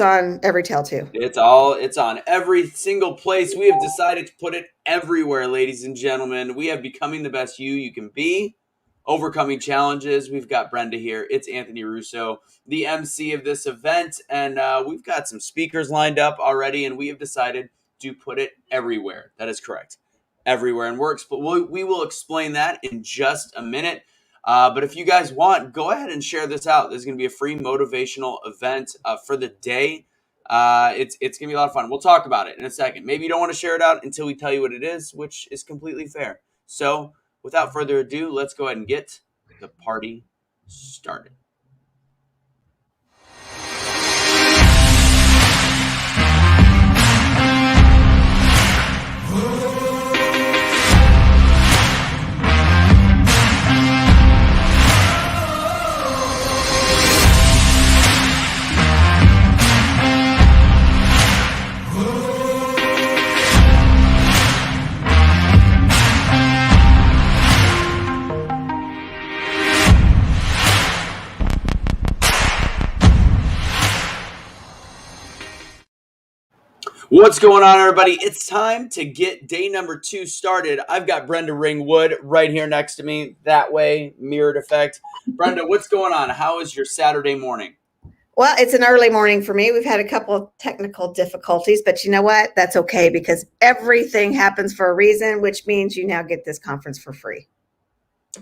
on every tail too. It's on every single place. We have decided to put it everywhere, ladies and gentlemen. We have Becoming the Best You can be, overcoming challenges. We've got Brenda here. It's Anthony Russo, the MC of this event, and we've got some speakers lined up already, and we have decided to put it everywhere. That is correct. Everywhere. And we will explain that in just a minute. But if you guys want, go ahead and share this out. This is going to be a free motivational event for the day. It's gonna be a lot of fun. We'll talk about it in a second. Maybe you don't want to share it out until we tell you what it is, which is completely fair. So, without further ado, let's go ahead and get the party started. What's going on, everybody? It's time to get day number 2 started. I've got Brenda Ringwood right here next to me. That way, mirrored effect. Brenda, what's going on? How is your Saturday morning? Well, it's an early morning for me. We've had a couple of technical difficulties, but you know what? That's okay because everything happens for a reason, which means you now get this conference for free.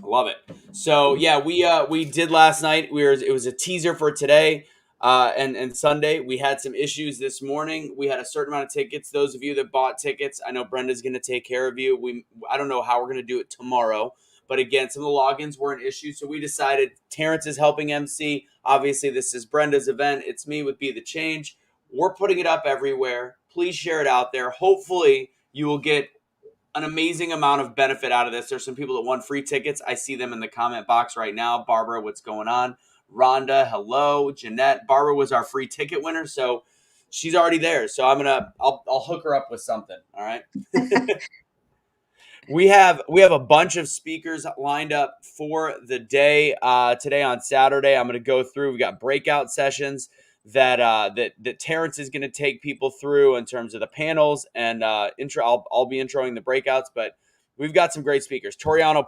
Love it. So yeah, we did last night. It was a teaser for today, and Sunday. We had some issues this morning. We had a certain amount of tickets. Those of you that bought tickets, I know Brenda's going to take care of you. I don't know how we're going to do it tomorrow, but again, some of the logins were an issue, so we decided Terrence is helping MC. Obviously, this is Brenda's event. It's me with Be the Change. We're putting it up everywhere. Please share it out there. Hopefully, you will get an amazing amount of benefit out of this. There's some people that won free tickets. I see them in the comment box right now. Barbara, what's going on? Rhonda, hello. Jeanette, Barbara was our free ticket winner, so she's already there. So I'll hook her up with something. All right. We have a bunch of speakers lined up for the day today on Saturday. I'm going to go through. We've got breakout sessions that Terrence is going to take people through in terms of the panels and intro. I'll be introing the breakouts, but we've got some great speakers. Toriano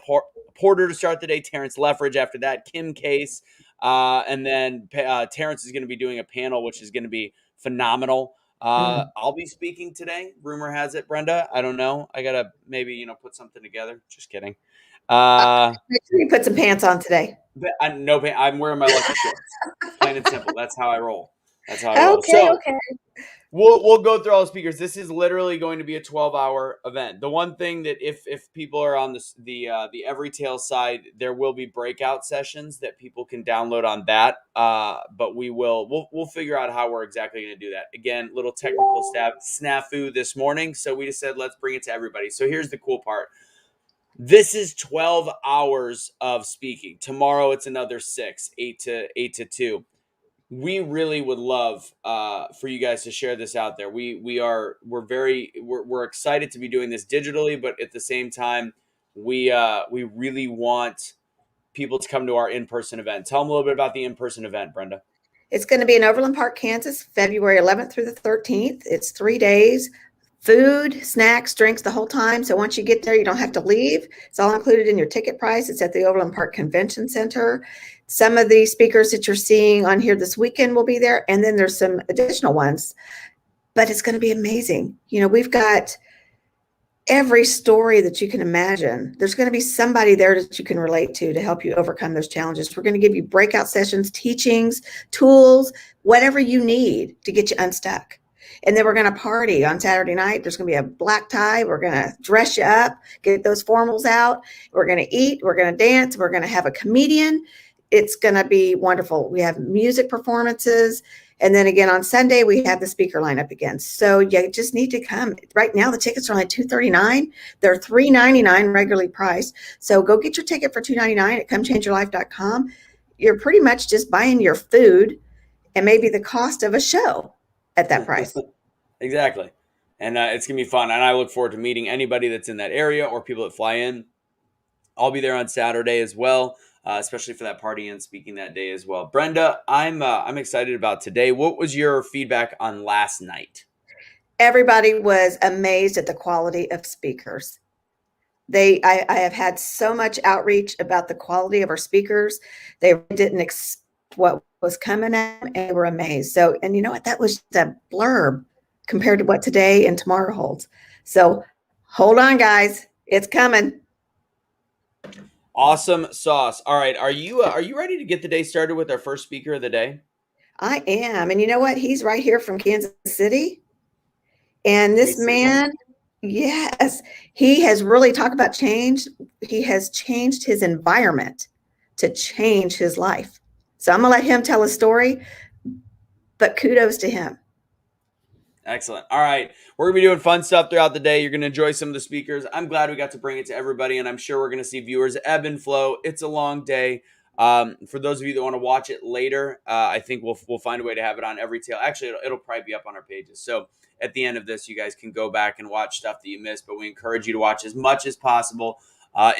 Porter to start the day. Terrence Leffridge after that. Kim Case, and then Terrence is going to be doing a panel, which is going to be phenomenal. I'll be speaking today. Rumor has it, Brenda. I don't know. I gotta maybe put something together. Just kidding. Make sure you put some pants on today. I'm wearing my lucky shorts. Plain and simple. That's how I roll. That's how I roll. Okay, So okay. we'll go through all the speakers. This is literally going to be a 12-hour event. The one thing that if people are on the Every Tail side, there will be breakout sessions that people can download on that. But we'll figure out how we're exactly going to do that. Again, little technical snafu this morning, so we just said let's bring it to everybody. So here's the cool part. This is 12 hours of speaking. Tomorrow it's another 6, 8 to 2. We really would love for you guys to share this out there. We're excited to be doing this digitally, but at the same time, we really want people to come to our in-person event. Tell them a little bit about the in-person event, Brenda. It's going to be in Overland Park, Kansas, February 11th through the 13th. It's 3 days. Food, snacks, drinks the whole time. So once you get there, you don't have to leave. It's all included in your ticket price. It's at the Overland Park Convention Center. Some of the speakers that you're seeing on here this weekend will be there. And then there's some additional ones. But it's going to be amazing. We've got every story that you can imagine. There's going to be somebody there that you can relate to help you overcome those challenges. We're going to give you breakout sessions, teachings, tools, whatever you need to get you unstuck. And then we're going to party on Saturday night. There's going to be a black tie. We're going to dress you up, get those formals out. We're going to eat. We're going to dance. We're going to have a comedian. It's going to be wonderful. We have music performances. And then again, on Sunday, we have the speaker lineup again. So you just need to come. Right now, the tickets are only $239. They're $399 regularly priced. So go get your ticket for $299 at comechangeyourlife.com. You're pretty much just buying your food and maybe the cost of a show at that price. Exactly. And it's going to be fun. And I look forward to meeting anybody that's in that area or people that fly in. I'll be there on Saturday as well. especially for that party and speaking that day as well. Brenda, I'm excited about today. What was your feedback on last night? Everybody was amazed at the quality of speakers. I have had so much outreach about the quality of our speakers. They didn't what was coming at them, and they were amazed. So, and you know what? That was just a blurb compared to what today and tomorrow holds. So, hold on, guys, it's coming. Awesome sauce. All right, are you ready to get the day started with our first speaker of the day? I am, and you know what? He's right here from Kansas City, and this Queen City. man, yes, he has really talked about change. He has changed his environment to change his life. So I'm gonna let him tell a story, but kudos to him. Excellent. All right. We're going to be doing fun stuff throughout the day. You're going to enjoy some of the speakers. I'm glad we got to bring it to everybody, and I'm sure we're going to see viewers ebb and flow. It's a long day. For those of you that want to watch it later, I think we'll find a way to have it on every tail. Actually, it'll probably be up on our pages. So at the end of this, you guys can go back and watch stuff that you missed, but we encourage you to watch as much as possible.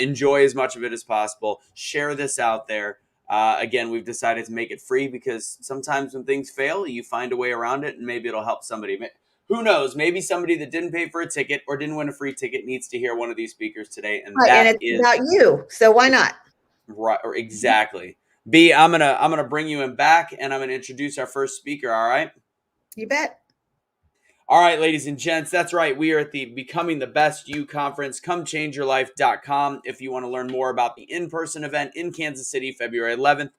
Enjoy as much of it as possible. Share this out there. Again, we've decided to make it free because sometimes when things fail, you find a way around it, and maybe it'll help somebody. Who knows? Maybe somebody that didn't pay for a ticket or didn't win a free ticket needs to hear one of these speakers today, and Right, and that it's is about you, so why not? right. Or exactly. B, I'm gonna bring you in back, and I'm gonna introduce our first speaker. All right. You bet. All right, ladies and gents, that's right. We are at the Becoming the Best You conference. ComeChangeYourLife.com if you want to learn more about the in-person event in Kansas City, February 11th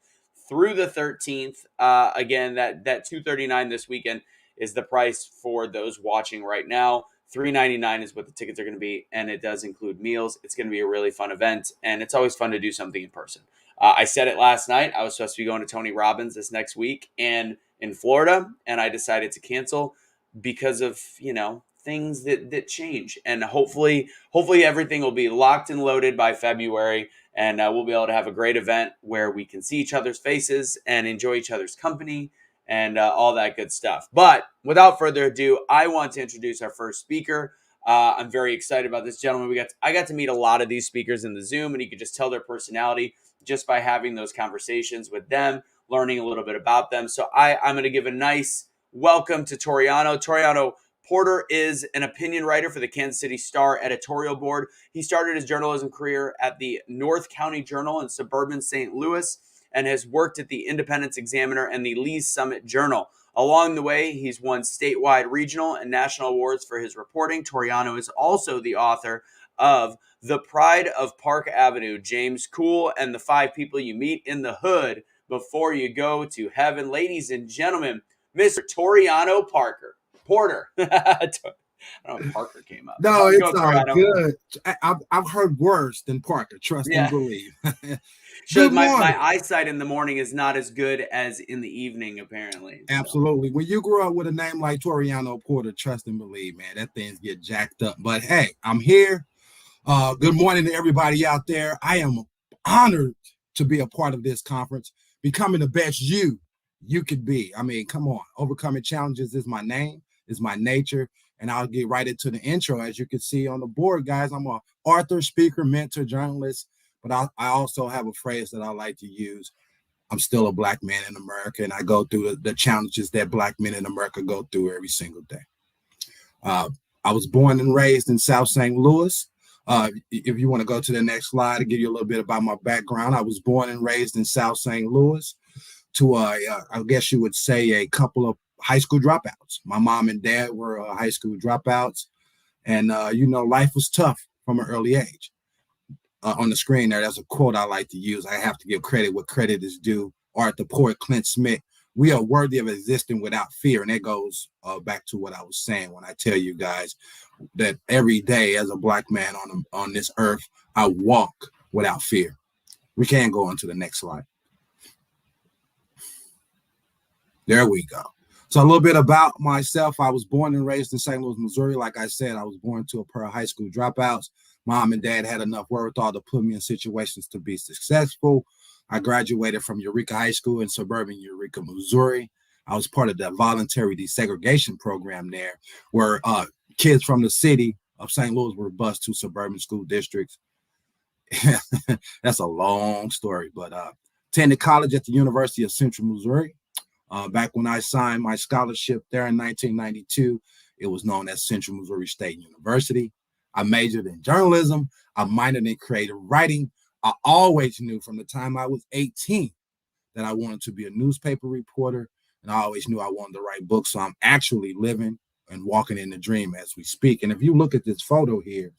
through the 13th. Again, that $239 this weekend is the price for those watching right now. $399 is what the tickets are going to be, and it does include meals. It's going to be a really fun event, and it's always fun to do something in person. I said it last night. I was supposed to be going to Tony Robbins this next week and in Florida, and I decided to cancel because of things that change, and hopefully everything will be locked and loaded by February, and we'll be able to have a great event where we can see each other's faces and enjoy each other's company and all that good stuff. But without further ado, I want to introduce our first speaker. I'm very excited about this gentleman. I got to meet a lot of these speakers in the Zoom, and you could just tell their personality just by having those conversations with them, learning a little bit about them. So I'm going to give a nice welcome to Toriano. Toriano Porter is an opinion writer for the Kansas City Star editorial board. He started his journalism career at the North County Journal in suburban St. Louis and has worked at the Independence Examiner and the Lee's Summit Journal. Along the way, he's won statewide, regional, and national awards for his reporting. Toriano is also the author of The Pride of Park Avenue, James Cool, and the 5 People You Meet in the Hood Before You Go to Heaven. Ladies and gentlemen, Mr. Toriano Porter. I don't know if Parker came up. No, How's it it's going, all Toriano? good. I've heard worse than Parker. Trust and Yeah. believe. So Good my morning. eyesight in the morning is not as good as in the evening, apparently. So. Absolutely. When you grow up with a name like Toriano Porter, trust and believe, man, that things get jacked up. But hey, I'm here. Good morning to everybody out there. I am honored to be a part of this conference, becoming the best you could be. I mean, come on. Overcoming challenges is my name, is my nature. And I'll get right into the intro. As you can see on the board, guys, I'm an author, speaker, mentor, journalist, but I also have a phrase that I like to use. I'm still a Black man in America, and I go through the challenges that Black men in America go through every single day. I was born and raised in South St. Louis. If you want to go to the next slide to give you a little bit about my background, I was born and raised in South St. Louis to, I guess you would say, a couple of high school dropouts. My mom and dad were high school dropouts, and life was tough from an early age. On the screen there's a quote I like to use. I have to give credit what credit is due. Or the poet Clint Smith, we are worthy of existing without fear. And that goes back to what I was saying when I tell you guys that every day as a Black man on this earth, I walk without fear. We can go on to the next slide. There we go. So a little bit about myself. I was born and raised in St. Louis, Missouri. Like I said, I was born to a pair of high school dropouts. Mom and dad had enough wherewithal to put me in situations to be successful. I graduated from Eureka High School in suburban Eureka, Missouri. I was part of the voluntary desegregation program there, where kids from the city of St. Louis were bused to suburban school districts. That's a long story, but attended college at the University of Central Missouri. Back when I signed my scholarship there in 1992, it was known as Central Missouri State University. I majored in journalism. I minored in creative writing. I always knew from the time I was 18 that I wanted to be a newspaper reporter, and I always knew I wanted to write books. So I'm actually living and walking in the dream as we speak. And if you look at this photo here,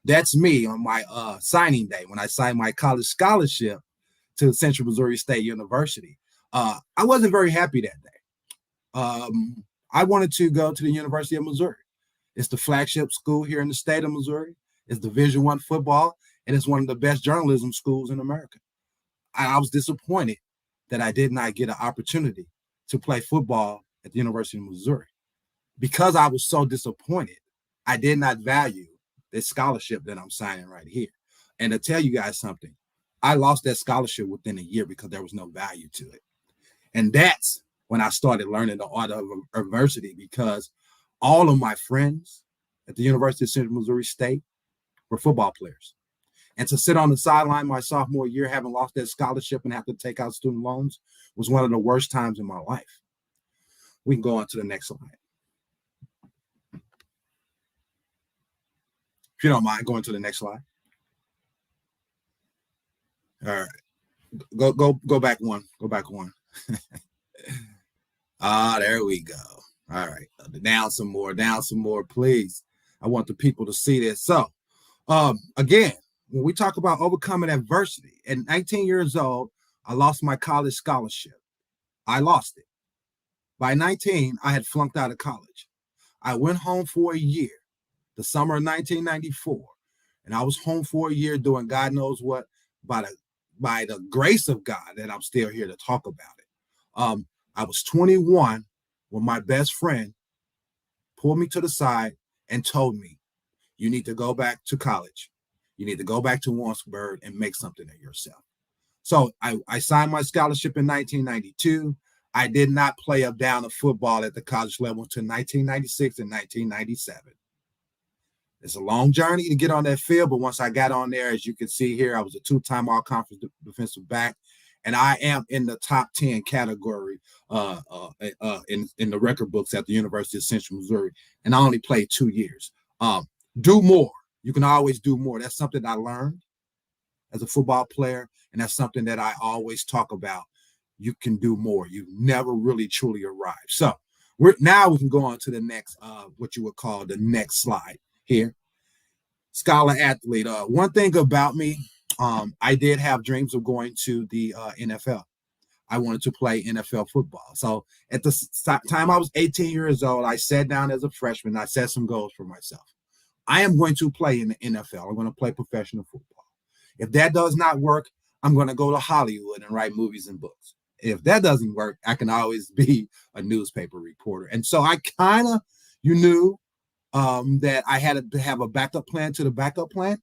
that's me on my signing day when I signed my college scholarship to Central Missouri State University. I wasn't very happy that day. I wanted to go to the University of Missouri. It's the flagship school here in the state of Missouri. It's Division I football, and it's one of the best journalism schools in America. I was disappointed that I did not get an opportunity to play football at the University of Missouri. Because I was so disappointed, I did not value this scholarship that I'm signing right here. And to tell you guys something, I lost that scholarship within a year because there was no value to it. And that's when I started learning the art of adversity, because all of my friends at the University of Central Missouri State were football players. And to sit on the sideline my sophomore year, having lost that scholarship and have to take out student loans, was one of the worst times in my life. We can go on to the next slide. If you don't mind going to the next slide. All right. Go back one. Go back one. There we go. All right. Down some more, please. I want the people to see this. So, again, when we talk about overcoming adversity, at 19 years old, I lost my college scholarship. I lost it. By 19, I had flunked out of college. I went home for a year, the summer of 1994, and I was home for a year doing God knows what. By the grace of God that I'm still here to talk about it. I was 21 when my best friend pulled me to the side and told me, you need to go back to college. You need to go back to Warrensburg and make something of yourself. So I signed my scholarship in 1992. I did not play a down of football at the college level until 1996 and 1997. It's a long journey to get on that field, but once I got on there, as you can see here, I was a two-time all-conference defensive back, and I am in the top 10 category in the record books at the University of Central Missouri, and I only played 2 years. Do more. You can always do more. That's something I learned as a football player, and that's something that I always talk about. You can do more. You never really truly arrive. So now we can go on to the next, what you would call the next slide here. Scholar athlete. One thing about me, I did have dreams of going to the NFL. I wanted to play NFL football. So at the time I was 18 years old, I sat down as a freshman. I set some goals for myself. I am going to play in the NFL. I'm going to play professional football. If that does not work, I'm going to go to Hollywood and write movies and books. If that doesn't work, I can always be a newspaper reporter. And so I kind of, knew that I had to have a backup plan to the backup plan.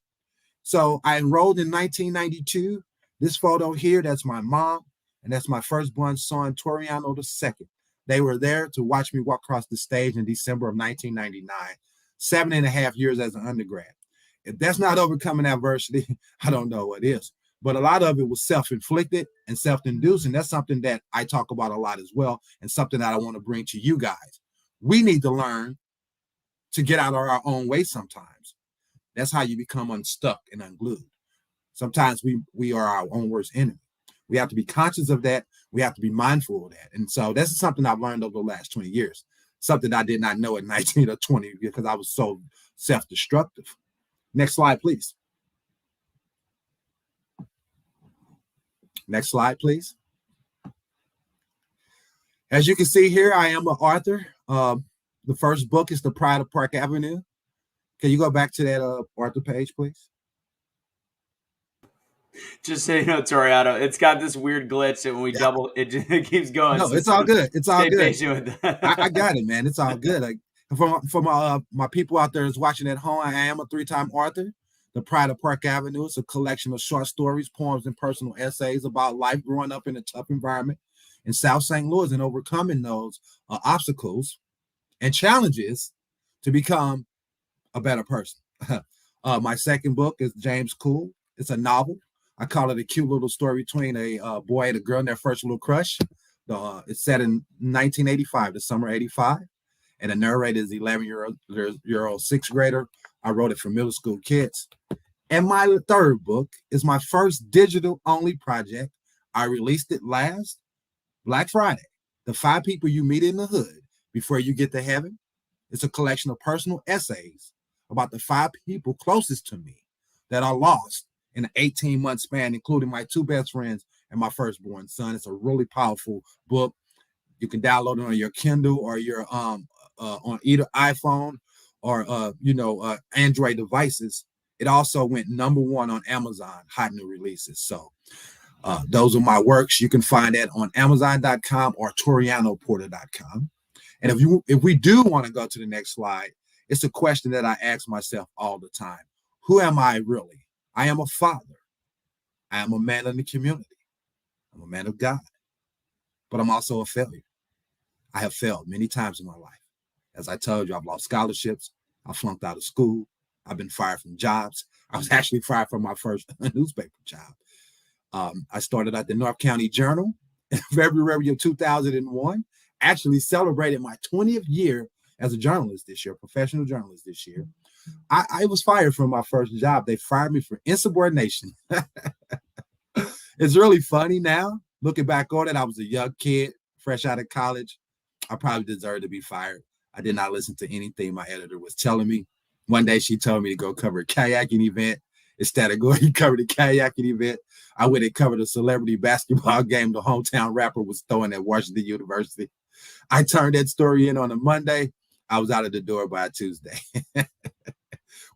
So I enrolled in 1992. This photo here, that's my mom, and that's my firstborn son, Toriano II. They were there to watch me walk across the stage in December of 1999, 7.5 years as an undergrad. If that's not overcoming adversity, I don't know what is. But a lot of it was self-inflicted and self-induced, and that's something that I talk about a lot as well, and something that I want to bring to you guys. We need to learn to get out of our own way sometimes. That's how you become unstuck and unglued. Sometimes we are our own worst enemy. We have to be conscious of that. We have to be mindful of that. And so this is something I've learned over the last 20 years, something I did not know at 19 or 20 because I was so self-destructive. Next slide, please. Next slide, please. As you can see here, I am an author. The first book is The Pride of Park Avenue. Can you go back to that author page, please? Just so you know, Toriano, it's got this weird glitch that when we double, it keeps going. No, so it's all good. It's all good. Patient with that. I got it, man. It's all good. Like for my people out there that's watching at home, I am a 3-time author. The Pride of Park Avenue is a collection of short stories, poems, and personal essays about life growing up in a tough environment in South St. Louis and overcoming those obstacles and challenges to become a better person. My second book is James Cool, It's a novel. I call it a cute little story between a boy and a girl and their first little crush. It's set in 1985, the summer '85, and the narrator is 11-year-old sixth grader. I wrote it for middle school kids. And my third book is my first digital-only project. I released it last Black Friday. The 5 people you meet in the hood before you get to heaven. It's a collection of personal essays about the 5 people closest to me that are lost in an 18-month span, including my 2 best friends and my firstborn son. It's a really powerful book. You can download it on your Kindle or your on either iPhone or Android devices. It also went #1 on Amazon, hot new releases. So those are my works. You can find that on Amazon.com or TorianoPorter.com. And if we do want to go to the next slide, it's a question that I ask myself all the time. Who am I really? I am a father. I am a man in the community. I'm a man of God. But I'm also a failure. I have failed many times in my life. As I told you, I've lost scholarships. I flunked out of school. I've been fired from jobs. I was actually fired from my first newspaper job. I started at the North County Journal in February of 2001. Actually celebrated my 20th year as a journalist this year, professional journalist this year. I was fired from my first job. They fired me for insubordination. It's really funny now. Looking back on it, I was a young kid, fresh out of college. I probably deserved to be fired. I did not listen to anything my editor was telling me. One day she told me to go cover a kayaking event. Instead of going to cover the kayaking event, I went and covered a celebrity basketball game the hometown rapper was throwing at Washington University. I turned that story in on a Monday. I was out of the door by a Tuesday.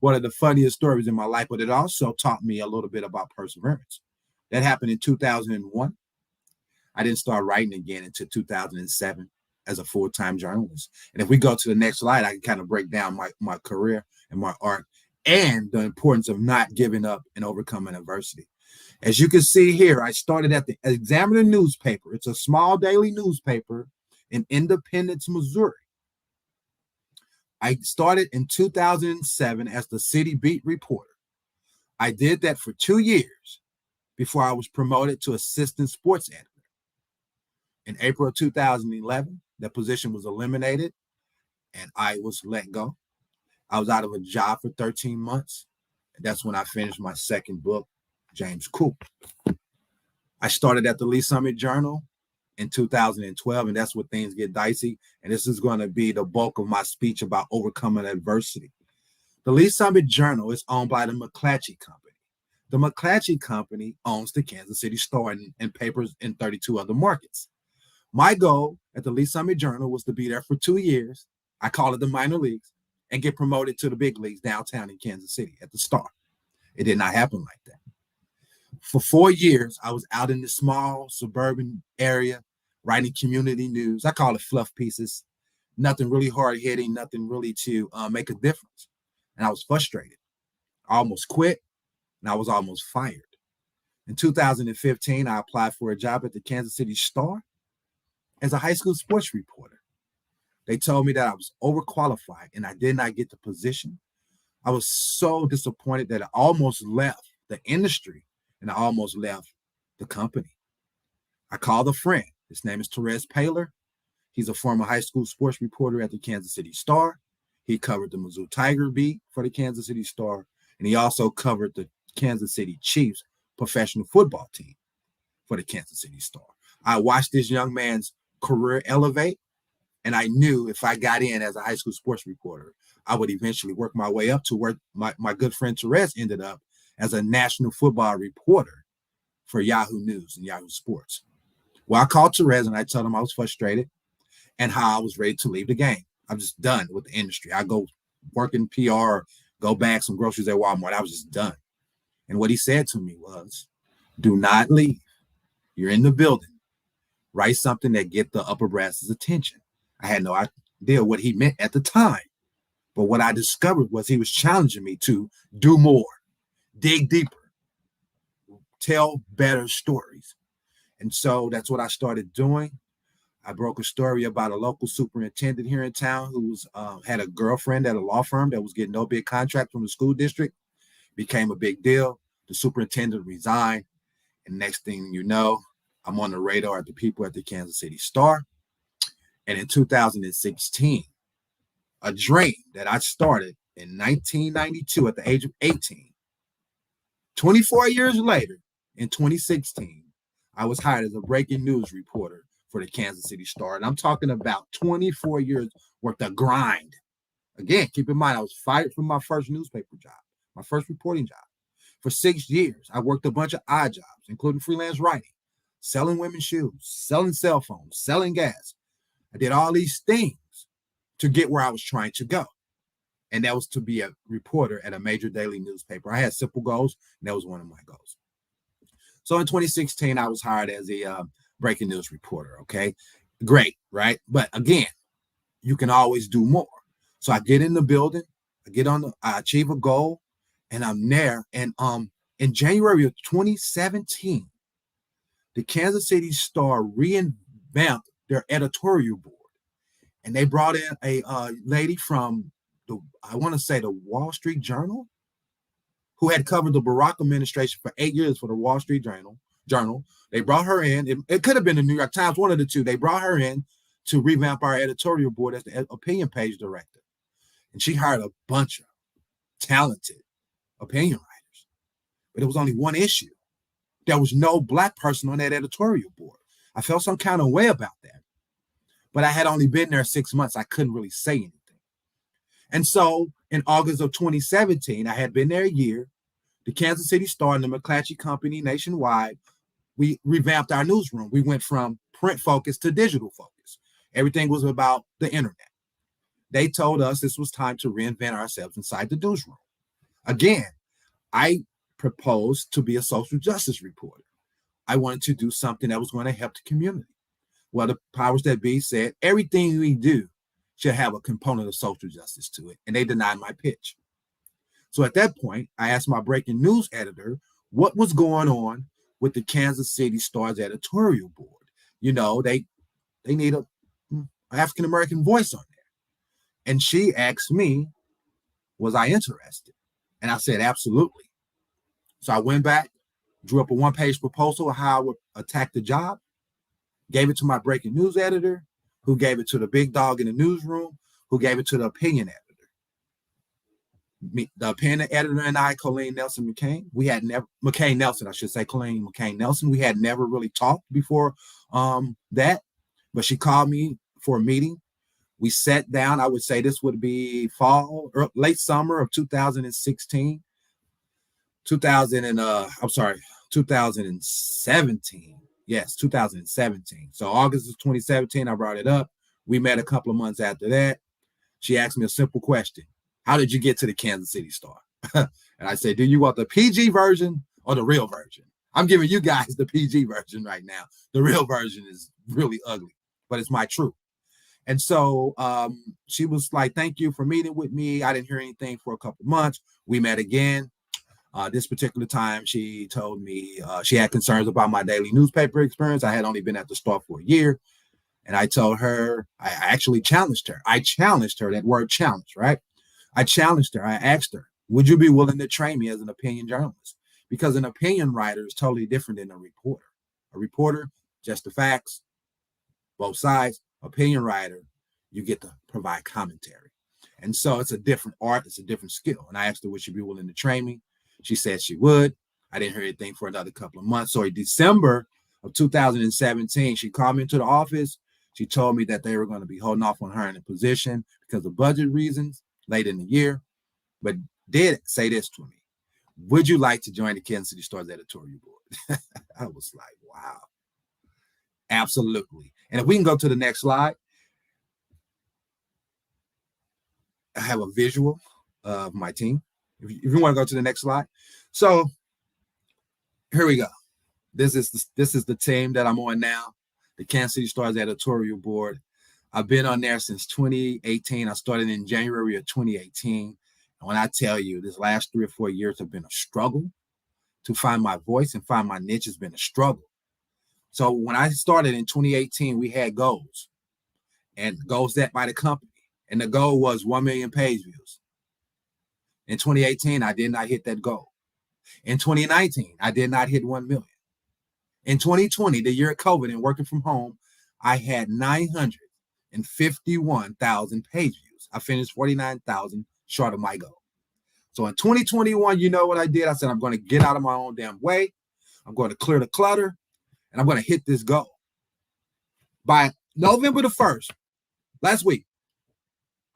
One of the funniest stories in my life, but it also taught me a little bit about perseverance. That happened in 2001. I didn't start writing again until 2007 as a full-time journalist. And if we go to the next slide, I can kind of break down my career and my arc and the importance of not giving up and overcoming adversity. As you can see here, I started at the Examiner newspaper. It's a small daily newspaper in Independence, Missouri. I started in 2007 as the city beat reporter. I did that for 2 years before I was promoted to assistant sports editor. In April of 2011, that position was eliminated and I was let go. I was out of a job for 13 months. And that's when I finished my second book, James Coop. I started at the Lee Summit Journal in 2012, and that's where things get dicey. And this is going to be the bulk of my speech about overcoming adversity. The Lee Summit Journal is owned by the McClatchy Company. The McClatchy Company owns the Kansas City Star and papers in 32 other markets. My goal at the Lee Summit Journal was to be there for 2 years. I call it the minor leagues, and get promoted to the big leagues downtown in Kansas City at the Star. It did not happen like that. For 4 years, I was out in the small suburban area writing community news. I call it fluff pieces. Nothing really hard-hitting, nothing really to make a difference. And I was frustrated. I almost quit, and I was almost fired. In 2015, I applied for a job at the Kansas City Star as a high school sports reporter. They told me that I was overqualified and I did not get the position. I was so disappointed that I almost left the industry and I almost left the company. I called a friend. His name is Therese Paylor. He's a former high school sports reporter at the Kansas City Star. He covered the Mizzou Tiger beat for the Kansas City Star, and he also covered the Kansas City Chiefs professional football team for the Kansas City Star. I watched this young man's career elevate, and I knew if I got in as a high school sports reporter, I would eventually work my way up to where my good friend Therese ended up as a national football reporter for Yahoo News and Yahoo Sports. Well, I called Therese and I told him I was frustrated and how I was ready to leave the game. I'm just done with the industry. I go work in PR, go bag some groceries at Walmart. I was just done. And what he said to me was, do not leave. You're in the building. Write something that get the upper brass's attention. I had no idea what he meant at the time. But what I discovered was he was challenging me to do more, dig deeper, tell better stories. And so that's what I started doing. I broke a story about a local superintendent here in town who had a girlfriend at a law firm that was getting no big contract from the school district. Became a big deal. The superintendent resigned. And next thing you know, I'm on the radar of the people at the Kansas City Star. And in 2016, a dream that I started in 1992 at the age of 18, 24 years later, in 2016, I was hired as a breaking news reporter for the Kansas City Star. And I'm talking about 24 years worth of grind. Again, keep in mind, I was fired from my first newspaper job, my first reporting job. For 6 years, I worked a bunch of odd jobs, including freelance writing, selling women's shoes, selling cell phones, selling gas. I did all these things to get where I was trying to go. And that was to be a reporter at a major daily newspaper. I had simple goals, and that was one of my goals. So in 2016, I was hired as a breaking news reporter, okay? Great, right? But again, you can always do more. So I get in the building, I achieve a goal, and I'm there. And in January of 2017, the Kansas City Star revamped their editorial board. And they brought in a lady from the Wall Street Journal, who had covered the Barack administration for 8 years for the Wall Street Journal. They brought her in. It could have been the New York Times, one of the two. They brought her in to revamp our editorial board as the opinion page director. And she hired a bunch of talented opinion writers. But it was only one issue. There was no Black person on that editorial board. I felt some kind of way about that. But I had only been there 6 months. I couldn't really say anything. And so in August of 2017, I had been there a year. The Kansas City Star and the McClatchy Company nationwide, we revamped our newsroom. We went from print focus to digital focus. Everything was about the internet. They told us this was time to reinvent ourselves inside the newsroom. Again, I proposed to be a social justice reporter. I wanted to do something that was going to help the community. Well, the powers that be said everything we do should have a component of social justice to it, and they denied my pitch. So at that point, I asked my breaking news editor what was going on with the Kansas City Star's editorial board. You know, they need a African-American voice on there. And she asked me, was I interested? And I said, absolutely. So I went back, drew up a one-page proposal of how I would attack the job, gave it to my breaking news editor, who gave it to the big dog in the newsroom, who gave it to the opinion editor. The opinion editor and I, Colleen Nelson McCain, we had never, McCain Nelson, I should say, Colleen McCain Nelson, we had never really talked before that, but she called me for a meeting. We sat down. I would say this would be fall or late summer of 2016, 2017. Yes, 2017. So August of 2017, I brought it up. We met a couple of months after that. She asked me a simple question. How did you get to the Kansas City Star? And I said, do you want the PG version or the real version? I'm giving you guys the PG version right now. The real version is really ugly, but it's my truth. And so she was like, thank you for meeting with me. I didn't hear anything for a couple of months. We met again. This particular time, she told me she had concerns about my daily newspaper experience. I had only been at the Star for a year. And I told her, I actually challenged her. That word challenge, right? I challenged her. I asked her, would you be willing to train me as an opinion journalist? Because an opinion writer is totally different than a reporter. A reporter, just the facts, both sides. Opinion writer, you get to provide commentary. And so it's a different art. It's a different skill. And I asked her, would she be willing to train me? She said she would. I didn't hear anything for another couple of months. So in December of 2017, she called me into the office. She told me that they were going to be holding off on her in a position because of budget reasons late in the year, but did say this to me. Would you like to join the Kansas City Star's editorial board? I was like, wow, absolutely. And if we can go to the next slide, I have a visual of my team. If you want to go to the next slide. So here we go. This is the team that I'm on now, the Kansas City Star's editorial board. I've been on there since 2018. I started in January of 2018. And when I tell you this last 3 or 4 years have been a struggle to find my voice and find my niche has been a struggle. So when I started in 2018, we had goals and goals set by the company. And the goal was 1 million page views. In 2018, I did not hit that goal. In 2019, I did not hit 1 million. In 2020, the year of COVID and working from home, I had 951,000 page views. I finished 49,000 short of my goal. So in 2021, you know what I did? I said, I'm going to get out of my own damn way. I'm going to clear the clutter, and I'm going to hit this goal. By November the 1st, last week,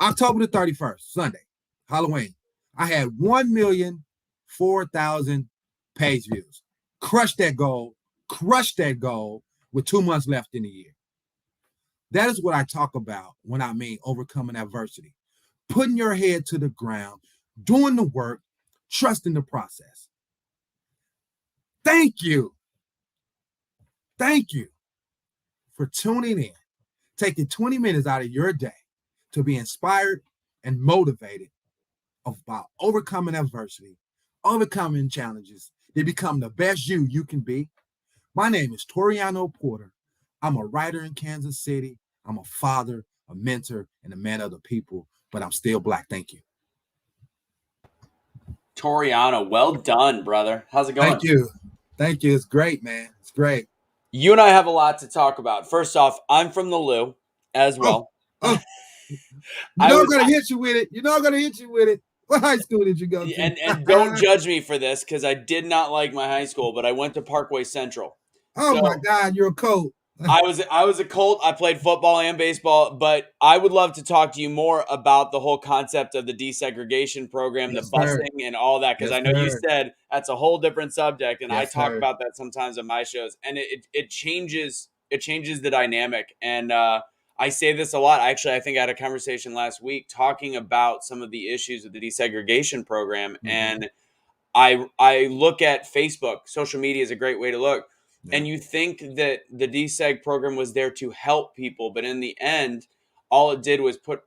October the 31st, Sunday, Halloween, I had 1,004,000 page views. Crushed that goal with 2 months left in the year. That is what I talk about when I mean overcoming adversity. Putting your head to the ground, doing the work, trusting the process. Thank you. Thank you for tuning in, taking 20 minutes out of your day to be inspired and motivated about overcoming adversity, overcoming challenges to become the best you can be. My name is Toriano Porter. I'm a writer in Kansas City. I'm a father, a mentor, and a man of the people, but I'm still Black. Thank you. Toriano, well done, brother. How's it going? Thank you. Thank you. It's great, man. It's great. You and I have a lot to talk about. First off, I'm from the Lou as well. I'm going to hit you with it. What high school did you go to? And don't judge me for this because I did not like my high school, but I went to Parkway Central. Oh, my God, you're a Colt. I was a Colt. I played football and baseball, but I would love to talk to you more about the whole concept of the desegregation program, the busing and all that, because I know you said that's a whole different subject, and I talk about that sometimes on my shows, and it changes the dynamic. And I say this a lot. I think I had a conversation last week talking about some of the issues of the desegregation program, and I look at Facebook. Social media is a great way to look. Yeah. And you think that the deseg program was there to help people, but in the end, all it did was put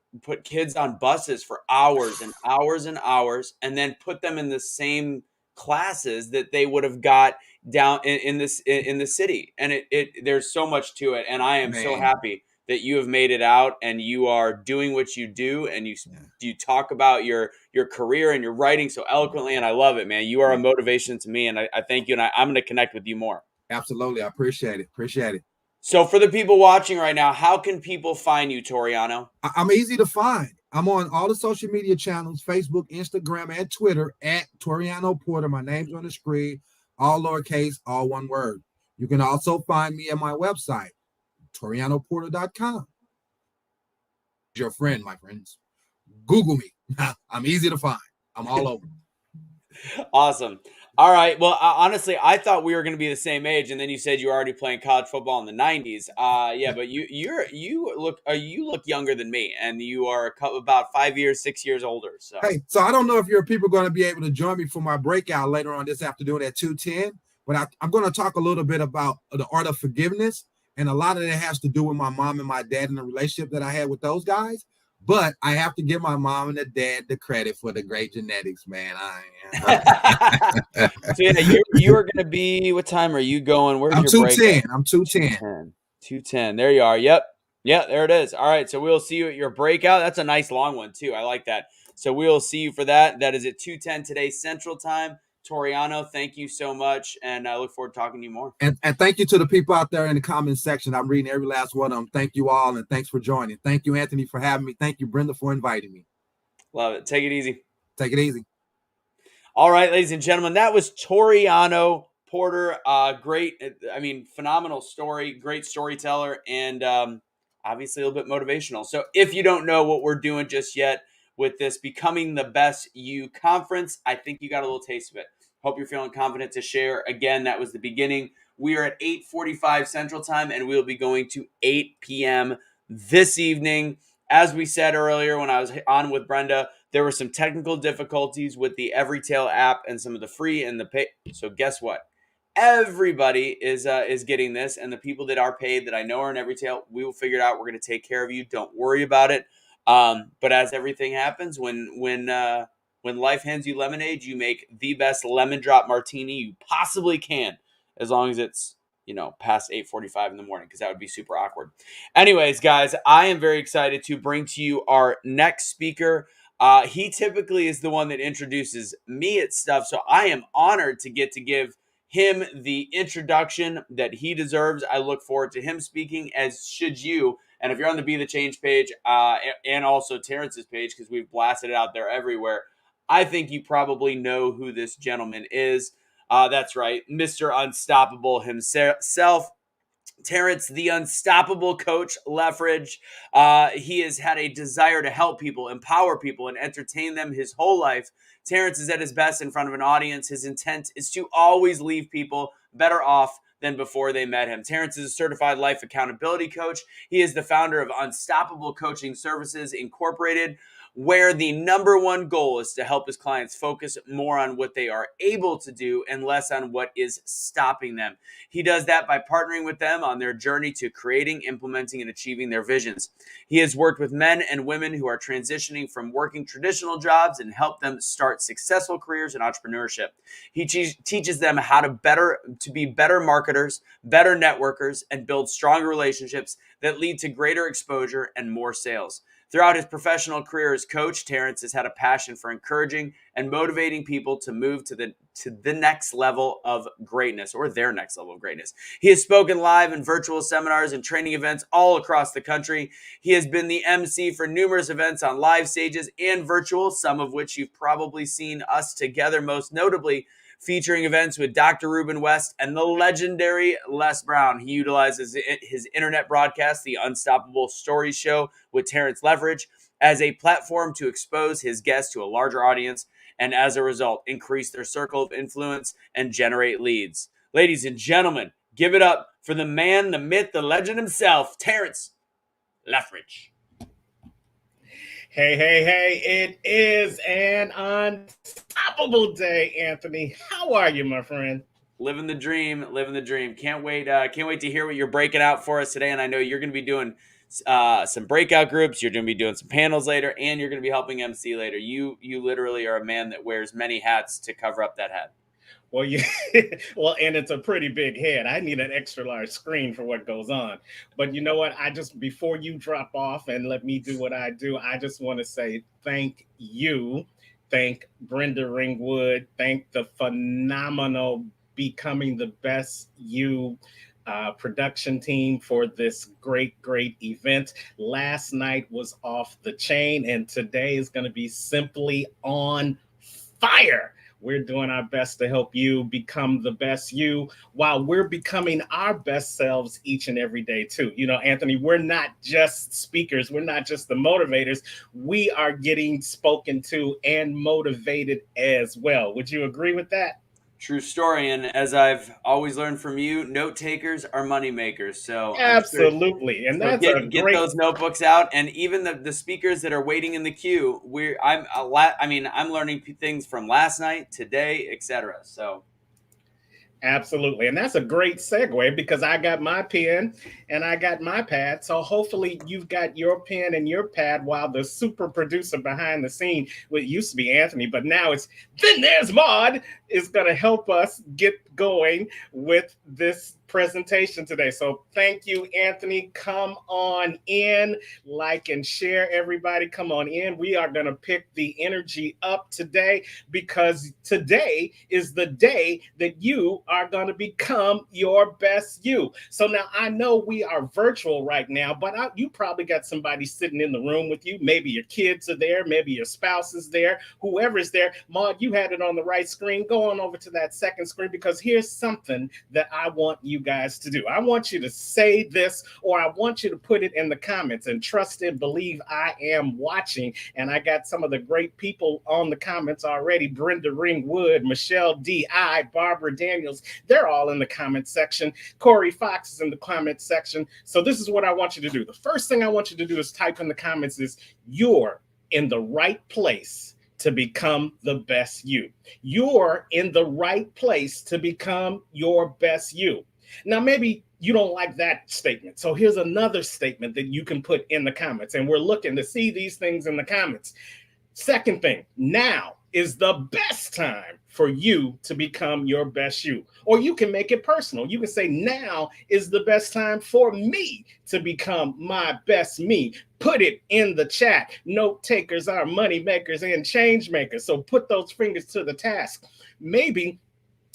kids on buses for hours and hours and hours, and then put them in the same classes that they would have got down in the city. And there's so much to it, and I am so happy that you have made it out and you are doing what you do, and you talk about your career and your writing so eloquently, and I love it, man. You are a motivation to me, and I thank you, and I'm going to connect with you more. Absolutely. I appreciate it. So for the people watching right now, how can people find you, Toriano? I'm easy to find. I'm on all the social media channels, Facebook, Instagram, and Twitter at Toriano Porter. My name's on the screen, all lowercase, all one word. You can also find me at my website, TorianoPorter.com. Your friend, my friends. Google me. I'm easy to find. I'm all over. Awesome. All right. Well, honestly, I thought we were going to be the same age, and then you said you were already playing college football in the '90s. Yeah, but you look younger than me, and you are about 6 years older. So so I don't know if your people are going to be able to join me for my breakout later on this afternoon at 2:10, but I'm going to talk a little bit about the art of forgiveness, and a lot of that has to do with my mom and my dad and the relationship that I had with those guys. But I have to give my mom and the dad the credit for the great genetics, man. So yeah, you are going to be. What time are you going? Where's your break? I'm 2:10. 2:10. There you are. Yep. Yeah, there it is. All right. So we'll see you at your breakout. That's a nice long one too. I like that. So we'll see you for that. That is at 2:10 today Central Time. Toriano, thank you so much, and I look forward to talking to you more. And thank you to the people out there in the comments section. I'm reading every last one of them. Thank you all, and thanks for joining. Thank you, Anthony, for having me. Thank you, Brenda, for inviting me. Love it. Take it easy. Take it easy. All right, ladies and gentlemen, that was Toriano Porter. Great, phenomenal story, great storyteller, and obviously a little bit motivational. So if you don't know what we're doing just yet with this Becoming the Best You conference, I think you got a little taste of it. Hope you're feeling confident to share. Again, that was the beginning. We are at 8:45 Central Time, and we'll be going to 8 p.m. this evening. As we said earlier when I was on with Brenda, there were some technical difficulties with the Everytail app and some of the free and the pay. So guess what? Everybody is getting this, and the people that are paid that I know are in Everytail, we will figure it out. We're going to take care of you. Don't worry about it. But as everything happens, when life hands you lemonade, you make the best lemon drop martini you possibly can, as long as it's past 8:45 in the morning, because that would be super awkward. Anyways, guys, I am very excited to bring to you our next speaker. He typically is the one that introduces me at stuff. So I am honored to get to give him the introduction that he deserves. I look forward to him speaking, as should you. And if you're on the Be the Change page and also Terrence's page, because we've blasted it out there everywhere, I think you probably know who this gentleman is. That's right, Mr. Unstoppable himself. Terrence, the unstoppable coach Leffridge. He has had a desire to help people, empower people, and entertain them his whole life. Terrence is at his best in front of an audience. His intent is to always leave people better off than before they met him. Terrence is a certified life accountability coach. He is the founder of Unstoppable Coaching Services Incorporated, where the number one goal is to help his clients focus more on what they are able to do and less on what is stopping them. He does that by partnering with them on their journey to creating, implementing, and achieving their visions. He has worked with men and women who are transitioning from working traditional jobs and help them start successful careers in entrepreneurship. He teaches them how to be better marketers, better networkers, and build stronger relationships that lead to greater exposure and more sales. Throughout his professional career as coach, Terrence has had a passion for encouraging and motivating people to move to the next level of greatness, or their next level of greatness. He has spoken live and virtual seminars and training events all across the country. He has been the MC for numerous events on live stages and virtual, some of which you've probably seen us together, most notably featuring events with Dr. Ruben West and the legendary Les Brown. He utilizes his internet broadcast, The Unstoppable Stories Show with Terrence Leffridge, as a platform to expose his guests to a larger audience and, as a result, increase their circle of influence and generate leads. Ladies and gentlemen, give it up for the man, the myth, the legend himself, Terrence Leffridge. Hey, it is an unstoppable day, Anthony. How are you, my friend? Living the dream. Can't wait to hear what you're breaking out for us today. And I know you're going to be doing some breakout groups. You're going to be doing some panels later, and you're going to be helping MC later. You literally are a man that wears many hats to cover up that hat. Well, and it's a pretty big head. I need an extra large screen for what goes on. But you know what? Before you drop off and let me do what I do, I just want to say thank you. Thank Brenda Ringwood. Thank the phenomenal Becoming the Best You production team for this great event. Last night was off the chain, and today is going to be simply on fire. We're doing our best to help you become the best you while we're becoming our best selves each and every day too. You know, Anthony, we're not just speakers. We're not just the motivators. We are getting spoken to and motivated as well. Would you agree with that? True story. And as I've always learned from you, note takers are money makers. So absolutely. And that's get those notebooks out. And even the speakers that are waiting in the queue, I'm learning things from last night, today, etc. So absolutely. And that's a great segue, because I got my pen and I got my pad. So hopefully you've got your pen and your pad, while the super producer behind the scene, well, it used to be Anthony, but now then there's Maud, is going to help us get going with this presentation today. So thank you, Anthony. Come on in, like and share, everybody. Come on in. We are going to pick the energy up today, because today is the day that you are going to become your best you. So now I know we are virtual right now, but you probably got somebody sitting in the room with you. Maybe your kids are there. Maybe your spouse is there. Whoever's there. Maud, you had it on the right screen. Go on over to that second screen, because here's something that I want you guys to do. I want you to say this, or I want you to put it in the comments, and trust and believe I am watching. And I got some of the great people on the comments already. Brenda Ringwood, Michelle D.I., Barbara Daniels. They're all in the comment section. Corey Fox is in the comment section. So this is what I want you to do. The first thing I want you to do is type in the comments is, you're in the right place to become the best you. You're in the right place to become your best you. Now, maybe you don't like that statement. So here's another statement that you can put in the comments. And we're looking to see these things in the comments. Second thing, now is the best time for you to become your best you. Or you can make it personal. You can say, now is the best time for me to become my best me. Put it in the chat. Note takers are money makers and change makers. So put those fingers to the task. Maybe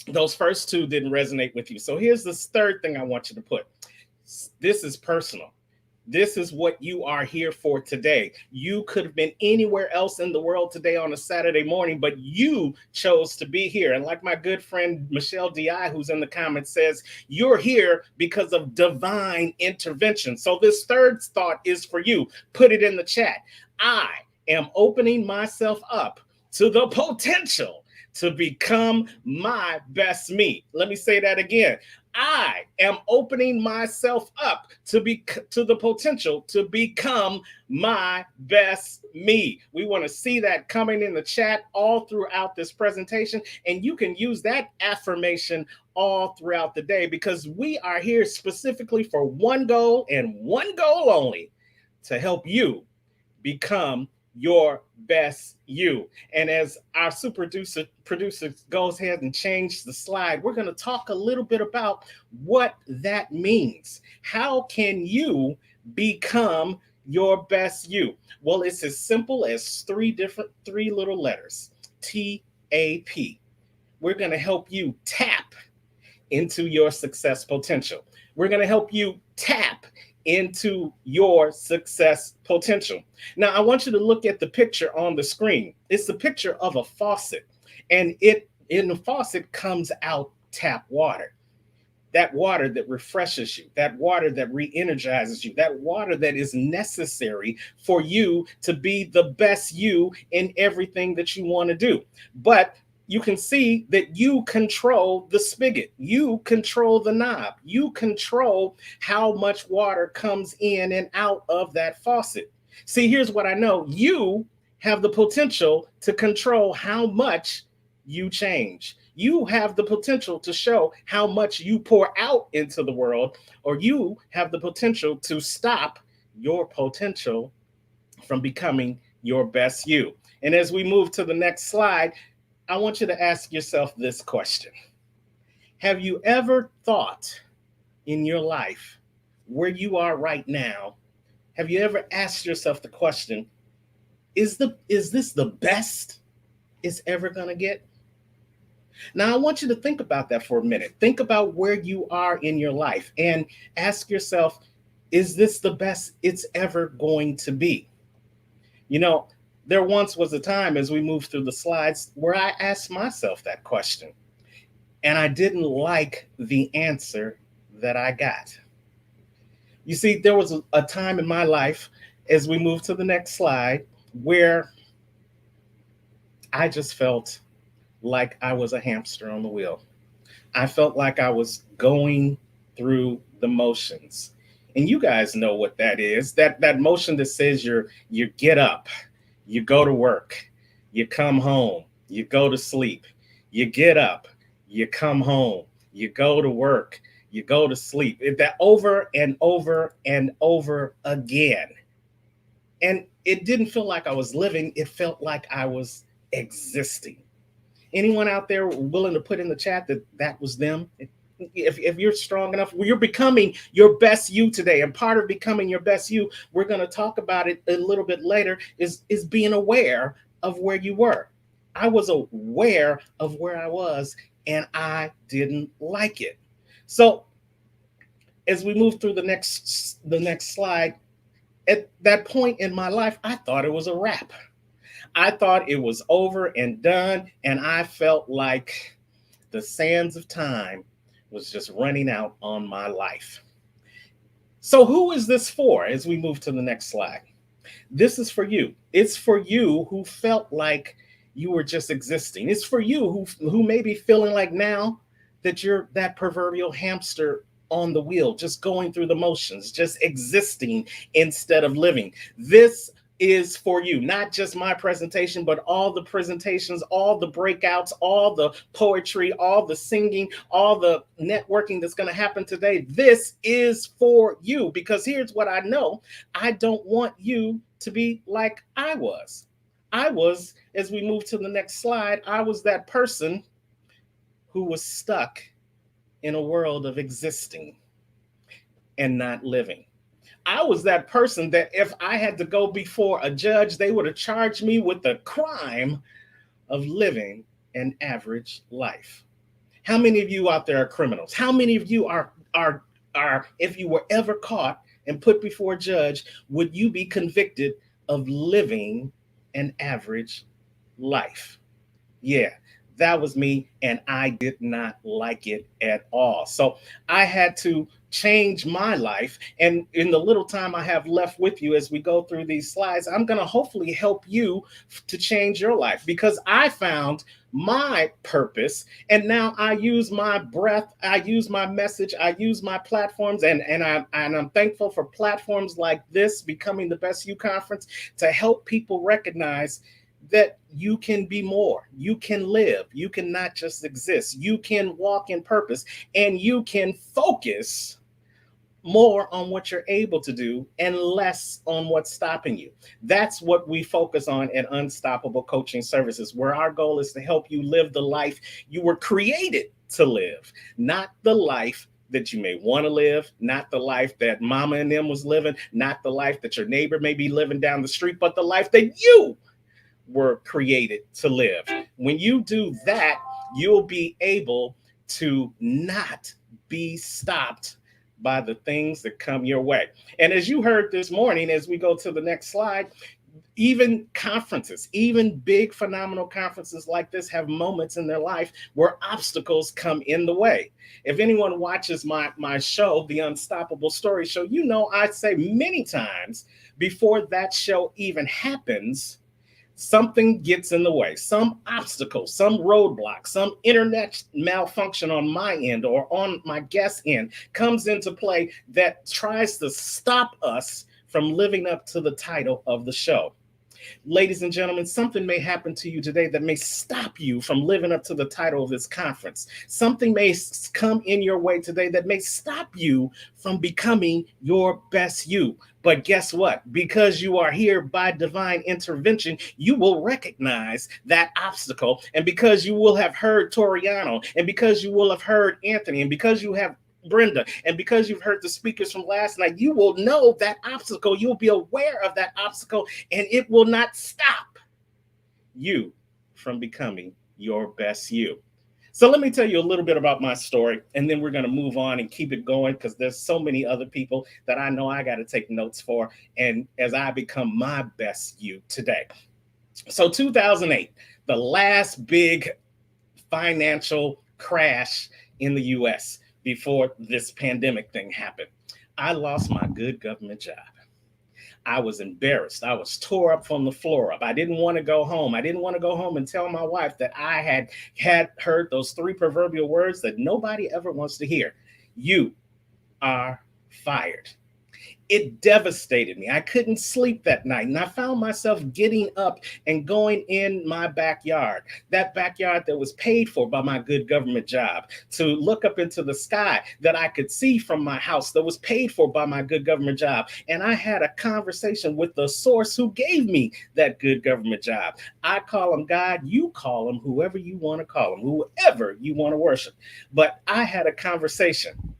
those first two didn't resonate with you. So here's this third thing I want you to put. This is personal. This is what you are here for today. You could have been anywhere else in the world today on a Saturday morning, but you chose to be here. And like my good friend Michelle D.I., who's in the comments, says, you're here because of divine intervention. So this third thought is for you. Put it in the chat. I am opening myself up to the potential to become my best me. Let me say that again. I am opening myself up to the potential to become my best me. We want to see that coming in the chat all throughout this presentation, and you can use that affirmation all throughout the day, because we are here specifically for one goal and one goal only: to help you become your best you. And as our super producer goes ahead and changes the slide, we're going to talk a little bit about what that means. How can you become your best you? Well, it's as simple as three little letters: TAP. We're going to help you tap into your success potential. We're going to help you tap into your success potential. Now, I want you to look at the picture on the screen. It's the picture of a faucet, and in the faucet comes out tap water. That water that refreshes you, that water that re-energizes you, that water that is necessary for you to be the best you in everything that you want to do. But you can see that you control the spigot. You control the knob. You control how much water comes in and out of that faucet. See, here's what I know. You have the potential to control how much you change. You have the potential to show how much you pour out into the world, or you have the potential to stop your potential from becoming your best you. And as we move to the next slide, I want you to ask yourself this question. Have you ever thought in your life where you are right now? Have you ever asked yourself the question, is this the best it's ever going to get? Now, I want you to think about that for a minute. Think about where you are in your life and ask yourself, is this the best it's ever going to be? You know, there once was a time, as we move through the slides, where I asked myself that question, and I didn't like the answer that I got. You see, there was a time in my life, as we move to the next slide, where I just felt like I was a hamster on the wheel. I felt like I was going through the motions. And you guys know what that is. That motion that says you get up, you go to work, you come home, you go to sleep, you get up, you come home, you go to work, you go to sleep. That over and over and over again. And it didn't feel like I was living. It felt like I was existing. Anyone out there willing to put in the chat that was them? If you're strong enough, you're becoming your best you today. And part of becoming your best you, we're going to talk about it a little bit later, is being aware of where you were. I was aware of where I was, and I didn't like it. So as we move through the next slide, at that point in my life, I thought it was a wrap. I thought it was over and done, and I felt like the sands of time was just running out on my life. So who is this for as we move to the next slide? This is for you. It's for you who felt like you were just existing. It's for you who may be feeling like now that you're that proverbial hamster on the wheel, just going through the motions, just existing instead of living. This is for you, not just my presentation, but all the presentations, all the breakouts, all the poetry, all the singing, all the networking that's going to happen today. This is for you, because here's what I know. I don't want you to be like I was. I was, as we move to the next slide, I was that person who was stuck in a world of existing and not living. I was that person that if I had to go before a judge, they would have charged me with the crime of living an average life. How many of you out there are criminals? How many of you are if you were ever caught and put before a judge, would you be convicted of living an average life? Yeah, that was me, and I did not like it at all. So I had to change my life. And in the little time I have left with you as we go through these slides, I'm going to hopefully help you to change your life, because I found my purpose, and now I use my breath, I use my message, I use my platforms, and I'm thankful for platforms like this, Becoming the Best You Conference, to help people recognize that you can be more, you can live, you can not just exist, you can walk in purpose, and you can focus more on what you're able to do and less on what's stopping you. That's what we focus on at Unstoppable Coaching Services, where our goal is to help you live the life you were created to live, not the life that you may want to live, not the life that mama and them was living, not the life that your neighbor may be living down the street, but the life that you were created to live. When you do that, you'll be able to not be stopped by the things that come your way. And as you heard this morning, as we go to the next slide, even conferences, even big phenomenal conferences like this have moments in their life where obstacles come in the way. If anyone watches my show, The Unstoppable Story Show, you know I say many times before that show even happens, something gets in the way, some obstacle, some roadblock, some internet malfunction on my end or on my guest end comes into play that tries to stop us from living up to the title of the show. Ladies and gentlemen, something may happen to you today that may stop you from living up to the title of this conference. Something may come in your way today that may stop you from becoming your best you. But guess what? Because you are here by divine intervention, you will recognize that obstacle. And because you will have heard Toriano, and because you will have heard Anthony, and because you have Brenda, and because you've heard the speakers from last night, you will know that obstacle. You'll be aware of that obstacle, and it will not stop you from becoming your best you. So let me tell you a little bit about my story, and then we're going to move on and keep it going, because there's so many other people that I know I got to take notes for, and as I become my best you today. So 2008, the last big financial crash in the U.S. before this pandemic thing happened. I lost my good government job. I was embarrassed. I was tore up from the floor up. I didn't want to go home. I didn't want to go home and tell my wife that I had heard those three proverbial words that nobody ever wants to hear. You are fired. It devastated me. I couldn't sleep that night. And I found myself getting up and going in my backyard, that backyard that was paid for by my good government job, to look up into the sky that I could see from my house that was paid for by my good government job. And I had a conversation with the source who gave me that good government job. I call him God. You call him whoever you want to call him, whoever you want to worship. But I had a conversation.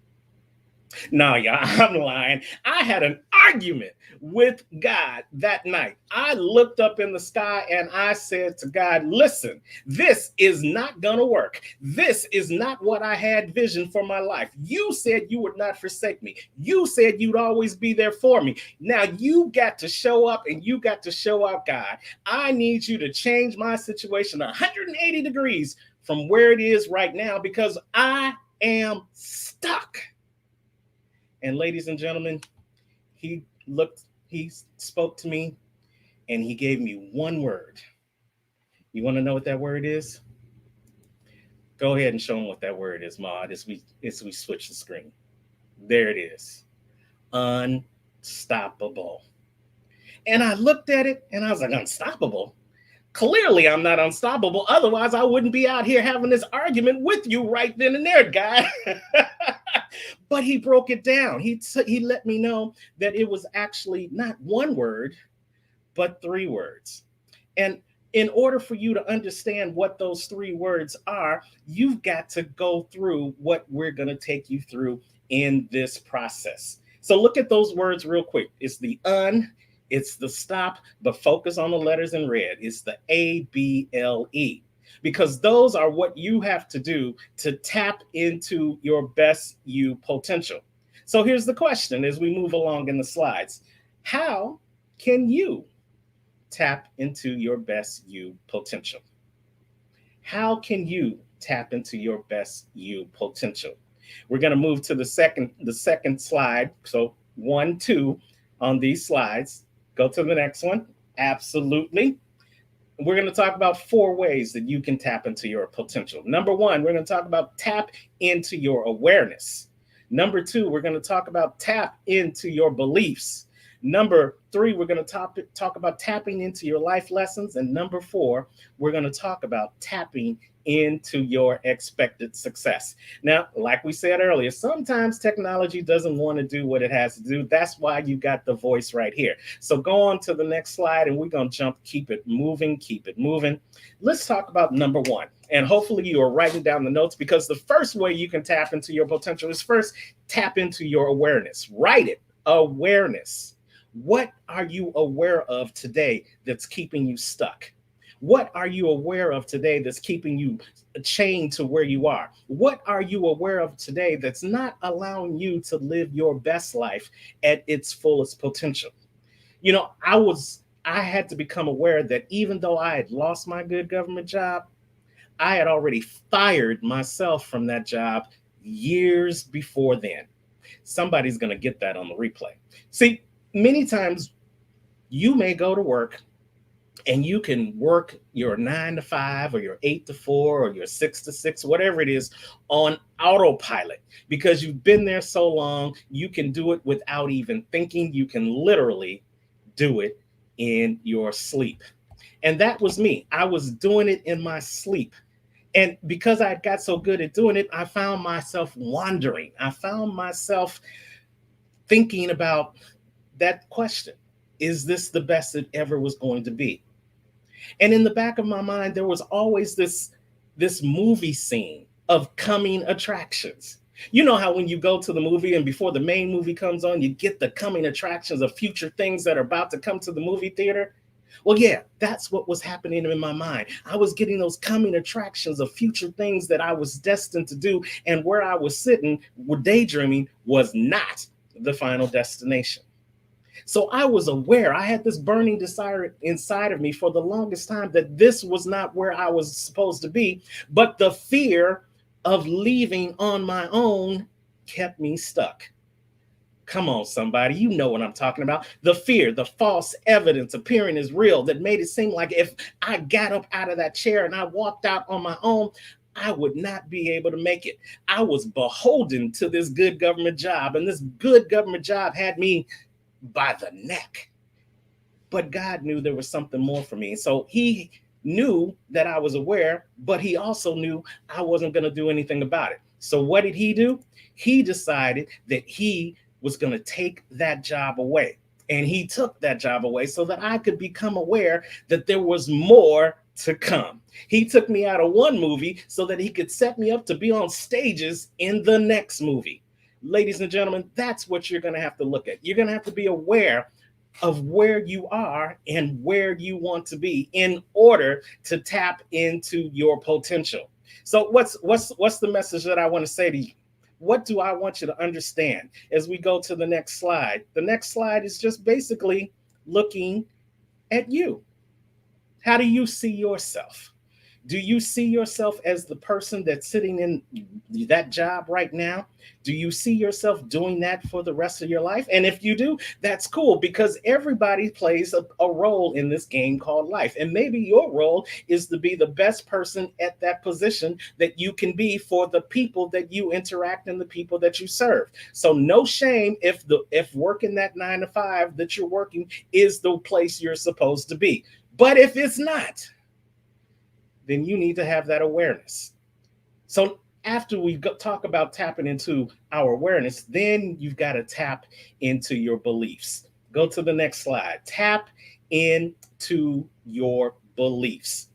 No, y'all, I'm lying. I had an argument with God that night. I looked up in the sky and I said to God, listen, this is not going to work. This is not what I had vision for my life. You said you would not forsake me. You said you'd always be there for me. Now you got to show up, and you got to show out, God. I need you to change my situation 180 degrees from where it is right now, because I am stuck. And ladies and gentlemen, he spoke to me, and he gave me one word. You want to know what that word is? Go ahead and show them what that word is, Maud, as we switch the screen. There it is. Unstoppable. And I looked at it and I was like, unstoppable? Clearly I'm not unstoppable. Otherwise, I wouldn't be out here having this argument with you right then and there, guy. But he broke it down. He let me know that it was actually not one word, but three words. And in order for you to understand what those three words are, you've got to go through what we're going to take you through in this process. So look at those words real quick. It's the it's the stop, but focus on the letters in red. It's the ABLE, because those are what you have to do to tap into your best you potential. So here's the question as we move along in the slides. How can you tap into your best you potential? How can you tap into your best you potential? We're going to move to the second slide. So 1, 2 on these slides. Go to the next one. Absolutely. We're going to talk about 4 ways that you can tap into your potential. Number 1, we're going to talk about tap into your awareness. Number 2, we're going to talk about tap into your beliefs. Number 3, we're going to talk about tapping into your life lessons. And number 4, we're going to talk about tapping into your expected success. Now, like we said earlier, sometimes technology doesn't want to do what it has to do. That's why you got the voice right here. So go on to the next slide and we're going to jump, keep it moving. Let's talk about number 1. And hopefully you are writing down the notes, because the first way you can tap into your potential is first tap into your awareness. Write it. Awareness. What are you aware of today that's keeping you stuck? What are you aware of today that's keeping you chained to where you are? What are you aware of today that's not allowing you to live your best life at its fullest potential? You know, I had to become aware that even though I had lost my good government job, I had already fired myself from that job years before then. Somebody's going to get that on the replay. See, many times you may go to work and you can work your 9 to 5 or your 8 to 4 or your 6 to 6, whatever it is, on autopilot, because you've been there so long. You can do it without even thinking. You can literally do it in your sleep. And that was me. I was doing it in my sleep. And because I got so good at doing it, I found myself wandering. I found myself thinking about that question: is this the best it ever was going to be? And in the back of my mind, there was always this movie scene of coming attractions. You know how when you go to the movie and before the main movie comes on, you get the coming attractions of future things that are about to come to the movie theater? Well, yeah, that's what was happening in my mind. I was getting those coming attractions of future things that I was destined to do, and where I was sitting, daydreaming, was not the final destination. So I was aware. I had this burning desire inside of me for the longest time that this was not where I was supposed to be, but the fear of leaving on my own kept me stuck. Come on, somebody, you know what I'm talking about. The fear, the false evidence appearing as real that made it seem like if I got up out of that chair and I walked out on my own, I would not be able to make it. I was beholden to this good government job, and this good government job had me by the neck. But God knew there was something more for me. So he knew that I was aware, but he also knew I wasn't going to do anything about it. So what did he do? He decided that he was going to take that job away. And he took that job away so that I could become aware that there was more to come. He took me out of one movie so that he could set me up to be on stages in the next movie. Ladies and gentlemen, that's what you're going to have to look at. You're going to have to be aware of where you are and where you want to be in order to tap into your potential. So what's the message that I want to say to you? What do I want you to understand as we go to the next slide? The next slide is just basically looking at you. How do you see yourself? Do you see yourself as the person that's sitting in that job right now? Do you see yourself doing that for the rest of your life? And if you do, that's cool, because everybody plays a role in this game called life. And maybe your role is to be the best person at that position that you can be for the people that you interact and the people that you serve. So no shame if working that 9 to 5 that you're working is the place you're supposed to be. But if it's not, then you need to have that awareness. So after we talk about tapping into our awareness, then you've got to tap into your beliefs. Go to the next slide. Tap into your beliefs.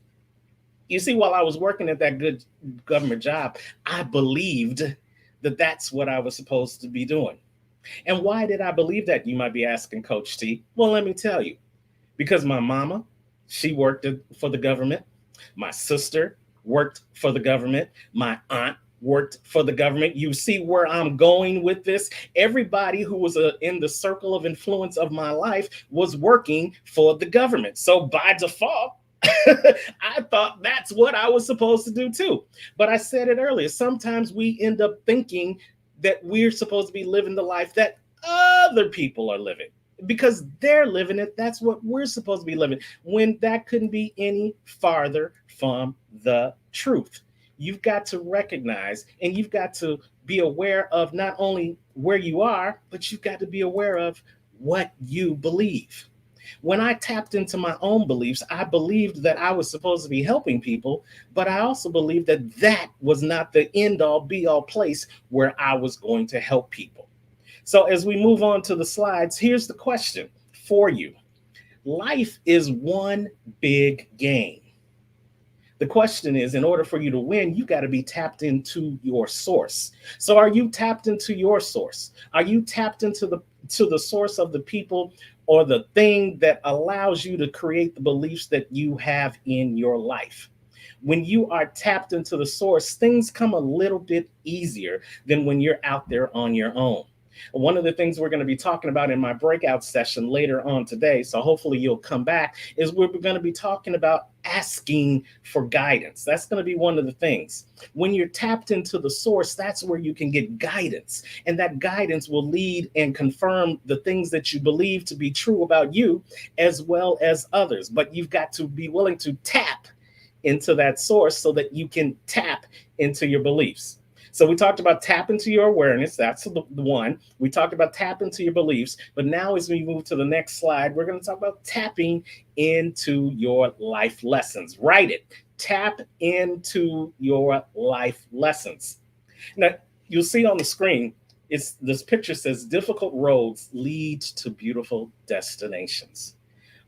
You see, while I was working at that good government job, I believed that that's what I was supposed to be doing. And why did I believe that, you might be asking, Coach T? Well, let me tell you. Because my mama, she worked for the government. My sister worked for the government. My aunt worked for the government. You see where I'm going with this? Everybody who was in the circle of influence of my life was working for the government. So by default, I thought that's what I was supposed to do too. But I said it earlier, sometimes we end up thinking that we're supposed to be living the life that other people are living because they're living it. That's what we're supposed to be living, when that couldn't be any farther from the truth. You've got to recognize and you've got to be aware of not only where you are, but you've got to be aware of what you believe. When I tapped into my own beliefs, I believed that I was supposed to be helping people, but I also believed that that was not the end all be all place where I was going to help people. So as we move on to the slides, here's the question for you. Life is one big game. The question is, in order for you to win, you got to be tapped into your source. So are you tapped into your source? Are you tapped into the source of the people or the thing that allows you to create the beliefs that you have in your life? When you are tapped into the source, things come a little bit easier than when you're out there on your own. One of the things we're going to be talking about in my breakout session later on today, so hopefully you'll come back, is we're going to be talking about asking for guidance. That's going to be one of the things. When you're tapped into the source, that's where you can get guidance. And that guidance will lead and confirm the things that you believe to be true about you as well as others. But you've got to be willing to tap into that source so that you can tap into your beliefs. So we talked about tap into your awareness. That's the one. We talked about tap into your beliefs. But now as we move to the next slide, we're going to talk about tapping into your life lessons. Write it. Tap into your life lessons. Now, you'll see on the screen, this picture says difficult roads lead to beautiful destinations.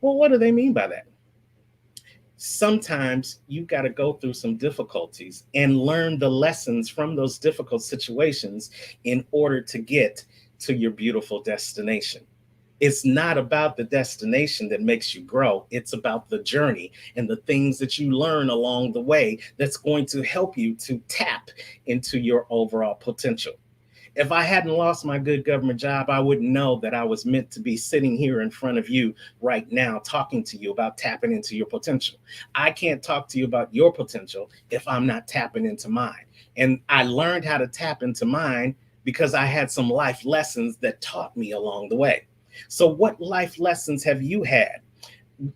Well, what do they mean by that? Sometimes you've got to go through some difficulties and learn the lessons from those difficult situations in order to get to your beautiful destination. It's not about the destination that makes you grow. It's about the journey and the things that you learn along the way that's going to help you to tap into your overall potential. If I hadn't lost my good government job, I wouldn't know that I was meant to be sitting here in front of you right now, talking to you about tapping into your potential. I can't talk to you about your potential if I'm not tapping into mine. And I learned how to tap into mine because I had some life lessons that taught me along the way. So what life lessons have you had?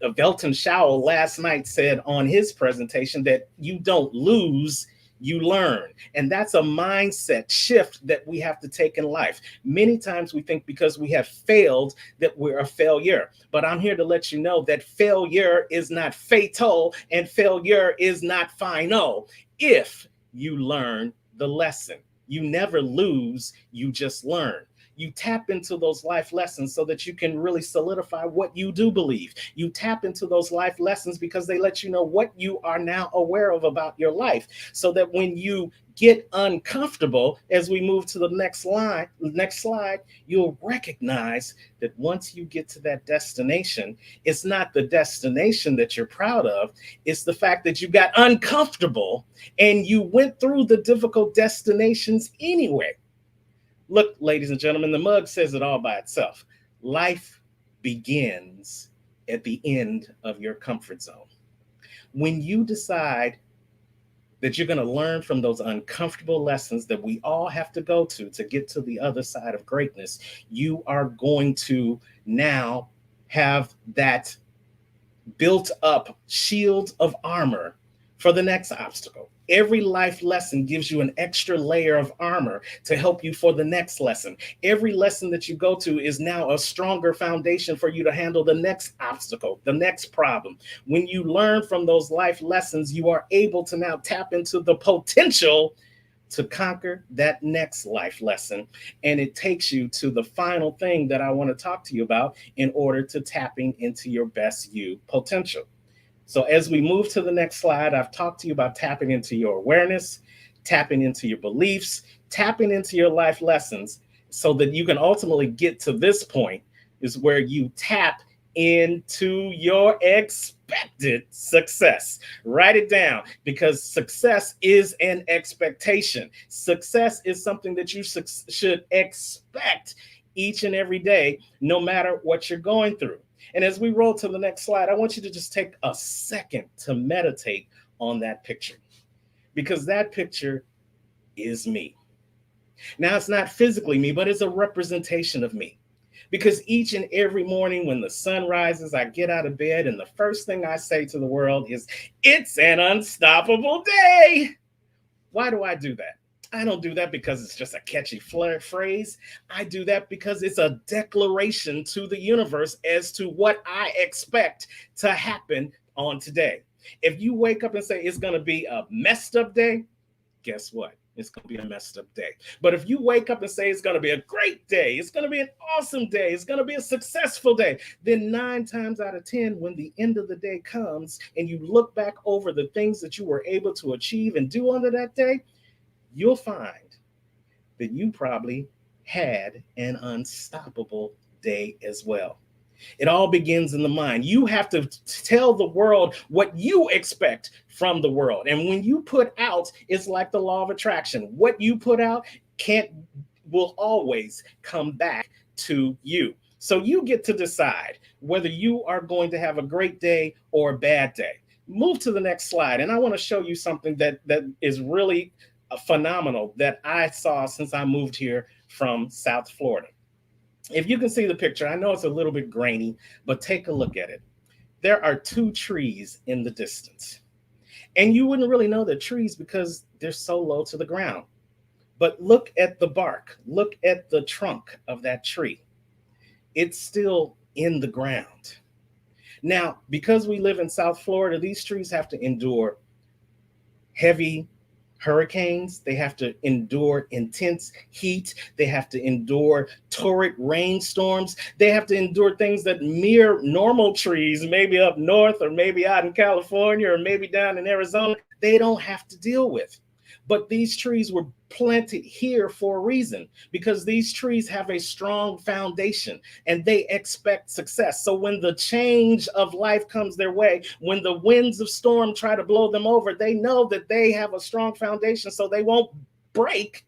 Velton Showell last night said on his presentation that you don't lose, you learn. And that's a mindset shift that we have to take in life. Many times we think because we have failed that we're a failure. But I'm here to let you know that failure is not fatal and failure is not final if you learn the lesson. You never lose, you just learn. You tap into those life lessons so that you can really solidify what you do believe. You tap into those life lessons because they let you know what you are now aware of about your life, so that when you get uncomfortable, as we move to the next slide, you'll recognize that once you get to that destination, it's not the destination that you're proud of. It's the fact that you got uncomfortable and you went through the difficult destinations anyway. Look, ladies and gentlemen, the mug says it all by itself. Life begins at the end of your comfort zone. When you decide that you're going to learn from those uncomfortable lessons that we all have to go to get to the other side of greatness, you are going to now have that built up shield of armor for the next obstacle. Every life lesson gives you an extra layer of armor to help you for the next lesson. Every lesson that you go to is now a stronger foundation for you to handle the next obstacle, the next problem. When you learn from those life lessons, you are able to now tap into the potential to conquer that next life lesson. And it takes you to the final thing that I want to talk to you about in order to tapping into your best you potential. So as we move to the next slide, I've talked to you about tapping into your awareness, tapping into your beliefs, tapping into your life lessons so that you can ultimately get to this point is where you tap into your expected success. Write it down, because success is an expectation. Success is something that you should expect each and every day, no matter what you're going through. And as we roll to the next slide, I want you to just take a second to meditate on that picture, because that picture is me. Now, it's not physically me, but it's a representation of me. Because each and every morning when the sun rises, I get out of bed and the first thing I say to the world is, it's an unstoppable day. Why do I do that? I don't do that because it's just a catchy phrase. I do that because it's a declaration to the universe as to what I expect to happen on today. If you wake up and say it's going to be a messed up day, guess what? It's going to be a messed up day. But if you wake up and say it's going to be a great day, it's going to be an awesome day, it's going to be a successful day, then 9 times out of 10, when the end of the day comes and you look back over the things that you were able to achieve and do under that day, you'll find that you probably had an unstoppable day as well. It all begins in the mind. You have to tell the world what you expect from the world. And when you put out, it's like the law of attraction. What you put out will always come back to you. So you get to decide whether you are going to have a great day or a bad day. Move to the next slide. And I want to show you something that is really phenomenal that I saw since I moved here from South Florida. If you can see the picture, I know it's a little bit grainy, but take a look at it. There are 2 trees in the distance. And you wouldn't really know they're trees because they're so low to the ground. But look at the bark. Look at the trunk of that tree. It's still in the ground. Now, because we live in South Florida, these trees have to endure heavy hurricanes, they have to endure intense heat, they have to endure torrid rainstorms, they have to endure things that mere normal trees, maybe up north or maybe out in California or maybe down in Arizona, they don't have to deal with. But these trees were planted here for a reason, because these trees have a strong foundation and they expect success. So when the change of life comes their way, when the winds of storm try to blow them over, they know that they have a strong foundation, so they won't break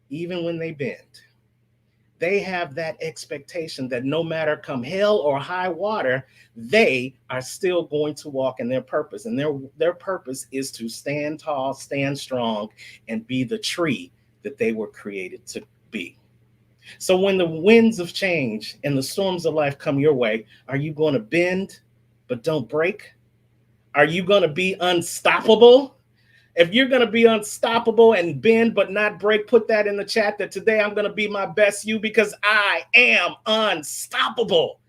even when they bend. They have that expectation that no matter come hell or high water, they are still going to walk in their purpose. And their purpose is to stand tall, stand strong, and be the tree that they were created to be. So when the winds of change and the storms of life come your way, are you going to bend but don't break? Are you going to be unstoppable? If you're going to be unstoppable and bend but not break, put that in the chat that today I'm going to be my best you because I am unstoppable.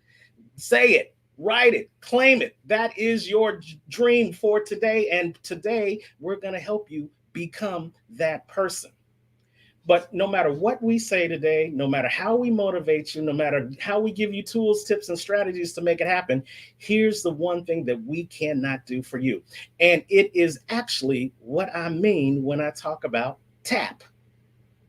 Say it, write it, claim it. That is your dream for today. And today we're going to help you become that person. But no matter what we say today, no matter how we motivate you, no matter how we give you tools, tips, and strategies to make it happen, here's the one thing that we cannot do for you. And it is actually what I mean when I talk about TAP.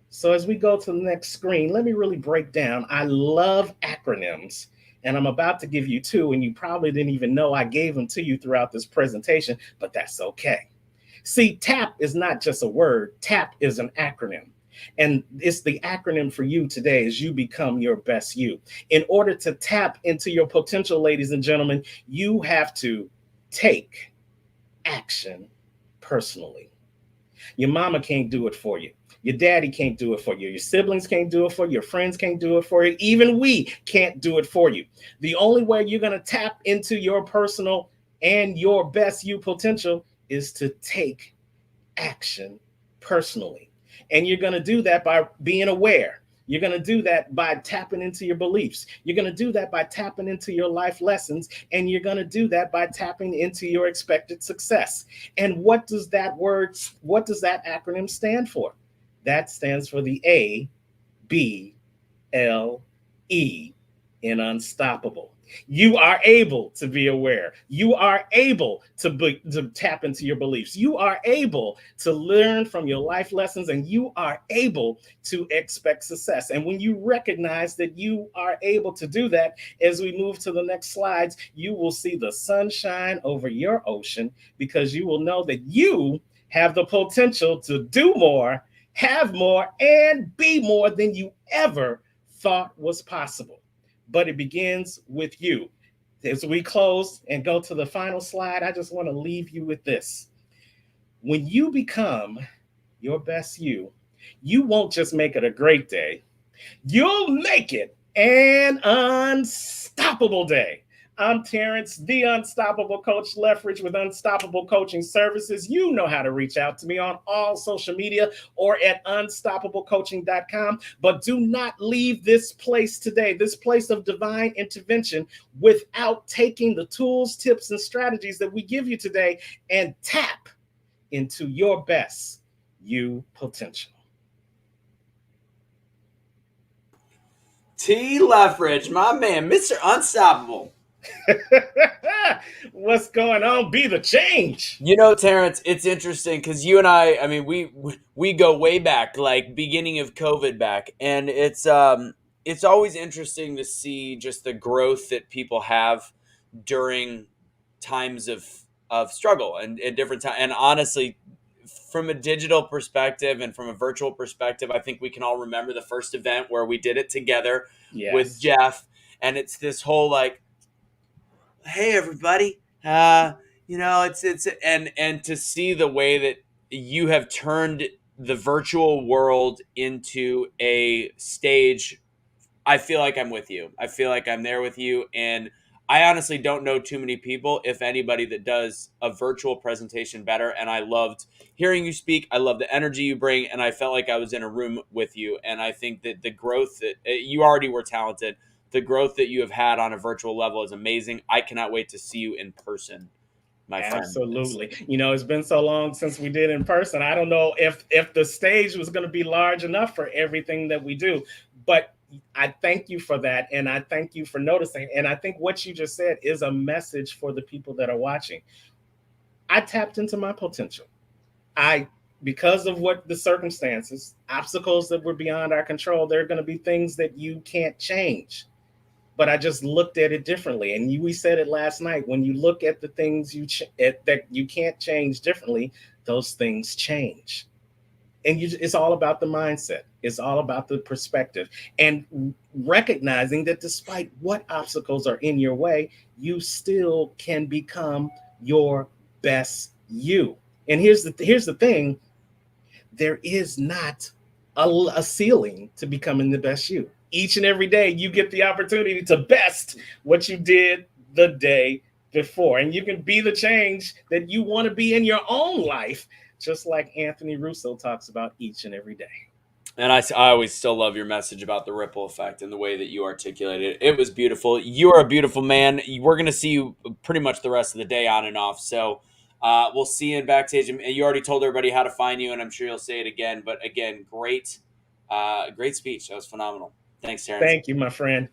So as we go to the next screen, let me really break down. I love acronyms, and I'm about to give you 2, and you probably didn't even know I gave them to you throughout this presentation, but that's okay. See, TAP is not just a word. TAP is an acronym. And it's the acronym for you today as you become your best you. In order to tap into your potential, ladies and gentlemen, you have to take action personally. Your mama can't do it for you. Your daddy can't do it for you. Your siblings can't do it for you. Your friends can't do it for you. Even we can't do it for you. The only way you're going to tap into your personal and your best you potential is to take action personally. And you're going to do that by being aware. You're going to do that by tapping into your beliefs. You're going to do that by tapping into your life lessons. And you're going to do that by tapping into your expected success. And what does that acronym stand for? That stands for the ABLE in unstoppable. You are able to be aware. You are able to tap into your beliefs. You are able to learn from your life lessons, and you are able to expect success. And when you recognize that you are able to do that, as we move to the next slides, you will see the sunshine over your ocean, because you will know that you have the potential to do more, have more, and be more than you ever thought was possible. But it begins with you. As we close and go to the final slide, I just want to leave you with this. When you become your best you won't just make it a great day, you'll make it an unstoppable day. I'm Terrence, the Unstoppable Coach Leffridge with Unstoppable Coaching Services. You know how to reach out to me on all social media or at unstoppablecoaching.com. But do not leave this place today, this place of divine intervention, without taking the tools, tips, and strategies that we give you today and tap into your best you potential. T. Leffridge, my man, Mr. Unstoppable. What's going on? Be the change. You know, Terrence, it's interesting because you and I mean, we go way back, like beginning of COVID back, and it's always interesting to see just the growth that people have during times of struggle and different times. And honestly, from a digital perspective and from a virtual perspective, I think we can all remember the first event where we did it together with Jeff, and it's this whole like, hey everybody, it's and to see the way that you have turned the virtual world into a stage, I feel like I'm with you. I feel like I'm there with you, and I honestly don't know too many people, if anybody, that does a virtual presentation better. And I loved hearing you speak. I love the energy you bring, and I felt like I was in a room with you. And I think that the growth that you already were talented, the growth that you have had on a virtual level is amazing. I cannot wait to see you in person, my friend. Absolutely. It's been so long since we did in person. I don't know if the stage was going to be large enough for everything that we do, but I thank you for that. And I thank you for noticing. And I think what you just said is a message for the people that are watching. I tapped into my potential. Because of what the circumstances, obstacles that were beyond our control, there are going to be things that you can't change. But I just looked at it differently. And we said it last night. When you look at the things that you can't change differently, those things change. And it's all about the mindset. It's all about the perspective, and recognizing that despite what obstacles are in your way, you still can become your best you. And here's the thing. There is not a ceiling to becoming the best you. Each and every day, you get the opportunity to best what you did the day before. And you can be the change that you want to be in your own life, just like Anthony Russo talks about each and every day. And I always still love your message about the ripple effect and the way that you articulated it. It was beautiful. You are a beautiful man. We're going to see you pretty much the rest of the day on and off. So we'll see you in backstage. And you already told everybody how to find you, and I'm sure you'll say it again. But again, great speech. That was phenomenal. Thanks, Terrence. Thank you, my friend.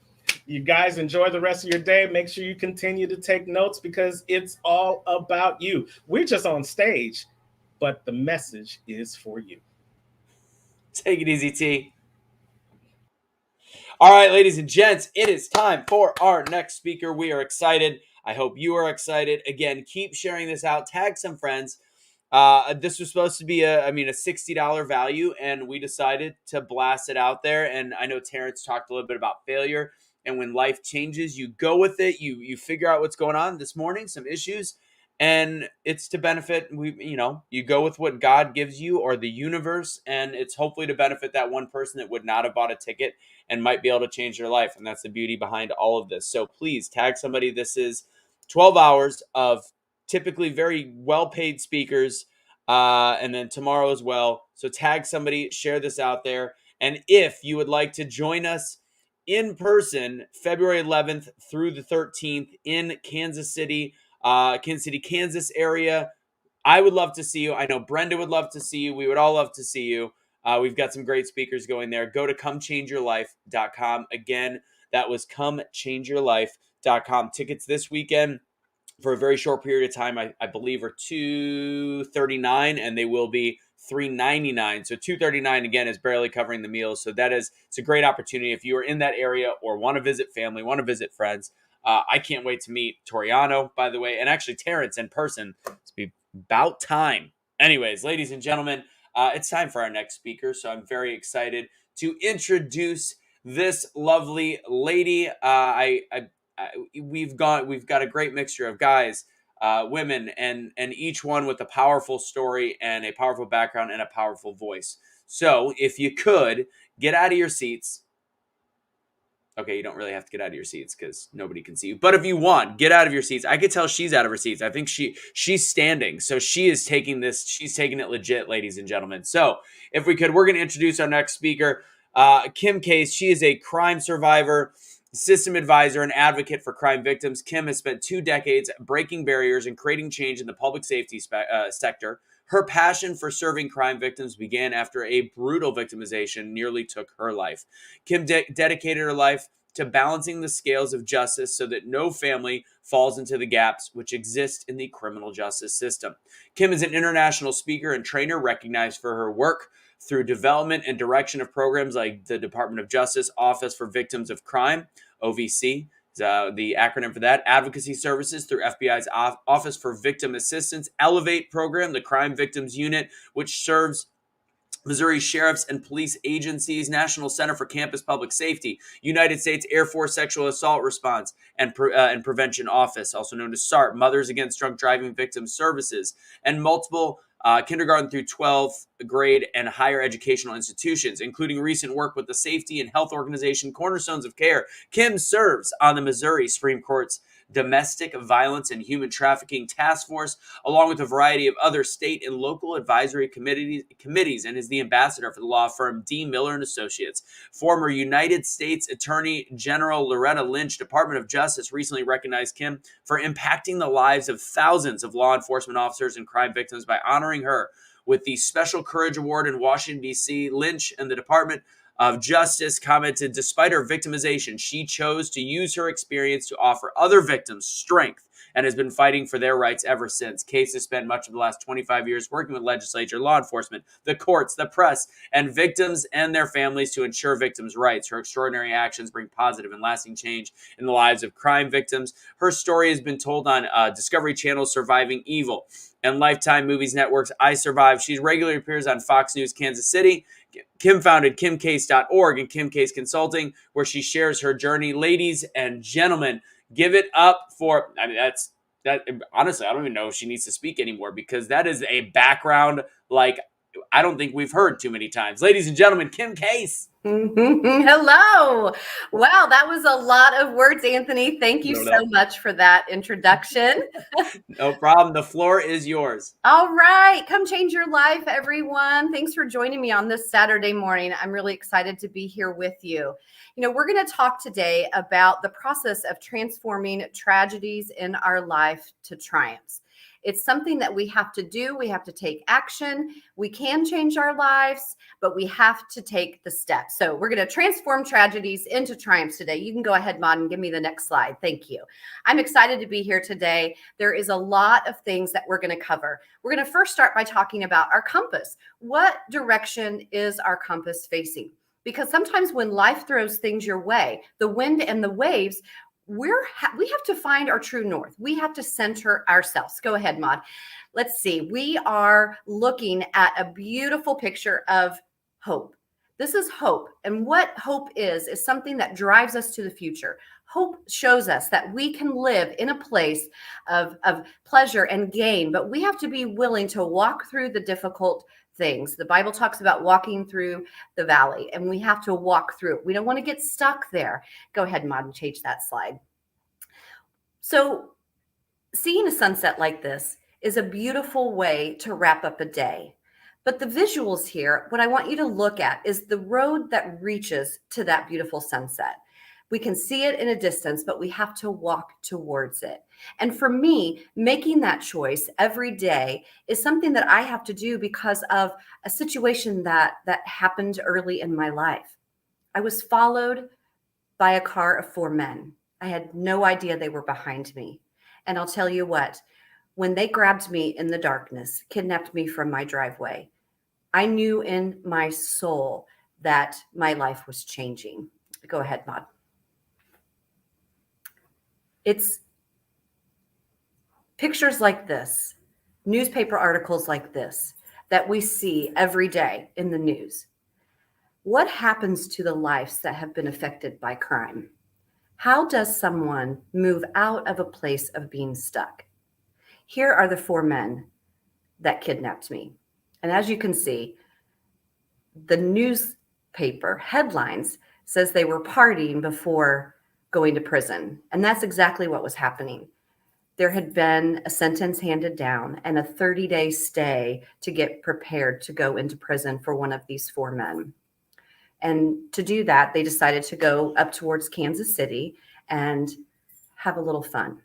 You guys enjoy the rest of your day. Make sure you continue to take notes, because it's all about you. We're just on stage, but the message is for you. Take it easy, T. All right, ladies and gents, it is time for our next speaker. We are excited. I hope you are excited. Again, keep sharing this out. Tag some friends. This was supposed to be a $60 value, and we decided to blast it out there. And I know Terrence talked a little bit about failure, and when life changes, you go with it. You figure out what's going on. This morning, some issues, and it's to benefit. You go with what God gives you, or the universe, and it's hopefully to benefit that one person that would not have bought a ticket and might be able to change their life. And that's the beauty behind all of this. So please tag somebody. This is 12 hours of typically very well-paid speakers, and then tomorrow as well. So tag somebody, share this out there. And if you would like to join us in person, February 11th through the 13th in Kansas City, Kansas area, I would love to see you. I know Brenda would love to see you. We would all love to see you. We've got some great speakers going there. Go to comechangeyourlife.com. Again, That was comechangeyourlife.com. Tickets this weekend for a very short period of time, I believe, are $239, and they will be $399. So $239 again is barely covering the meals. So it's a great opportunity if you are in that area or want to visit family, want to visit friends. I can't wait to meet Toriano, by the way, and actually Terrence in person. It's be about time. Anyways, ladies and gentlemen, it's time for our next speaker. So I'm very excited to introduce this lovely lady. We've got a great mixture of guys, women, and each one with a powerful story and a powerful background and a powerful voice. So if you could get out of your seats. Okay, you don't really have to get out of your seats because nobody can see you. But if you want, get out of your seats. I could tell she's out of her seats. I think she's standing. So she's taking it legit, ladies and gentlemen. So if we could, we're going to introduce our next speaker, Kim Case. She is a crime survivor, system advisor, and advocate for crime victims. Kim has spent 2 decades breaking barriers and creating change in the public safety sector. Her passion for serving crime victims began after a brutal victimization nearly took her life. Kim dedicated her life to balancing the scales of justice so that no family falls into the gaps which exist in the criminal justice system. Kim is an international speaker and trainer recognized for her work through development and direction of programs like the Department of Justice Office for Victims of Crime, OVC, the acronym for that, advocacy services through FBI's Office for Victim Assistance, Elevate program, the Crime Victims Unit, which serves Missouri sheriffs and police agencies, National Center for Campus Public Safety, United States Air Force Sexual Assault Response and Prevention Office, also known as SART, Mothers Against Drunk Driving Victims Services, and multiple kindergarten through 12th grade and higher educational institutions, including recent work with the safety and health organization Cornerstones of Care. Kim serves on the Missouri Supreme Court's Domestic Violence and Human Trafficking Task Force, along with a variety of other state and local advisory committees, and is the ambassador for the law firm D. Miller and Associates. Former United States Attorney General Loretta Lynch, Department of Justice, recently recognized Kim for impacting the lives of thousands of law enforcement officers and crime victims by honoring her with the Special Courage Award in Washington, D.C. Lynch and the Department of Justice commented, despite her victimization, she chose to use her experience to offer other victims strength and has been fighting for their rights ever since. Case has spent much of the last 25 years working with legislature, law enforcement, the courts, the press, and victims and their families to ensure victims' rights. Her extraordinary actions bring positive and lasting change in the lives of crime victims. Her story has been told on Discovery Channel's Surviving Evil and Lifetime Movies Network's I Survive. She regularly appears on Fox News Kansas City. Kim founded KimCase.org and Kim Case Consulting, where she shares her journey. Ladies and gentlemen, give it up for, honestly, I don't even know if she needs to speak anymore because that is a background like I don't think we've heard too many times. Ladies and gentlemen, Kim Case. Hello. Wow, that was a lot of words, Anthony. Thank you so much for that introduction. No problem. The floor is yours. All right. Come change your life, everyone. Thanks for joining me on this Saturday morning. I'm really excited to be here with you. We're going to talk today about the process of transforming tragedies in our life to triumphs. It's something that we have to do. We have to take action. We can change our lives, but we have to take the steps. So we're going to transform tragedies into triumphs today. You can go ahead, Maud, and give me the next slide. Thank you. I'm excited to be here today. There is a lot of things that we're going to cover. We're going to first start by talking about our compass. What direction is our compass facing? Because sometimes when life throws things your way, the wind and the waves, we have to find our true north. We have to center ourselves. Go ahead, Maud. Let's see. We are looking at a beautiful picture of hope. This is hope. And what hope is something that drives us to the future. Hope shows us that we can live in a place of pleasure and gain, but we have to be willing to walk through the difficult things. The Bible talks about walking through the valley, and we have to walk through it. We don't want to get stuck there. Go ahead, Maud, and change that slide. So seeing a sunset like this is a beautiful way to wrap up a day. But the visuals here, what I want you to look at is the road that reaches to that beautiful sunset. We can see it in a distance, but we have to walk towards it. And for me, making that choice every day is something that I have to do because of a situation that happened early in my life. I was followed by a car of 4 men. I had no idea they were behind me. And I'll tell you what, when they grabbed me in the darkness, kidnapped me from my driveway, I knew in my soul that my life was changing. Go ahead, Maud. It's pictures like this, newspaper articles like this, that we see every day in the news. What happens to the lives that have been affected by crime? How does someone move out of a place of being stuck? Here are the 4 men that kidnapped me. And as you can see, the newspaper headlines says they were partying before going to prison. And that's exactly what was happening. There had been a sentence handed down and a 30-day stay to get prepared to go into prison for one of these 4 men. And to do that, they decided to go up towards Kansas City and have a little fun.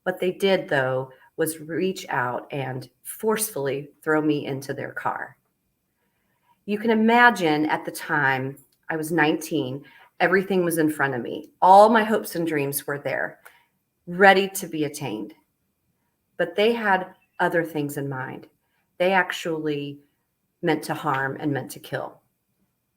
What they did, though, was reach out and forcefully throw me into their car. You can imagine at the time, I was 19, everything was in front of me. All my hopes and dreams were there, ready to be attained. But they had other things in mind. They actually meant to harm and meant to kill.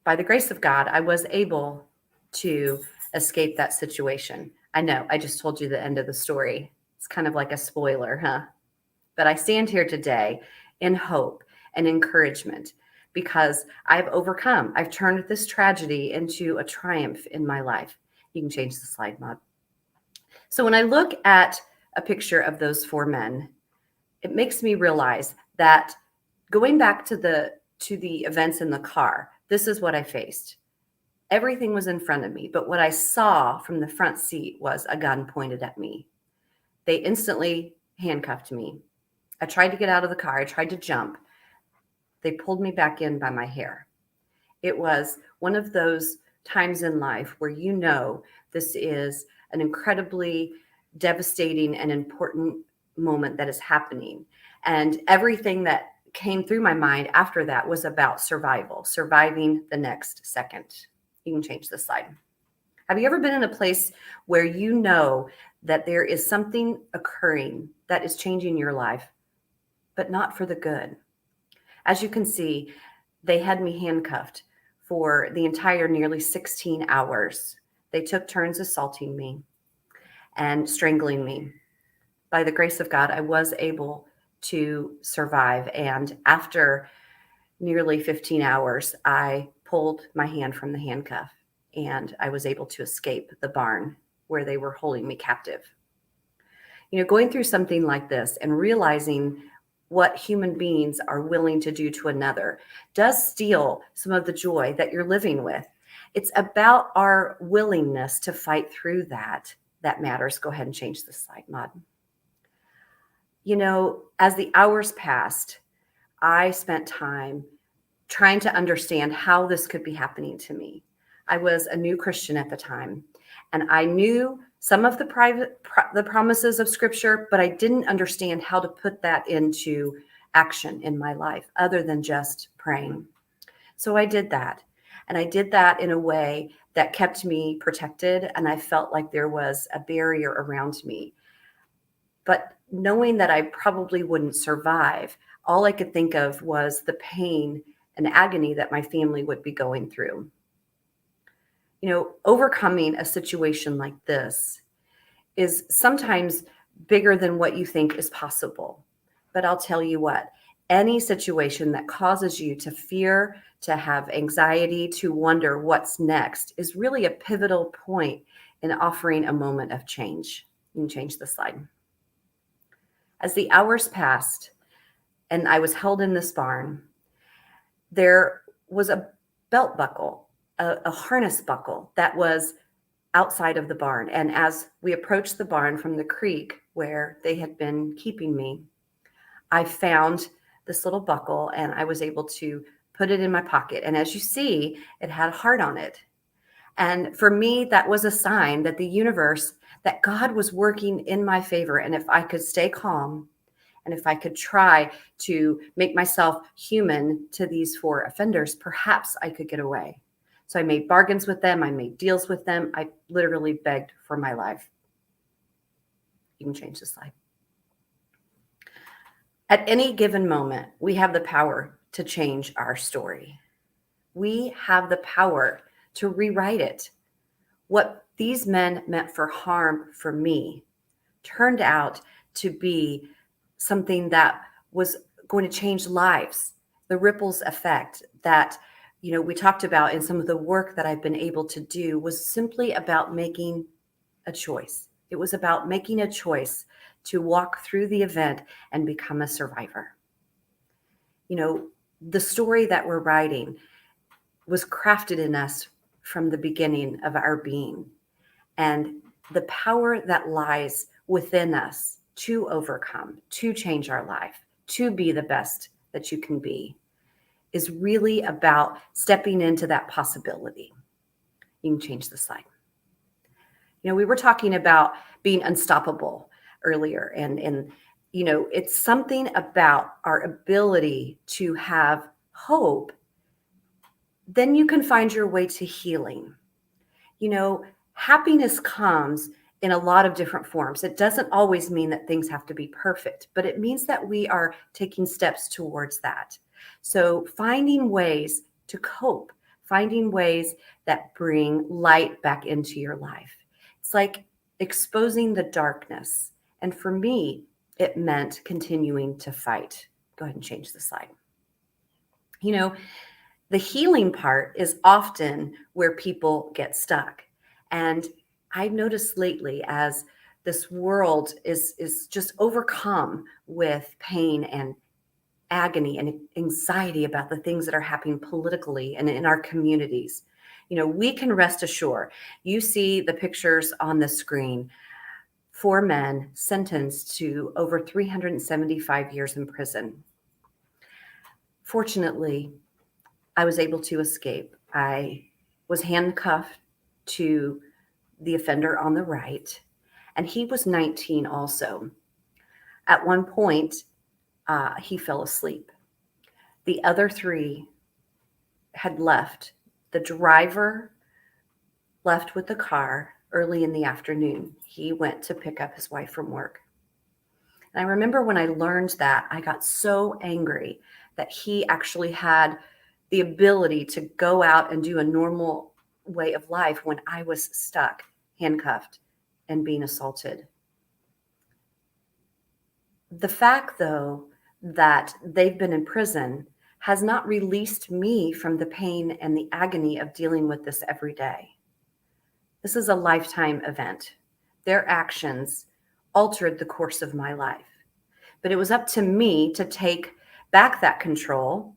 By the grace of God, I was able to escape that situation. I know, I just told you the end of the story. It's kind of like a spoiler, huh? But I stand here today in hope and encouragement because I've overcome. I've turned this tragedy into a triumph in my life. You can change the slide, Maud. So when I look at a picture of those 4 men, it makes me realize that going back to the events in the car, this is what I faced. Everything was in front of me, but what I saw from the front seat was a gun pointed at me. They instantly handcuffed me. I tried to get out of the car. I tried to jump. They pulled me back in by my hair. It was one of those times in life where you know this is an incredibly devastating and important moment that is happening. And everything that came through my mind after that was about survival, surviving the next second. You can change this slide. Have you ever been in a place where you know that there is something occurring that is changing your life, but not for the good? As you can see, they had me handcuffed for the entire nearly 16 hours. They took turns assaulting me and strangling me. By the grace of God, I was able to survive. And after nearly 15 hours, I pulled my hand from the handcuff and I was able to escape the barn where they were holding me captive. You know, going through something like this and realizing what human beings are willing to do to another does steal some of the joy that you're living with. It's about our willingness to fight through that matters. Go ahead and change the slide, Maud. You know, as the hours passed, I spent time trying to understand how this could be happening to me. I was a new Christian at the time, and I knew some of the promises of Scripture, but I didn't understand how to put that into action in my life other than just praying. So I did that, and I did that in a way that kept me protected, and I felt like there was a barrier around me. But knowing that I probably wouldn't survive, all I could think of was the pain and agony that my family would be going through. You know, overcoming a situation like this is sometimes bigger than what you think is possible. But I'll tell you what, any situation that causes you to fear, to have anxiety, to wonder what's next is really a pivotal point in offering a moment of change. You can change the slide. As the hours passed and I was held in this barn, there was a belt buckle, a harness buckle that was outside of the barn. And as we approached the barn from the creek where they had been keeping me, I found this little buckle and I was able to put it in my pocket. And as you see, it had a heart on it. And for me, that was a sign that the universe, that God was working in my favor. And if I could stay calm, and if I could try to make myself human to these 4 offenders, perhaps I could get away. So I made bargains with them. I made deals with them. I literally begged for my life. You can change the slide. At any given moment, we have the power to change our story. We have the power to rewrite it. What these men meant for harm for me turned out to be something that was going to change lives. The ripples effect that, we talked about in some of the work that I've been able to do was simply about making a choice. It was about making a choice to walk through the event and become a survivor. The story that we're writing was crafted in us from the beginning of our being. And the power that lies within us to overcome, to change our life, to be the best that you can be, is really about stepping into that possibility. You can change the slide. We were talking about being unstoppable earlier, and it's something about our ability to have hope. Then you can find your way to healing. Happiness comes in a lot of different forms. It doesn't always mean that things have to be perfect, but it means that we are taking steps towards that. So finding ways to cope, finding ways that bring light back into your life. It's like exposing the darkness. And for me, it meant continuing to fight. Go ahead and change the slide. The healing part is often where people get stuck. And I've noticed lately, as this world is just overcome with pain and agony and anxiety about the things that are happening politically and in our communities, we can rest assured. You see the pictures on the screen. 4 men sentenced to over 375 years in prison. Fortunately, I was able to escape. I was handcuffed to the offender on the right, and he was 19 also. At one point, he fell asleep. The other 3 had left. The driver left with the car early in the afternoon. He went to pick up his wife from work. And I remember when I learned that, I got so angry that he actually had the ability to go out and do a normal way of life when I was stuck, handcuffed, and being assaulted. The fact, though, that they've been in prison has not released me from the pain and the agony of dealing with this every day. This is a lifetime event. Their actions altered the course of my life. But it was up to me to take back that control,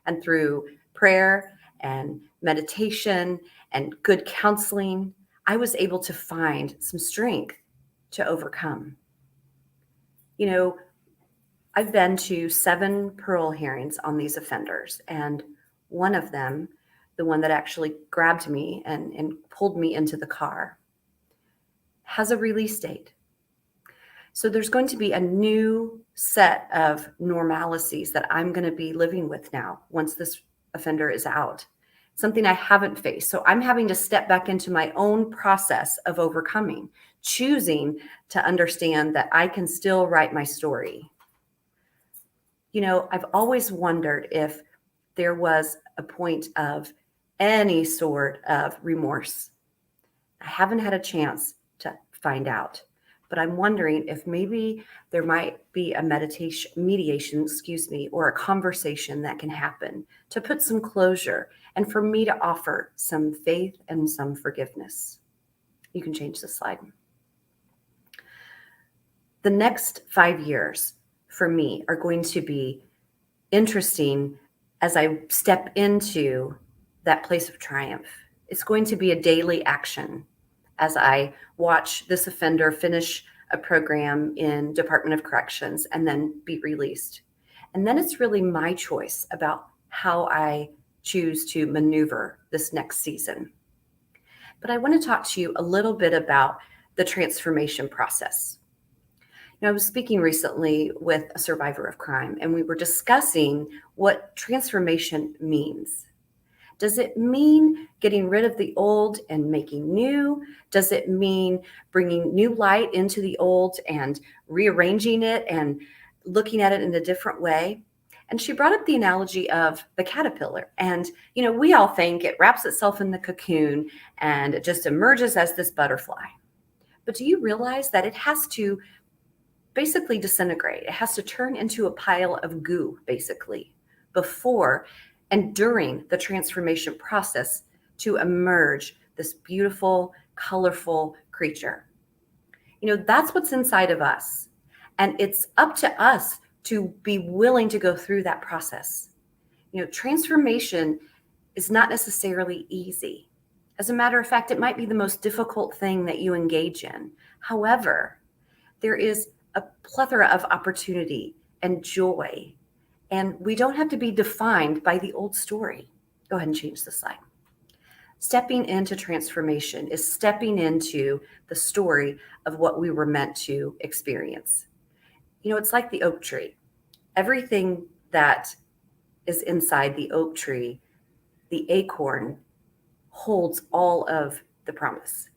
and through prayer and meditation and good counseling, I was able to find some strength to overcome. I've been to 7 parole hearings on these offenders, and one of them, the one that actually grabbed me and pulled me into the car, has a release date. So there's going to be a new set of normalities that I'm going to be living with now once this offender is out, something I haven't faced. So I'm having to step back into my own process of overcoming, choosing to understand that I can still write my story. I've always wondered if there was a point of any sort of remorse. I haven't had a chance to find out, but I'm wondering if maybe there might be a mediation, or a conversation that can happen to put some closure and for me to offer some faith and some forgiveness. You can change the slide. The next 5 years for me are going to be interesting as I step into that place of triumph. It's going to be a daily action as I watch this offender finish a program in Department of Corrections and then be released. And then it's really my choice about how I choose to maneuver this next season. But I want to talk to you a little bit about the transformation process. I was speaking recently with a survivor of crime, and we were discussing what transformation means. Does it mean getting rid of the old and making new? Does it mean bringing new light into the old and rearranging it and looking at it in a different way? And she brought up the analogy of the caterpillar. And, we all think it wraps itself in the cocoon and it just emerges as this butterfly. But do you realize that it has to basically disintegrate? It has to turn into a pile of goo, basically, before and during the transformation process to emerge this beautiful, colorful creature. That's what's inside of us. And it's up to us to be willing to go through that process. Transformation is not necessarily easy. As a matter of fact, it might be the most difficult thing that you engage in. However, there is a plethora of opportunity and joy, and we don't have to be defined by the old story. Go ahead and change the slide. Stepping into transformation is stepping into the story of what we were meant to experience. It's like the oak tree. Everything that is inside the oak tree, the acorn, holds all of the promise.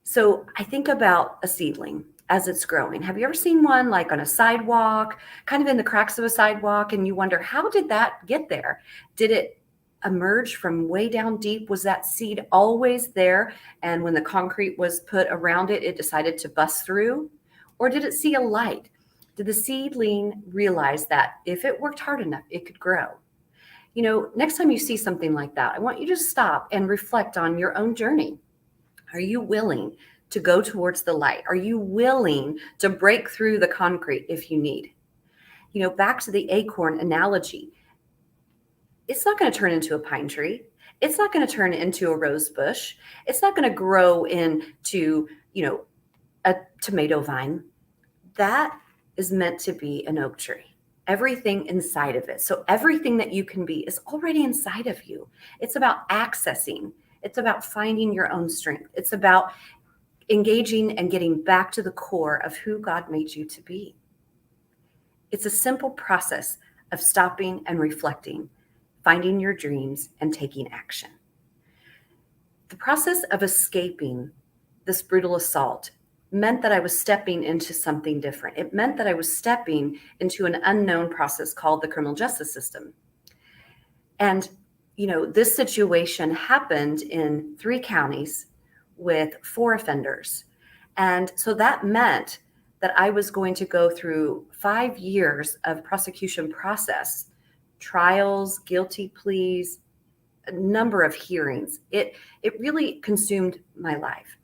So I think about a seedling as it's growing. Have you ever seen one like on a sidewalk, kind of in the cracks of a sidewalk, and you wonder, how did that get there? Did it emerge from way down deep? Was that seed always there? And when the concrete was put around it, it decided to bust through? Or did it see a light? Did the seedling realize that if it worked hard enough, it could grow? Next time you see something like that, I want you to stop and reflect on your own journey. Are you willing to go towards the light? Are you willing to break through the concrete if you need? Back to the acorn analogy, it's not going to turn into a pine tree. It's not going to turn into a rose bush. It's not going to grow into, a tomato vine. That is meant to be an oak tree. Everything inside of it. So everything that you can be is already inside of you. It's about accessing. It's about finding your own strength. It's about engaging and getting back to the core of who God made you to be. It's a simple process of stopping and reflecting, finding your dreams, and taking action. The process of escaping this brutal assault meant that I was stepping into something different. It meant that I was stepping into an unknown process called the criminal justice system. And, this situation happened in 3 counties with 4 offenders. And so that meant that I was going to go through 5 years of prosecution process, trials, guilty pleas, a number of hearings. It really consumed my life.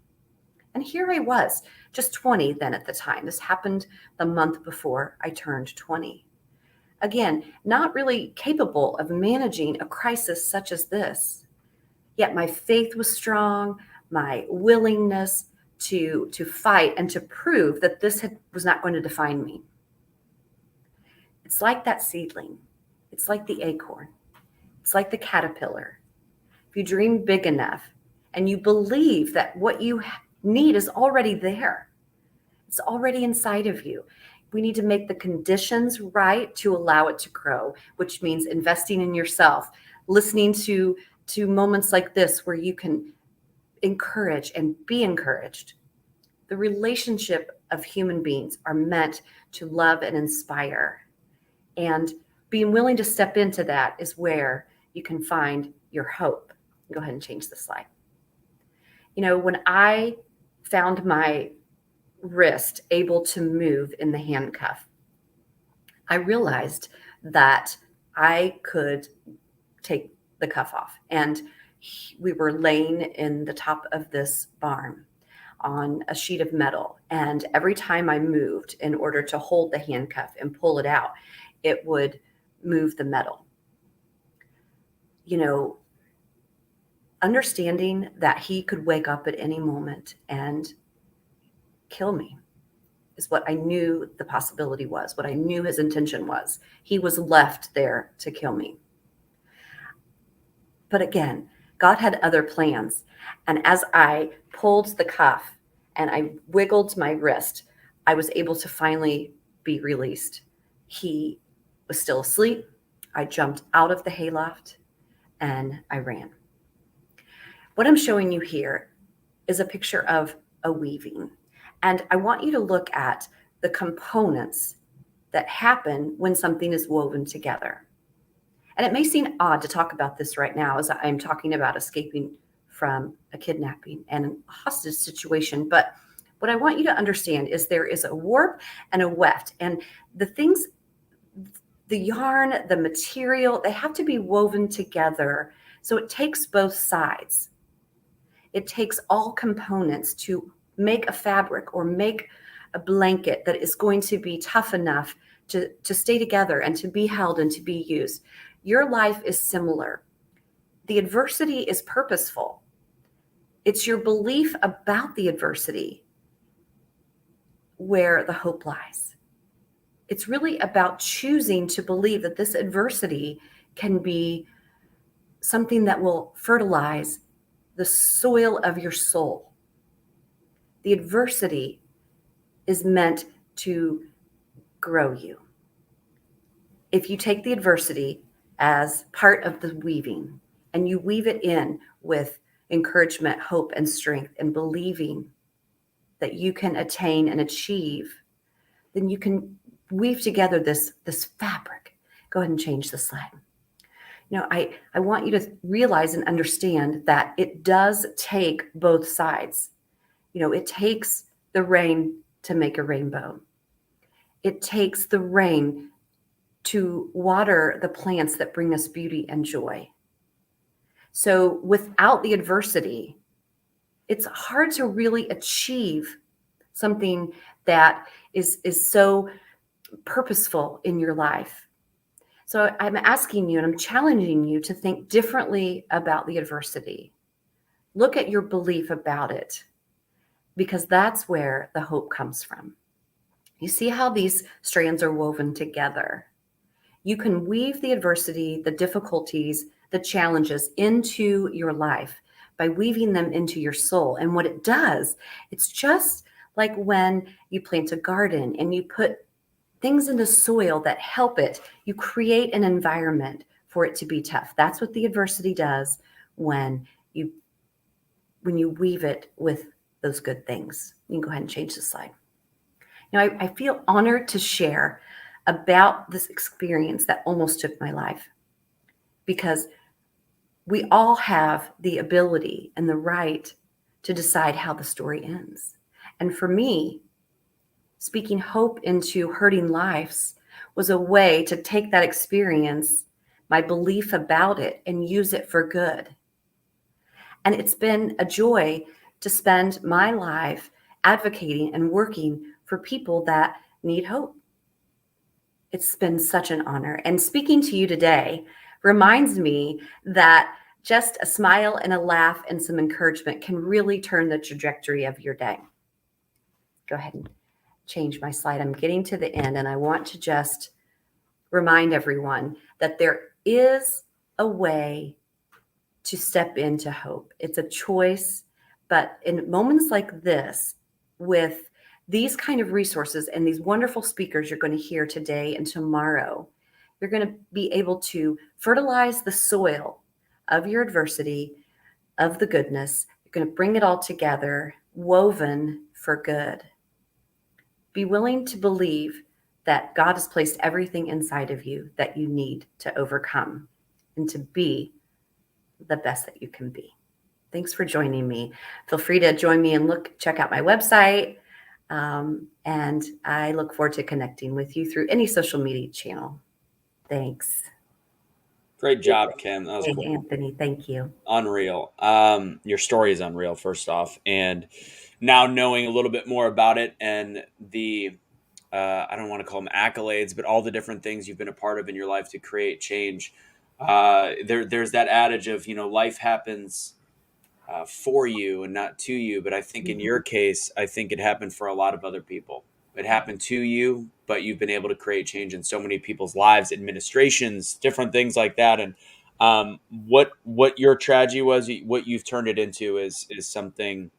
And here I was, just 20 then at the time. This happened the month before I turned 20. Again, not really capable of managing a crisis such as this. Yet my faith was strong, my willingness to fight and to prove that this was not going to define me. It's like that seedling. It's like the acorn. It's like the caterpillar. If you dream big enough and you believe that what you need is already there, it's already inside of you. We need to make the conditions right to allow it to grow, which means investing in yourself, listening to moments like this where you can encourage and be encouraged. The relationship of human beings are meant to love and inspire. And being willing to step into that is where you can find your hope. Go ahead and change the slide. When I found my wrist able to move in the handcuff, I realized that I could take the cuff off. And we were laying in the top of this barn on a sheet of metal. And every time I moved in order to hold the handcuff and pull it out, it would move the metal. Understanding that he could wake up at any moment and kill me is what I knew the possibility was, what I knew his intention was. He was left there to kill me. But again, God had other plans. And as I pulled the cuff and I wiggled my wrist, I was able to finally be released. He was still asleep. I jumped out of the hayloft. and I ran. What I'm showing you here is a picture of a weaving. And I want you to look at the components that happen when something is woven together. And it may seem odd to talk about this right now as I'm talking about escaping from a kidnapping and a hostage situation. But what I want you to understand is there is a warp and a weft. And the things, the yarn, the material, they have to be woven together. So it takes both sides. It takes all components to make a fabric or make a blanket that is going to be tough enough to stay together and to be held and to be used. Your life is similar. The adversity is purposeful. It's your belief about the adversity where the hope lies. It's really about choosing to believe that this adversity can be something that will fertilize the soil of your soul. The adversity is meant to grow you. If you take the adversity as part of the weaving and you weave it in with encouragement, hope, and strength, and believing that you can attain and achieve, then you can weave together this fabric. Go ahead and change the slide. I want you to realize and understand that it does take both sides. It takes the rain to make a rainbow. It takes the rain to water the plants that bring us beauty and joy. So without the adversity, it's hard to really achieve something that is so purposeful in your life. So I'm asking you and I'm challenging you to think differently about the adversity. Look at your belief about it, because that's where the hope comes from. You see how these strands are woven together. You can weave the adversity, the difficulties, the challenges into your life by weaving them into your soul. And what it does, it's just like when you plant a garden and you put things in the soil that help it. You create an environment for it to be tough. That's what the adversity does when you weave it with those good things. You can go ahead and change the slide. I feel honored to share about this experience that almost took my life, because we all have the ability and the right to decide how the story ends. And for me, speaking hope into hurting lives was a way to take that experience, my belief about it, and use it for good. And it's been a joy to spend my life advocating and working for people that need hope. It's been such an honor. And speaking to you today reminds me that just a smile and a laugh and some encouragement can really turn the trajectory of your day. Go ahead and change my slide. I'm getting to the end, and I want to just remind everyone that there is a way to step into hope. It's a choice, but in moments like this, with these kind of resources and these wonderful speakers you're going to hear today and tomorrow, you're going to be able to fertilize the soil of your adversity, of the goodness. You're going to bring it all together, woven for good. Be willing to believe that God has placed everything inside of you that you need to overcome and to be the best that you can be. Thanks for joining me. Feel free to join me and check out my website. And I look forward to connecting with you through any social media channel. Thanks. Great job, Kim. That was Hey, cool. Anthony, thank you. Unreal. Your story is unreal, first off. And now knowing a little bit more about it and the, I don't want to call them accolades, but all the different things you've been a part of in your life to create change. There's that adage of, life happens for you and not to you. But I think in your case, I think it happened for a lot of other people. It happened to you, but you've been able to create change in so many people's lives, administrations, different things like that. And what your tragedy was, what you've turned it into is something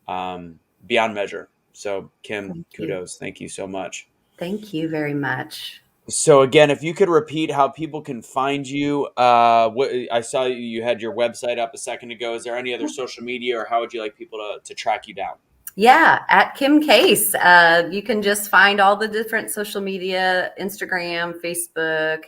beyond measure. So Kim, Thank you. kudos. Thank you so much. Thank you very much. So again, if you could repeat how people can find you, what I saw you had your website up a second ago. Is there any other social media, or how would you like people to track you down? Yeah, at Kim Case. You can just find all the different social media, Instagram, Facebook,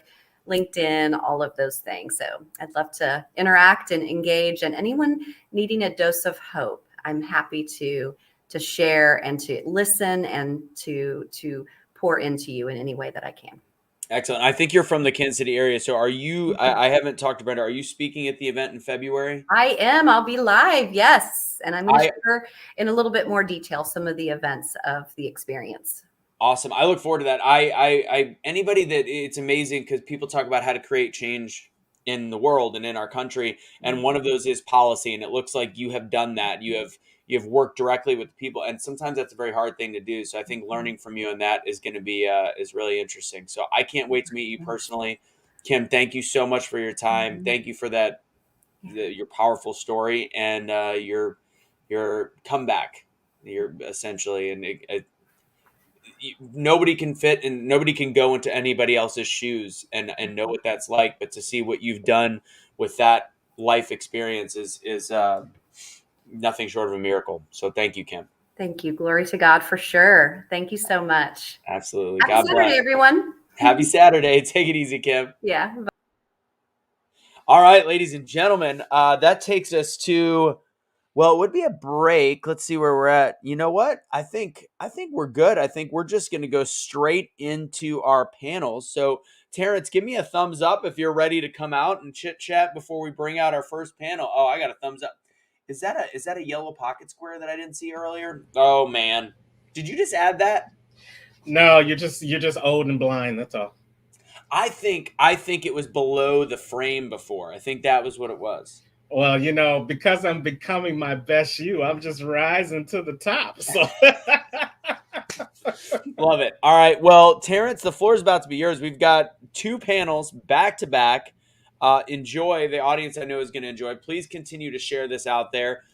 LinkedIn, all of those things. So I'd love to interact and engage. And anyone needing a dose of hope, I'm happy to share and to listen and to pour into you in any way that I can. Excellent. I think you're from the Kansas City area. So are you, I haven't talked to Brenda. Are you speaking at the event in February? I am. I'll be live. Yes. And I'm going to I- share in a little bit more detail some of the events of the experience. Awesome. I look forward to that. Anybody that it's amazing because people talk about how to create change in the world and in our country. And one of those is policy. And it looks like you have done that. You have worked directly with people. And sometimes that's a very hard thing to do. So I think learning from you on that is going to be, is really interesting. So I can't wait to meet you personally. Kim, thank you so much for your time. Thank you for that, your powerful story and your comeback. You're essentially, and nobody can fit and nobody can go into anybody else's shoes and know what that's like, but to see what you've done with that life experience is nothing short of a miracle. So thank you, Kim. Thank you. Glory to God for sure. Thank you so much. Absolutely. Happy God Saturday, bless. everyone. Happy Saturday. Take it easy, Kim. Yeah. All right, ladies and gentlemen, that takes us to, well, it would be a break. Let's see where we're at. You know what? I think we're good. I think we're just going to go straight into our panels. So, Terrence, give me a thumbs up if you're ready to come out and chit chat before we bring out our first panel. Oh, I got a thumbs up. Is that a yellow pocket square that I didn't see earlier? Oh man, did you just add that? No, you're just old and blind. That's all. I think it was below the frame before. I think that was what it was. Well, because I'm becoming my best you, I'm just rising to the top. So Love it. All right. Well, Terrence, the floor is about to be yours. We've got two panels back to back. Enjoy. The audience I know is going to enjoy. Please continue to share this out there.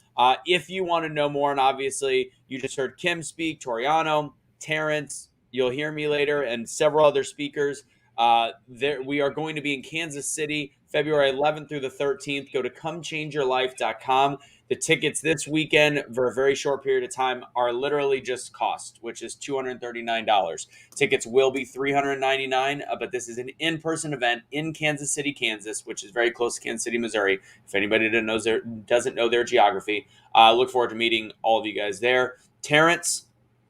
If you want to know more, and obviously you just heard Kim speak, Toriano, Terrence, you'll hear me later, and several other speakers. We are going to be in Kansas City, February 11th through the 13th. Go to comechangeyourlife.com. The tickets this weekend for a very short period of time are literally just cost, which is $239. Tickets will be $399, but this is an in-person event in Kansas City, Kansas, which is very close to Kansas City, Missouri. If anybody doesn't know their geography, look forward to meeting all of you guys there. Terrence,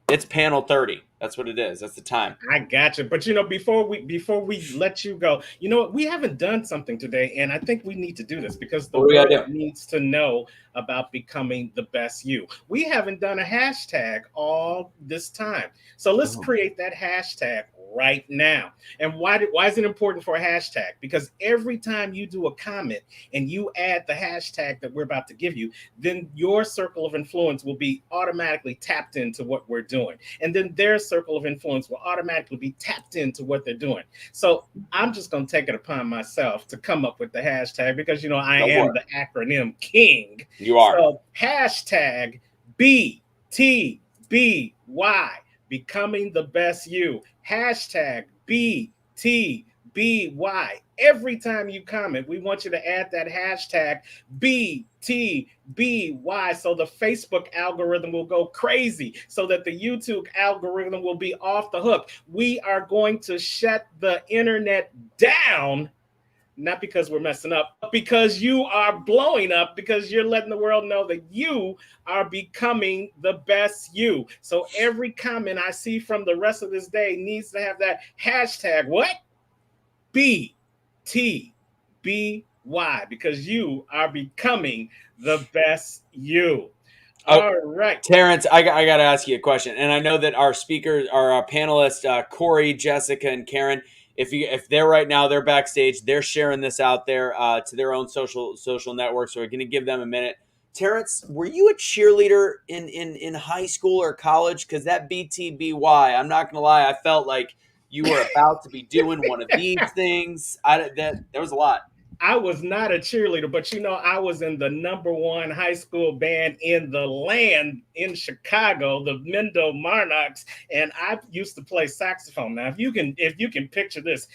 it's panel 30. That's what it is. That's the time. I got you. But before we let you go, we haven't done something today, and I think we need to do this because the world needs to know about becoming the best you. We haven't done a hashtag all this time. So let's create that hashtag right now. And why is it important for a hashtag? Because every time you do a comment and you add the hashtag that we're about to give you, then your circle of influence will be automatically tapped into what we're doing. And then their circle of influence will automatically be tapped into what they're doing. So I'm just going to take it upon myself to come up with the hashtag because, I am the acronym king. You are. So hashtag BTBY, becoming the best you. Hashtag BTBY. Every time you comment, we want you to add that hashtag BTBY so the Facebook algorithm will go crazy, so that the YouTube algorithm will be off the hook. We are going to shut the internet down, not because we're messing up, but because you are blowing up, because you're letting the world know that you are becoming the best you. So every comment I see from the rest of this day needs to have that hashtag, what? BTBY, because you are becoming the best you. All right. Terrence, I got to ask you a question. And I know that our speakers, our panelists, Corey, Jessica, and Karen, if they're right now, they're backstage, they're sharing this out there to their own social networks. So we're going to give them a minute. Terrence, were you a cheerleader in high school or college? Because that BTBY, I'm not going to lie, I felt like you were about to be doing one of these things. There was a lot. I was not a cheerleader, but I was in the #1 high school band in the land in Chicago, the Mendo Monarchs, and I used to play saxophone. Now, if you can picture this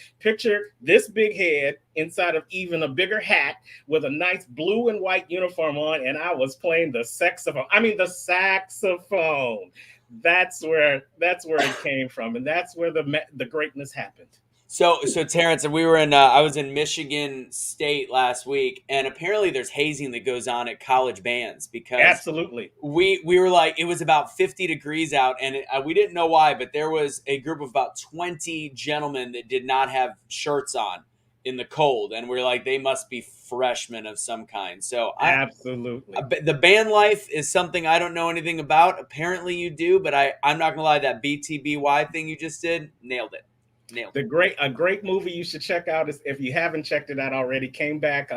big head inside of even a bigger hat with a nice blue and white uniform on, and I was playing the saxophone. I mean, the saxophone. That's where it came from, and that's where the greatness happened. So Terrence, and we were in. I was in Michigan State last week, and apparently there's hazing that goes on at college bands because Absolutely. we were like, it was about 50 degrees out, and we didn't know why, but there was a group of about 20 gentlemen that did not have shirts on in the cold, and we're like, they must be freshmen of some kind. So Absolutely. the band life is something I don't know anything about. Apparently you do, but I'm not gonna lie, that BTBY thing you just did, nailed it. Nailed it. A great movie you should check out is, if you haven't checked it out already, came back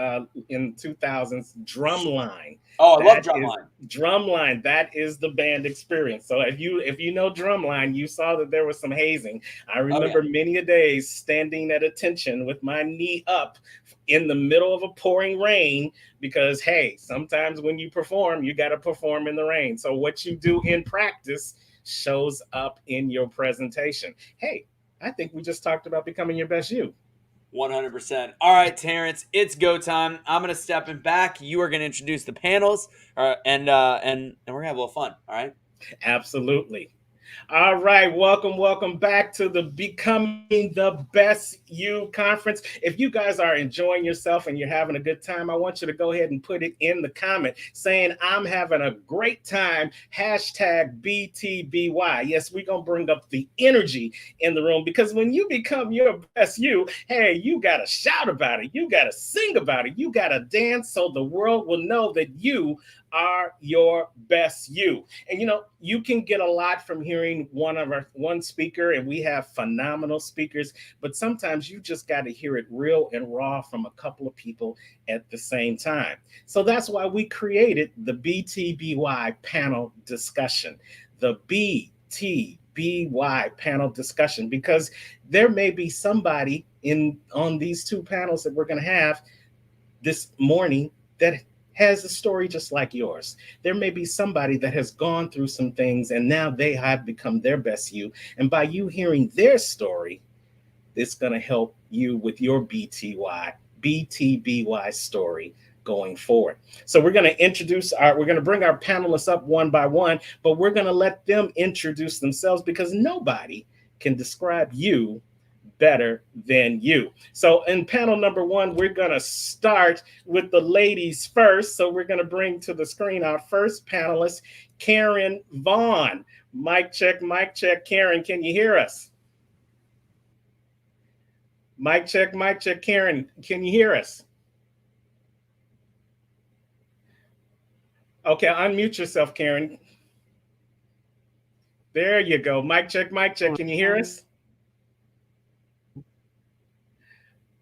in 2000s, Drumline. Oh, I love That is Drumline. Drumline. That is the band experience. So if you know Drumline, you saw that there was some hazing. I remember many a days standing at attention with my knee up in the middle of a pouring rain, because hey, sometimes when you perform, you got to perform in the rain. So what you do in practice shows up in your presentation. Hey, I think we just talked about becoming your best you. 100%. All right, Terrence, it's go time. I'm gonna step in back. You are gonna introduce the panels, and we're gonna have a little fun. All right. Absolutely. All right, welcome back to the Becoming the Best You conference. If you guys are enjoying yourself and you're having a good time, I want you to go ahead and put it in the comment saying, I'm having a great time, #BTBY. Yes, we're going to bring up the energy in the room, because when you become your best you, hey, you got to shout about it. You got to sing about it. You got to dance so the world will know that you are your best you. And you can get a lot from hearing one speaker, and we have phenomenal speakers, but sometimes you just got to hear it real and raw from a couple of people at the same time. So that's why we created the BTBY panel discussion. The BTBY panel discussion, because there may be somebody on these two panels that we're going to have this morning that has a story just like yours. There may be somebody that has gone through some things and now they have become their best you. And by you hearing their story, it's going to help you with your BTBY story going forward. So we're going to bring our panelists up one by one, but we're going to let them introduce themselves, because nobody can describe you better than you. So in panel number 1, we're going to start with the ladies first. So we're going to bring to the screen our first panelist, Karen Vaughn. Mic check, mic check. Karen, can you hear us? Mic check, mic check. Karen, can you hear us? Okay, unmute yourself, Karen. There you go. Mic check, mic check. Can you hear us?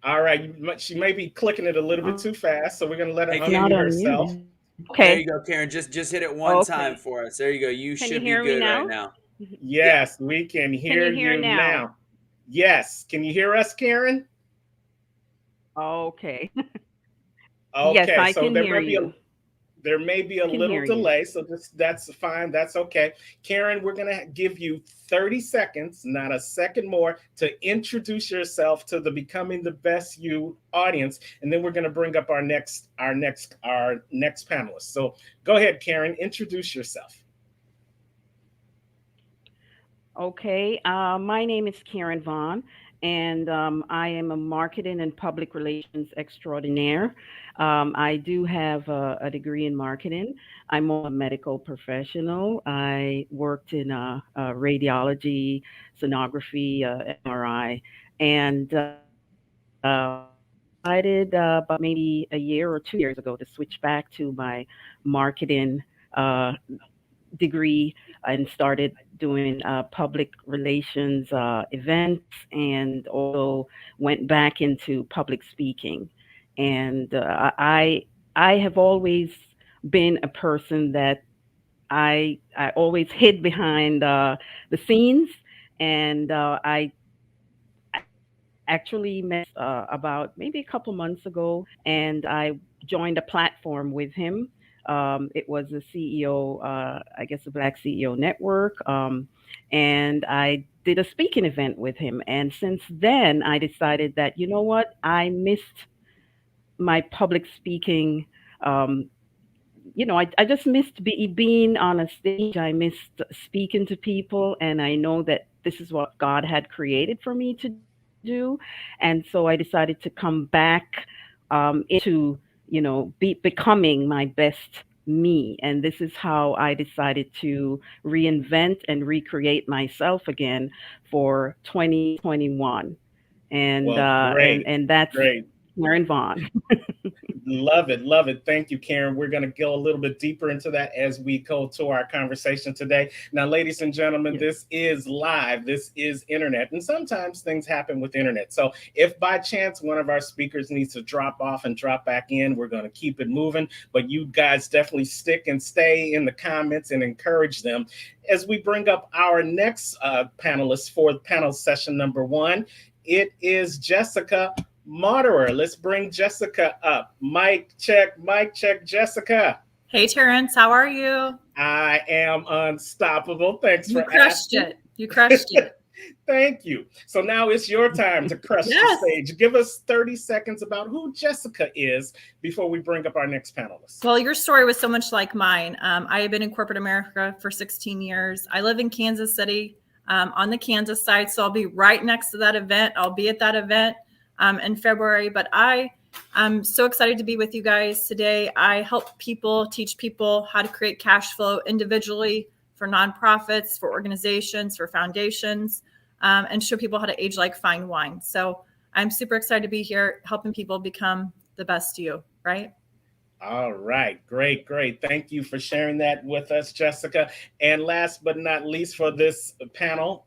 All right, she may be clicking it a little bit too fast, so we're going to let her unmute herself. Okay. There you go, Karen. Just hit it one time for us. There you go. You should be good right now. Yes, we can hear you now. Yes. Can you hear us, Karen? Okay. Okay, yes, I so can hear you. There may be a little delay, so that's fine. That's okay. Karen, we're going to give you 30 seconds, not a second more, to introduce yourself to the Becoming the Best You audience, and then we're going to bring up our next panelist. So go ahead, Karen, introduce yourself. Okay, my name is Karen Vaughn, and I am a marketing and public relations extraordinaire. I do have a degree in marketing. I'm a medical professional. I worked in radiology, sonography, MRI, and decided about maybe a year or 2 years ago to switch back to my marketing degree and started doing public relations events, and also went back into public speaking. And I have always been a person that I always hid behind the scenes, and actually met about maybe a couple months ago, and I joined a platform with him. It was a CEO, I guess, a Black CEO Network, and I did a speaking event with him. And since then, I decided that, you know what, I missed my public speaking. Um, I just missed being on a stage. I missed speaking to people, and I know that this is what God had created for me to do. And so I decided to come back into, becoming my best me. And this is how I decided to reinvent and recreate myself again for 2021. And Well, great, and that's great. Karen Vaughn. Love it. Love it. Thank you, Karen. We're going to go a little bit deeper into that as we go to our conversation today. Now, ladies and gentlemen, this is live. This is internet. And sometimes things happen with internet. So if by chance one of our speakers needs to drop off and drop back in, we're going to keep it moving. But you guys definitely stick and stay in the comments and encourage them as we bring up our next panelist for panel session number 1. It is Jessica Moderer. Let's bring Jessica up. Mic check, Jessica. Hey, Terrence, how are you? I am unstoppable. Thanks for asking. You crushed it. Thank you. So now it's your time to crush the stage. Give us 30 seconds about who Jessica is before we bring up our next panelist. Well, your story was so much like mine. I have been in corporate America for 16 years. I live in Kansas City on the Kansas side, so I'll be right next to that event. I'll be at that event in February, but I'm so excited to be with you guys today. I help people, teach people how to create cash flow individually for nonprofits, for organizations, for foundations, and show people how to age like fine wine. So I'm super excited to be here helping people become the best you, right? All right. Great. Thank you for sharing that with us, Jessica. And last but not least for this panel,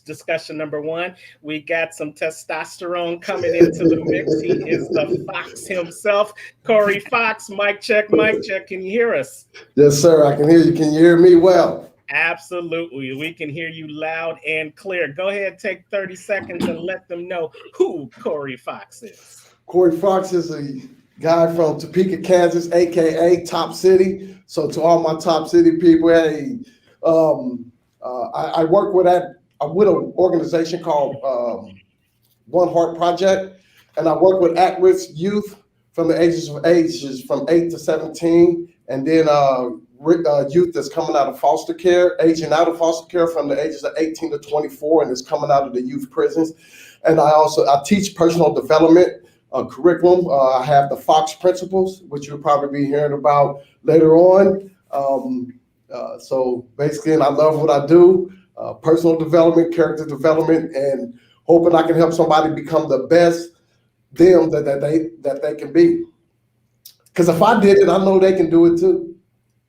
discussion number 1, we got some testosterone coming into the mix. He is the Fox himself, Corey Fox. Mic check. Can you hear us? Yes, sir. I can hear you. Can you hear me well? Absolutely. We can hear you loud and clear. Go ahead, take 30 seconds and let them know who Corey Fox is. Corey Fox is a guy from Topeka, Kansas, aka Top City. So to all my Top City people, hey, I work with an organization called One Heart Project, and I work with at-risk youth from the ages from 8 to 17, and then youth that's coming out of foster care, aging out of foster care from the ages of 18 to 24, and is coming out of the youth prisons. And I teach personal development curriculum. I have the Fox Principles, which you'll probably be hearing about later on. So basically, and I love what I do. Personal development, character development, and hoping I can help somebody become the best them that they can be. Because if I did it, I know they can do it too.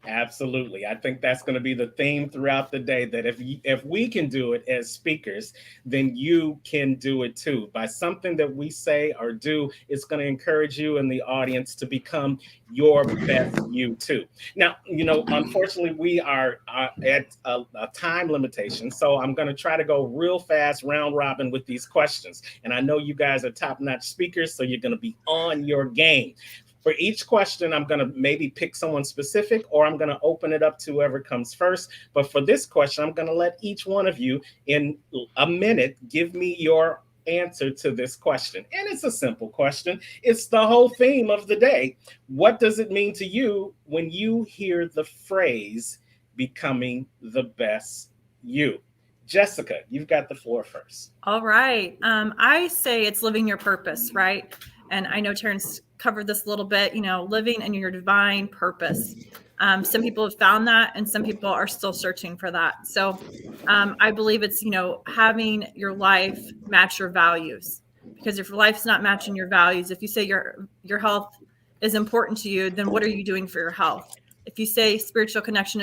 Absolutely. I think that's going to be the theme throughout the day, that if we can do it as speakers, then you can do it too. By something that we say or do, it's going to encourage you and the audience to become your best you too. Now, unfortunately, we are at a time limitation, so I'm going to try to go real fast, round robin with these questions. And I know you guys are top-notch speakers, so you're going to be on your game. For each question, I'm going to maybe pick someone specific, or I'm going to open it up to whoever comes first. But for this question, I'm going to let each one of you in a minute give me your answer to this question. And it's a simple question. It's the whole theme of the day. What does it mean to you when you hear the phrase becoming the best you? Jessica, you've got the floor first. All right. I say it's living your purpose, right? And I know Terrence covered this a little bit, living in your divine purpose. Some people have found that, and some people are still searching for that. So I believe it's, having your life match your values. Because if your life's not matching your values, if you say your health is important to you, then what are you doing for your health? If you say spiritual connection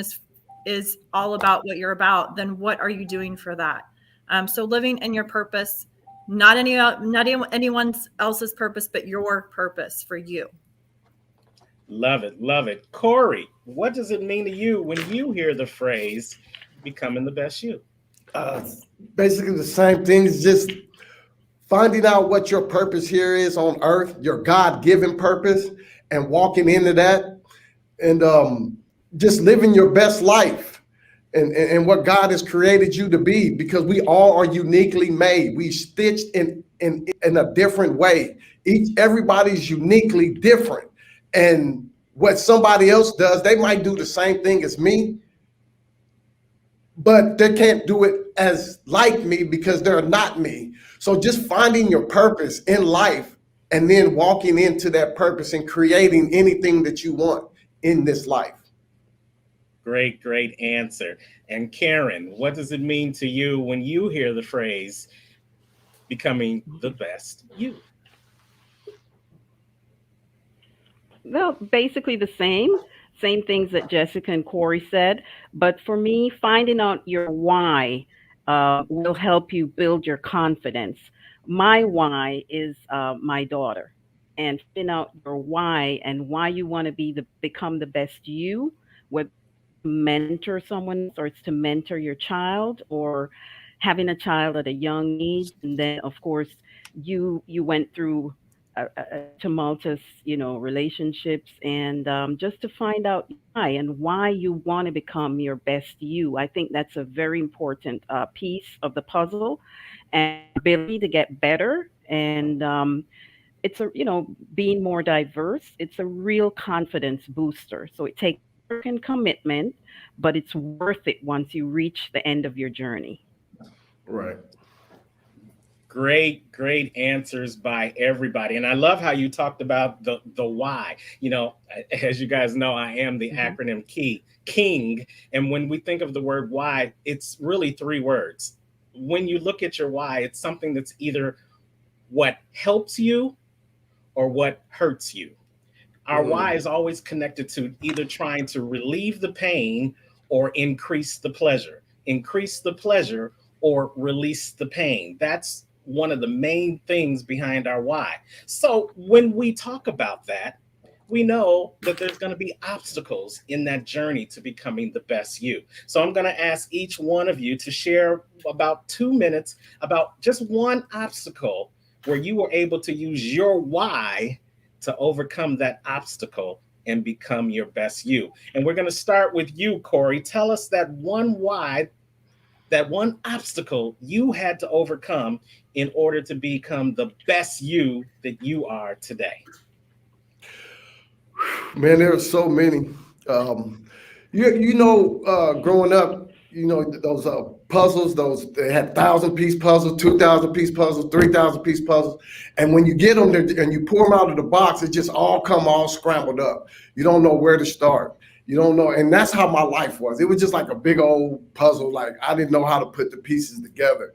is all about what you're about, then what are you doing for that? So living in your purpose. Not anyone else's purpose, but your purpose for you. Love it. Corey, what does it mean to you when you hear the phrase becoming the best you? Basically the same thing. It's just finding out what your purpose here is on earth, your God-given purpose, and walking into that, and just living your best life and what God has created you to be, because we all are uniquely made. We stitched in a different way. Everybody's uniquely different. And what somebody else does, they might do the same thing as me, but they can't do it as like me because they're not me. So just finding your purpose in life and then walking into that purpose and creating anything that you want in this life. Great, great answer. And Karen, what does it mean to you when you hear the phrase becoming the best you? Well, basically the same things that Jessica and Corey said. But for me, finding out your why will help you build your confidence. My why is my daughter, and finding out your why and why you want to become the best you, whether to mentor someone else or it's to mentor your child or having a child at a young age, and then of course you went through tumultuous, relationships, and just to find out why and why you want to become your best you. I think that's a very important piece of the puzzle, and ability to get better. And it's being more diverse. It's a real confidence booster. So it takes work and commitment, but it's worth it once you reach the end of your journey. Right. Great, great answers by everybody. And I love how you talked about the why. As you guys know, I am the acronym king. And when we think of the word why, it's really 3 words. When you look at your why, it's something that's either what helps you or what hurts you. Our why is always connected to either trying to relieve the pain or increase the pleasure or release the pain. That's one of the main things behind our why. So when we talk about that, we know that there's going to be obstacles in that journey to becoming the best you. So I'm going to ask each one of you to share about 2 minutes about just one obstacle where you were able to use your why to overcome that obstacle and become your best you. And we're going to start with you, Corey. Tell us that one why, that one obstacle you had to overcome in order to become the best you that you are today. Man, there are so many. Growing up, those puzzles, they had 1,000-piece puzzles, 2,000-piece puzzles, 3,000-piece puzzles. And when you get them there and you pour them out of the box, it just all scrambled up. You don't know where to start. You don't know. And that's how my life was. It was just like a big old puzzle. Like I didn't know how to put the pieces together.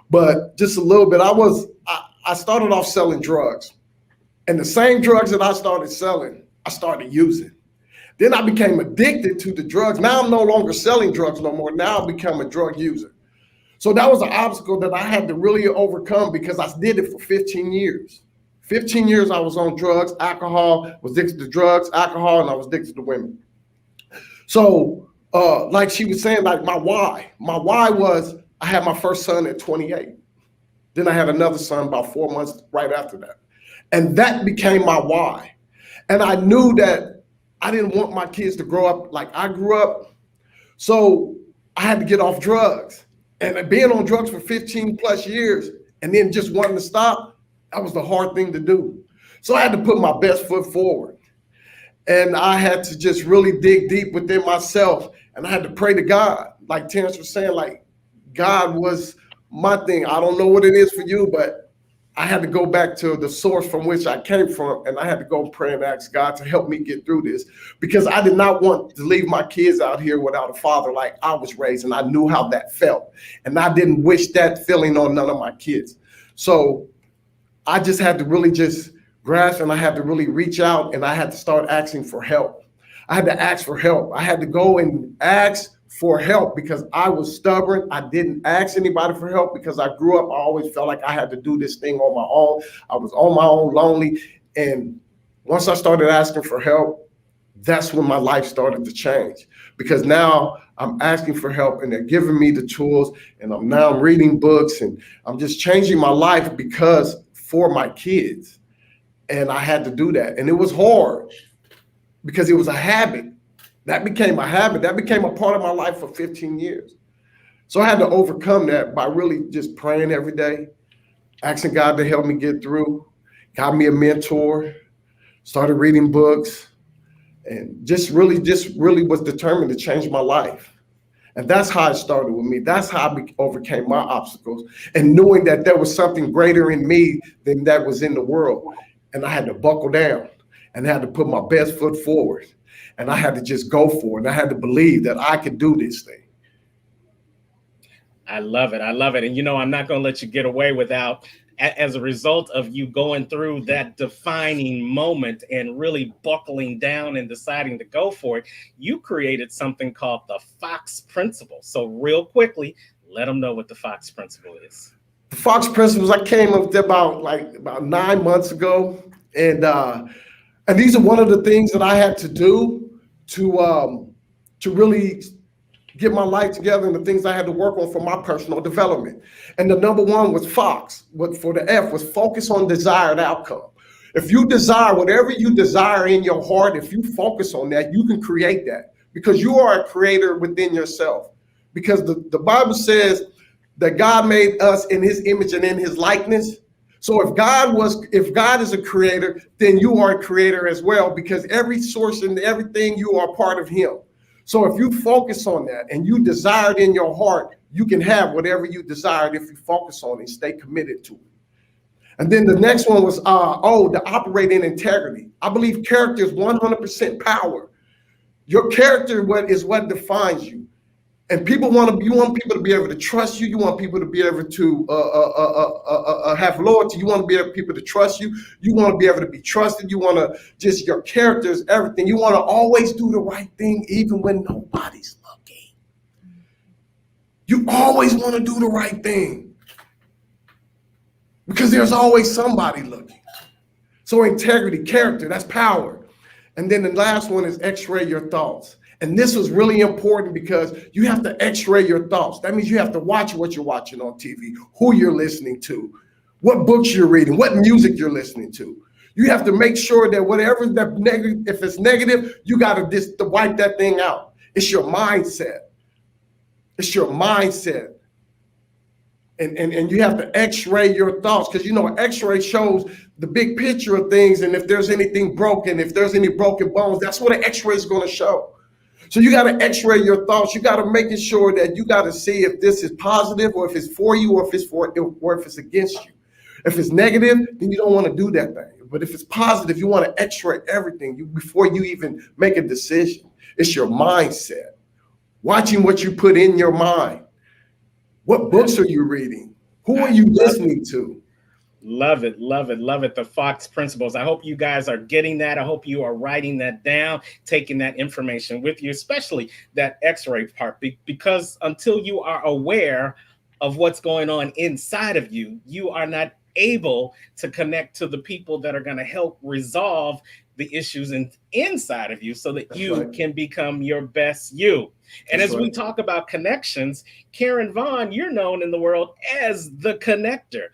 But just a little bit, I started off selling drugs. And the same drugs that I started selling, I started using. Then I became addicted to the drugs. Now I'm no longer selling drugs no more. Now I become a drug user. So that was an obstacle that I had to really overcome because I did it for 15 years. 15 years I was on drugs, alcohol, was addicted to drugs, alcohol, and I was addicted to women. So like she was saying, like my why was I had my first son at 28. Then I had another son about 4 months right after that. And that became my why. And I knew that I didn't want my kids to grow up like I grew up. So I had to get off drugs. And being on drugs for 15 plus years and then just wanting to stop, that was the hard thing to do. So I had to put my best foot forward. And I had to just really dig deep within myself. And I had to pray to God. Like Terrence was saying, like God was my thing. I don't know what it is for you, but I had to go back to the source from which I came from. And I had to go and pray and ask God to help me get through this because I did not want to leave my kids out here without a father like I was raised. And I knew how that felt. And I didn't wish that feeling on none of my kids. So I just had to really just grasp and I had to really reach out and I had to start asking for help. I had to ask for help. I had to go and ask for help because I was stubborn. I didn't ask anybody for help because I grew up. I always felt like I had to do this thing on my own. I was on my own, lonely. And once I started asking for help, that's when my life started to change, because now I'm asking for help and they're giving me the tools, and I'm reading books, and I'm just changing my life because for my kids. And I had to do that. And it was hard because it was a habit. That became a habit. That became a part of my life for 15 years. So I had to overcome that by really just praying every day, asking God to help me get through, got me a mentor, started reading books, and just really was determined to change my life. And that's how it started with me. That's how I overcame my obstacles, and knowing that there was something greater in me than that was in the world. And I had to buckle down and I had to put my best foot forward. And I had to just go for it. And I had to believe that I could do this thing. I love it. I love it. And I'm not going to let you get away without, as a result of you going through that defining moment and really buckling down and deciding to go for it, you created something called the Fox Principle. So real quickly, let them know what the Fox Principle is. The Fox Principles, I came up with about 9 months ago. And these are one of the things that I had to do to really get my life together, and the things I had to work on for my personal development. And the number one was Fox, what for the F was focus on desired outcome. If you desire whatever you desire in your heart, if you focus on that, you can create that, because you are a creator within yourself. Because the Bible says that God made us in his image and in his likeness. So if God is a creator, then you are a creator as well, because every source and everything, you are part of him. So if you focus on that and you desire it in your heart, you can have whatever you desired if you focus on it and stay committed to it. And then the next one was, to operate in integrity. I believe character is 100% power. Your character is what defines you. And you want people to be able to trust you. You want people to be able to have loyalty. You want to be able people to trust you. You want to be able to be trusted. You want to your character is everything. You want to always do the right thing, even when nobody's looking. You always want to do the right thing, because there's always somebody looking. So integrity, character, that's power. And then the last one is X-ray your thoughts. And this was really important because you have to X-ray your thoughts. That means you have to watch what you're watching on TV, who you're listening to, what books you're reading, what music you're listening to. You have to make sure that whatever that negative, if it's negative, you got to wipe that thing out. It's your mindset. It's your mindset. And you have to X-ray your thoughts, because X-ray shows the big picture of things. And if there's anything broken, if there's any broken bones, that's what an X-ray is going to show. So you got to X-ray your thoughts. You got to make sure that you got to see if this is positive, or if it's for you, or if it's against you. If it's negative, then you don't want to do that thing. But if it's positive, you want to X-ray everything before you even make a decision. It's your mindset. Watching what you put in your mind. What books are you reading? Who are you listening to? Love it, love it, love it. The Fox Principles. I hope you guys are getting that. I hope you are writing that down, taking that information with you, especially that X-ray part, because until you are aware of what's going on inside of you, you are not able to connect to the people that are going to help resolve the issues inside of you, so that you can become your best you. And as we talk about connections, Karen Vaughn, you're known in the world as the connector.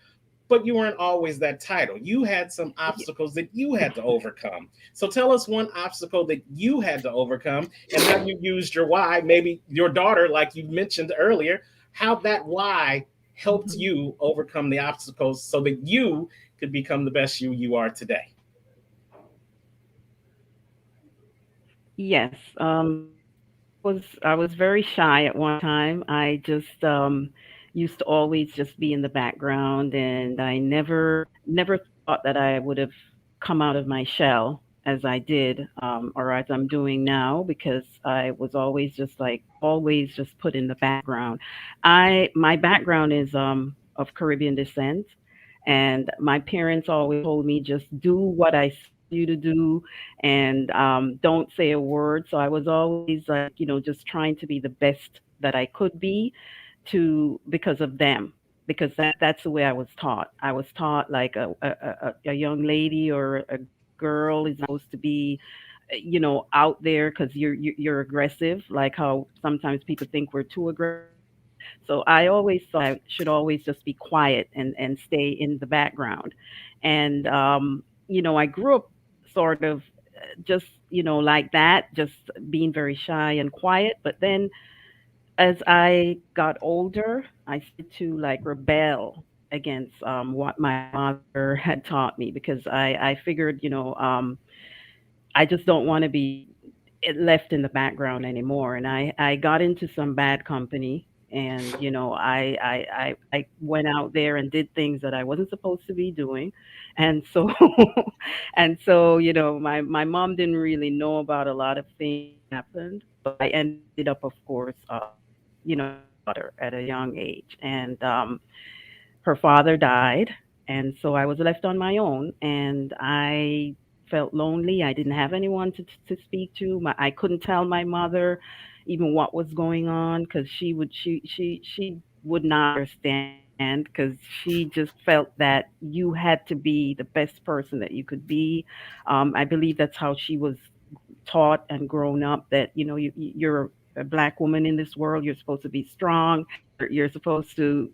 But you weren't always that title. You had some obstacles that you had to overcome. So tell us one obstacle that you had to overcome, and how you used your why, maybe your daughter, like you mentioned earlier, how that why helped you overcome the obstacles so that you could become the best you are today. Yes. I was very shy at one time. I just used to always just be in the background, and I never thought that I would have come out of my shell as I did, or as I'm doing now, because I was always just put in the background. My background is of Caribbean descent, and my parents always told me, just do what I you to do, and don't say a word. So I was always like, just trying to be the best that I could be, because of them, because that's the way I was taught. I was taught like a young lady or a girl is supposed to be out there because you're aggressive, like how sometimes people think we're too aggressive. So I always thought I should always just be quiet and stay in the background. And, I grew up sort of just, like that, just being very shy and quiet. But then as I got older, I started to like rebel against what my mother had taught me because I figured, I just don't want to be left in the background anymore. And I got into some bad company. And I went out there and did things that I wasn't supposed to be doing, and so and so my mom didn't really know about a lot of things that happened, but I ended up, of course, daughter at a young age, and her father died, and so I was left on my own, and I felt lonely. I didn't have anyone to speak to. I couldn't tell my mother even what was going on because she would not understand because she just felt that you had to be the best person that you could be. I believe that's how she was taught and grown up, that you're a black woman in this world. You're supposed to be strong. You're supposed to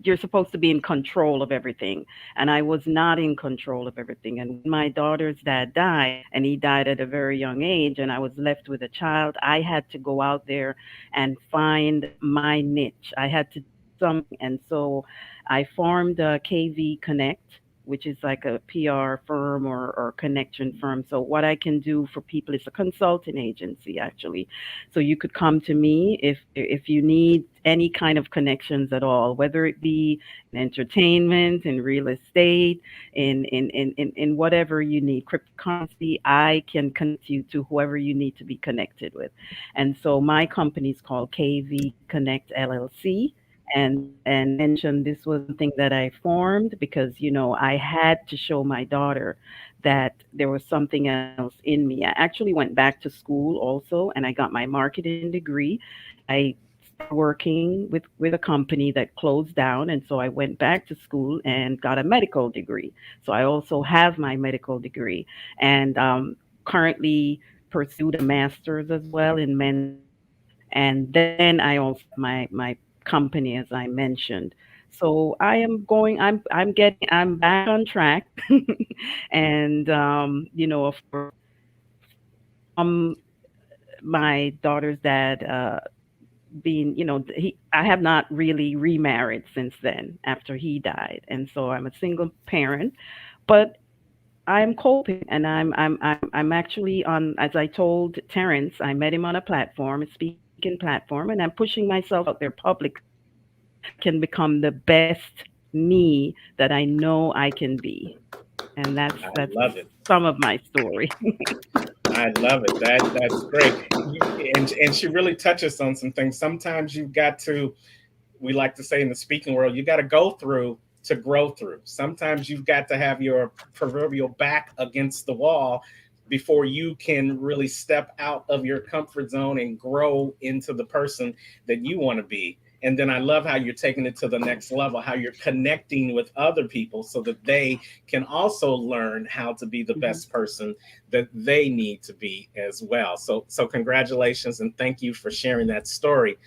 you're supposed to be in control of everything. And I was not in control of everything. And when my daughter's dad died, and he died at a very young age, and I was left with a child, I had to go out there and find my niche. I had to do something. And so I formed KV Connect, which is like a PR firm or connection firm. So what I can do for people is a consulting agency, actually. So you could come to me if you need any kind of connections at all, whether it be in entertainment, in real estate, in whatever you need, cryptocurrency. I can connect you to whoever you need to be connected with. And so my company is called KV Connect LLC. And mentioned this was something that I formed because I had to show my daughter that there was something else in me. I actually went back to school also, and I got my marketing degree. I started working with a company that closed down, and so I went back to school and got a medical degree. So I also have my medical degree, and currently pursued a master's as well in mental health. And then I also have my company, as I mentioned. So I'm back on track. And of course, from my daughter's dad being, I have not really remarried since then after he died. And so I'm a single parent, but I'm coping, and I'm actually on, as I told Terrence, I met him on a platform, a speaking platform, and I'm pushing myself out there publicly so I can become the best me that I know I can be. And I that's love it. some of my story. I love it. That's great. And she really touches on some things. Sometimes you've got to, we like to say in the speaking world, you got to go through to grow through. Sometimes you've got to have your proverbial back against the wall before you can really step out of your comfort zone and grow into the person that you want to be. And then I love how you're taking it to the next level, how you're connecting with other people so that they can also learn how to be the best person that they need to be as well. So congratulations, and thank you for sharing that story.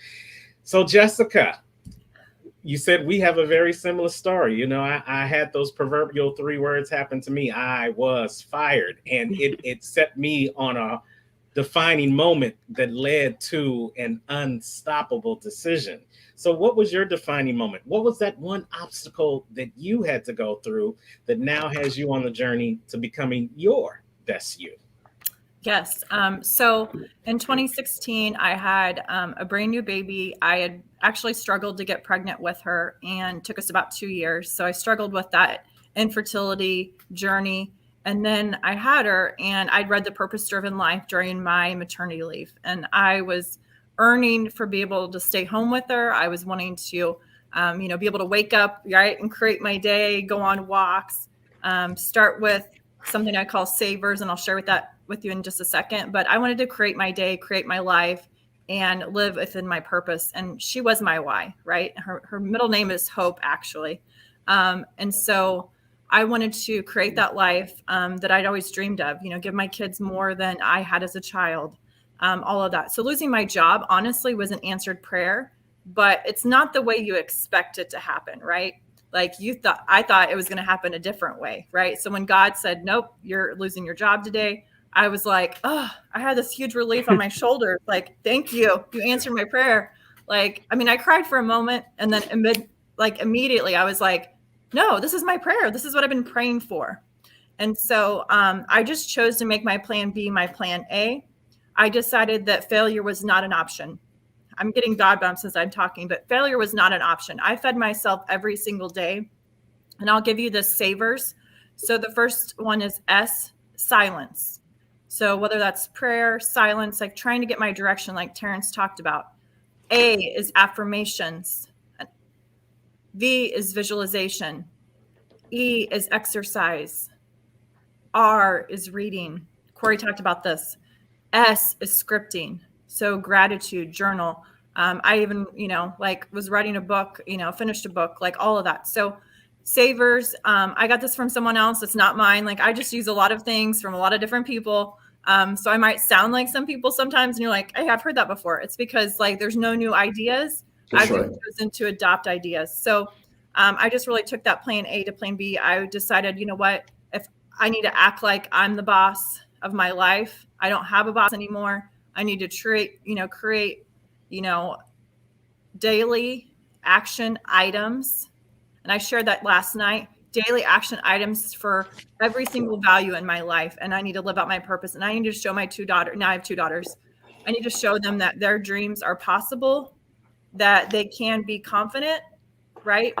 So Jessica, you said we have a very similar story. I had those proverbial 3 words happen to me. I was fired, and it set me on a defining moment that led to an unstoppable decision. So what was your defining moment? What was that one obstacle that you had to go through that now has you on the journey to becoming your best you? Yes. So in 2016, I had a brand new baby. I had actually struggled to get pregnant with her, and took us about 2 years. So I struggled with that infertility journey. And then I had her, and I'd read The Purpose Driven Life during my maternity leave. And I was earning for being able to stay home with her. I was wanting to, be able to wake up, right, and create my day, go on walks, start with something I call savers, and I'll share with you in just a second. But I wanted to create my day, create my life, and live within my purpose. And she was my why, right? Her middle name is Hope, actually. And so I wanted to create that life that I'd always dreamed of, give my kids more than I had as a child, all of that. So losing my job, honestly, was an answered prayer, but it's not the way you expect it to happen, right? Like I thought it was going to happen a different way, right? So when God said, nope, you're losing your job today, I was like, oh, I had this huge relief on my shoulder. Like, thank you. You answered my prayer. Like, I mean, I cried for a moment, and then immediately I was like, no, this is my prayer. This is what I've been praying for. And so I just chose to make my plan B my plan A. I decided that failure was not an option. I'm getting God bumps as I'm talking, but failure was not an option. I fed myself every single day, and I'll give you the savers. So the first one is S, silence. So whether that's prayer, silence, like trying to get my direction, like Terrence talked about. A is affirmations. V is visualization. E is exercise. R is reading. Corey talked about this. S is scripting. So gratitude, journal. I even, was writing a book, finished a book, like all of that. So savers, I got this from someone else. It's not mine. Like I just use a lot of things from a lot of different people. So I might sound like some people sometimes, and you're like, hey, I've heard that before. It's because there's no new ideas. I've chosen to adopt ideas. So I just really took that plan A to plan B. I decided, you know what, if I need to act like I'm the boss of my life, I don't have a boss anymore. I need to create, daily action items. And I shared that last night, daily action items for every single value in my life. And I need to live out my purpose. And I need to show my two daughters. Now I have two daughters. I need to show them that their dreams are possible, that they can be confident, right?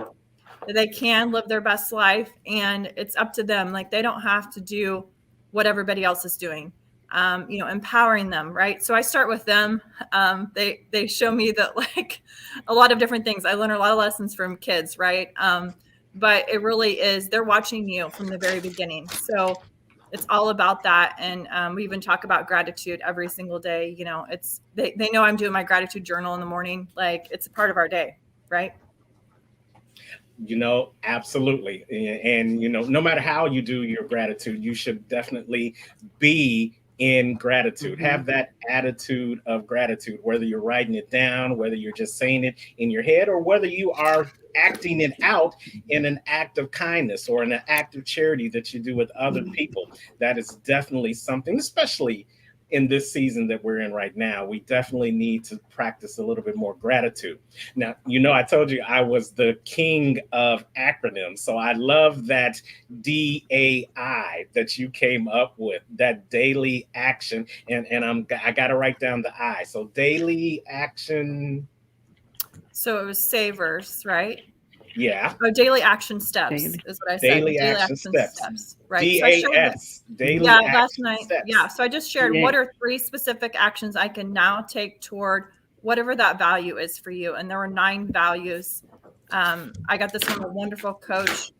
That they can live their best life, and it's up to them. Like they don't have to do what everybody else is doing. Empowering them, right? So I start with them. They show me that a lot of different things. I learn a lot of lessons from kids, right? But it really is, they're watching you from the very beginning. So it's all about that. And we even talk about gratitude every single day. They know I'm doing my gratitude journal in the morning. Like it's a part of our day, right? Absolutely. And, no matter how you do your gratitude, you should definitely be in gratitude. Mm-hmm. Have that attitude of gratitude, whether you're writing it down, whether you're just saying it in your head, or whether you are acting it out in an act of kindness or in an act of charity that you do with other people. That is definitely something, especially in this season that we're in right now. We definitely need to practice a little bit more gratitude. Now, I told you I was the king of acronyms. So I love that DAI that you came up with, that daily action. And I got to write down the I. So daily action. So it was savers, right? Yeah. Oh, daily action steps is what I said. Daily action steps. Right. DAS. Daily action last night. steps. Yeah. So I just shared what are 3 specific actions I can now take toward whatever that value is for you. And there were 9 values. I got this from a wonderful coach,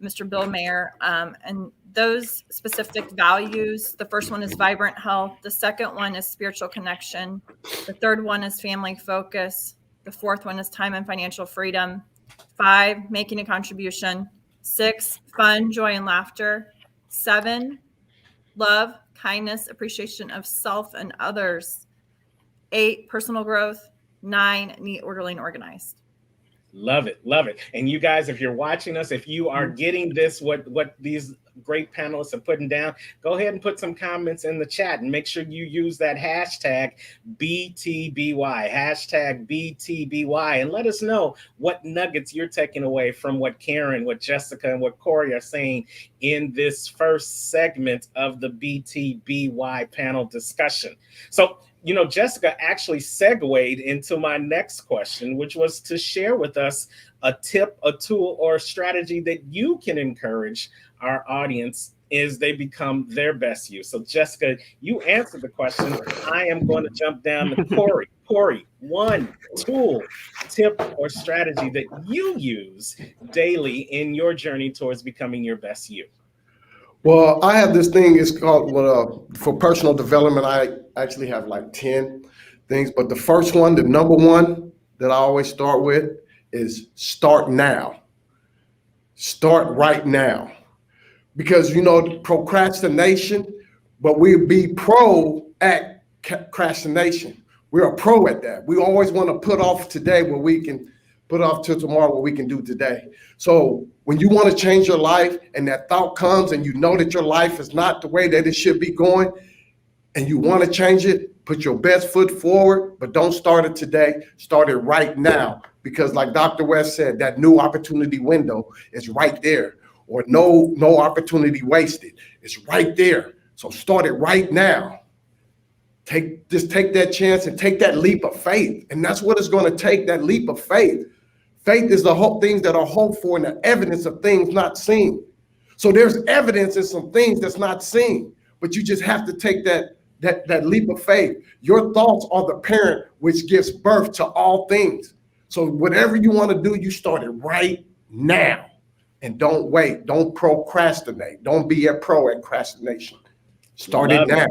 Mr. Bill Mayer. And those specific values, the first one is vibrant health. The second one is spiritual connection. The third one is family focus. The fourth one is time and financial freedom. 5, making a contribution. 6, fun, joy, and laughter. 7, love, kindness, appreciation of self and others. 8, personal growth. 9, neat, orderly, and organized. Love it. Love it. And you guys, if you're watching us, if you are getting this, what these great panelists are putting down, go ahead and put some comments in the chat and make sure you use that hashtag BTBY, hashtag BTBY, and let us know what nuggets you're taking away from what Karen, what Jessica, and what Corey are saying in this first segment of the BTBY panel discussion. So, Jessica actually segued into my next question, which was to share with us a tip, a tool, or a strategy that you can encourage our audience as they become their best you. So, Jessica, you answered the question. I am going to jump down to Corey. Corey, one tool, tip, or strategy that you use daily in your journey towards becoming your best you. Well, I have this thing, it's called, for personal development, I actually have like 10 things, but the first one, the number one that I always start with is start now. Start right now. Because, you know, procrastination, but we'll be pro at procrastination. We're a pro at that. We always want to put off today what we can put off till tomorrow what we can do today. So when you want to change your life and that thought comes and you know that your life is not the way that it should be going and you want to change it, put your best foot forward, but don't start it today. Start it right now. Because like Dr. West said, that new opportunity window is right there. Or no opportunity wasted. It's right there. So start it right now. Just take that chance and take that leap of faith. And that's what it's going to take, that leap of faith. Faith is the hope, things that are hoped for and the evidence of things not seen. So there's evidence in some things that's not seen, but you just have to take that leap of faith. Your thoughts are the parent which gives birth to all things. So whatever you want to do, you start it right now. And don't wait. Don't procrastinate. Don't be a pro at procrastination. Start it now.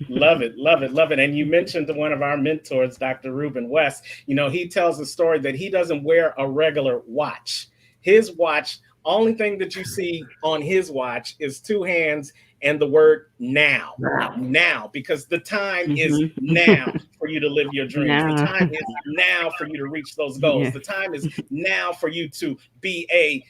Love it. And you mentioned one of our mentors, Dr. Reuben West. You know, he tells a story that he doesn't wear a regular watch. His watch, only thing that you see on his watch is two hands and the word now. Now, because the time is now for you to live your dreams. The time is now for you to reach those goals. The time is now for you to be a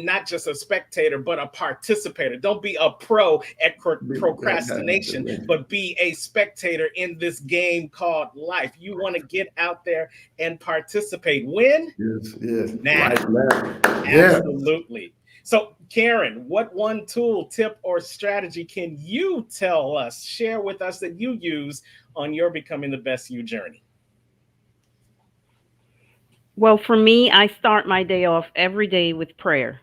not just a spectator, but a participator. Don't be a pro at procrastination, but be a spectator in this game called life. You want to get out there and participate. When? Yes. Now. Absolutely. So, Karen, what one tool, tip, or strategy can you share with us that you use on your Becoming the Best You journey? Well, for me, I start my day off every day with prayer.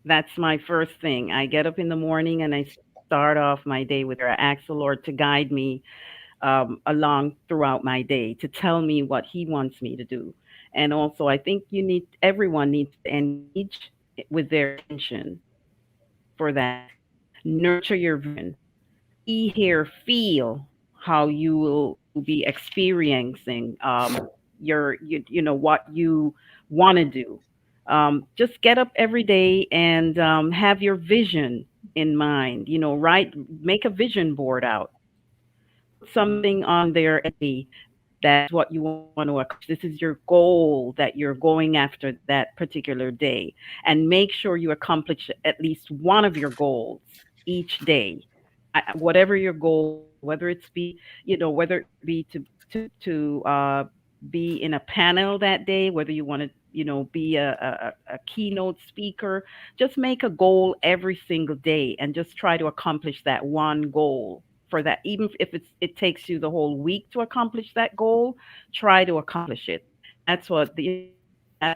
That's my first thing. I get up in the morning and I start off my day with prayer. I ask the Lord to guide me along throughout my day, to tell me what He wants me to do. And also, I think everyone needs to engage with their intention for that. Nurture your vision. See, hear, feel how you will be experiencing what you want to do. Just get up every day and have your vision in mind. Make a vision board out. Put something on there that's what you want to accomplish. This is your goal that you're going after that particular day. And make sure you accomplish at least one of your goals each day. Whatever your goal, whether it be to be in a panel that day, whether you want to, be a keynote speaker, just make a goal every single day and just try to accomplish that one goal for that. Even if it takes you the whole week to accomplish that goal, try to accomplish it. That's my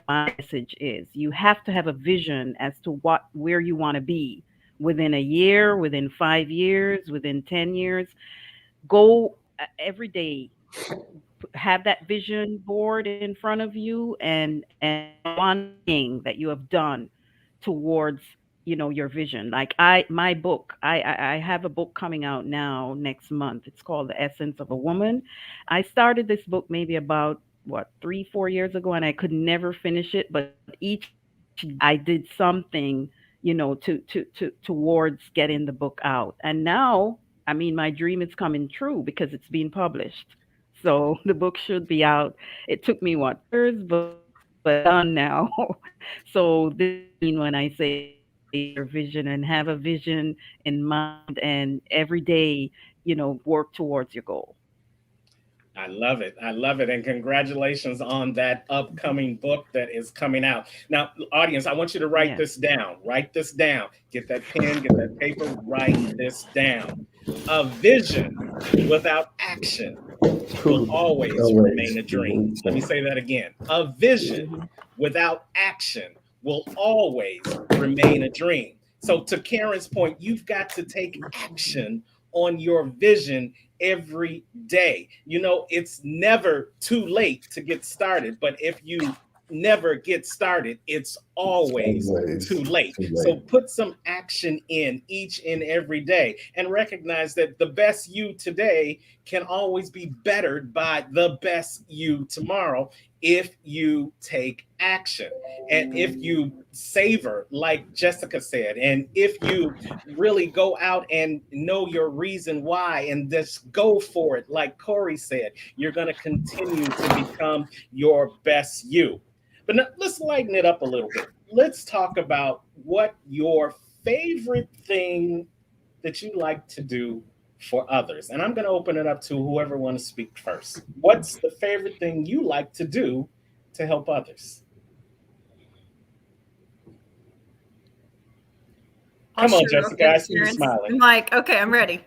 message is. You have to have a vision as to where you want to be within a year, within 5 years, within 10 years. Go every day, have that vision board in front of you, and one thing that you have done towards your vision. Like my book, I have a book coming out now next month. It's called The Essence of a Woman. I started this book maybe about 3-4 years ago, and I could never finish it, but each I did something towards getting the book out. And now, I mean, my dream is coming true because it's being published. So the book should be out. It took me years, but done now. So this mean when I say your vision and have a vision in mind, and every day, work towards your goal. I love it. And congratulations on that upcoming book that is coming out. Now, audience, I want you to write this down. Write this down. Get that pen, get that paper, write this down. A vision without action will always remain a dream. Let me say that again. A vision without action will always remain a dream. So to Karen's point, you've got to take action on your vision every day. It's never too late to get started, but if you never get started, it's always too late. So put some action in each and every day and recognize that the best you today can always be bettered by the best you tomorrow if you take action and if you savor, like Jessica said, and if you really go out and know your reason why and just go for it, like Corey said, you're going to continue to become your best you. But now, let's lighten it up a little bit. Let's talk about what your favorite thing that you like to do for others. And I'm going to open it up to whoever wants to speak first. What's the favorite thing you like to do to help others? Come on, share real Jessica. I quick, see you Terrence. smiling. I'm like, okay, I'm ready.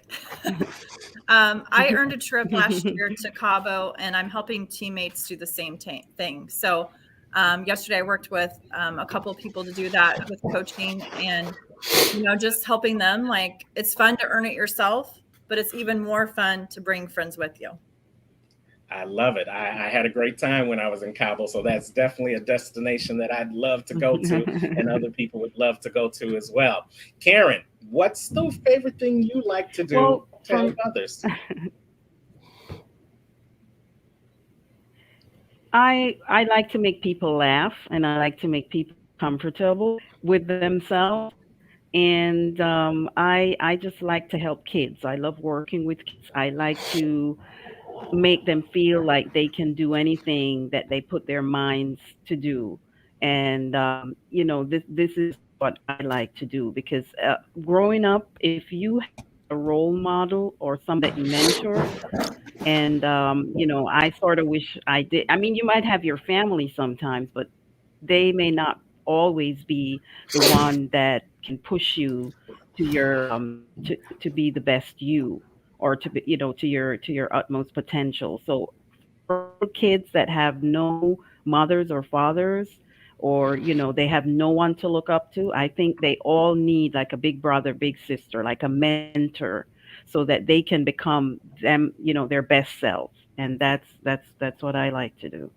I earned a trip last year to Cabo, and I'm helping teammates do the same thing. So yesterday I worked with a couple of people to do that with coaching, and just helping them. Like, it's fun to earn it yourself, but it's even more fun to bring friends with you. I love it. I had a great time when I was in Cabo, so that's definitely a destination that I'd love to go to, and other people would love to go to as well. Karen, what's the favorite thing you like to do to help others? I like to make people laugh, and I like to make people comfortable with themselves. And I just like to help kids. I love working with kids. I like to make them feel like they can do anything that they put their minds to do. And this is what I like to do, because growing up, if you have a role model or someone that you mentor, and I sort of wish I did. I mean, you might have your family sometimes, but they may not always be the one that can push you to your to be the best you, or to be, to your utmost potential. So for kids that have no mothers or fathers, or they have no one to look up to, I think they all need like a big brother, big sister, like a mentor, so that they can become them, their best selves. And that's what I like to do.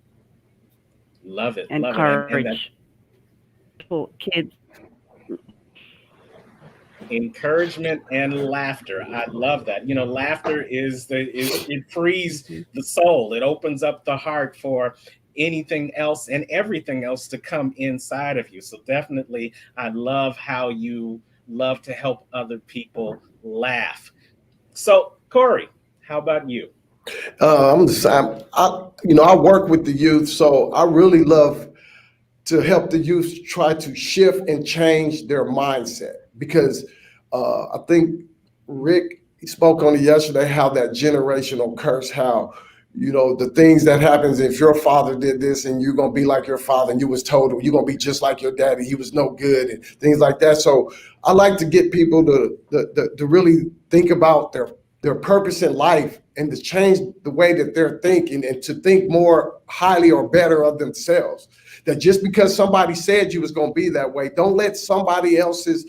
Love it, love it, and that Encourage people, kids. encouragement and laughter. I love that. Laughter it frees Mhm. the soul. It opens up the heart for anything else and everything else to come inside of you. So definitely, I love how you love to help other people laugh. So Corey, how about you? I work with the youth, so I really love to help the youth try to shift and change their mindset because I think Rick spoke on it yesterday how that generational curse, how the things that happens if your father did this and you're gonna be like your father and you was told you're gonna be just like your daddy, he was no good and things like that. So I like to get people to really think about their purpose in life and to change the way that they're thinking and to think more highly or better of themselves. That just because somebody said you was going to be that way, don't let somebody else's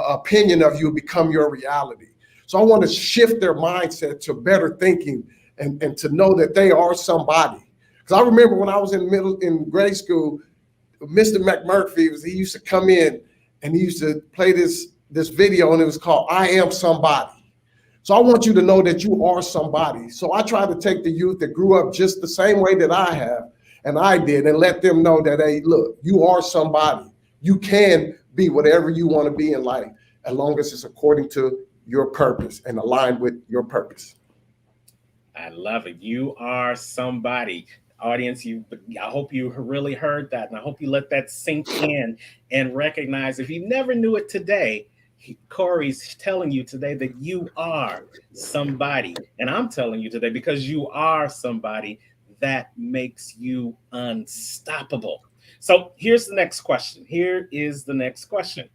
opinion of you become your reality. So I want to shift their mindset to better thinking and to know that they are somebody. Because I remember when I was in grade school, Mr. McMurphy he used to come in and he used to play this video and it was called "I Am Somebody." So I want you to know that you are somebody. So I try to take the youth that grew up just the same way that I have and I did and let them know that, hey, look, you are somebody. You can be whatever you want to be in life as long as it's according to your purpose and aligned with your purpose. I love it. You are somebody. Audience, I hope you really heard that, and I hope you let that sink in and recognize if you never knew it today, Corey's telling you today that you are somebody. And I'm telling you today because you are somebody that makes you unstoppable. So here's the next question. Here is the next question.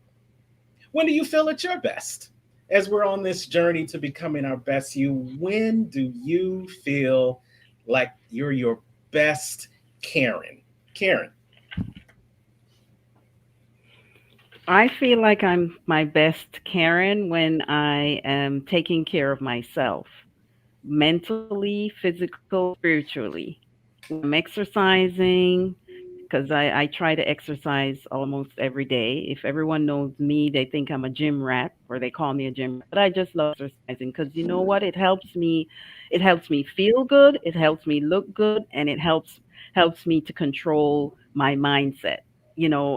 When do you feel at your best? As we're on this journey to becoming our best you, when do you feel like you're your best Karen? Karen. I feel like I'm my best Karen when I am taking care of myself, mentally, physical, spiritually. When I'm exercising, because I try to exercise almost every day. If everyone knows me, they think I'm a gym rat or they call me a gym rat. But I just love exercising because you know what? It helps me feel good, it helps me look good, and it helps me to control my mindset.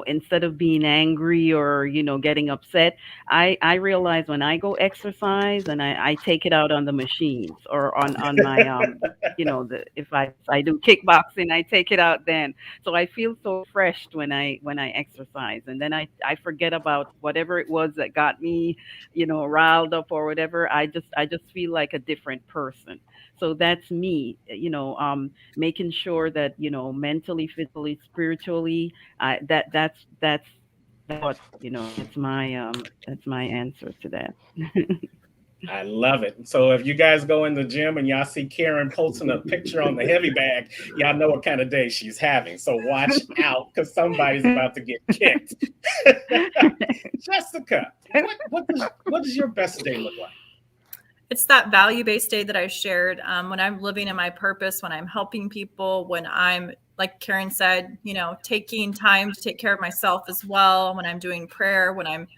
Instead of being angry or, getting upset, I realize when I go exercise and I take it out on the machines or on my if I do kickboxing, I take it out then. So I feel so refreshed when I exercise, and then I forget about whatever it was that got me, riled up or whatever. I just feel like a different person. So that's me, making sure that, mentally, physically, spiritually, that's what, that's my answer to that. I love it. So if you guys go in the gym and y'all see Karen posting a picture on the heavy bag, y'all know what kind of day she's having. So watch out because somebody's about to get kicked. Jessica, what does your best day look like? It's that value-based day that I shared. When I'm living in my purpose, when I'm helping people, when I'm, like Karen said, taking time to take care of myself as well, when I'm doing prayer, when I'm,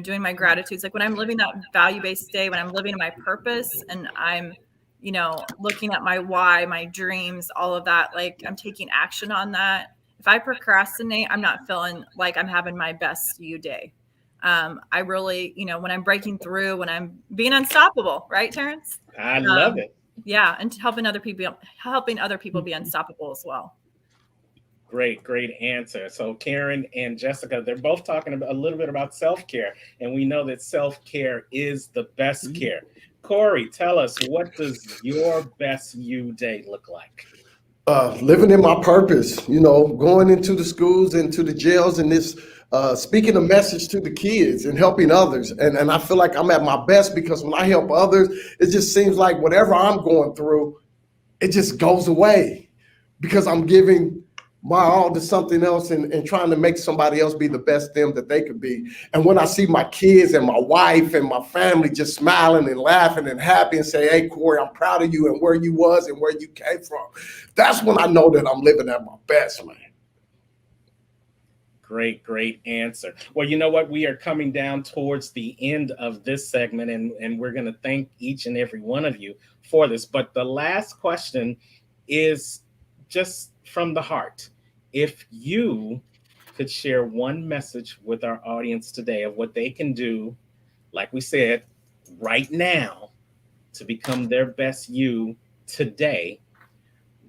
doing my gratitudes, like when I'm living that value-based day, when I'm living in my purpose and I'm, looking at my why, my dreams, all of that, like I'm taking action on that. If I procrastinate, I'm not feeling like I'm having my best you day. I really, when I'm breaking through, when I'm being unstoppable, right, Terrence? I love it. Yeah, and helping other people be unstoppable as well. Great answer. So Karen and Jessica, they're both talking about, a little bit about self-care, and we know that self-care is the best care. Corey, tell us, what does your best you day look like? Living in my purpose, going into the schools, into the jails, and this speaking a message to the kids and helping others. And I feel like I'm at my best because when I help others, it just seems like whatever I'm going through, it just goes away because I'm giving my all to something else and trying to make somebody else be the best them that they could be. And when I see my kids and my wife and my family just smiling and laughing and happy and say, hey, Corey, I'm proud of you and where you was and where you came from, that's when I know that I'm living at my best, man. Great answer. Well, you know what? We are coming down towards the end of this segment, and we're going to thank each and every one of you for this. But the last question is just from the heart. If you could share one message with our audience today of what they can do, like we said, right now to become their best you today,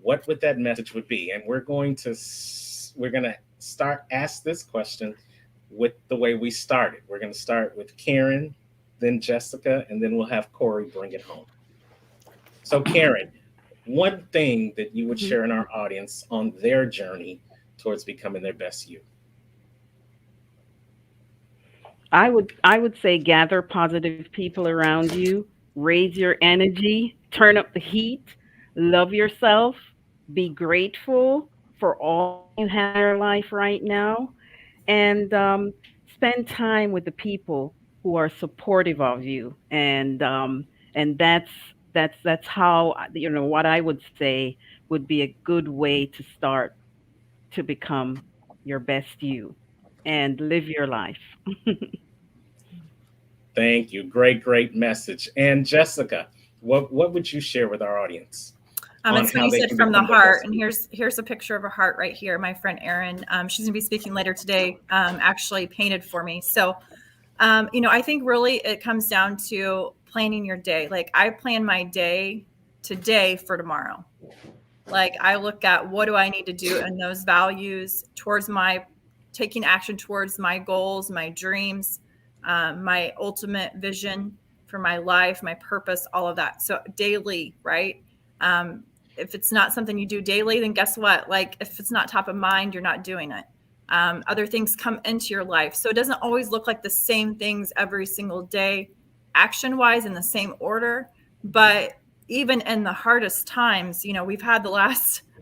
what would that message would be? And we're going to ask this question with the way we started. We're going to start with Karen, then Jessica, and then we'll have Corey bring it home. So Karen, one thing that you would share in our audience on their journey towards becoming their best you. I would say gather positive people around you, raise your energy, turn up the heat, love yourself, be grateful for all you have in your life right now, and spend time with the people who are supportive of you. And that's how, what I would say would be a good way to start to become your best you and live your life. Thank you. Great message. And Jessica, what would you share with our audience? It's funny you said from the heart, and here's a picture of a heart right here. My friend Erin, she's gonna be speaking later today, actually painted for me. So, I think really it comes down to planning your day. Like I plan my day today for tomorrow. Like I look at what do I need to do and those values towards my taking action towards my goals, my dreams, my ultimate vision for my life, my purpose, all of that. So daily, right? If it's not something you do daily, then guess what? Like if it's not top of mind, you're not doing it. Other things come into your life. So it doesn't always look like the same things every single day, action wise in the same order. But even in the hardest times, we've had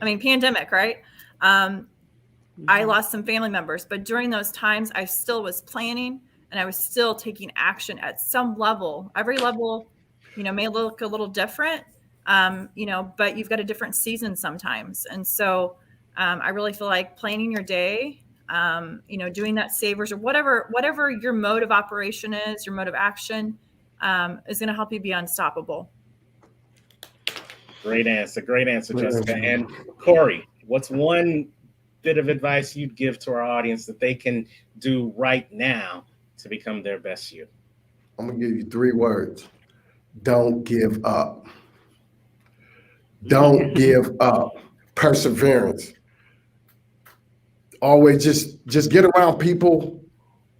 pandemic, right? I lost some family members, but during those times, I still was planning and I was still taking action at some level. Every level, may look a little different, but you've got a different season sometimes. And so I really feel like planning your day, doing that savers or whatever your mode of operation is, your mode of action, is going to help you be unstoppable. Great answer, Jessica. And Corey, what's one bit of advice you'd give to our audience that they can do right now to become their best you? I'm gonna give you 3 words. Don't give up. Don't give up. Perseverance. Always just get around people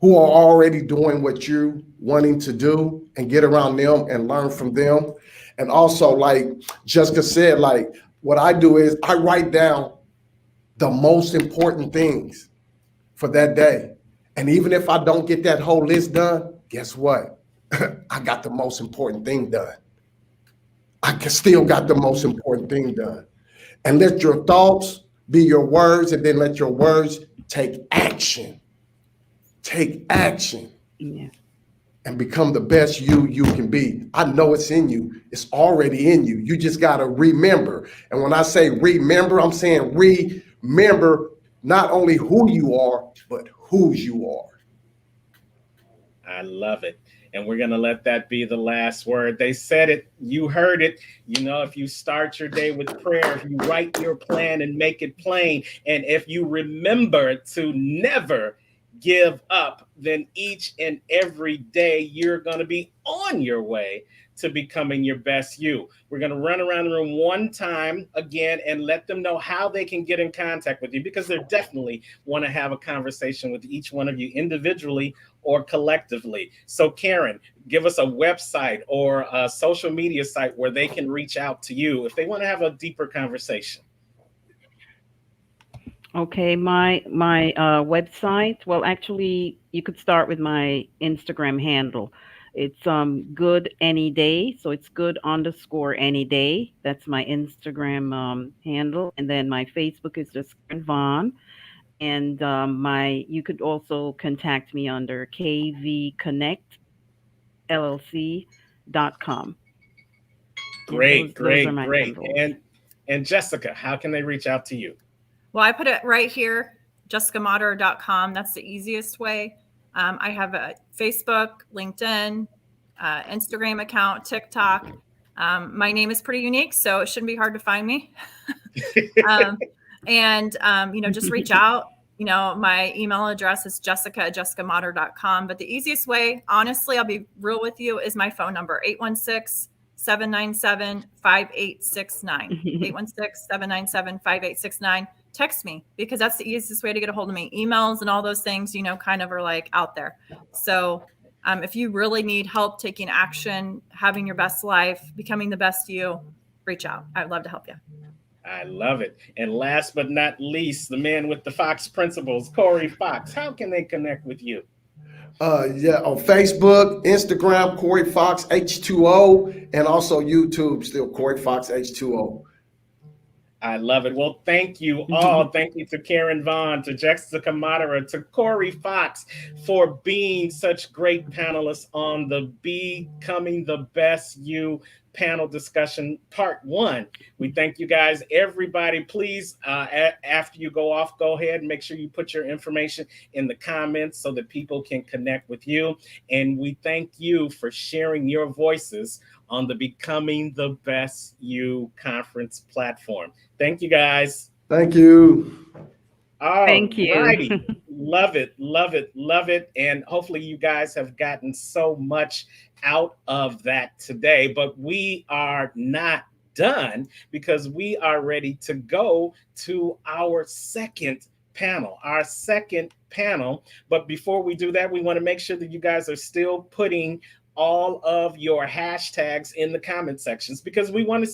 who are already doing what you're wanting to do, and get around them and learn from them. And also, like Jessica said, like what I do is I write down the most important things for that day. And even if I don't get that whole list done, guess what? I got the most important thing done. Still got the most important thing done. And let your thoughts be your words, and then let your words take action. Take action. Yeah. And become the best you can be. I know it's in you. It's already in you. You just got to remember. And when I say remember, I'm saying remember not only who you are, but whose you are. I love it. And we're going to let that be the last word. They said it. You heard it. If you start your day with prayer, if you write your plan and make it plain, and if you remember to never give up, then each and every day you're going to be on your way to becoming your best you. We're going to run around the room one time again and let them know how they can get in contact with you, because they definitely want to have a conversation with each one of you individually or collectively. So Karen, give us a website or a social media site where they can reach out to you if they want to have a deeper conversation. Okay, my website. Well, actually, you could start with my Instagram handle. It's good any day. So it's good_any day. That's my Instagram handle, and then my Facebook is just Karen Vaughn. And you could also contact me under kvconnectllc.com. Great, Those are my great. handles. And Jessica, how can they reach out to you? Well, I put it right here, jessicamater.com. That's the easiest way. I have a Facebook, LinkedIn, Instagram account, TikTok. My name is pretty unique, so it shouldn't be hard to find me. Just reach out. My email address is jessica@jessicamater.com. But the easiest way, honestly, I'll be real with you, is my phone number, 816-797-5869. 816-797-5869. Text me, because that's the easiest way to get a hold of me. Emails and all those things, kind of are like out there. So if you really need help taking action, having your best life, becoming the best you, reach out. I'd love to help you. I love it. And last but not least, the man with the Fox principles, Corey Fox. How can they connect with you? On Facebook, Instagram, Corey Fox H2O, and also YouTube, still Corey Fox H2O. I love it. Well, thank you all. Thank you to Karen Vaughn, to Jessica Madera, to Corey Fox for being such great panelists on the Becoming the Best You panel discussion part 1. We thank you guys. Everybody, please, after you go off, go ahead and make sure you put your information in the comments so that people can connect with you. And we thank you for sharing your voices on the Becoming the Best You conference platform. Thank you, guys. Thank you. Thank you. Alrighty. Love it, love it, love it. And hopefully you guys have gotten so much out of that today, but we are not done, because we are ready to go to our second panel. But before we do that, we want to make sure that you guys are still putting all of your hashtags in the comment sections, because we want to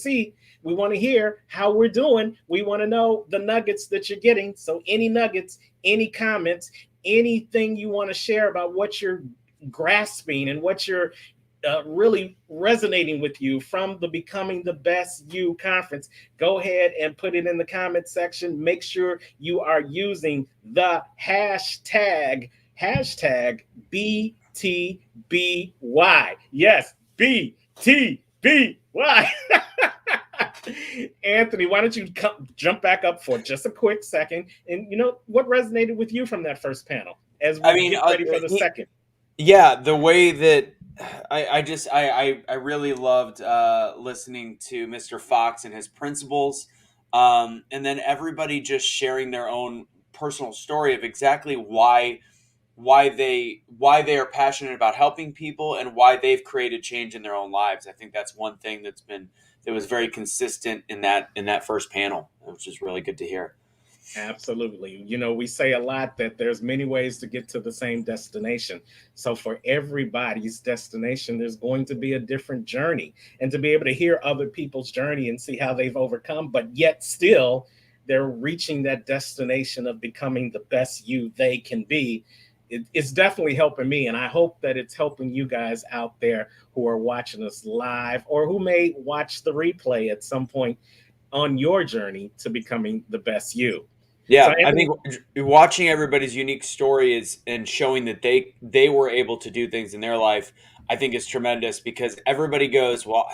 hear how we're doing. We want to know the nuggets that you're getting. So any nuggets, any comments, anything you want to share about what you're grasping and what you're really resonating with you from the Becoming the Best You conference, go ahead and put it in the comment section. Make sure you are using the hashtag BTBY. Yes, BTBY. Anthony, why don't you jump back up for just a quick second? And what resonated with you from that first panel as I we mean, get ready for the second? yeah, the way that I really loved listening to Mr. Fox and his principles, and then everybody just sharing their own personal story of exactly why they are passionate about helping people and why they've created change in their own lives. I think that's one thing that was very consistent in that first panel, which is really good to hear. Absolutely. We say a lot that there's many ways to get to the same destination. So for everybody's destination, there's going to be a different journey. And to be able to hear other people's journey and see how they've overcome, but yet still they're reaching that destination of becoming the best you they can be, it's definitely helping me. And I hope that it's helping you guys out there who are watching us live or who may watch the replay at some point on your journey to becoming the best you. Yeah, So, Anthony, I think watching everybody's unique story and showing that they were able to do things in their life, I think is tremendous, because everybody goes, well,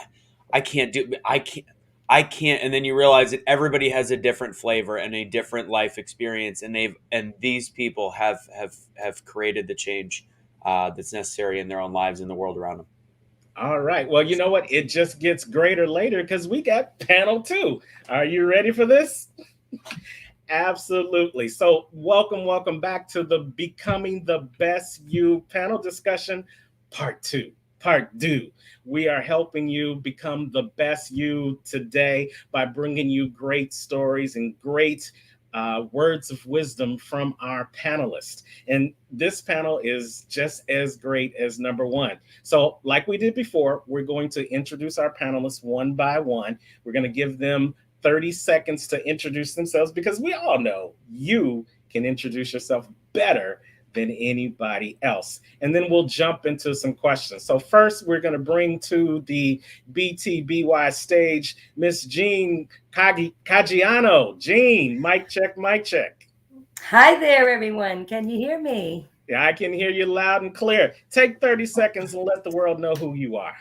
I can't, and then you realize that everybody has a different flavor and a different life experience, and these people have created the change that's necessary in their own lives and the world around them. All right. Well, you know what? It just gets greater later because we got panel 2. Are you ready for this? Absolutely. So welcome back to the Becoming the Best You panel discussion, part 2. We are helping you become the best you today by bringing you great stories and great words of wisdom from our panelists. And this panel is just as great as number 1. So like we did before, we're going to introduce our panelists one by one. We're going to give them 30 seconds to introduce themselves, because we all know you can introduce yourself better than anybody else. And then we'll jump into some questions. So first, we're going to bring to the BTBY stage Miss Jean Caggiano. Jean, mic check, mic check. Hi there, everyone. Can you hear me? Yeah, I can hear you loud and clear. Take 30 seconds and let the world know who you are.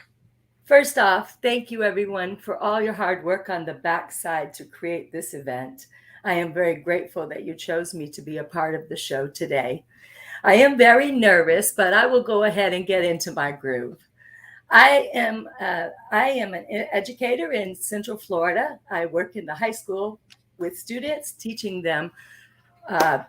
First off, thank you, everyone, for all your hard work on the backside to create this event. I am very grateful that you chose me to be a part of the show today. I am very nervous, but I will go ahead and get into my groove. I am an educator in Central Florida. I work in the high school with students, teaching them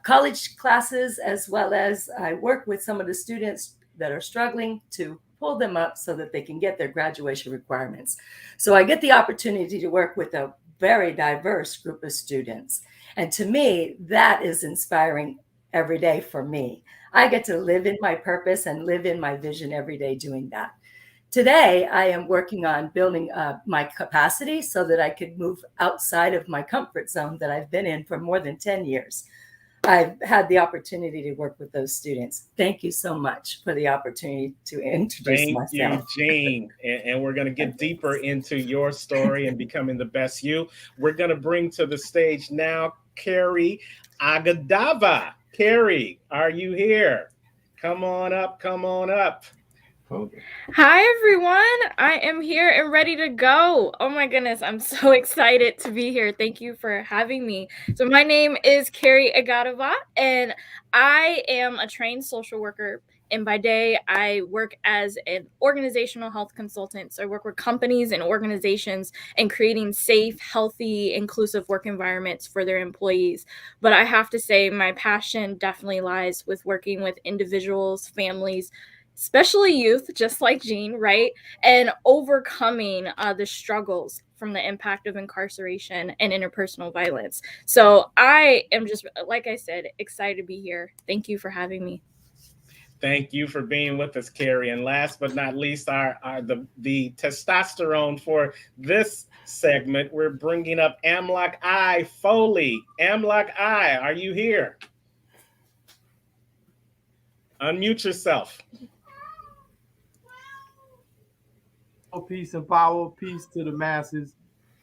college classes, as well as I work with some of the students that are struggling to pull them up so that they can get their graduation requirements. So I get the opportunity to work with a very diverse group of students. And to me, that is inspiring every day for me. I get to live in my purpose and live in my vision every day doing that. Today, I am working on building my capacity so that I could move outside of my comfort zone that I've been in for more than 10 years. I've had the opportunity to work with those students. Thank you so much for the opportunity to introduce myself. Thank you, Jean. And we're going to get deeper into your story and becoming the best you. We're going to bring to the stage now Carrie Agadava. Carrie, are you here? Come on up. Okay. Hi, everyone. I am here and ready to go. Oh my goodness, I'm so excited to be here. Thank you for having me. So my name is Carrie Agadava, and I am a trained social worker. And by day, I work as an organizational health consultant. So I work with companies and organizations and creating safe, healthy, inclusive work environments for their employees. But I have to say, my passion definitely lies with working with individuals, families, especially youth, just like Jean, right? And overcoming the struggles from the impact of incarceration and interpersonal violence. So I am just, like I said, excited to be here. Thank you for having me. Thank you for being with us, Carrie. And last but not least, the testosterone for this segment, we're bringing up Amlock I Foley. Amlock I, are you here? Unmute yourself. Peace and power, peace to the masses.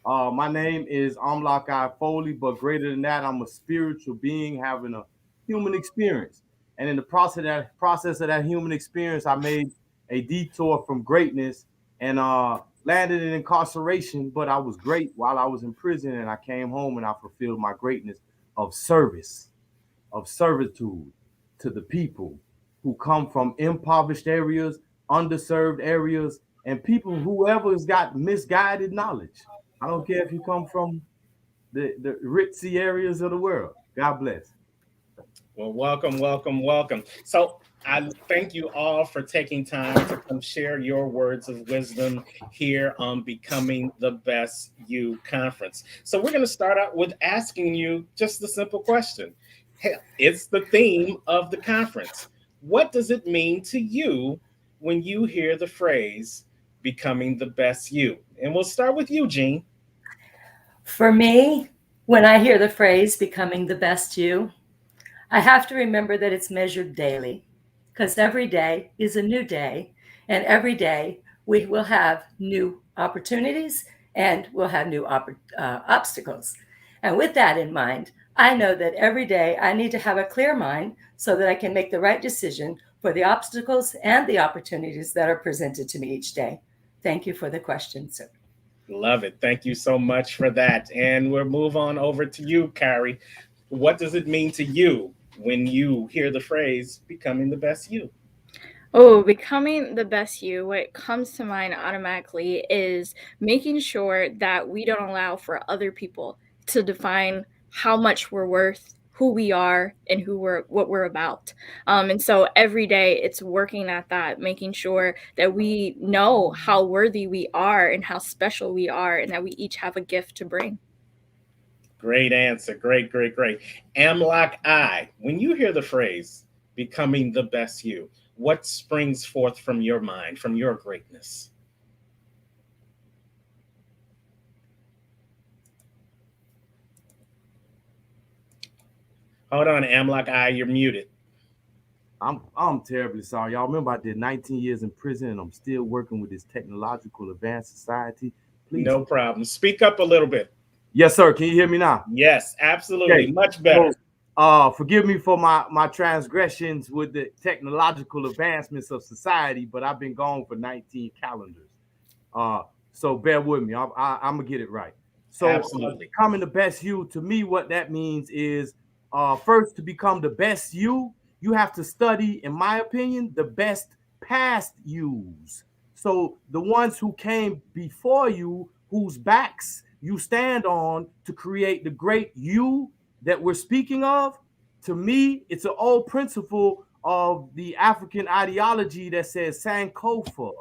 My name is Amlaki Foley, but greater than that, I'm a spiritual being having a human experience. And in the process of that human experience, I made a detour from greatness and landed in incarceration, but I was great while I was in prison, and I came home and I fulfilled my greatness of service, of servitude to the people who come from impoverished areas, underserved areas, and people whoever's got misguided knowledge. I don't care if you come from the ritzy areas of the world. God bless. Well, welcome, welcome, welcome. So I thank you all for taking time to come share your words of wisdom here on Becoming the Best You Conference. So we're going to start out with asking you just the simple question. Hell, it's the theme of the conference. What does it mean to you when you hear the phrase becoming the best you? And we'll start with you, Jean. For me, when I hear the phrase becoming the best you, I have to remember that it's measured daily, because every day is a new day, and every day we will have new opportunities and we'll have new obstacles. And with that in mind, I know that every day I need to have a clear mind so that I can make the right decision for the obstacles and the opportunities that are presented to me each day. Thank you for the question, sir. Love it. Thank you so much for that. And we'll move on over to you, Carrie. What does it mean to you when you hear the phrase becoming the best you? Oh, becoming the best you, what comes to mind automatically is making sure that we don't allow for other people to define how much we're worth, who we are, and what we're about. And so every day it's working at that, making sure that we know how worthy we are and how special we are, and that we each have a gift to bring. Great answer. Great, great, great. Amlock I, when you hear the phrase becoming the best you, what springs forth from your mind, from your greatness? Hold on, Amlock I, you're muted. I'm terribly sorry. Y'all remember I did 19 years in prison and I'm still working with this technological advanced society. Please. No problem. Speak up a little bit. Yes, sir. Can you hear me now? Yes, absolutely. Okay. Much better. So, forgive me for my transgressions with the technological advancements of society, but I've been gone for 19 calendars. So bear with me. I'm gonna get it right. So becoming the best you, to me, what that means is first, to become the best you, you have to study, in my opinion, the best past yous. So the ones who came before you, whose backs you stand on to create the great you that we're speaking of. To me, it's an old principle of the African ideology that says Sankofa,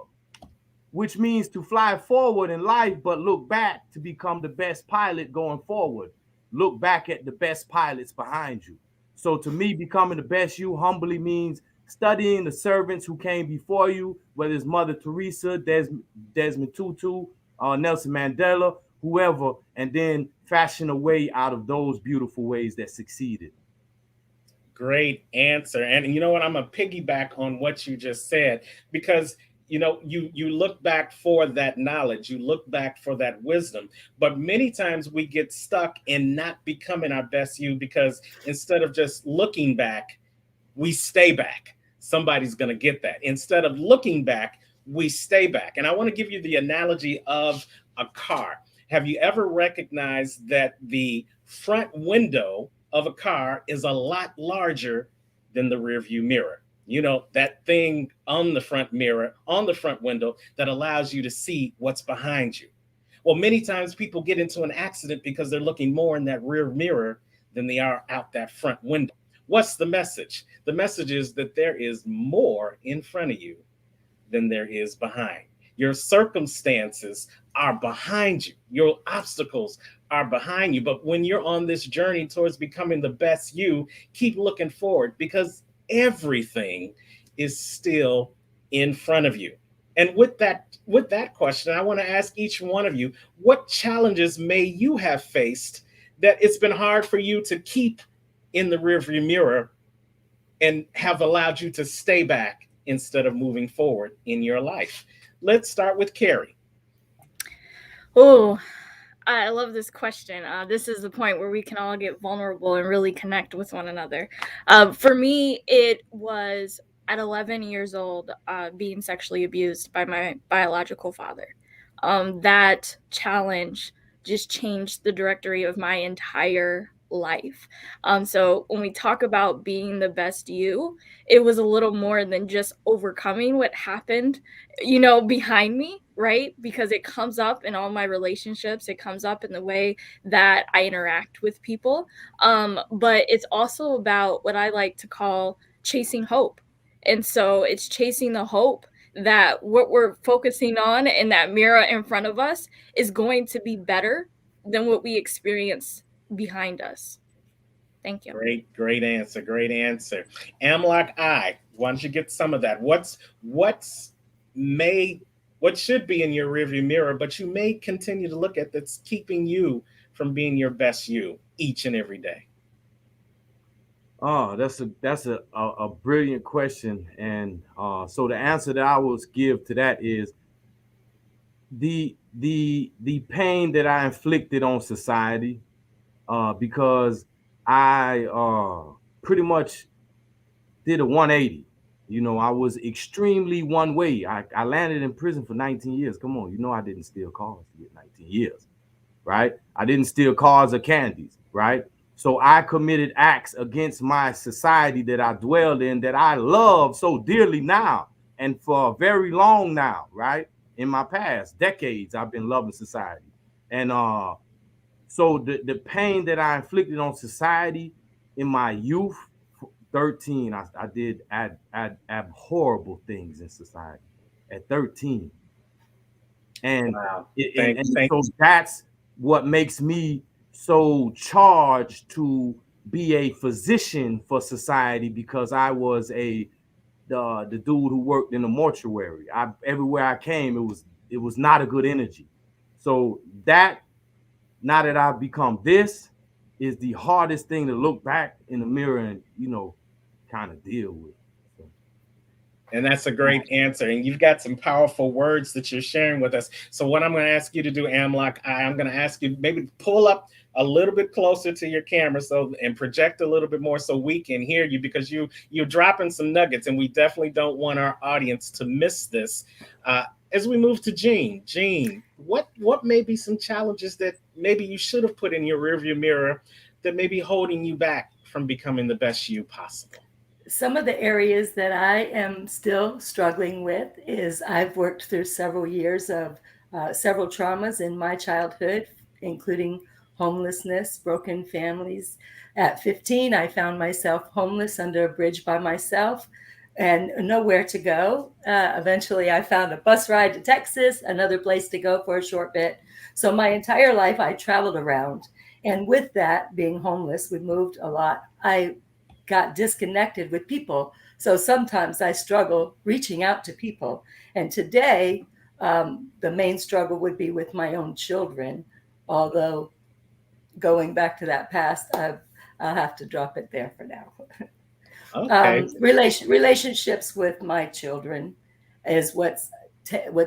which means to fly forward in life, but look back to become the best pilot going forward. Look back at the best pilots behind you. So to me, becoming the best you humbly means studying the servants who came before you, whether it's Mother Teresa, Desmond Tutu, Nelson Mandela, whoever, and then fashion a way out of those beautiful ways that succeeded. Great answer. And you know what? I'm going to piggyback on what you just said, because you know, you look back for that knowledge, you look back for that wisdom, but many times we get stuck in not becoming our best you, because instead of just looking back, we stay back. Somebody's going to get that. Instead of looking back, we stay back. And I want to give you the analogy of a car. Have you ever recognized that the front window of a car is a lot larger than the rear view mirror? You know, that thing on the front mirror, on the front window, that allows you to see what's behind you. Well, many times people get into an accident because they're looking more in that rear mirror than they are out that front window. What's the message? The message is that there is more in front of you than there is behind. Your circumstances are behind you. Your obstacles are behind you. But when you're on this journey towards becoming the best you, keep looking forward, because everything is still in front of you. And with that question, I want to ask each one of you, what challenges may you have faced that it's been hard for you to keep in the rearview mirror and have allowed you to stay back instead of moving forward in your life? Let's start with Carrie. Oh, I love this question. This is the point where we can all get vulnerable and really connect with one another. For me, it was at 11 years old, being sexually abused by my biological father. that challenge just changed the directory of my entire life. So when we talk about being the best you, it was a little more than just overcoming what happened, behind me, right? Because it comes up in all my relationships, it comes up in the way that I interact with people. But it's also about what I like to call chasing hope. And so it's chasing the hope that what we're focusing on in that mirror in front of us is going to be better than what we experience behind us. Thank you. Great answer. Great answer. Amlock I, why don't you get some of that? What should be in your rearview mirror, but you may continue to look at that's keeping you from being your best you each and every day? Oh, that's a brilliant question, and so the answer that I will give to that is the pain that I inflicted on society, because I pretty much did a 180. I was extremely one way. I landed in prison for 19 years. Come on, I didn't steal cars to get 19 years, right? I didn't steal cars or candies, right? So I committed acts against my society that I dwelled in, that I love so dearly now and for very long now, right? In my past decades, I've been loving society. And so the pain that I inflicted on society in my youth, 13, I did horrible things in society at 13. And, wow. So that's what makes me so charged to be a physician for society, because I was the dude who worked in the mortuary. Everywhere I came, it was not a good energy. So that, now that I've become this, is the hardest thing to look back in the mirror and kind of deal with. And that's a great answer. And you've got some powerful words that you're sharing with us. So what I'm going to ask you to do, Amlock, I'm going to ask you maybe pull up a little bit closer to your camera and project a little bit more so we can hear you, because you're dropping some nuggets, and we definitely don't want our audience to miss this. As we move to Jean, what may be some challenges that maybe you should have put in your rearview mirror that may be holding you back from becoming the best you possible? Some of the areas that I am still struggling with is I've worked through several years of several traumas in my childhood, including homelessness, broken families. At 15, I found myself homeless under a bridge by myself and nowhere to go. Eventually, I found a bus ride to Texas, another place to go for a short bit. So my entire life, I traveled around. And with that, being homeless, we moved a lot. I got disconnected with people. So sometimes I struggle reaching out to people. And today, the main struggle would be with my own children. Although going back to that past, I'll have to drop it there for now. Okay. Relationships with my children is what's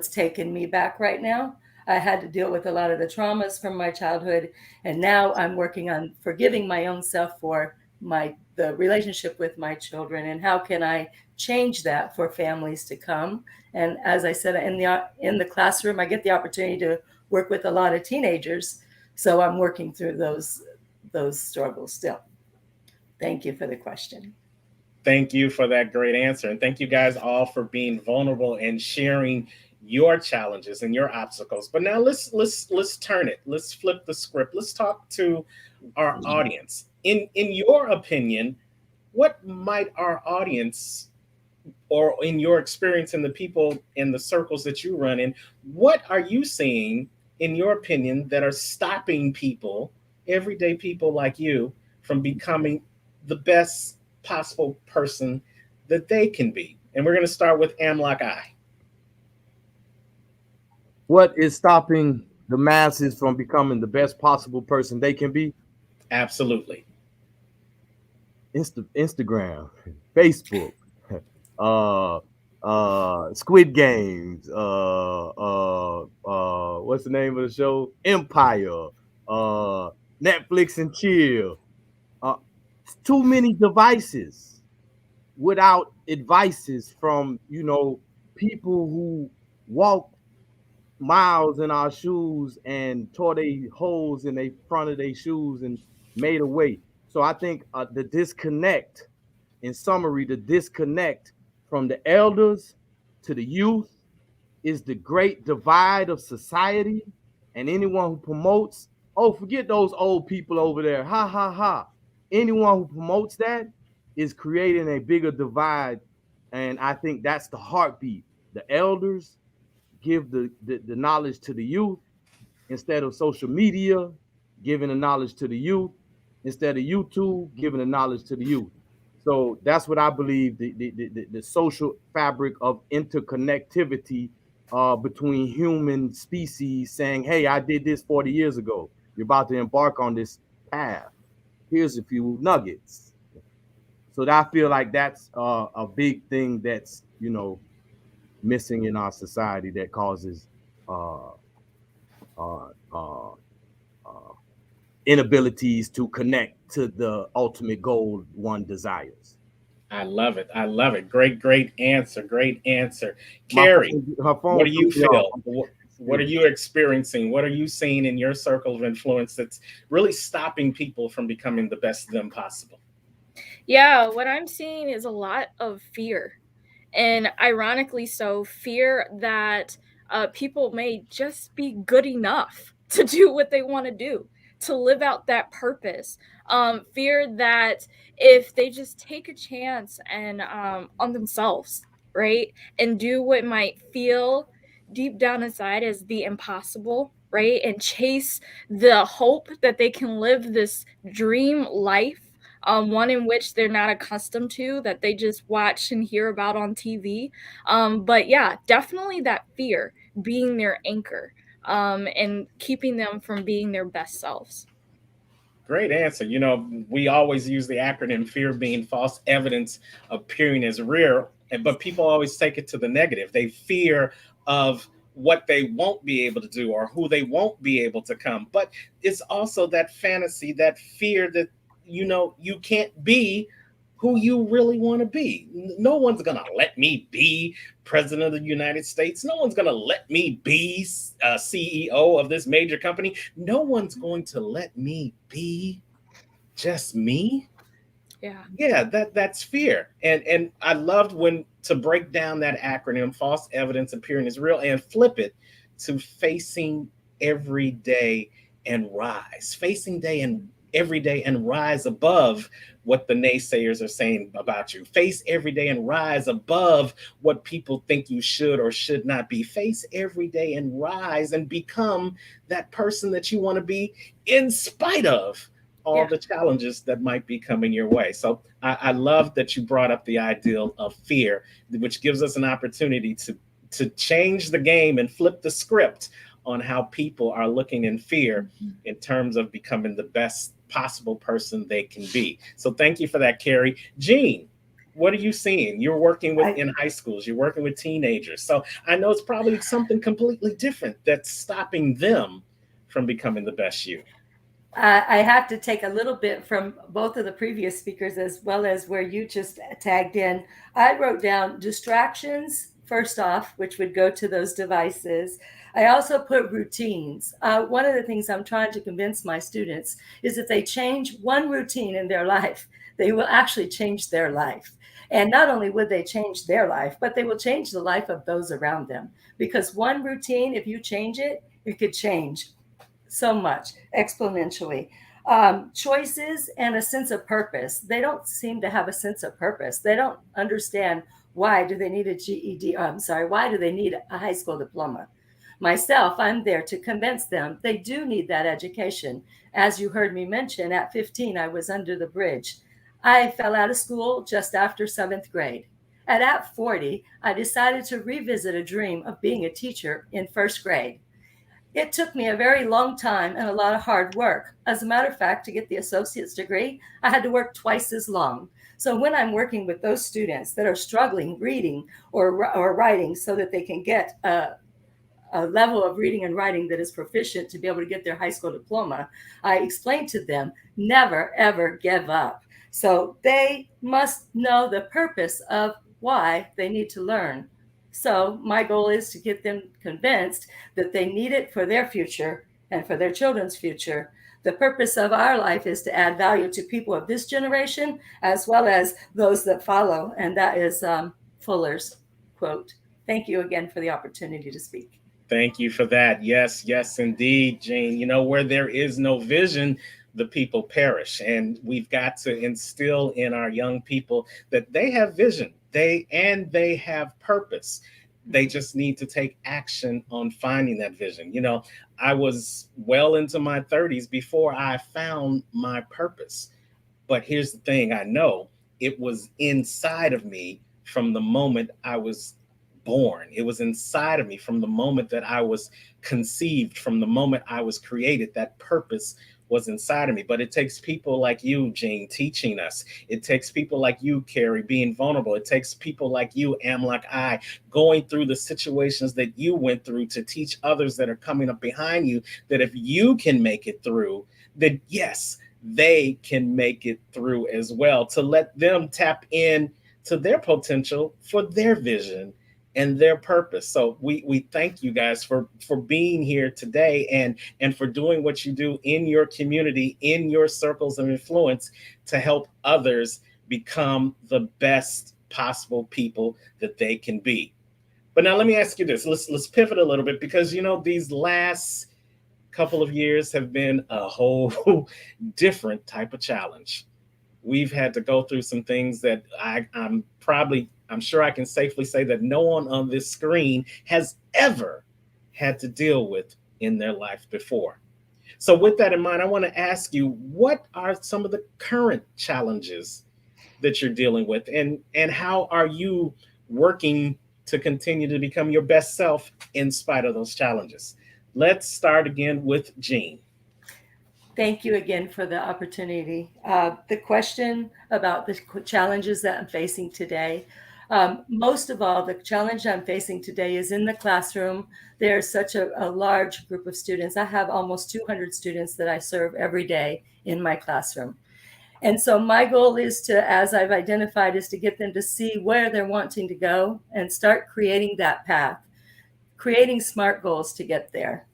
taken me back right now. I had to deal with a lot of the traumas from my childhood, and now I'm working on forgiving my own self for the relationship with my children, and how can I change that for families to come. And as I said, in the classroom, I get the opportunity to work with a lot of teenagers, so I'm working through those struggles still. Thank you for the question. Thank you for that great answer. And thank you guys all for being vulnerable and sharing your challenges and your obstacles. But now let's turn it. Let's flip the script. Let's talk to our audience. In your opinion, what might our audience, or in your experience in the people in the circles that you run in, what are you seeing in your opinion that are stopping people, everyday people like you, from becoming the best possible person that they can be? And we're going to start with Amlock I. What is stopping the masses from becoming the best possible person they can be? Absolutely. Instagram, Facebook, Squid Games, what's the name of the show? Empire, Netflix and chill. Too many devices without advices from people who walk miles in our shoes and tore they holes in the front of their shoes and made away. So I think the disconnect, in summary, the disconnect from the elders to the youth is the great divide of society. And anyone who promotes, oh, forget those old people over there, ha ha ha. Anyone who promotes that is creating a bigger divide. And I think that's the heartbeat. The elders give the knowledge to the youth instead of social media giving the knowledge to the youth, instead of YouTube giving the knowledge to the youth. So that's what I believe the social fabric of interconnectivity between human species, saying, hey, I did this 40 years ago. You're about to embark on this path. Here's a few nuggets. So I feel like that's a big thing that's, missing in our society that causes uh, uh, uh, uh, inabilities to connect to the ultimate goal one desires. I love it. I love it. Great answer. Great answer. Carrie, what do you feel? What are you experiencing? What are you seeing in your circle of influence that's really stopping people from becoming the best them possible? Yeah, what I'm seeing is a lot of fear. And ironically, so fear that people may just be good enough to do what they want to do, to live out that purpose. Fear that if they just take a chance and on themselves, right, and do what might feel deep down inside as the impossible, right, and chase the hope that they can live this dream life, one in which they're not accustomed to, that they just watch and hear about on TV. But yeah, definitely that fear being their anchor, and keeping them from being their best selves. Great answer. We always use the acronym FEAR being false evidence appearing as real, but people always take it to the negative. They fear of what they won't be able to do or who they won't be able to come. But it's also that fantasy, that fear that, you can't be who you really want to be. No one's going to let me be president of the United States. No one's going to let me be CEO of this major company. No one's going to let me be just me. Yeah, that's fear. And I loved when to break down that acronym, false evidence appearing as real, and flip it to facing every day and rise. Facing day and every day and rise above what the naysayers are saying about you. Face every day and rise above what people think you should or should not be. Face every day and rise and become that person that you want to be in spite of all the challenges that might be coming your way. So I love that you brought up the ideal of fear, which gives us an opportunity to change the game and flip the script on how people are looking in fear in terms of becoming the best possible person they can be. So thank you for that, Carrie. Jean, what are you seeing? You're working with in high schools, you're working with teenagers. So I know it's probably something completely different that's stopping them from becoming the best you. I have to take a little bit from both of the previous speakers as well as where you just tagged in. I wrote down distractions, first off, which would go to those devices. I also put routines. One of the things I'm trying to convince my students is if they change one routine in their life, they will actually change their life. And not only would they change their life, but they will change the life of those around them. Because one routine, if you change it, you could change so much exponentially. Choices and a sense of purpose. They don't seem to have a sense of purpose. They don't understand why do they need a GED? Why do they need a high school diploma? Myself, I'm there to convince them they do need that education. As you heard me mention, at 15, I was under the bridge. I fell out of school just after 7th grade. And at 40, I decided to revisit a dream of being a teacher in 1st grade. It took me a very long time and a lot of hard work. As a matter of fact, to get the associate's degree, I had to work twice as long. So when I'm working with those students that are struggling reading or writing so that they can get a level of reading and writing that is proficient to be able to get their high school diploma, I explain to them, never, ever give up. So they must know the purpose of why they need to learn. So my goal is to get them convinced that they need it for their future and for their children's future. The purpose of our life is to add value to people of this generation as well as those that follow. And that is Fuller's quote. Thank you again for the opportunity to speak. Thank you for that. Yes, yes, indeed, Jane. You know, where there is no vision, the people perish. And we've got to instill in our young people that they have vision. They have purpose. They just need to take action on finding that vision. You know, I was well into my 30s before I found my purpose. But here's the thing, I know it was inside of me from the moment I was born. It was inside of me from the moment that I was conceived, from the moment I was created. That purpose was inside of me. But it takes people like you, Jane, teaching us. It takes people like you, Carrie, being vulnerable. It takes people like you, Amlak I, going through the situations that you went through to teach others that are coming up behind you that if you can make it through, then yes, they can make it through as well, to let them tap in to their potential for their vision and their purpose. So we thank you guys for being here today and for doing what you do in your community, in your circles of influence, to help others become the best possible people that they can be. But now let me ask you this. Let's pivot a little bit, because you know these last couple of years have been a whole different type of challenge. We've had to go through some things that I'm sure I can safely say that no one on this screen has ever had to deal with in their life before. So with that in mind, I want to ask you, what are some of the current challenges that you're dealing with, and how are you working to continue to become your best self in spite of those challenges? Let's start again with Jean. Thank you again for the opportunity. The question about the challenges that I'm facing today, most of all, the challenge I'm facing today is in the classroom. There's such a large group of students. I have almost 200 students that I serve every day in my classroom. And so my goal is to, as I've identified, is to get them to see where they're wanting to go and start creating that path, creating SMART goals to get there.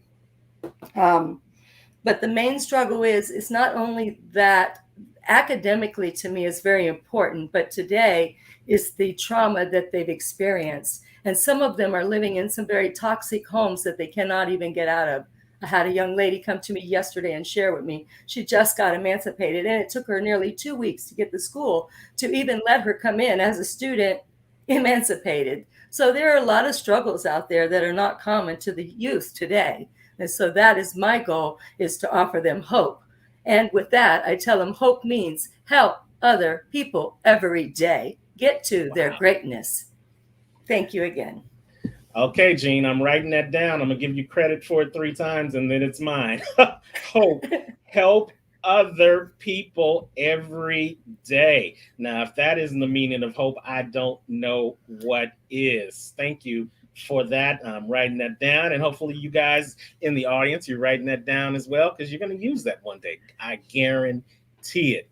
But the main struggle is, it's not only that academically to me is very important, but today is the trauma that they've experienced. And some of them are living in some very toxic homes that they cannot even get out of. I had a young lady come to me yesterday and share with me, she just got emancipated, and it took her nearly 2 weeks to get the school to even let her come in as a student emancipated. So there are a lot of struggles out there that are not common to the youth today. And so that is my goal, is to offer them hope. And with that, I tell them hope means help other people every day get to their greatness. Thank you again. Okay, Jean, I'm writing that down. I'm going to give you credit for it 3 times, and then it's mine. Hope. Help other people every day. Now, if that isn't the meaning of hope, I don't know what is. Thank you for that. I'm writing that down, and hopefully you guys in the audience, you're writing that down as well, because you're going to use that one day. I guarantee it.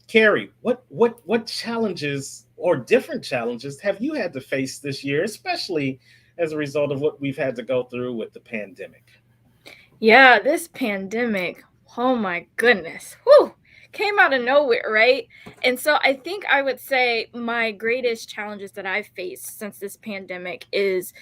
Carrie, what challenges or different challenges have you had to face this year, especially as a result of what we've had to go through with the pandemic? Yeah, this pandemic, oh my goodness, whew, came out of nowhere, right? And so I think I would say my greatest challenges that I've faced since this pandemic is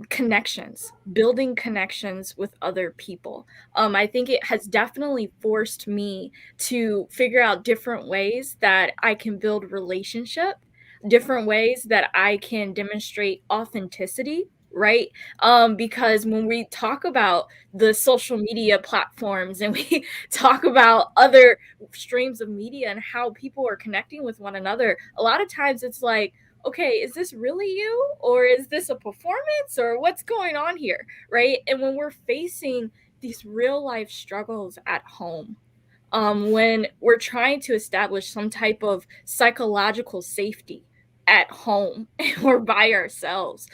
connections, building connections with other people. I think it has definitely forced me to figure out different ways that I can build relationship, different ways that I can demonstrate authenticity, right? Because when we talk about the social media platforms and we talk about other streams of media and how people are connecting with one another, a lot of times it's like, okay, is this really you, or is this a performance, or what's going on here, right? And when we're facing these real life struggles at home, when we're trying to establish some type of psychological safety at home and we're by ourselves,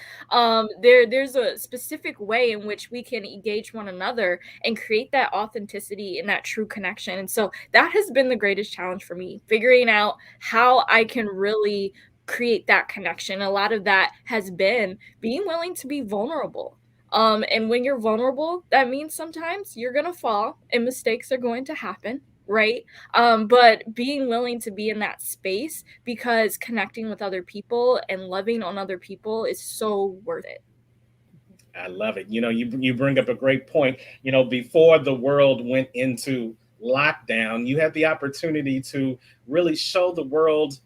there's a specific way in which we can engage one another and create that authenticity and that true connection. And so that has been the greatest challenge for me, figuring out how I can really create that connection. A lot of that has been being willing to be vulnerable. And when you're vulnerable, that means sometimes you're going to fall and mistakes are going to happen, right? But being willing to be in that space, because connecting with other people and loving on other people is so worth it. I love it. You bring up a great point. Before the world went into lockdown, you had the opportunity to really show the world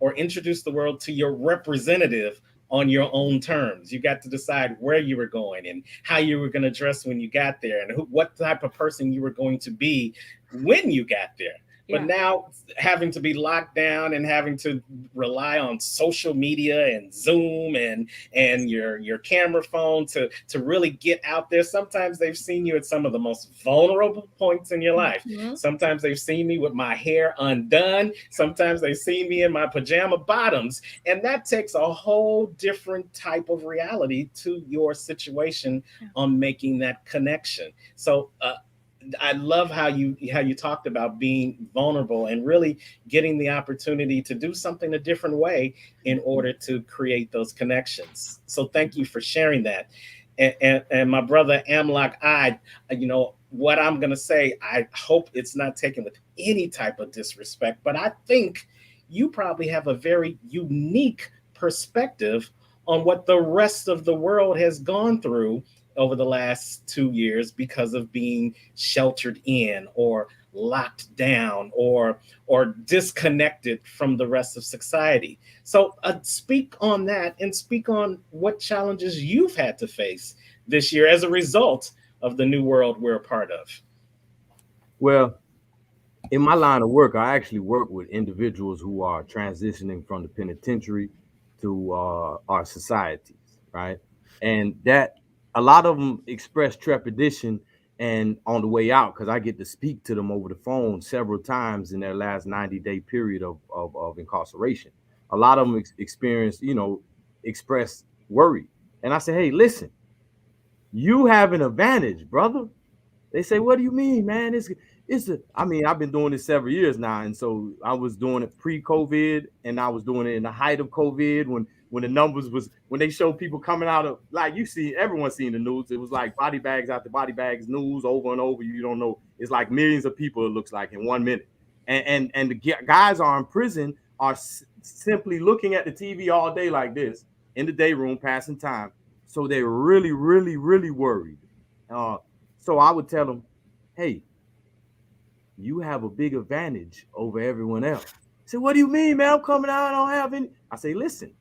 or introduce the world to your representative on your own terms. You got to decide where you were going and how you were going to dress when you got there, and what type of person you were going to be when you got there. But now, having to be locked down and having to rely on social media and Zoom and your camera phone to really get out there. Sometimes they've seen you at some of the most vulnerable points in your life. Mhm. Sometimes they've seen me with my hair undone. Sometimes they've seen me in my pajama bottoms. And that takes a whole different type of reality to your situation on making that connection. So I love how you talked about being vulnerable and really getting the opportunity to do something a different way in order to create those connections. So thank you for sharing that. And my brother Amlok, what I'm going to say, I hope it's not taken with any type of disrespect, but I think you probably have a very unique perspective on what the rest of the world has gone through over the last 2 years because of being sheltered in or locked down or disconnected from the rest of society. So speak on that and speak on what challenges you've had to face this year as a result of the new world we're a part of. Well, in my line of work, I actually work with individuals who are transitioning from the penitentiary to our societies, right? And that a lot of them express trepidation and on the way out, because I get to speak to them over the phone several times in their last 90-day period of incarceration. A lot of them experience, express worry. And I say, hey, listen, you have an advantage, brother. They say, what do you mean, man? I've been doing this several years now. And so I was doing it pre-COVID and I was doing it in the height of COVID when the numbers when they showed people coming out of, like, everyone's seen the news. It was like body bags after body bags, news over and over. You don't know. It's like millions of people, it looks like, in 1 minute. And the guys are in prison are simply looking at the TV all day like this in the day room, passing time. So they're really, really, really worried. So I would tell them, hey, you have a big advantage over everyone else. I say, what do you mean, man? I'm coming out, I don't have any. I say, listen,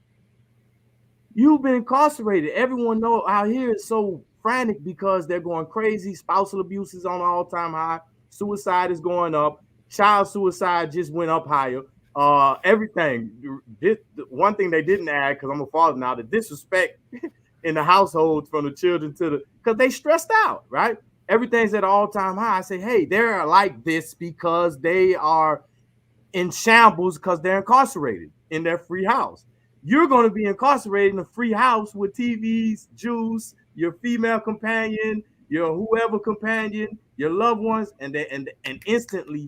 you've been incarcerated. Everyone know out here is so frantic because they're going crazy. Spousal abuse is on an all-time high. Suicide is going up. Child suicide just went up higher. Everything. One thing they didn't add, because I'm a father now, the disrespect in the household from the children because they stressed out, right? Everything's at an all-time high. I say, hey, they're like this because they are in shambles because they're incarcerated in their free house. You're going to be incarcerated in a free house with TVs, juice, your female companion, your whoever companion, your loved ones, and instantly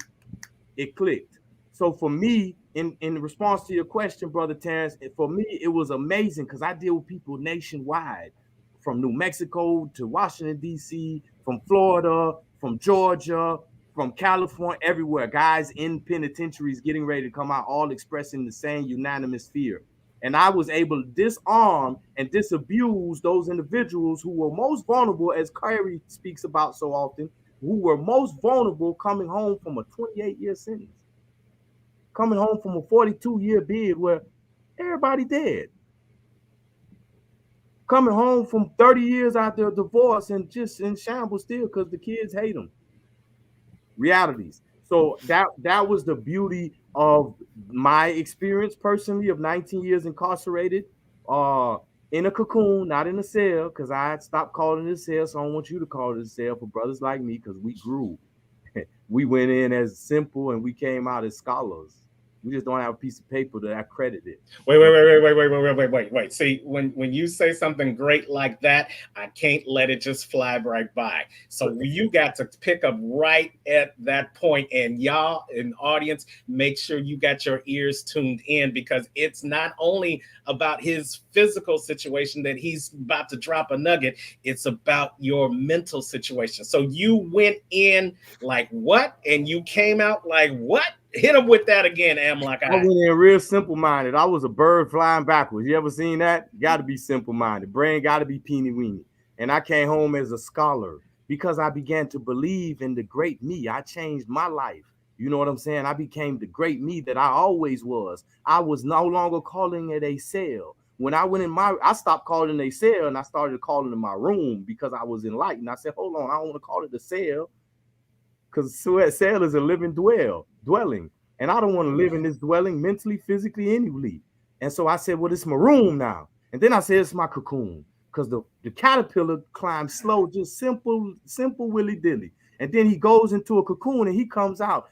it clicked. So for me, in response to your question, Brother Terrence, for me, it was amazing because I deal with people nationwide, from New Mexico to Washington, D.C., from Florida, from Georgia, from California, everywhere. Guys in penitentiaries getting ready to come out, all expressing the same unanimous fear. And I was able to disarm and disabuse those individuals who were most vulnerable, as Kyrie speaks about so often, who were most vulnerable coming home from a 28-year sentence, coming home from a 42-year bid where everybody dead, coming home from 30 years after a divorce and just in shambles still because the kids hate them. Realities. So that was the beauty of my experience personally of 19 years incarcerated, in a cocoon, not in a cell, because I had stopped calling it a cell. So I don't want you to call it a cell for brothers like me, because we grew. We went in as simple and we came out as scholars. We just don't have a piece of paper to accredit it. Wait. See, when you say something great like that, I can't let it just fly right by. So you got to pick up right at that point, and y'all in the audience, make sure you got your ears tuned in, because it's not only about his physical situation that he's about to drop a nugget, it's about your mental situation. So you went in like what, and you came out like what? Hit him with that again, Amlock. I went in real simple-minded. I was a bird flying backwards. You ever seen that? Got to be simple-minded. Brain got to be peeny-weeny. And I came home as a scholar because I began to believe in the great me. I changed my life. You know what I'm saying? I became the great me that I always was. I was no longer calling it a cell. When I went in I stopped calling it a cell, and I started calling it my room, because I was enlightened. I said, hold on, I don't want to call it a cell, because cell is a living dwelling. And I don't want to live in this dwelling mentally, physically, anyway. And so I said, well, it's my room now. And then I said, it's my cocoon, because the caterpillar climbs slow, just simple willy-dilly. And then he goes into a cocoon and he comes out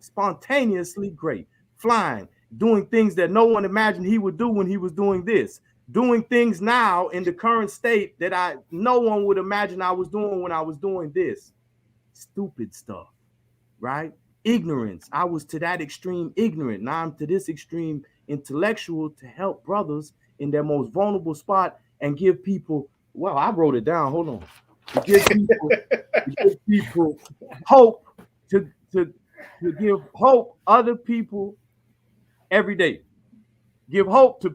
spontaneously great, flying, doing things that no one imagined he would do when he was doing this, doing things now in the current state that no one would imagine I was doing when I was doing this. Stupid stuff, right? Ignorance. I was to that extreme ignorant. Now I'm to this extreme intellectual to help brothers in their most vulnerable spot and give people, well, I wrote it down. Hold on. To give people hope, to give hope other people every day. Give hope to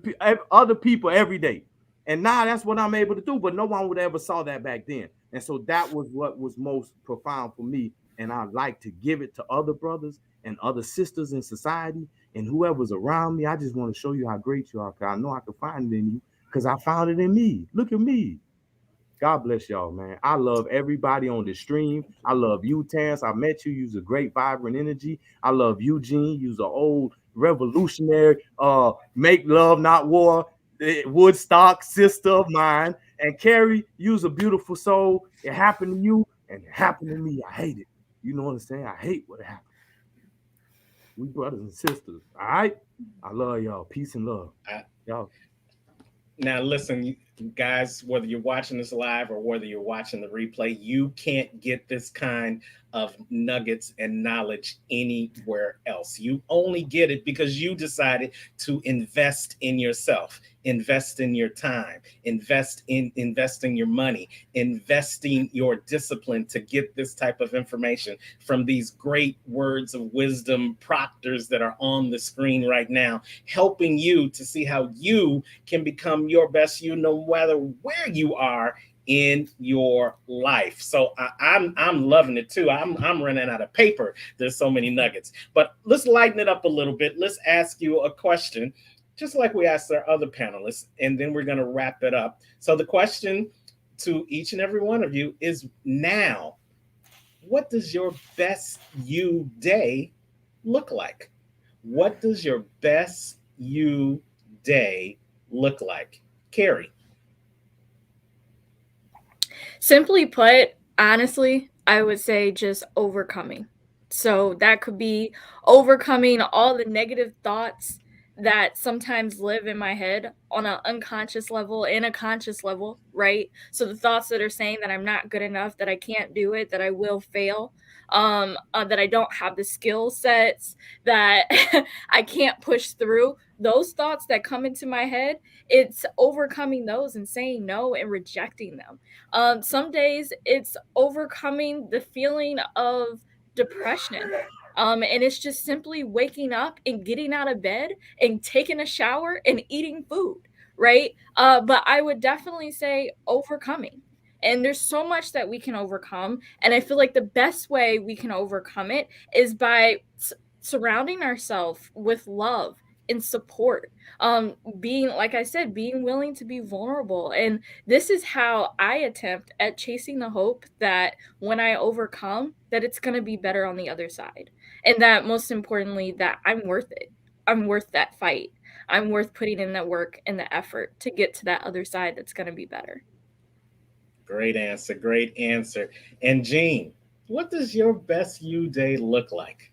other people every day. And now that's what I'm able to do, but no one would ever saw that back then. And so that was what was most profound for me. And I like to give it to other brothers and other sisters in society and whoever's around me. I just want to show you how great you are, because I know I can find it in you, because I found it in me. Look at me. God bless y'all, man. I love everybody on the stream. I love you, Terrence. I met you. You're a great, vibrant energy. I love Eugene. You're an old revolutionary, make love, not war, Woodstock sister of mine. And Carrie, you's a beautiful soul. It happened to you and it happened to me. I hate it. You know what I'm saying? I hate what happened. We brothers and sisters. All right. I love y'all. Peace and love. Y'all. Now, listen, guys, whether you're watching this live or whether you're watching the replay, you can't get this kind of nuggets and knowledge anywhere else. You only get it because you decided to invest in yourself, invest in your time, investing your money, investing your discipline to get this type of information from these great words of wisdom proctors that are on the screen right now, helping you to see how you can become your best you, no matter where you are in your life. So I'm loving it too. I'm running out of paper. There's so many nuggets, but let's lighten it up a little bit. Let's ask you a question, just like we asked our other panelists, and then we're going to wrap it up. So the question to each and every one of you is now, what does your best you day look like? What does your best you day look like? Carrie. Simply put, honestly, I would say just overcoming. So that could be overcoming all the negative thoughts that sometimes live in my head on an unconscious level and a conscious level, right? So the thoughts that are saying that I'm not good enough, that I can't do it, that I will fail, that I don't have the skill sets, that I can't push through. Those thoughts that come into my head, it's overcoming those and saying no and rejecting them. Some days it's overcoming the feeling of depression. And it's just simply waking up and getting out of bed and taking a shower and eating food, right? But I would definitely say overcoming. And there's so much that we can overcome. And I feel like the best way we can overcome it is by surrounding ourselves with love and support. Being, like I said, being willing to be vulnerable. And this is how I attempt at chasing the hope that when I overcome, that it's going to be better on the other side. And that most importantly, that I'm worth it. I'm worth that fight. I'm worth putting in that work and the effort to get to that other side that's going to be better. Great answer. Great answer. And Jean, what does your best you day look like?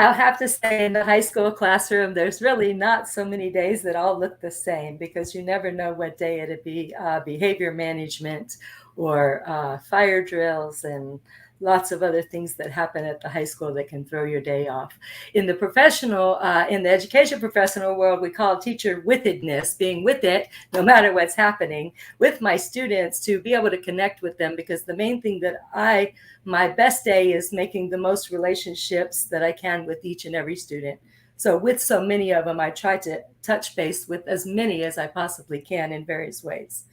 I'll have to say, in the high school classroom, there's really not so many days that all look the same, because you never know what day it'd be. Behavior management or fire drills and lots of other things that happen at the high school that can throw your day off. In the professional, in the education professional world, we call teacher withedness, being with it no matter what's happening with my students, to be able to connect with them, because the main thing that my best day is making the most relationships that I can with each and every student. So with so many of them, I try to touch base with as many as I possibly can in various ways.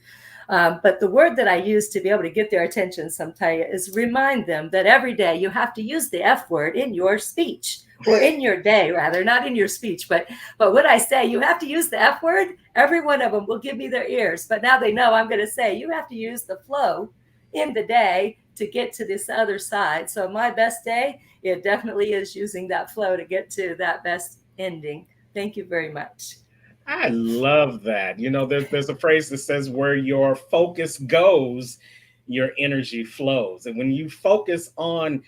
But the word that I use to be able to get their attention sometimes is remind them that every day you have to use the F word in your speech, or in your day, rather, not in your speech. But when I say you have to use the F word, every one of them will give me their ears. But now they know I'm going to say you have to use the flow in the day to get to this other side. So my best day, it definitely is using that flow to get to that best ending. Thank you very much. I love that. You know, there's a phrase that says, where your focus goes, your energy flows. And when you focus on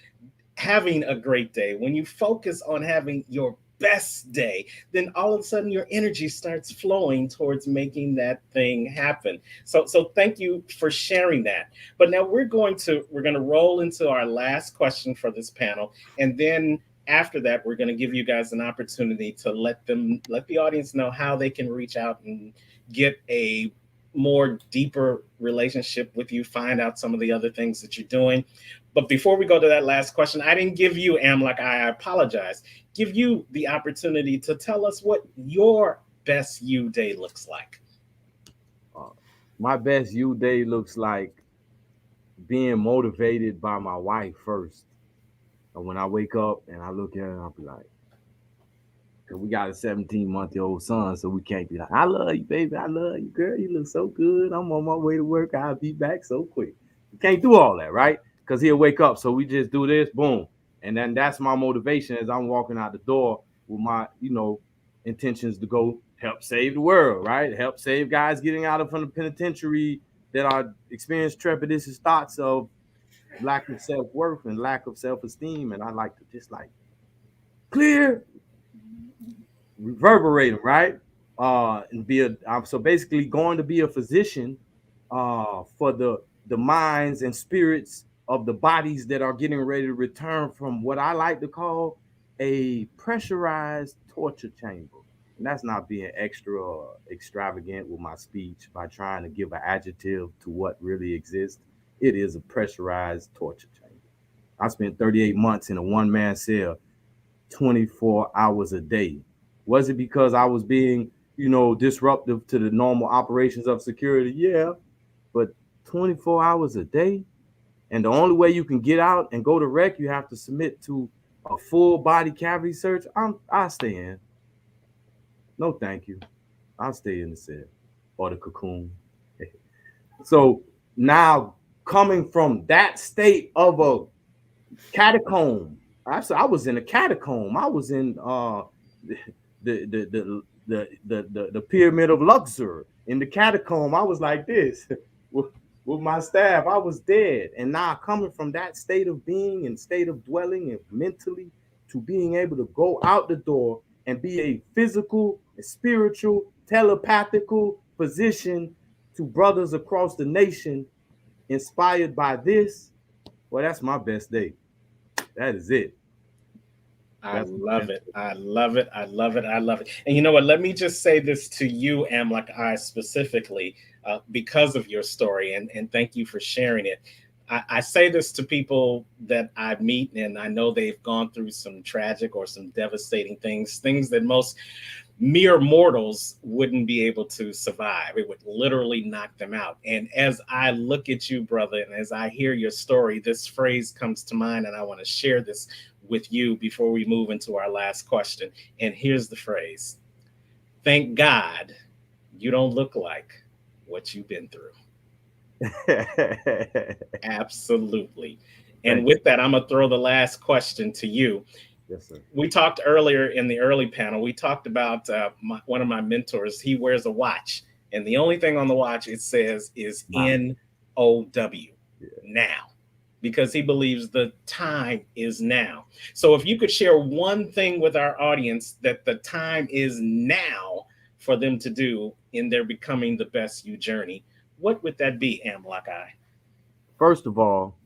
having a great day, when you focus on having your best day, then all of a sudden your energy starts flowing towards making that thing happen. So thank you for sharing that. But now we're going to roll into our last question for this panel, and then after that, we're going to give you guys an opportunity to let the audience know how they can reach out and get a more deeper relationship with you, find out some of the other things that you're doing. But before we go to that last question, I didn't give you, Amlak, I apologize, give you the opportunity to tell us what your best you day looks like. My best you day looks like being motivated by my wife first. And when I wake up and I look at her, I'll be like, because we got a 17-month-old son, so we can't be like, I love you, baby. I love you, girl. You look so good. I'm on my way to work. I'll be back so quick. We can't do all that, right? Because he'll wake up. So we just do this, boom. And then that's my motivation as I'm walking out the door with my, intentions to go help save the world, right? Help save guys getting out from the penitentiary that are experiencing trepidatious thoughts of lack of self-worth and lack of self-esteem. And I like to just clear, reverberate them, right? And so basically going to be a physician for the minds and spirits of the bodies that are getting ready to return from what I like to call a pressurized torture chamber. And that's not being extra extravagant with my speech by trying to give an adjective to what really exists. It is a pressurized torture chamber. I spent 38 months in a one-man cell, 24 hours a day. Was it because I was being, disruptive to the normal operations of security? Yeah, but 24 hours a day. And the only way you can get out and go to rec, you have to submit to a full body cavity search. I'll stay in. No, thank you. I'll stay in the cell or the cocoon. So now coming from that state of a catacomb, I was in a catacomb. I was in the pyramid of Luxor. In the catacomb, I was like this with my staff. I was dead. And now coming from that state of being and state of dwelling and mentally to being able to go out the door and be a physical, a spiritual, telepathical physician to brothers across the nation inspired by this, well, that's my best day. That is it. I love it. I love it. I love it. I love it. And you know what? Let me just say this to you, Amlak I, specifically, because of your story, and thank you for sharing it. I say this to people that I meet, and I know they've gone through some tragic or some devastating things that most mere mortals wouldn't be able to survive. It would literally knock them out. And as I look at you, brother, and as I hear your story, this phrase comes to mind, and I want to share this with you before we move into our last question. And here's the phrase: thank God you don't look like what you've been through. Absolutely. And with that, I'm going to throw the last question to you. Yes, sir. We talked earlier in the early panel, we talked about one of my mentors. He wears a watch, and the only thing on the watch it says is NOW, now. because he believes the time is now. So if you could share one thing with our audience that the time is now for them to do in their becoming the best you journey, what would that be, Amlakai? First of all,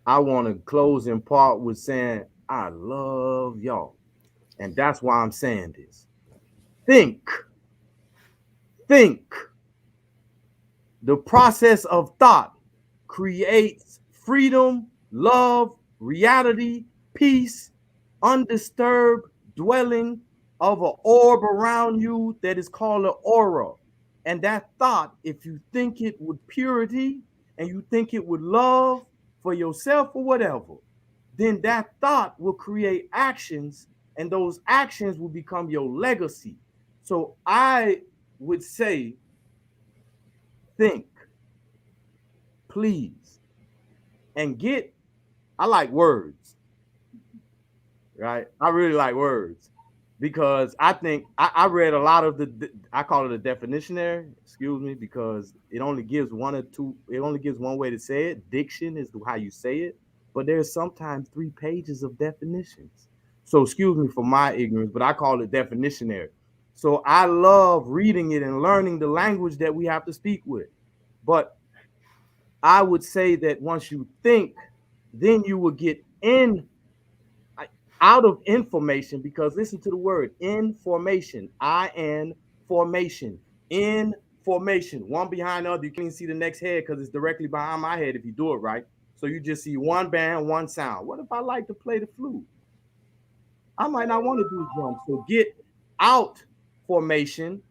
I want to close in part with saying I love y'all. And that's why I'm saying this. Think. Think. The process of thought creates freedom, love, reality, peace, undisturbed dwelling of an orb around you that is called an aura. And that thought, if you think it with purity and you think it with love for yourself or whatever, then that thought will create actions, and those actions will become your legacy. So I would say, think, please, and get. I like words, right? I really like words because I think I read a lot of I call it a definitionary, excuse me, because it only gives one or two, it only gives one way to say it. Diction is how you say it, but there's sometimes 3 pages of definitions. So excuse me for my ignorance, but I call it definitionary. So I love reading it and learning the language that we have to speak with. But I would say that once you think, then you will get out of information, because listen to the word information, in formation, information, one behind the other. You can't even see the next head because it's directly behind my head if you do it right. So you just see one band, one sound. What if I like to play the flute? I might not want to do drums. So get out formation,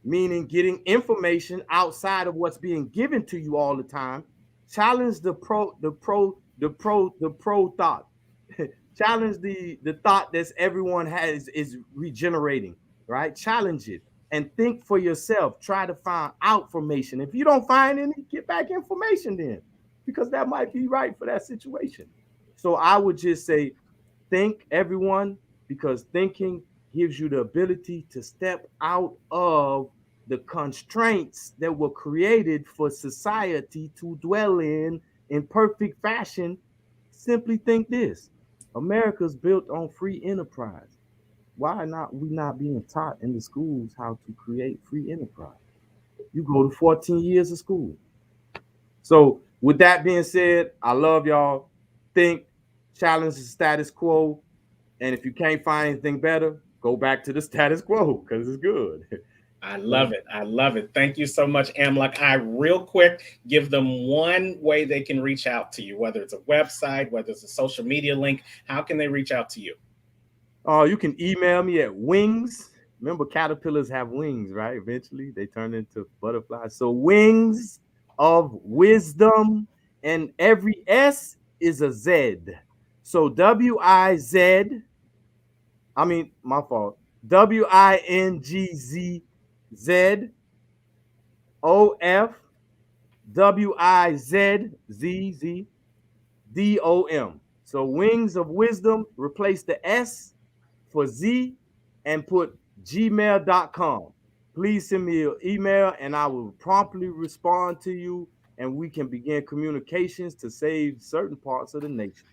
meaning getting information outside of what's being given to you all the time. Challenge the pro thought. Challenge the thought that everyone has is regenerating, right? Challenge it and think for yourself. Try to find out information. If you don't find any, get back information then, because that might be right for that situation. So I would just say, think, everyone, because thinking gives you the ability to step out of the constraints that were created for society to dwell in perfect fashion. Simply think this: America's built on free enterprise. Why not we not being taught in the schools how to create free enterprise? You go to 14 years of school. So with that being said, I love y'all. Think, challenge the status quo, and if you can't find anything better, go back to the status quo because it's good. I love it. I love it. Thank you so much, Amlak. Real quick, give them one way they can reach out to you, whether it's a website, whether it's a social media link. How can they reach out to you? You can email me at wings. Remember, caterpillars have wings, right? Eventually, they turn into butterflies. So wings of wisdom, and every S is a Z. So WIZ. I mean, my fault. WINGZZ OFWIZZZDOM. So wings of wisdom, replace the S for Z and put gmail.com. Please send me an email and I will promptly respond to you, and we can begin communications to save certain parts of the nation.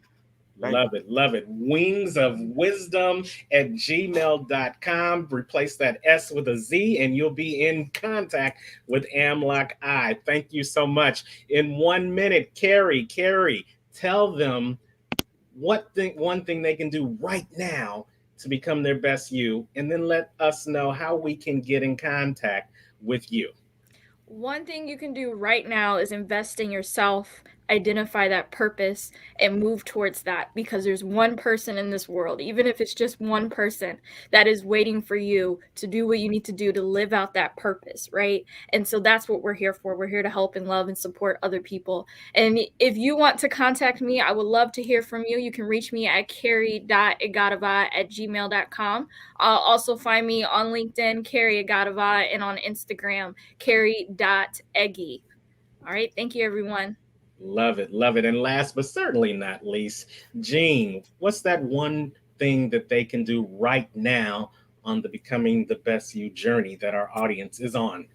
Love it. Love it. Wings of wisdom at gmail.com. Replace that S with a Z and you'll be in contact with Amlak I. Thank you so much. In 1 minute, Carrie, tell them one thing they can do right now to become their best you, and then let us know how we can get in contact with you. One thing you can do right now is invest in yourself, identify that purpose, and move towards that, because there's one person in this world, even if it's just one person, that is waiting for you to do what you need to do to live out that purpose, right? And so that's what we're here for. We're here to help and love and support other people. And if you want to contact me, I would love to hear from you. You can reach me at carrie.igadava@gmail.com. Also find me on LinkedIn, Carrie Igadava, and on Instagram, Carrie.eggy. All right. Thank you, everyone. Love it. Love it. And last but certainly not least, Jean, what's that one thing that they can do right now on the Becoming the Best You journey that our audience is on?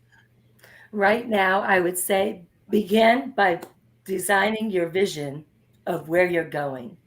Right now, I would say begin by designing your vision of where you're going,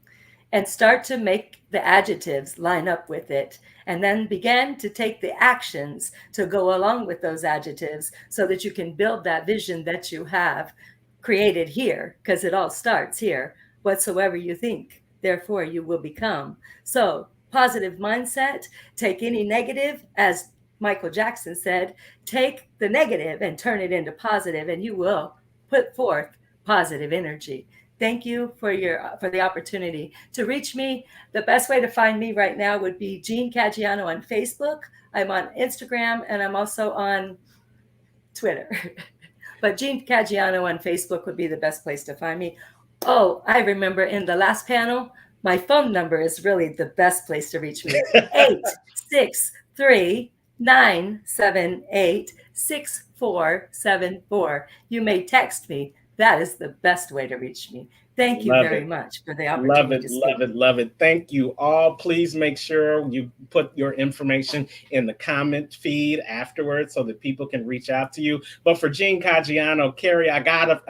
and start to make the adjectives line up with it, and then begin to take the actions to go along with those adjectives so that you can build that vision that you have created here, because it all starts here. Whatsoever you think, therefore you will become. So positive mindset, take any negative, as Michael Jackson said, take the negative and turn it into positive, and you will put forth positive energy. Thank you for the opportunity to reach me. The best way to find me right now would be Jean Caggiano on Facebook. I'm on Instagram, and I'm also on Twitter. But Jean Caggiano on Facebook would be the best place to find me. Oh, I remember in the last panel, my phone number is really the best place to reach me. 863-978-6474. You may text me. That is the best way to reach me. Thank you very much for the opportunity to speak. Love it, love it. Thank you all. Please make sure you put your information in the comment feed afterwards so that people can reach out to you. But for Jean Caggiano, Carrie Agadava,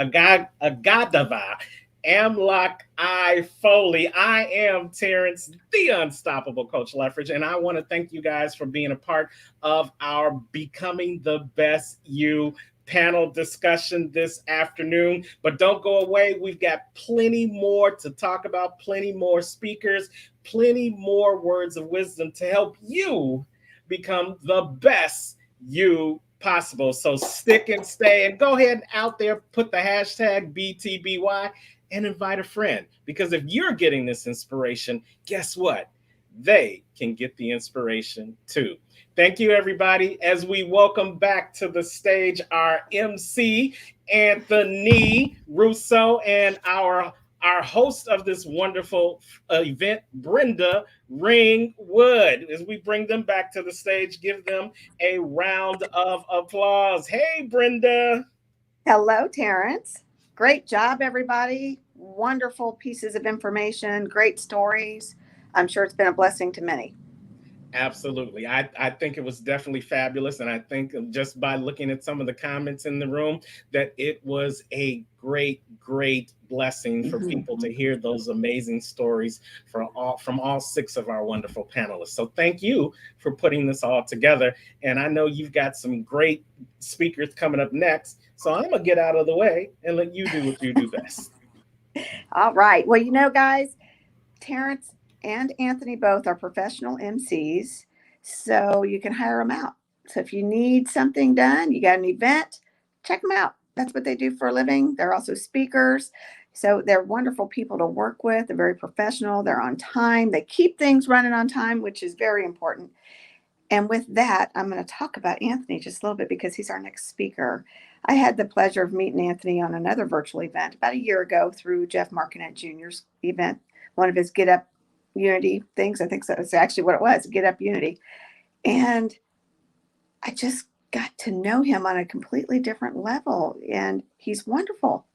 Amlock I Foley, I am Terrence, the Unstoppable Coach Leffridge, and I want to thank you guys for being a part of our Becoming the Best You panel discussion this afternoon. But don't go away. We've got plenty more to talk about, plenty more speakers, plenty more words of wisdom to help you become the best you possible. So stick and stay, and go ahead and out there, put the hashtag BTBY and invite a friend, because if you're getting this inspiration, guess what? They can get the inspiration too. Thank you, everybody, as we welcome back to the stage our MC, Anthony Russo, and our host of this wonderful event, Brenda Ringwood. As we bring them back to the stage, give them a round of applause. Hey, Brenda. Hello, Terrence. Great job, everybody. Wonderful pieces of information, great stories. I'm sure it's been a blessing to many. Absolutely. I think it was definitely fabulous. And I think just by looking at some of the comments in the room, that it was a great, great blessing for people to hear those amazing stories from all 6 of our wonderful panelists. So thank you for putting this all together. And I know you've got some great speakers coming up next. So I'm going to get out of the way and let you do what you do best. All right. Well, guys, Terrence and Anthony both are professional MCs, so you can hire them out. So if you need something done, you got an event, check them out. That's what they do for a living. They're also speakers. So they're wonderful people to work with. They're very professional. They're on time. They keep things running on time, which is very important. And with that, I'm going to talk about Anthony just a little bit because he's our next speaker. I had the pleasure of meeting Anthony on another virtual event about a year ago through Jeff Markinet Jr.'s event, one of his Get Up Unity things. I think so. It's actually what it was, Get Up Unity. And I just got to know him on a completely different level. And he's wonderful.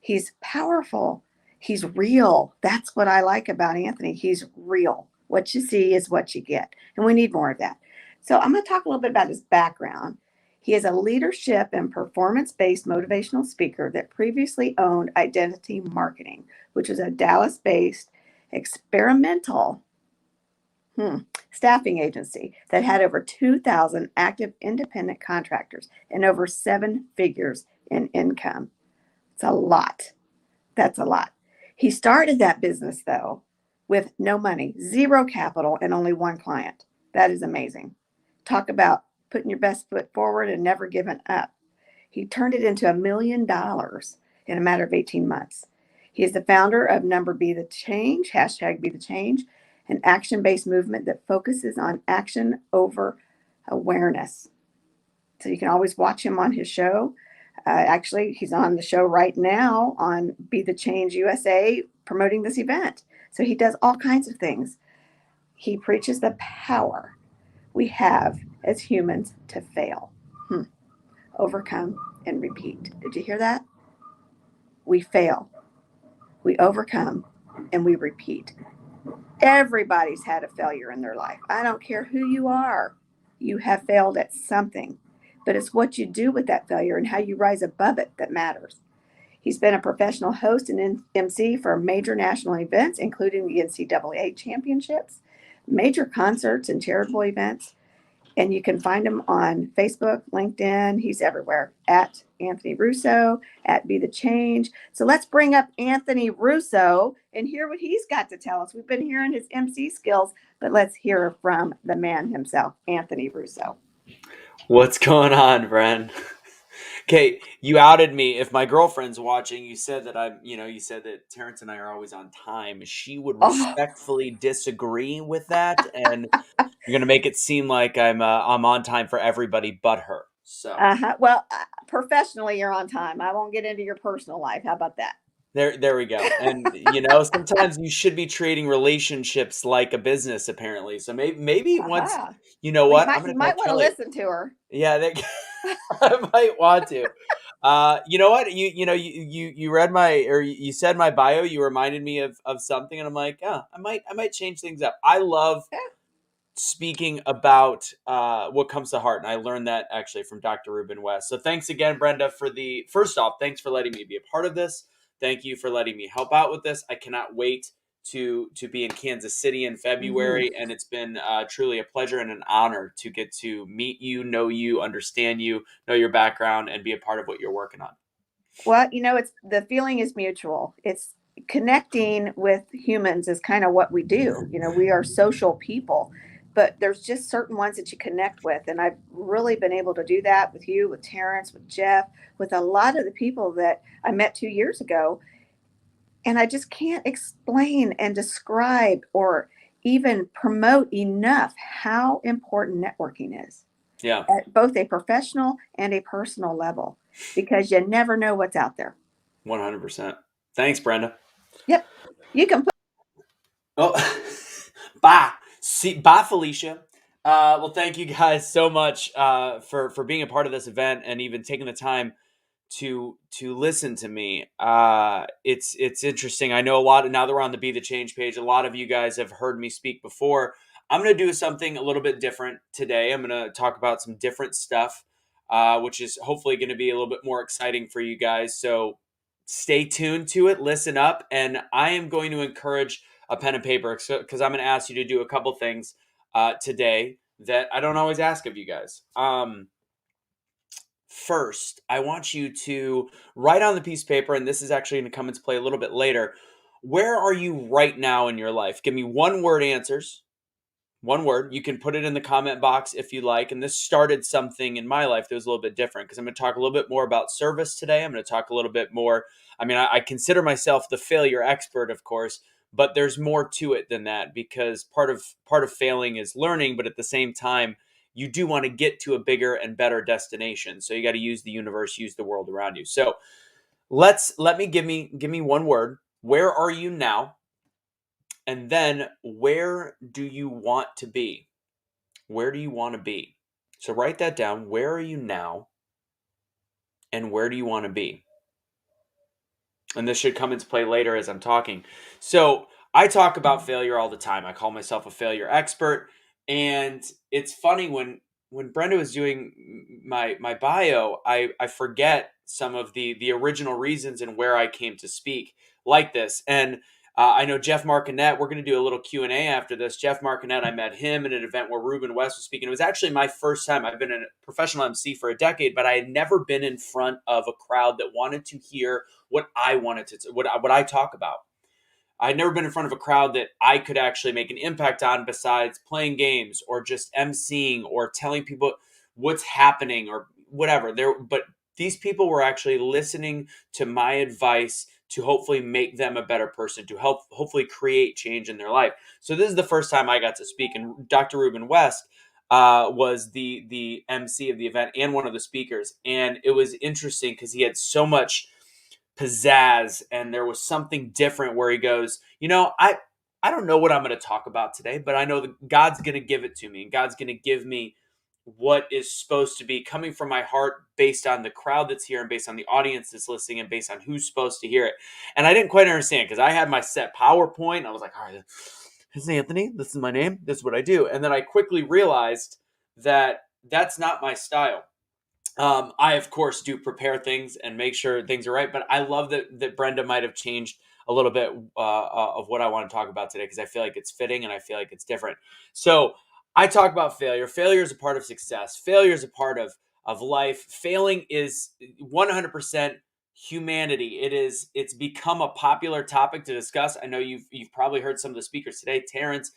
He's powerful. He's real. That's what I like about Anthony. He's real. What you see is what you get. And we need more of that. So I'm going to talk a little bit about his background. He is a leadership and performance-based motivational speaker that previously owned Identity Marketing, which is a Dallas-based experimental staffing agency that had over 2,000 active independent contractors and over 7 figures in income. It's a lot. That's a lot. He started that business, though, with no money, 0 capital, and only 1 client. That is amazing. Talk about putting your best foot forward and never giving up. He turned it into $1 million in a matter of 18 months. He is the founder of Number Be the Change, hashtag Be the Change, an action-based movement that focuses on action over awareness. So you can always watch him on his show. Actually, he's on the show right now on Be the Change USA, promoting this event. So he does all kinds of things. He preaches the power we have as humans to fail, overcome, and repeat. Did you hear that? We fail, we overcome, and we repeat. Everybody's had a failure in their life. I don't care who you are. You have failed at something, but it's what you do with that failure and how you rise above it that matters. He's been a professional host and MC for major national events, including the NCAA championships, major concerts, and charitable events. And you can find him on Facebook, LinkedIn. He's everywhere at Anthony Russo, at Be the Change. So let's bring up Anthony Russo and hear what he's got to tell us. We've been hearing his MC skills, but let's hear from the man himself, Anthony Russo. What's going on, Bren? Okay, you outed me. If my girlfriend's watching, you said that you said that Terrence and I are always on time. She would respectfully disagree with that, and you're gonna make it seem like I'm on time for everybody but her. So well, professionally, you're on time. I won't get into your personal life. How about that? There we go. And sometimes you should be treating relationships like a business, apparently. So maybe once I'm gonna you might want to listen to her. Yeah, I might want to. You know what? You read you said my bio. You reminded me of something, and I'm like, I might change things up. I love speaking about what comes to heart, and I learned that actually from Dr. Ruben West. So thanks again, Brenda, first off, thanks for letting me be a part of this. Thank you for letting me help out with this. I cannot wait to be in Kansas City in February, and it's been truly a pleasure and an honor to get to meet you, know you, understand you, know your background, and be a part of what you're working on. Well, it's the feeling is mutual. It's connecting with humans is kind of what we do. We are social people, but there's just certain ones that you connect with, and I've really been able to do that with you, with Terrence, with Jeff, with a lot of the people that I met 2 years ago. And I just can't explain and describe or even promote enough how important networking is. Yeah. At both a professional and a personal level, because you never know what's out there. 100%. Thanks, Brenda. Yep. You can Bye. Bye, Felicia. Well, thank you guys so much for being a part of this event and even taking the time to listen to me. It's interesting. I know a lot now that we're on the Be the Change page, a lot of you guys have heard me speak before. I'm going to do something a little bit different today. I'm going to talk about some different stuff, which is hopefully going to be a little bit more exciting for you guys. So stay tuned to it, listen up, and I am going to encourage a pen and paper because I'm going to ask you to do a couple things today that I don't always ask of you guys. First, I want you to write on the piece of paper, and this is actually going to come into play a little bit later. Where are you right now in your life? Give me one word answers. One word. You can put it in the comment box if you like. And this started something in my life that was a little bit different because I'm going to talk a little bit more about service today. I'm going to talk a little bit more. I consider myself the failure expert, of course, but there's more to it than that because part of failing is learning, but at the same time, you do want to get to a bigger and better destination. So you got to use the universe, use the world around you. So give me one word. Where are you now? And then where do you want to be? Where do you want to be? So write that down. Where are you now? And where do you want to be? And this should come into play later as I'm talking. So I talk about failure all the time. I call myself a failure expert. And it's funny when Brenda was doing my bio, I forget some of the original reasons and where I came to speak like this. And I know Jeff Markinette, we're going to do a little Q&A after this. Jeff Markinette, I met him at an event where Ruben West was speaking. It was actually my first time. I've been a professional MC for a decade, but I had never been in front of a crowd that wanted to hear what I wanted to, what I talk about. I'd never been in front of a crowd that I could actually make an impact on besides playing games or just emceeing or telling people what's happening or whatever. But these people were actually listening to my advice to hopefully make them a better person, to hopefully create change in their life. So this is the first time I got to speak. And Dr. Ruben West was the MC of the event and one of the speakers. And it was interesting because he had so much pizzazz and there was something different where he goes, I don't know what I'm going to talk about today, but I know that God's going to give it to me and God's going to give me what is supposed to be coming from my heart based on the crowd that's here and based on the audience that's listening and based on who's supposed to hear it. And I didn't quite understand because I had my set PowerPoint and I was like, all right, this is Anthony. This is my name. This is what I do. And then I quickly realized that that's not my style. I of course do prepare things and make sure things are right. But I love that Brenda might have changed a little bit of what I want to talk about today, because I feel like it's fitting and I feel like it's different. So I talk about failure. Failure is a part of success. Failure is a part of life. Failing is 100% humanity. It's become a popular topic to discuss. I know you've probably heard some of the speakers today, Terrence,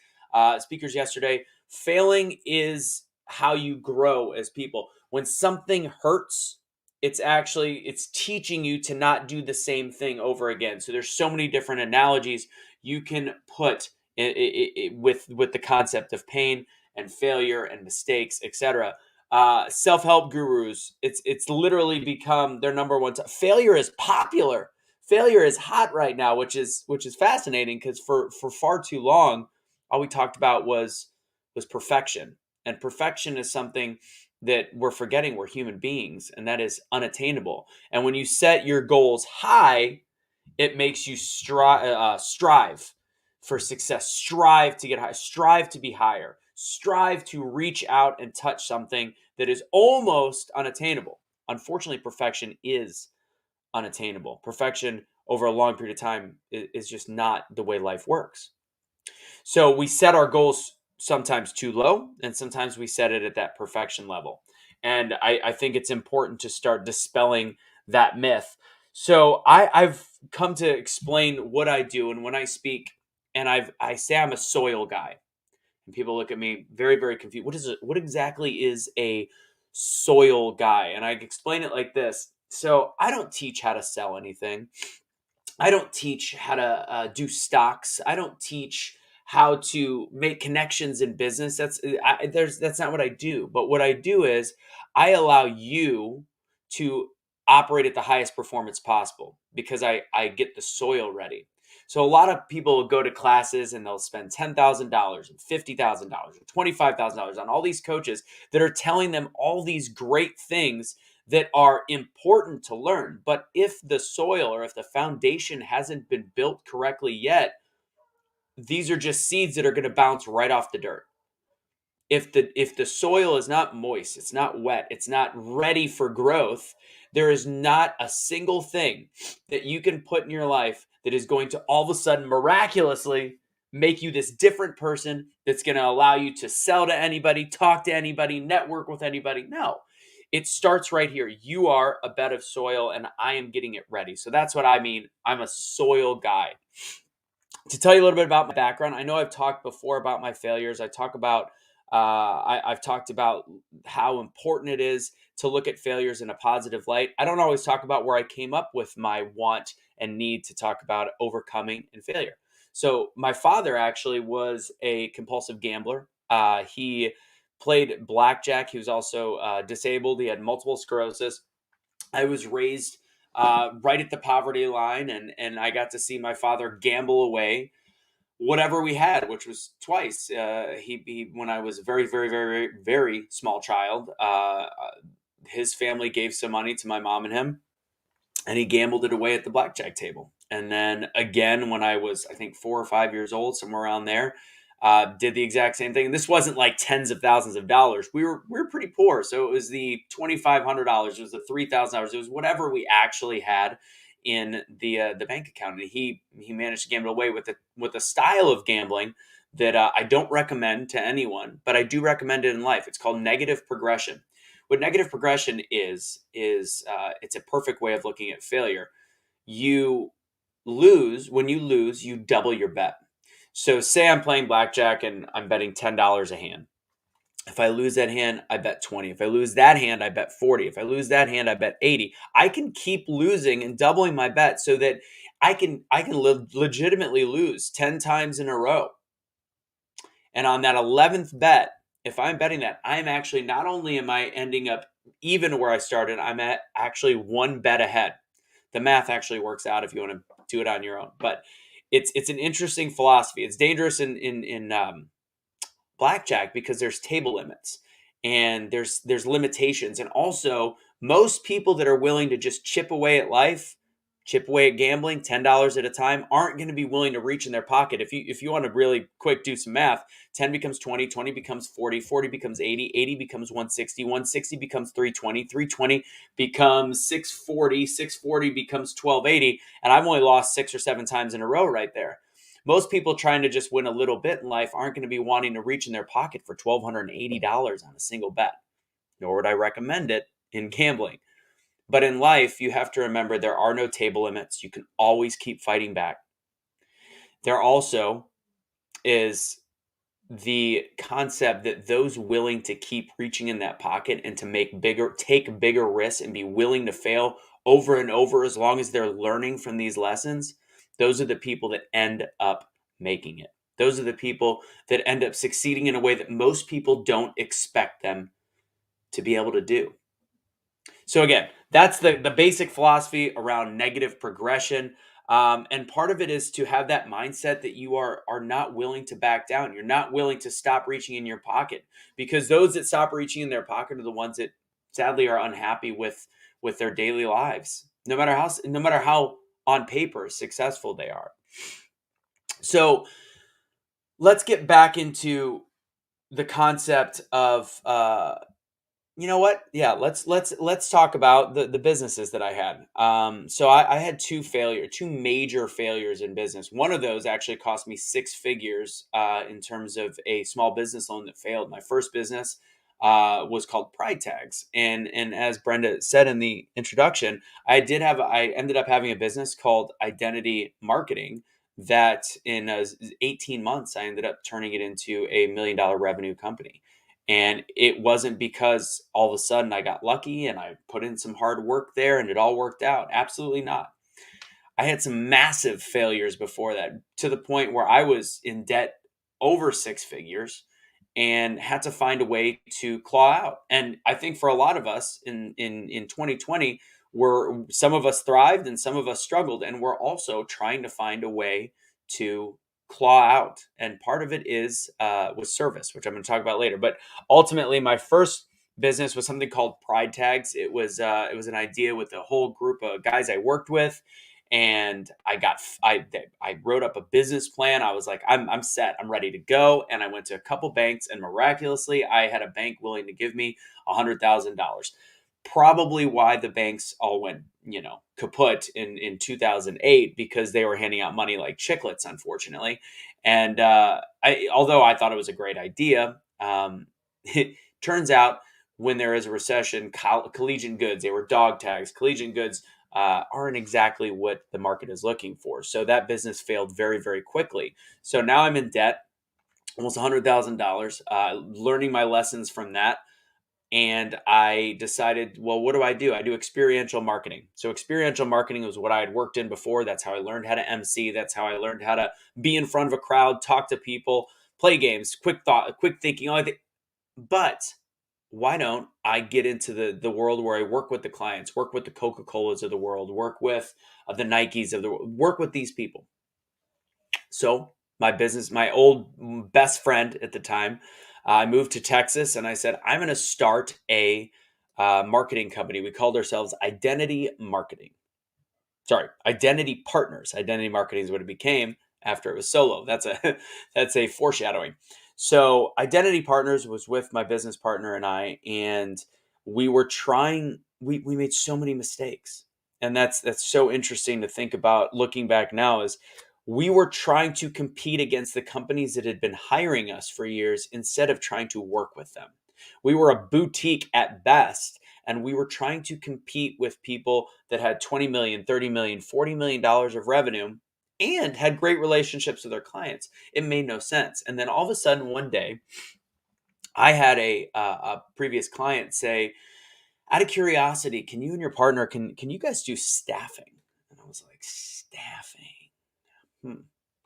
speakers yesterday. Failing is how you grow as people. When something hurts, it's teaching you to not do the same thing over again. So there's so many different analogies you can put with the concept of pain and failure and mistakes, etc. Self-help gurus, it's literally become their number one. Failure is popular. Failure is hot right now, which is fascinating, because for far too long, all we talked about was perfection, and perfection is something that we're forgetting. We're human beings, and that is unattainable. And when you set your goals high, it makes you strive for success, strive to get high, strive to be higher, strive to reach out and touch something that is almost unattainable. Unfortunately, perfection is unattainable. Perfection over a long period of time is just not the way life works. So we set our goals sometimes too low, and sometimes we set it at that perfection level. And I think it's important to start dispelling that myth. So I've come to explain what I do, and when I speak, and I say I'm a soil guy, and people look at me very, very confused. What is it? What exactly is a soil guy? And I explain it like this. So I don't teach how to sell anything. I don't teach how to do stocks. I don't teach how to make connections in business. That's not what I do. But what I do is I allow you to operate at the highest performance possible, because I get the soil ready. So a lot of people will go to classes and they'll spend $10,000 and $50,000 or $25,000 on all these coaches that are telling them all these great things that are important to learn. But if the soil, or if the foundation hasn't been built correctly yet, these are just seeds that are going to bounce right off the dirt. If the soil is not moist, it's not wet, it's not ready for growth, there is not a single thing that you can put in your life that is going to all of a sudden miraculously make you this different person that's going to allow you to sell to anybody, talk to anybody, network with anybody. No. It starts right here. You are a bed of soil, and I am getting it ready. So that's what I mean. I'm a soil guy. To tell you a little bit about my background, I know I've talked before about my failures. I've talked about how important it is to look at failures in a positive light. I don't always talk about where I came up with my want and need to talk about overcoming and failure. So my father actually was a compulsive gambler. He played blackjack. He was also disabled. He had multiple sclerosis. I was raised right at the poverty line, and I got to see my father gamble away whatever we had, which was twice. He when I was a very, very, very, very small child, his family gave some money to my mom and him, and he gambled it away at the blackjack table. And then again, when I was, I think, 4 or 5 years old, somewhere around there, did the exact same thing. And this wasn't like tens of thousands of dollars. We were pretty poor, so it was the $2,500. It was the $3,000. It was whatever we actually had in the bank account. And he managed to gamble away with a style of gambling that I don't recommend to anyone, but I do recommend it in life. It's called negative progression. What negative progression is it's a perfect way of looking at failure. You lose. When you lose, you double your bet. So say I'm playing blackjack and I'm betting $10 a hand. If I lose that hand, I bet 20. If I lose that hand, I bet 40. If I lose that hand, I bet 80. I can keep losing and doubling my bet so that I can legitimately lose 10 times in a row. And on that 11th bet, if I'm betting that, I'm actually, not only am I ending up even where I started, I'm at actually one bet ahead. The math actually works out if you want to do it on your own. But it's an interesting philosophy. It's dangerous in blackjack because there's table limits and there's limitations. And also, most people that are willing to just chip away at life chip away at gambling, $10 at a time, aren't going to be willing to reach in their pocket. If you want to really quick do some math, 10 becomes 20, 20 becomes 40, 40 becomes 80, 80 becomes 160, 160 becomes 320, 320 becomes 640, 640 becomes 1280, and I've only lost 6 or 7 times in a row right there. Most people trying to just win a little bit in life aren't going to be wanting to reach in their pocket for $1,280 on a single bet, nor would I recommend it in gambling. But in life, you have to remember there are no table limits. You can always keep fighting back. There also is the concept that those willing to keep reaching in that pocket and to take bigger risks and be willing to fail over and over as long as they're learning from these lessons, those are the people that end up making it. Those are the people that end up succeeding in a way that most people don't expect them to be able to do. So again, that's the basic philosophy around negative progression. And part of it is to have that mindset that you are not willing to back down. You're not willing to stop reaching in your pocket, because those that stop reaching in their pocket are the ones that sadly are unhappy with their daily lives, no matter how on paper successful they are. So let's get back into the concept of you know what? Yeah, let's talk about the businesses that I had. So I had two major failures in business. One of those actually cost me 6 figures in terms of a small business loan that failed. My first business was called Pride Tags, and as Brenda said in the introduction, I ended up having a business called Identity Marketing that in 18 months I ended up turning it into a $1 million revenue company. And it wasn't because all of a sudden I got lucky and I put in some hard work there and it all worked out. Absolutely not. I had some massive failures before that, to the point where I was in debt over 6 figures and had to find a way to claw out. And I think for a lot of us in 2020, some of us thrived and some of us struggled, and we're also trying to find a way to claw out. And part of it is was service, which I'm going to talk about later. But ultimately, my first business was something called Pride Tags. It was an idea with a whole group of guys I worked with, and I wrote up a business plan. I was like, I'm set, I'm ready to go. And I went to a couple banks, and miraculously, I had a bank willing to give me $100,000. Probably why the banks all went, kaput in 2008, because they were handing out money like chiclets, unfortunately. And although I thought it was a great idea, it turns out when there is a recession, collegiate goods, they were dog tags, collegiate goods aren't exactly what the market is looking for. So that business failed very, very quickly. So now I'm in debt, almost $100,000, learning my lessons from that. And I decided, well, what do? I do experiential marketing. So experiential marketing was what I had worked in before. That's how I learned how to MC. That's how I learned how to be in front of a crowd, talk to people, play games, quick thinking, all that. But why don't I get into the world where I work with the clients, work with the Coca-Colas of the world, work with the Nikes of the world, work with these people. So my old best friend at the time, I moved to Texas, and I said, I'm going to start a marketing company. We called ourselves Identity Partners. Identity Marketing is what it became after it was solo. That's a foreshadowing. So Identity Partners was with my business partner and I, and we were trying, we made so many mistakes. And that's so interesting to think about looking back now, is we were trying to compete against the companies that had been hiring us for years instead of trying to work with them. We were a boutique at best, and we were trying to compete with people that had $20 million, $30 million, $40 million of revenue and had great relationships with their clients. It made no sense. And then all of a sudden one day, I had a previous client say, out of curiosity, can you and your partner, can you guys do staffing? And I was like, staffing?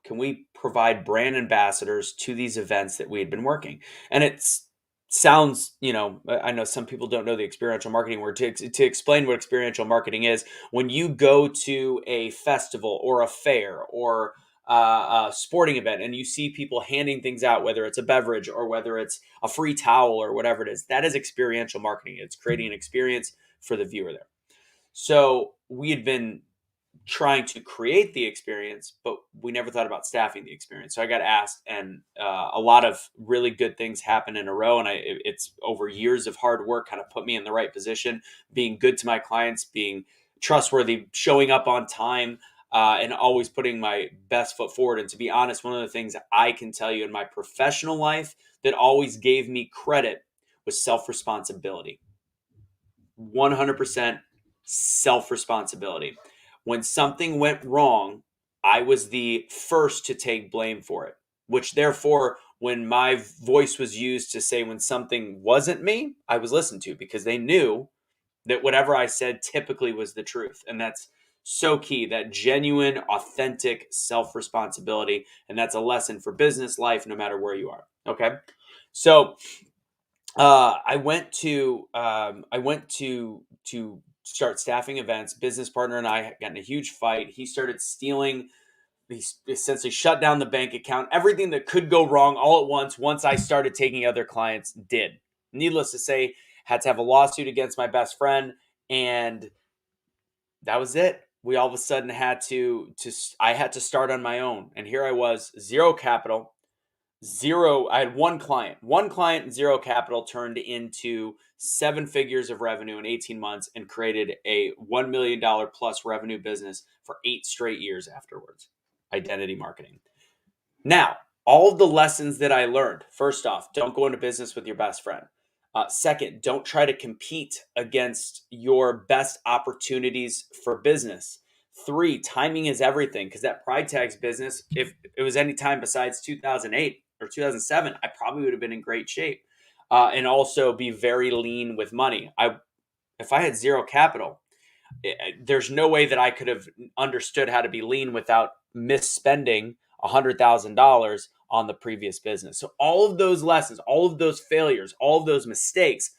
Can we provide brand ambassadors to these events that we had been working? And it sounds, I know some people don't know the experiential marketing word. To explain what experiential marketing is, when you go to a festival or a fair or a sporting event and you see people handing things out, whether it's a beverage or whether it's a free towel or whatever it is, that is experiential marketing. It's creating an experience for the viewer there. So we had been trying to create the experience, but we never thought about staffing the experience. So I got asked, and a lot of really good things happen in a row. And it's over years of hard work kind of put me in the right position, being good to my clients, being trustworthy, showing up on time, and always putting my best foot forward. And to be honest, one of the things I can tell you in my professional life that always gave me credit was self-responsibility. 100% self-responsibility. When something went wrong, I was the first to take blame for it, which therefore, when my voice was used to say when something wasn't me, I was listened to, because they knew that whatever I said typically was the truth. And that's so key, that genuine, authentic self-responsibility. And that's a lesson for business life, no matter where you are. Okay. So I went to start staffing events. Business partner and I got in a huge fight. He started stealing. He essentially shut down the bank account. Everything that could go wrong all at once I started taking other clients did. Needless to say, had to have a lawsuit against my best friend, and that was it. We all of a sudden I had to start on my own. And here I was, zero capital. I had one client and zero capital turned into 7 figures of revenue in 18 months and created a $1 million plus revenue business for 8 straight years afterwards. Identity marketing. Now, all of the lessons that I learned: first off, don't go into business with your best friend. Second, don't try to compete against your best opportunities for business. 3, timing is everything, because that Pride Tags business, if it was any time besides 2008 or 2007, I probably would have been in great shape. And also be very lean with money. If I had zero capital, there's no way that I could have understood how to be lean without misspending $100,000 on the previous business. So all of those lessons, all of those failures, all of those mistakes,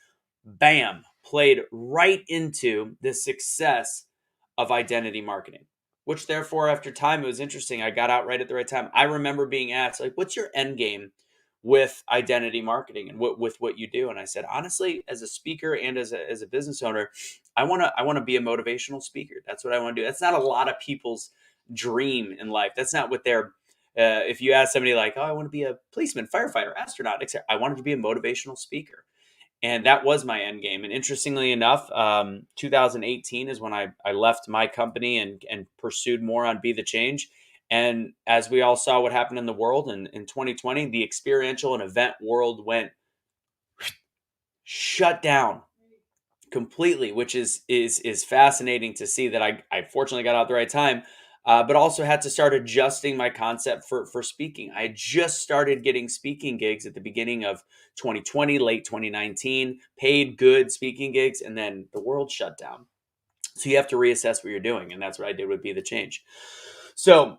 bam, played right into the success of identity marketing, which therefore, after time, it was interesting. I got out right at the right time. I remember being asked, like, what's your end game with identity marketing and with what you do? And I said, honestly, as a speaker and as a business owner, I want to be a motivational speaker. That's what I want to do. That's not a lot of people's dream in life. That's not what they're, if you ask somebody like, oh, I want to be a policeman, firefighter, astronaut, etc., I wanted to be a motivational speaker. And that was my end game. And interestingly enough, 2018 is when I left my company and pursued more on Be the Change. And as we all saw what happened in the world in 2020, the experiential and event world went shut down completely, which is fascinating to see. That I fortunately got out at the right time, but also had to start adjusting my concept for speaking. I had just started getting speaking gigs at the beginning of 2020, late 2019, paid good speaking gigs, and then the world shut down. So you have to reassess what you're doing, and that's what I did with Be the Change. So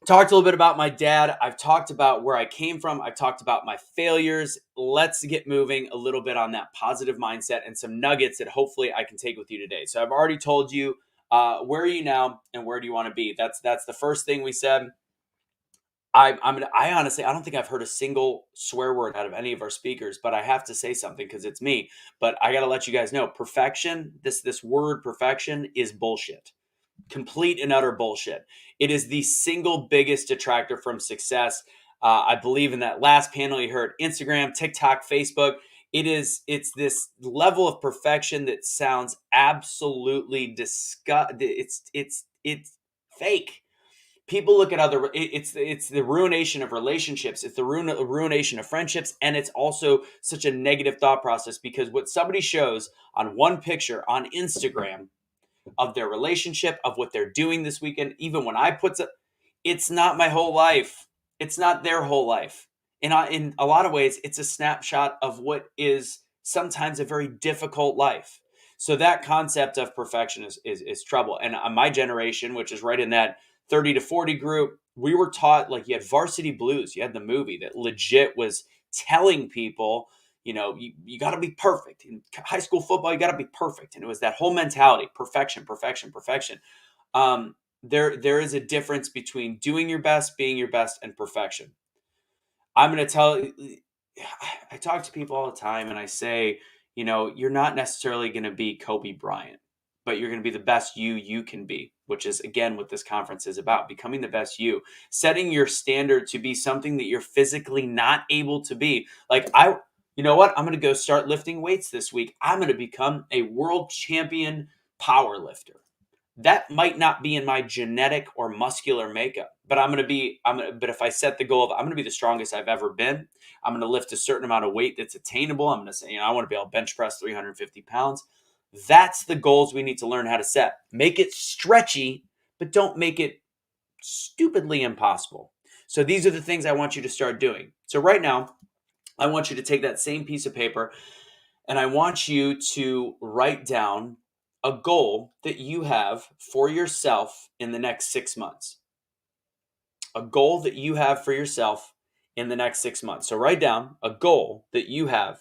talked a little bit about my dad. I've talked about where I came from. I've talked about my failures. Let's get moving a little bit on that positive mindset and some nuggets that hopefully I can take with you today. So I've already told you, where are you now and where do you want to be? That's the first thing we said. I honestly, I don't think I've heard a single swear word out of any of our speakers, but I have to say something because it's me. But I got to let you guys know, perfection, this word perfection is bullshit. Complete and utter bullshit. It is the single biggest detractor from success. I believe in that last panel you heard, Instagram, TikTok, Facebook. It's this level of perfection that sounds absolutely it's fake. People look at it's the ruination of relationships. It's the ruination of friendships. And it's also such a negative thought process, because what somebody shows on one picture on Instagram of their relationship, of what they're doing this weekend, even when I it's not my whole life. It's not their whole life. And in a lot of ways, it's a snapshot of what is sometimes a very difficult life. So that concept of perfection is trouble. And my generation, which is right in that 30 to 40 group, we were taught, like, you had Varsity Blues, you had the movie that legit was telling people, you got to be perfect. In high school football, you got to be perfect. And it was that whole mentality, perfection, perfection, perfection. There is a difference between doing your best, being your best, and perfection. I'm going to tell I talk to people all the time and I say, you're not necessarily going to be Kobe Bryant. but you're going to be the best you can be, which is, again, what this conference is about, becoming the best you, setting your standard to be something that you're physically not able to be. Like, you know what? I'm going to go start lifting weights this week. I'm going to become a world champion power lifter. That might not be in my genetic or muscular makeup, but but if I set the goal of, I'm going to be the strongest I've ever been, I'm going to lift a certain amount of weight that's attainable. I'm going to say, I want to be able to bench press 350 pounds. That's the goals we need to learn how to set. Make it stretchy, but don't make it stupidly impossible. So these are the things I want you to start doing. So right now, I want you to take that same piece of paper and I want you to write down a goal that you have for yourself in the next 6 months. A goal that you have for yourself in the next 6 months. So write down a goal that you have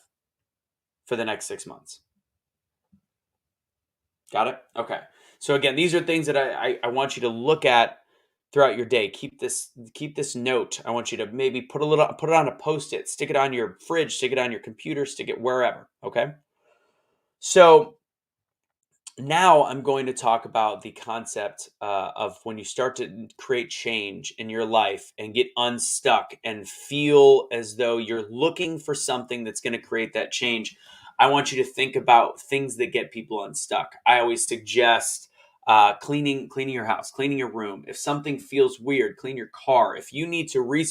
for the next 6 months. Got it? Okay. So again, these are things that I want you to look at throughout your day. Keep this note. I want you to maybe put it on a Post-it, stick it on your fridge, stick it on your computer, stick it wherever. Okay. So now I'm going to talk about the concept of when you start to create change in your life and get unstuck and feel as though you're looking for something that's going to create that change. I want you to think about things that get people unstuck. I always suggest cleaning your house, cleaning your room. If something feels weird, clean your car. If you need to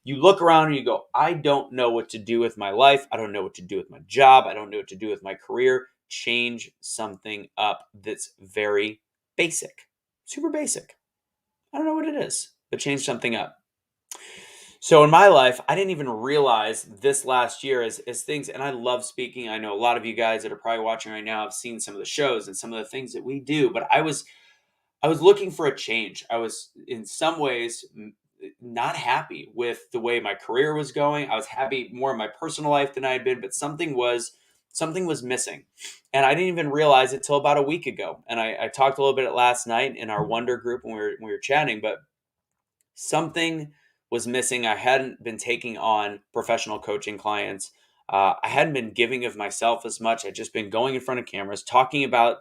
you look around and you go, I don't know what to do with my life. I don't know what to do with my job. I don't know what to do with my career. Change something up that's very basic, super basic. I don't know what it is, but change something up. So in my life, I didn't even realize this last year as things, and I love speaking. I know a lot of you guys that are probably watching right now have seen some of the shows and some of the things that we do, but I was looking for a change. I was in some ways not happy with the way my career was going. I was happy more in my personal life than I had been, but something was missing. And I didn't even realize it till about a week ago. And I talked a little bit last night in our Wonder group when we were chatting, but something was missing. I hadn't been taking on professional coaching clients. I hadn't been giving of myself as much. I'd just been going in front of cameras, talking about,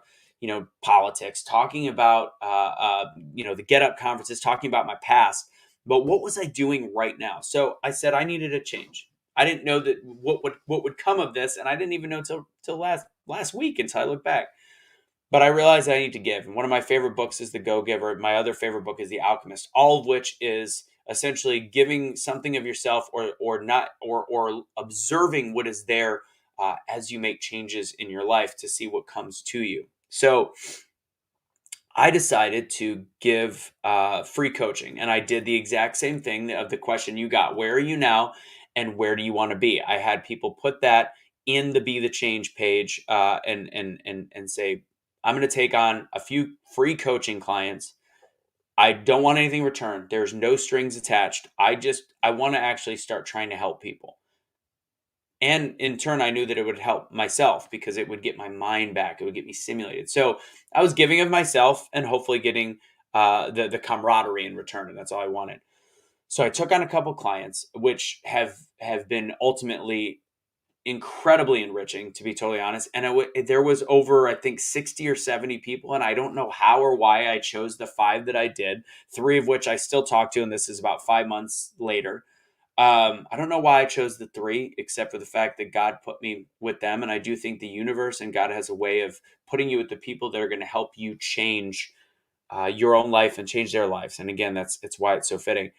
politics, talking about, the Get Up conferences, talking about my past. But what was I doing right now? So I said I needed a change. I didn't know that what would come of this, and I didn't even know till last week until I look back. But I realized I need to give. And one of my favorite books is The Go-Giver. My other favorite book is The Alchemist, all of which is essentially giving something of yourself or observing what is there as you make changes in your life to see what comes to you. So I decided to give free coaching, and I did the exact same thing of the question you got: where are you now, and where do you want to be? I had people put that in the Be the Change page, and say, I'm going to take on a few free coaching clients. I don't want anything returned. There's no strings attached. I want to actually start trying to help people. And in turn, I knew that it would help myself because it would get my mind back. It would get me stimulated. So I was giving of myself and hopefully getting the camaraderie in return. And that's all I wanted. So I took on a couple clients, which have been ultimately incredibly enriching, to be totally honest. And there was over, I think, 60 or 70 people. And I don't know how or why I chose the 5 that I did, 3 of which I still talk to. And this is about 5 months later. I don't know why I chose the 3, except for the fact that God put me with them. And I do think the universe and God has a way of putting you with the people that are going to help you change your own life and change their lives. And again, it's why it's so fitting.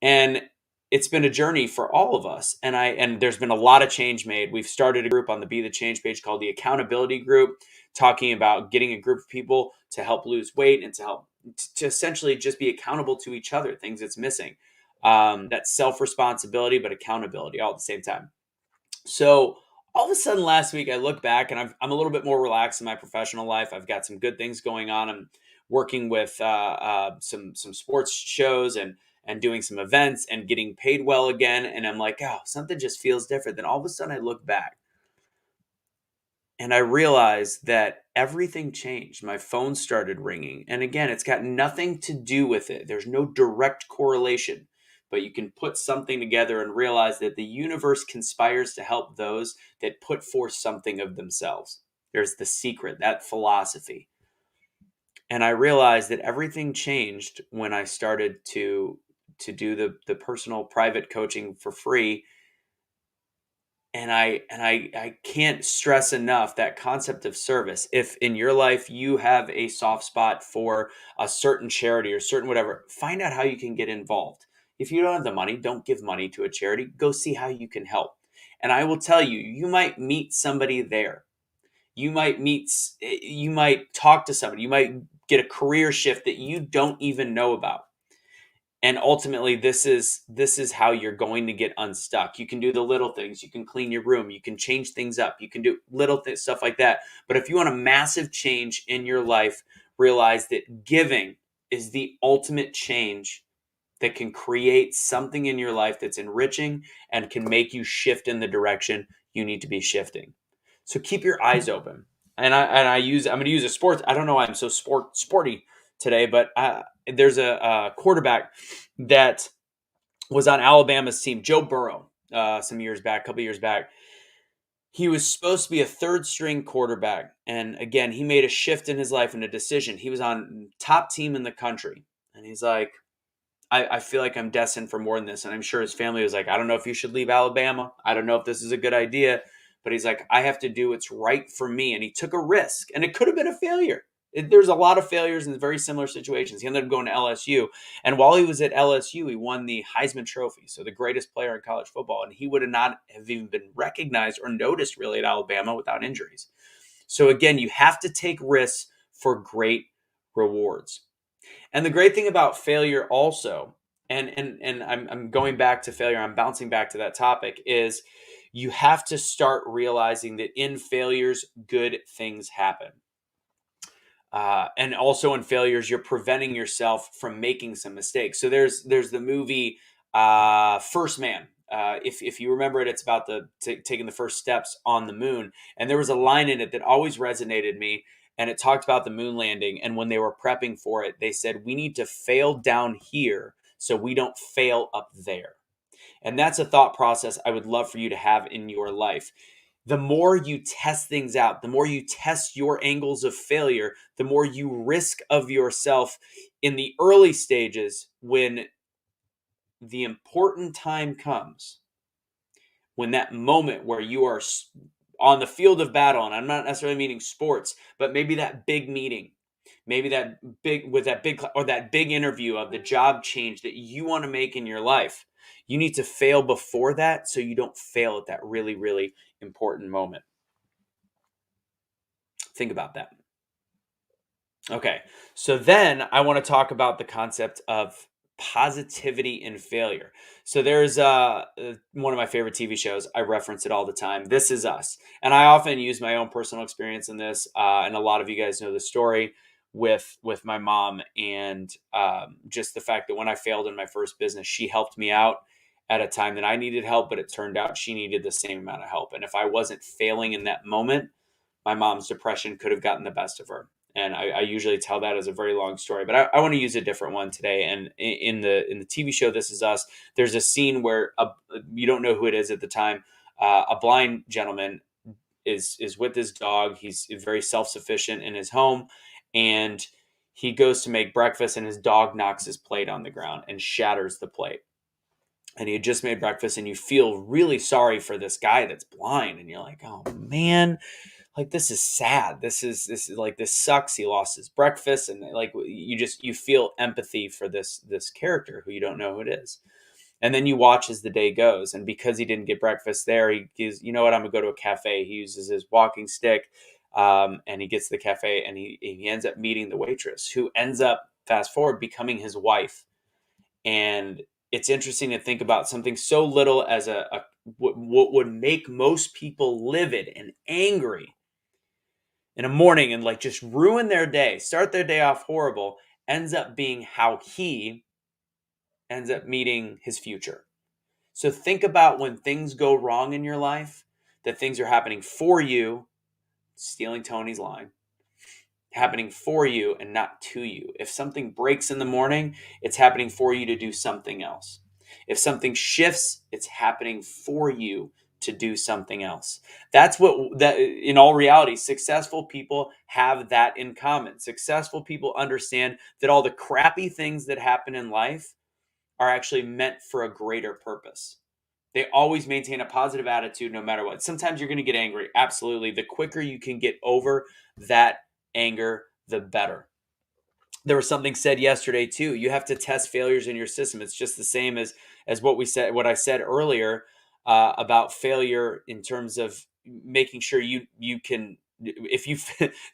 And it's been a journey for all of us. And there's been a lot of change made. We've started a group on the Be the Change page called the Accountability Group, talking about getting a group of people to help lose weight and to help to essentially just be accountable to each other, things that's missing. That self-responsibility, but accountability all at the same time. So all of a sudden last week, I look back and I'm a little bit more relaxed in my professional life. I've got some good things going on. I'm working with some sports shows and doing some events and getting paid well again. And I'm like, oh, something just feels different. Then all of a sudden I look back and I realized that everything changed. My phone started ringing. And again, it's got nothing to do with it. There's no direct correlation. But you can put something together and realize that the universe conspires to help those that put forth something of themselves. There's the secret, that philosophy. And I realized that everything changed when I started to do the personal private coaching for free. And I can't stress enough that concept of service. If in your life you have a soft spot for a certain charity or certain whatever, find out how you can get involved. If you don't have the money, don't give money to a charity. Go see how you can help. And I will tell you, you might meet somebody there. You might talk to somebody. You might get a career shift that you don't even know about. And ultimately, this is how you're going to get unstuck. You can do the little things. You can clean your room. You can change things up. You can do little stuff like that. But if you want a massive change in your life, realize that giving is the ultimate change that can create something in your life that's enriching and can make you shift in the direction you need to be shifting. So keep your eyes open. And I'm going to use a sports. I don't know why I'm so sporty today, but there's a quarterback that was on Alabama's team, Joe Burrow, a couple years back. He was supposed to be a third string quarterback. And again, he made a shift in his life and a decision. He was on top team in the country. And he's like, I feel like I'm destined for more than this. And I'm sure his family was like, I don't know if you should leave Alabama. I don't know if this is a good idea. But he's like, I have to do what's right for me. And he took a risk. And it could have been a failure. There's a lot of failures in very similar situations. He ended up going to LSU. And while he was at LSU, he won the Heisman Trophy. So the greatest player in college football. And he would not have even been recognized or noticed really at Alabama without injuries. So again, you have to take risks for great rewards. And the great thing about failure also, and I'm going back to failure, I'm bouncing back to that topic, is you have to start realizing that in failures, good things happen. And also in failures, you're preventing yourself from making some mistakes. So there's the movie First Man. If you remember it, it's about taking the first steps on the moon. And there was a line in it that always resonated me. And it talked about the moon landing. And when they were prepping for it, they said, we need to fail down here so we don't fail up there. And that's a thought process I would love for you to have in your life. The more you test things out, the more you test your angles of failure, the more you risk of yourself in the early stages. When the important time comes, when that moment where you are on the field of battle, and I'm not necessarily meaning sports, but maybe that big meeting, maybe that big interview of the job change that you want to make in your life, you need to fail before that so you don't fail at that really, really important moment. Think about that. Okay, so then I want to talk about the concept of positivity in failure. So there's one of my favorite TV shows. I reference it all the time. This Is Us. And I often use my own personal experience in this. And a lot of you guys know the story with my mom, and just the fact that when I failed in my first business, she helped me out at a time that I needed help, but it turned out she needed the same amount of help. And if I wasn't failing in that moment, my mom's depression could have gotten the best of her. And I usually tell that as a very long story, but I want to use a different one today. And in the TV show This Is Us, there's a scene where you don't know who it is at the time. A blind gentleman is with his dog. He's very self-sufficient in his home, and he goes to make breakfast, and his dog knocks his plate on the ground and shatters the plate. And he had just made breakfast, and you feel really sorry for this guy that's blind, and you're like, oh man, like this is sad. This is like, this sucks. He lost his breakfast, and like you feel empathy for this character who you don't know who it is. And then you watch as the day goes, and because he didn't get breakfast there, he's, you know what, I'm gonna go to a cafe. He uses his walking stick, and he gets to the cafe, and he ends up meeting the waitress, who ends up, fast forward, becoming his wife. And it's interesting to think about something so little as what would make most people livid and angry in a morning, and like just ruin their day, start their day off horrible, ends up being how he ends up meeting his future. So think about when things go wrong in your life, that things are happening for you, stealing Tony's line, happening for you and not to you. If something breaks in the morning, it's happening for you to do something else. If something shifts, it's happening for you to do something else. That's what that in all reality, successful people have that in common. Successful people understand that all the crappy things that happen in life are actually meant for a greater purpose. They always maintain a positive attitude no matter what. Sometimes you're going to get angry. Absolutely. The quicker you can get over that anger, the better. There was something said yesterday too. You have to test failures in your system. It's just the same as what I said earlier about failure in terms of making sure you can, if you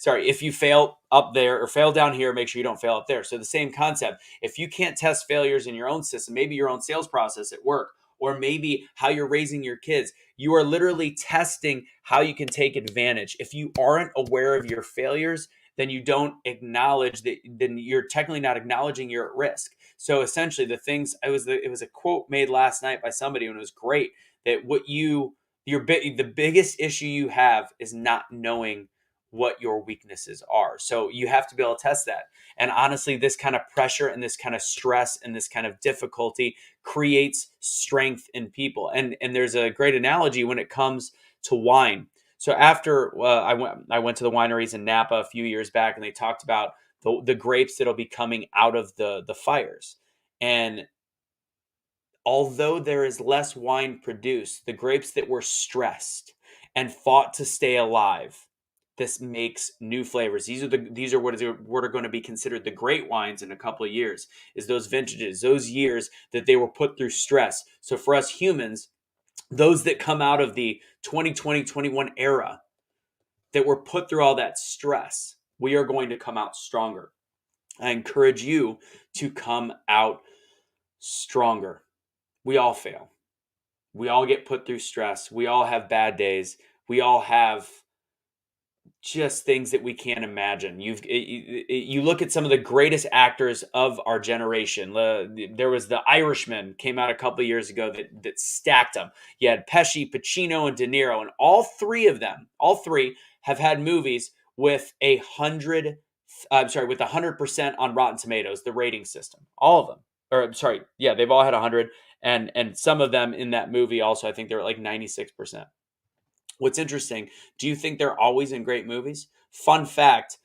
if you fail up there or fail down here, make sure you don't fail up there. So the same concept. If you can't test failures in your own system, maybe your own sales process at work, or maybe how you're raising your kids, you are literally testing how you can take advantage. If you aren't aware of your failures, then you don't acknowledge that, then you're technically not acknowledging you're at risk. So essentially it was a quote made last night by somebody, and it was great, that the biggest issue you have is not knowing what your weaknesses are. So you have to be able to test that. And honestly, this kind of pressure and this kind of stress and this kind of difficulty creates strength in people. And there's a great analogy when it comes to wine. So after I went to the wineries in Napa a few years back, and they talked about the grapes that'll be coming out of the fires. And although there is less wine produced, the grapes that were stressed and fought to stay alive, this makes new flavors. These are what are going to be considered the great wines in a couple of years, is those vintages, those years that they were put through stress. So for us humans, those that come out of the 2020-21 era that were put through all that stress, we are going to come out stronger. I encourage you to come out stronger. We all fail. We all get put through stress. We all have bad days. We all have just things that we can't imagine. You look at some of the greatest actors of our generation. There was The Irishman, came out a couple of years ago, that stacked them. You had Pesci, Pacino, and De Niro, and all three have had movies with 100% on Rotten Tomatoes, the rating system. All of them. They've all had 100, and some of them in that movie also, I think they're at like 96%. What's interesting, do you think they're always in great movies? Fun fact,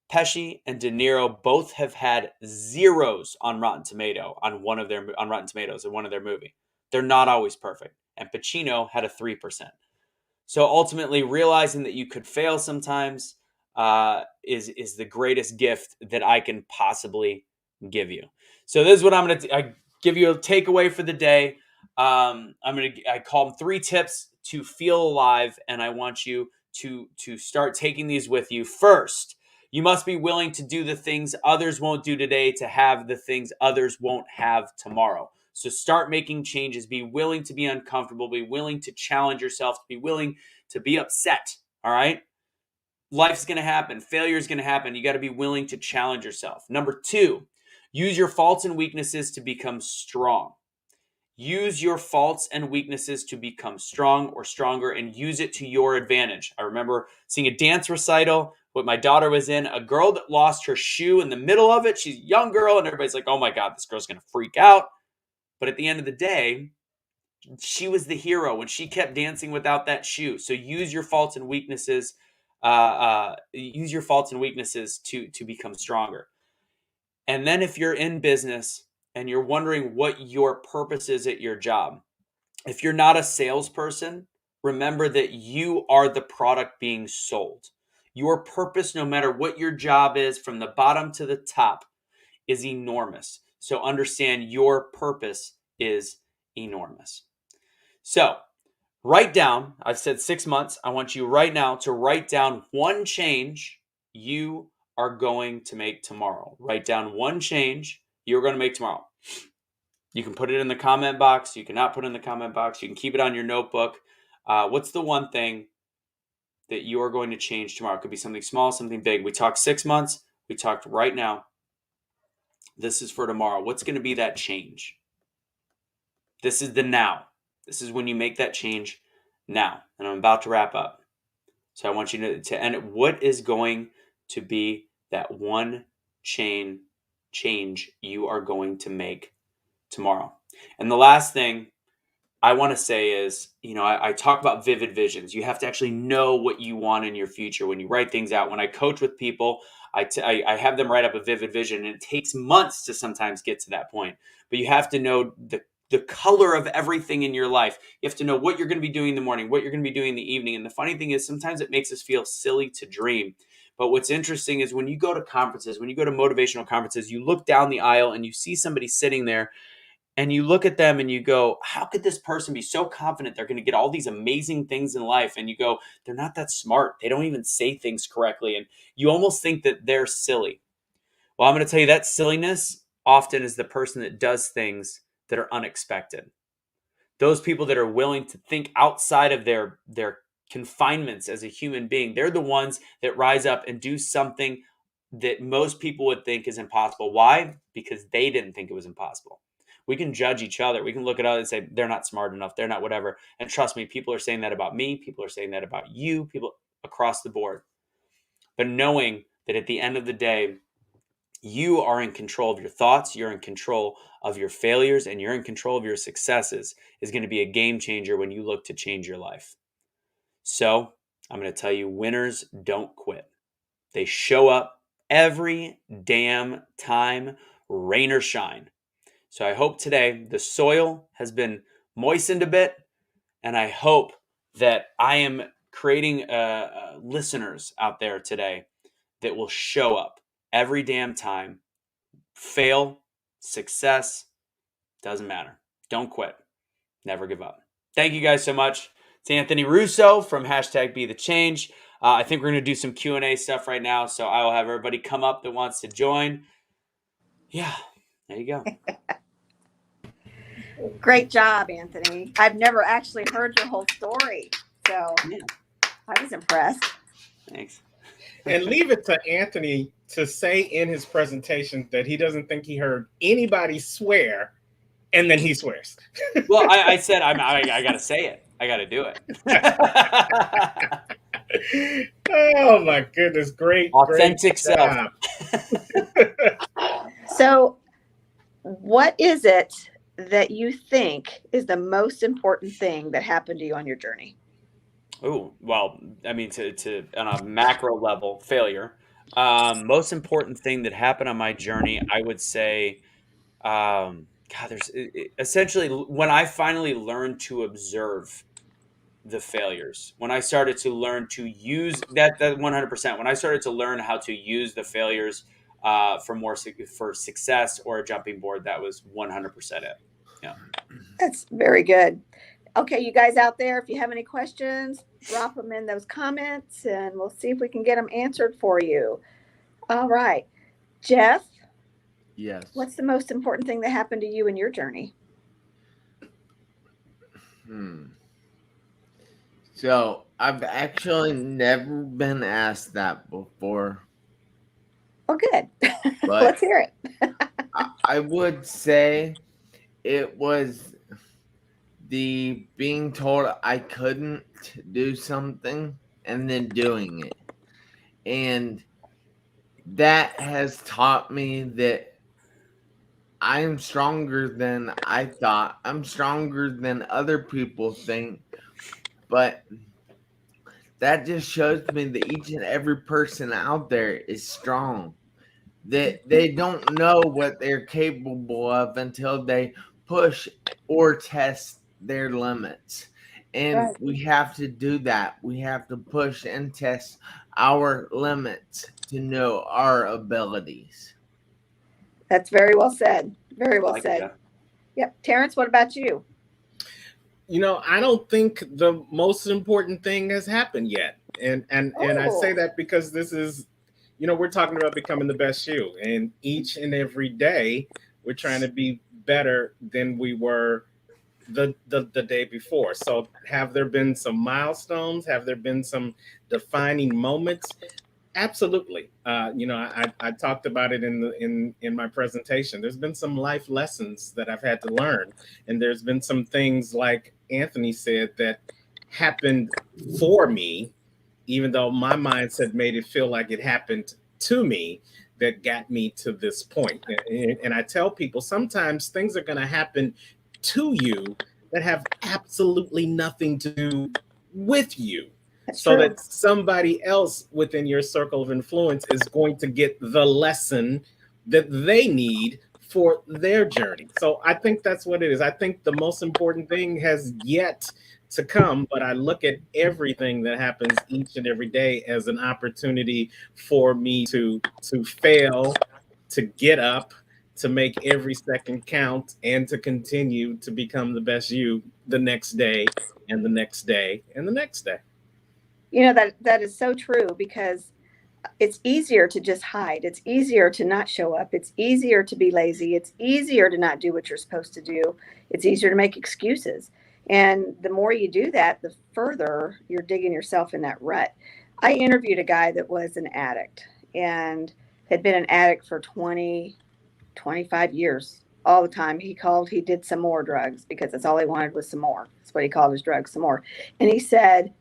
Pesci and De Niro both have had zeros on Rotten Tomatoes in one of their movie. They're not always perfect. And Pacino had a 3%. So ultimately, realizing that you could fail sometimes is the greatest gift that I can possibly give you. So this is what I'm going to give you a takeaway for the day. I call them 3 tips to feel alive, and I want you to start taking these with you. First, you must be willing to do the things others won't do today to have the things others won't have tomorrow. So start making changes. Be willing to be uncomfortable. Be willing to challenge yourself. Be willing to be upset. All right? Life's going to happen. Failure is going to happen. You got to be willing to challenge yourself. Number 2, use your faults and weaknesses to become strong. Use your faults and weaknesses to become strong or stronger, and use it to your advantage. I remember seeing a dance recital, what my daughter was in, a girl that lost her shoe in the middle of it. She's a young girl, and everybody's like, oh my God, this girl's going to freak out. But at the end of the day, she was the hero when she kept dancing without that shoe. So use your faults and weaknesses. Use your faults and weaknesses to become stronger. And then if you're in business and you're wondering what your purpose is at your job, if you're not a salesperson, remember that you are the product being sold. Your purpose, no matter what your job is, from the bottom to the top, is enormous. So understand your purpose is enormous. So write down, I've said 6 months. I want you right now to write down one change you are going to make tomorrow. Write down one change you're going to make tomorrow. You can put it in the comment box. You cannot put it in the comment box. You can keep it on your notebook. What's the one thing that you are going to change tomorrow? It could be something small, something big. We talked 6 months. We talked right now. This is for tomorrow. What's going to be that change? This is the now. This is when you make that change now. And I'm about to wrap up. So I want you to end it. What is going to be that one change you are going to make tomorrow? And the last thing, I want to say is, I talk about vivid visions. You have to actually know what you want in your future when you write things out. When I coach with people, I have them write up a vivid vision, and it takes months to sometimes get to that point. But you have to know the color of everything in your life. You have to know what you're going to be doing in the morning, what you're going to be doing in the evening. And the funny thing is, sometimes it makes us feel silly to dream. But what's interesting is when you go to conferences, when you go to motivational conferences, you look down the aisle and you see somebody sitting there, and you look at them and you go, how could this person be so confident they're going to get all these amazing things in life? And you go, they're not that smart. They don't even say things correctly. And you almost think that they're silly. Well, I'm going to tell you that silliness often is the person that does things that are unexpected. Those people that are willing to think outside of their confinements as a human being, they're the ones that rise up and do something that most people would think is impossible. Why? Because they didn't think it was impossible. We can judge each other. We can look at others and say, they're not smart enough. They're not whatever. And trust me, people are saying that about me. People are saying that about you, people across the board. But knowing that at the end of the day, you are in control of your thoughts, you're in control of your failures, and you're in control of your successes is going to be a game changer when you look to change your life. So I'm going to tell you, winners don't quit. They show up every damn time, rain or shine. So I hope today the soil has been moistened a bit, and I hope that I am creating listeners out there today that will show up every damn time. Fail, success, doesn't matter. Don't quit. Never give up. Thank you guys so much. It's Anthony Russo from #BeTheChange. I think we're going to do some Q&A stuff right now, so I will have everybody come up that wants to join. Yeah, there you go. Great job, Anthony. I've never actually heard your whole story, so I was impressed. Thanks. And leave it to Anthony to say in his presentation that he doesn't think he heard anybody swear, and then he swears. Well, I said I got to say it. I got to do it. Oh my goodness, great. Authentic self. So what is it that you think is the most important thing that happened to you on your journey? Oh, well, I mean, to on a macro level, failure. Most important thing that happened on my journey, I would say, there's essentially when I finally learned to observe the failures, when I started to learn to use that 100%, when I started to learn how to use the failures for success or a jumping board, that was 100% it. Yeah. That's very good. Okay, you guys out there, if you have any questions, drop them in those comments and we'll see if we can get them answered for you. All right. Jeff? Yes. What's the most important thing that happened to you in your journey? So I've actually never been asked that before. Oh, good. Let's hear it. I would say it was the being told I couldn't do something and then doing it. And that has taught me that I'm stronger than I thought. I'm stronger than other people think. But that just shows me that each and every person out there is strong. That they don't know what they're capable of until they push or test their limits. And we have to do that. We have to push and test our limits to know our abilities. That's very well said. Very well said. That. Yep. Terrence, what about you? You know, I don't think the most important thing has happened yet. And I say that because this is, you know, we're talking about becoming the best you. And each and every day, we're trying to be better than we were the day before. So have there been some milestones? Have there been some defining moments? Absolutely. You know, I talked about it in my presentation. There's been some life lessons that I've had to learn. And there's been some things, like Anthony said, that happened for me, even though my mindset made it feel like it happened to me, that got me to this point. And I tell people sometimes things are going to happen to you that have absolutely nothing to do with you. That's So true. that somebody else within your circle of influence is going to get the lesson that they need for their journey. So I think that's what it is. I think the most important thing has yet to come, but I look at everything that happens each and every day as an opportunity for me to fail, to get up, to make every second count, and to continue to become the best you the next day and the next day and the next day. That is so true, because it's easier to just hide. It's easier to not show up. It's easier to be lazy. It's easier to not do what you're supposed to do. It's easier to make excuses. And the more you do that, the further you're digging yourself in that rut. I interviewed a guy that was an addict and had been an addict for 20, 25 years. All the time he called, he did some more drugs, because that's all he wanted was some more. That's what he called his drugs, some more. And he said,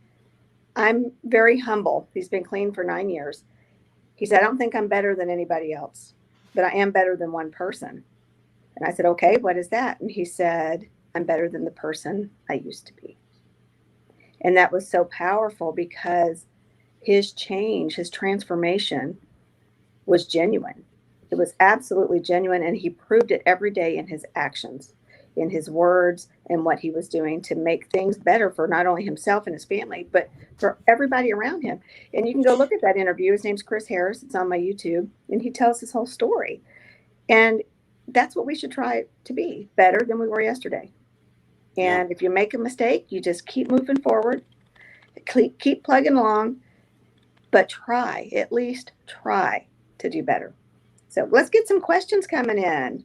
I'm very humble. He's been clean for 9 years. He said, I don't think I'm better than anybody else, but I am better than one person. And I said, okay, what is that? And he said, I'm better than the person I used to be. And that was so powerful, because his change, his transformation was genuine. It was absolutely genuine. And he proved it every day in his actions, in his words, and what he was doing to make things better for not only himself and his family, but for everybody around him. And you can go look at that interview. His name's Chris Harris. It's on my YouTube. And he tells his whole story. And that's what we should try to be, better than we were yesterday. And if you make a mistake, you just keep moving forward, keep plugging along, but try, at least try to do better. So let's get some questions coming in.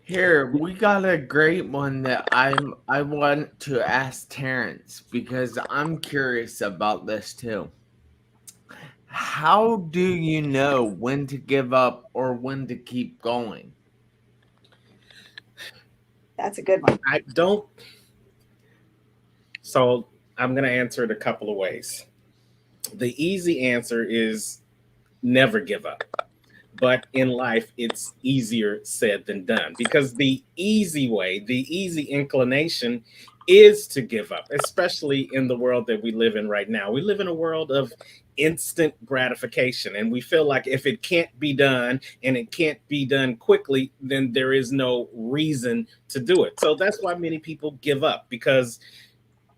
Here, we got a great one that I want to ask Terrence, because I'm curious about this too. How do you know when to give up or when to keep going? That's a good one. I don't. So I'm going to answer it a couple of ways. The easy answer is never give up. But in life, it's easier said than done, because the easy way, the easy inclination is to give up, especially in the world that we live in right now. We live in a world of instant gratification, and we feel like if it can't be done and it can't be done quickly, then there is no reason to do it. So that's why many people give up, because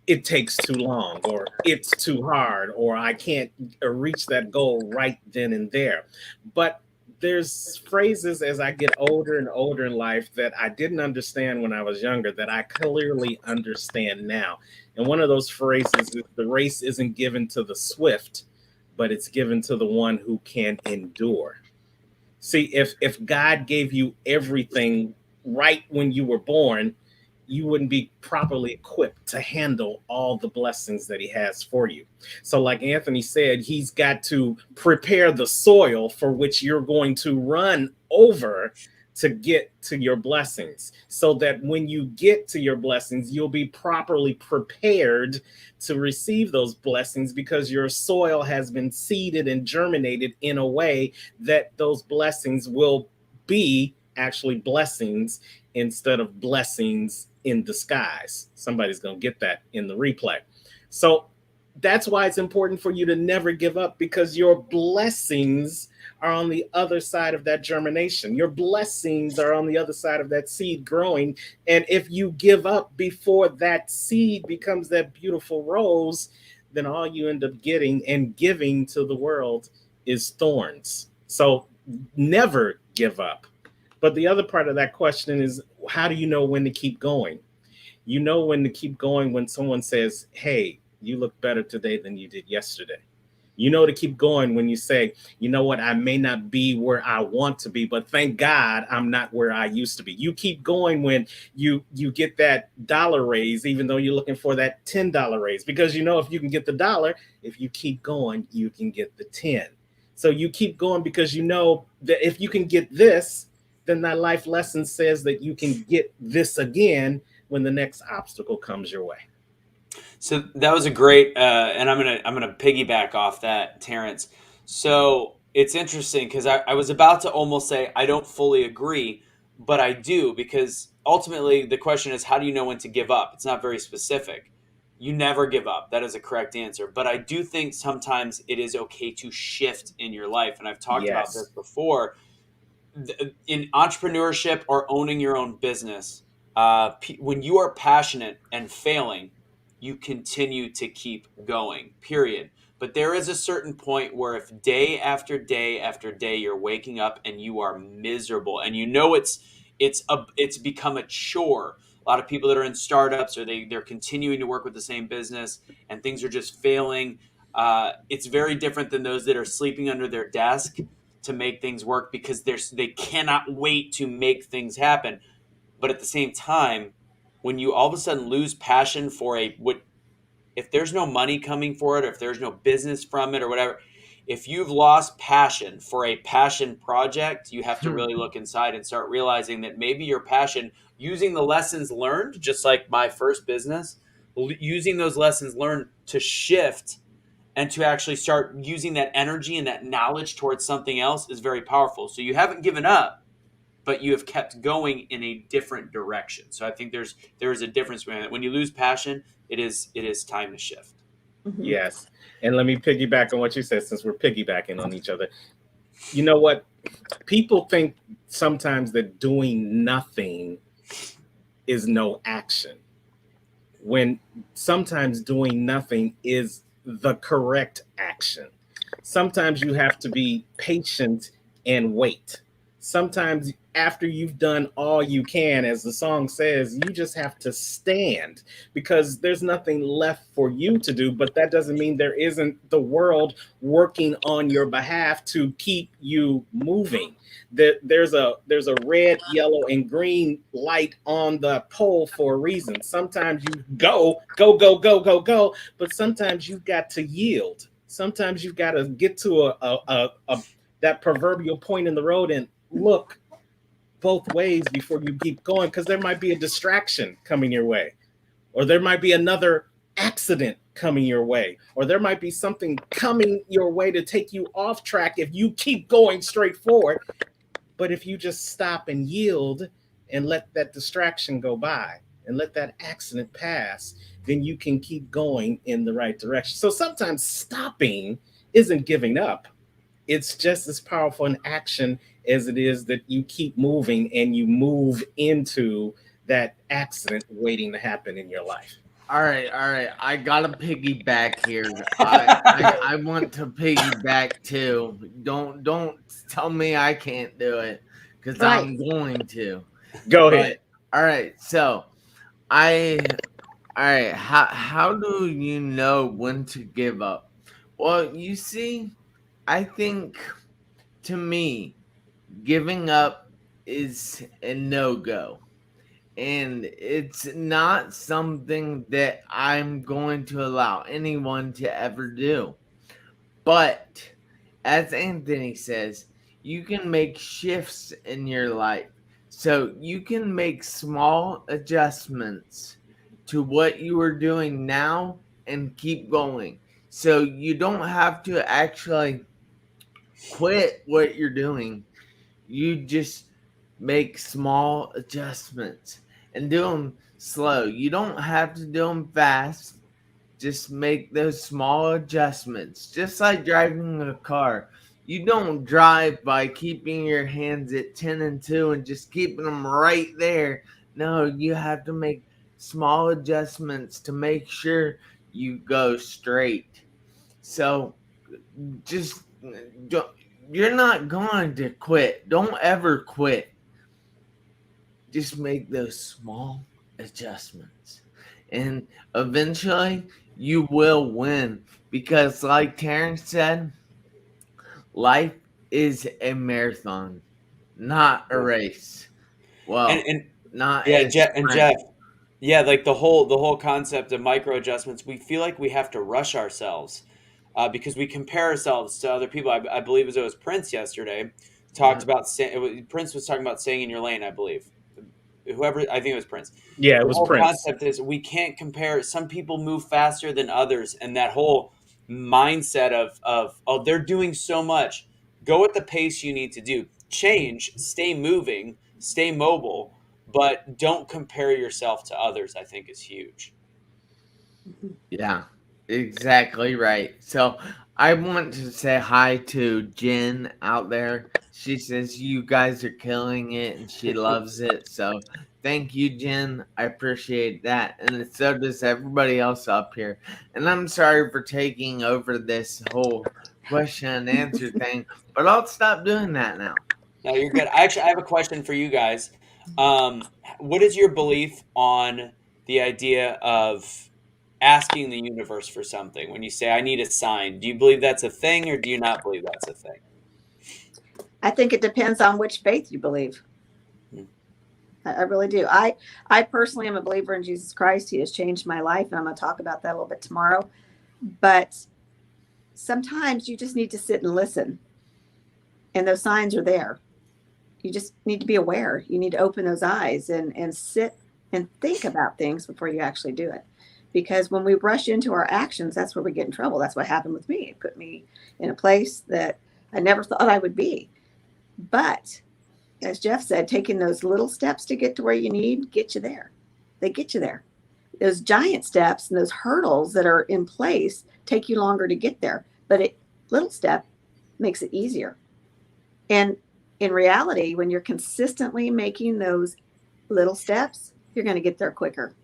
it takes too long, or it's too hard, or I can't reach that goal right then and there. But there's phrases as I get older and older in life that I didn't understand when I was younger that I clearly understand now. And one of those phrases is, the race isn't given to the swift, but it's given to the one who can endure. See, if God gave you everything right when you were born, you wouldn't be properly equipped to handle all the blessings that he has for you. So like Anthony said, he's got to prepare the soil for which you're going to run over to get to your blessings, so that when you get to your blessings, you'll be properly prepared to receive those blessings, because your soil has been seeded and germinated in a way that those blessings will be actually blessings instead of blessings in disguise. Somebody's going to get that in the replay. So that's why it's important for you to never give up, because your blessings are on the other side of that germination. Your blessings are on the other side of that seed growing. And if you give up before that seed becomes that beautiful rose, then all you end up getting and giving to the world is thorns. So never give up. But the other part of that question is, how do you know when to keep going? You know when to keep going when someone says, hey, you look better today than you did yesterday. You know to keep going when you say, you know what, I may not be where I want to be, but thank God I'm not where I used to be. You keep going when you get that dollar raise, even though you're looking for that $10 raise, because you know if you can get the dollar, if you keep going, you can get the 10. So you keep going because you know that if you can get this, then that life lesson says that you can get this again when the next obstacle comes your way. So that was a great, and I'm gonna piggyback off that, Terrence. So it's interesting because I was about to almost say I don't fully agree, but I do, because ultimately, the question is, how do you know when to give up? It's not very specific. You never give up. That is a correct answer. But I do think sometimes it is okay to shift in your life. And I've talked about this Yes. before. In entrepreneurship or owning your own business, when you are passionate and failing, you continue to keep going, period. But there is a certain point where if day after day after day you're waking up and you are miserable and you know it's become a chore. A lot of people that are in startups or they're continuing to work with the same business and things are just failing. It's very different than those that are sleeping under their desk to make things work because they cannot wait to make things happen. But at the same time, when you all of a sudden lose passion for if there's no money coming for it, or if there's no business from it or whatever, if you've lost passion for a passion project, you have to really look inside and start realizing that maybe your passion, using the lessons learned, just like my first business, using those lessons learned to shift and to actually start using that energy and that knowledge towards something else is very powerful. So you haven't given up, but you have kept going in a different direction. So I think there's a difference when you lose passion, it is time to shift. Yes. And let me piggyback on what you said, since we're piggybacking on each other. You know what? People think sometimes that doing nothing is no action, when sometimes doing nothing is the correct action. Sometimes you have to be patient and wait. Sometimes after you've done all you can, as the song says, you just have to stand because there's nothing left for you to do. But that doesn't mean there isn't the world working on your behalf to keep you moving. There's a red, yellow, and green light on the pole for a reason. Sometimes you go, but sometimes you've got to yield. Sometimes you've got to get to that proverbial point in the road and look both ways before you keep going, because there might be a distraction coming your way, or there might be another accident coming your way, or there might be something coming your way to take you off track if you keep going straight forward. But if you just stop and yield and let that distraction go by and let that accident pass, then you can keep going in the right direction. So sometimes stopping isn't giving up. It's just as powerful an action as it is that you keep moving and you move into that accident waiting to happen in your life. All right. I gotta piggyback here. I want to piggyback too. Don't tell me I can't do it, because I'm going to. Go ahead. All right. So all right. How do you know when to give up? Well, you see, I think, to me, giving up is a no-go. And it's not something that I'm going to allow anyone to ever do. But as Anthony says, you can make shifts in your life. So you can make small adjustments to what you are doing now and keep going. So you don't have to actually quit what you're doing. You just make small adjustments and do them slow. You don't have to do them fast. Just make those small adjustments. Just like driving a car. You don't drive by keeping your hands at 10 and 2 and just keeping them right there. No, you have to make small adjustments to make sure you go straight. So just you're not going to quit. Don't ever quit. Just make those small adjustments. And eventually you will win. Because like Terrence said, life is a marathon, not a race. Well, And not yeah, a Jeff, sprint. yeah, like the whole concept of micro adjustments, we feel like we have to rush ourselves because we compare ourselves to other people. I believe it was Prince yesterday talked about Prince was talking about staying in your lane. I believe whoever, I think it was Prince. Yeah, it The was whole Prince. concept is we can't compare. Some people move faster than others, and that whole mindset of oh, they're doing so much. Go at the pace you need to do. Change, stay moving, stay mobile, but don't compare yourself to others, I think is huge. Yeah, exactly right. So I want to say hi to Jen out there. She says you guys are killing it and she loves it. So thank you, Jen. I appreciate that. And so does everybody else up here. And I'm sorry for taking over this whole question and answer thing, but I'll stop doing that now. No, you're good. I have a question for you guys. What is your belief on the idea of asking the universe for something? When you say, I need a sign, do you believe that's a thing or do you not believe that's a thing? I think it depends on which faith you believe. I really do. I personally am a believer in Jesus Christ. He has changed my life, and I'm going to talk about that a little bit tomorrow. But sometimes you just need to sit and listen, and those signs are there. You just need to be aware. You need to open those eyes and sit and think about things before you actually do it. Because when we rush into our actions, that's where we get in trouble. That's what happened with me. It put me in a place that I never thought I would be. But as Jeff said, taking those little steps to get to where you need get you there. They get you there. Those giant steps and those hurdles that are in place take you longer to get there, but a little step makes it easier. And in reality, when you're consistently making those little steps, you're going to get there quicker,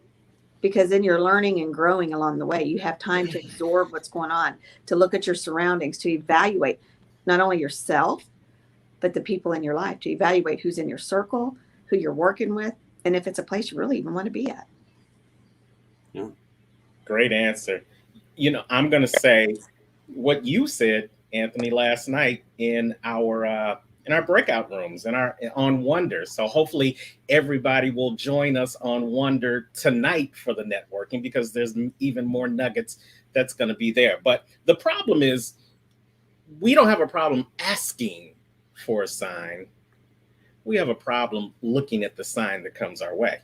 because then you're learning and growing along the way. You have time to absorb what's going on, to look at your surroundings, to evaluate not only yourself, but the people in your life, to evaluate who's in your circle, who you're working with, and if it's a place you really even want to be at. Yeah. Great answer. I'm going to say what you said, Anthony, last night in our breakout rooms and on Wonder. So hopefully everybody will join us on Wonder tonight for the networking, because there's even more nuggets that's going to be there. But the problem is, we don't have a problem asking for a sign. We have a problem looking at the sign that comes our way.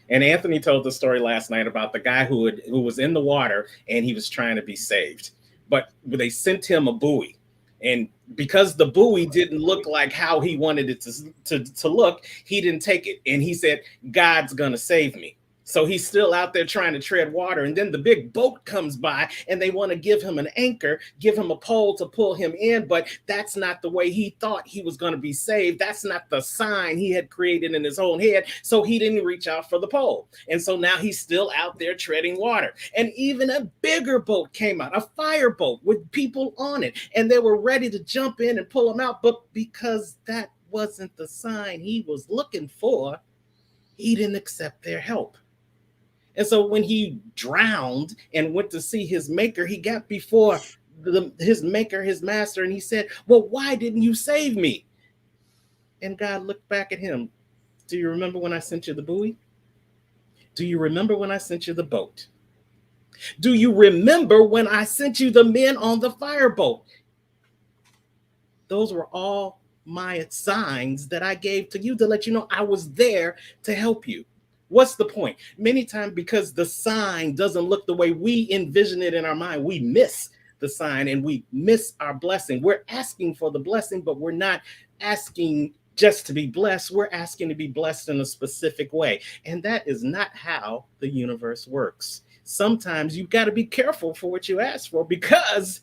And Anthony told the story last night about the guy who was in the water and he was trying to be saved, but they sent him a buoy. And because the buoy didn't look like how he wanted it to look, he didn't take it. And he said, God's going to save me. So he's still out there trying to tread water. And then the big boat comes by and they want to give him an anchor, give him a pole to pull him in. But that's not the way he thought he was going to be saved. That's not the sign he had created in his own head. So he didn't reach out for the pole. And so now he's still out there treading water. And even a bigger boat came out, a fireboat with people on it. And they were ready to jump in and pull him out. But because that wasn't the sign he was looking for, he didn't accept their help. And so when he drowned and went to see his maker, he got before his maker, his master, and he said, well, why didn't you save me? And God looked back at him. Do you remember when I sent you the buoy? Do you remember when I sent you the boat? Do you remember when I sent you the men on the fireboat? Those were all my signs that I gave to you to let you know I was there to help you. What's the point? Many times, because the sign doesn't look the way we envision it in our mind, we miss the sign and we miss our blessing. We're asking for the blessing, but we're not asking just to be blessed. We're asking to be blessed in a specific way. And that is not how the universe works. Sometimes you've got to be careful for what you ask for, because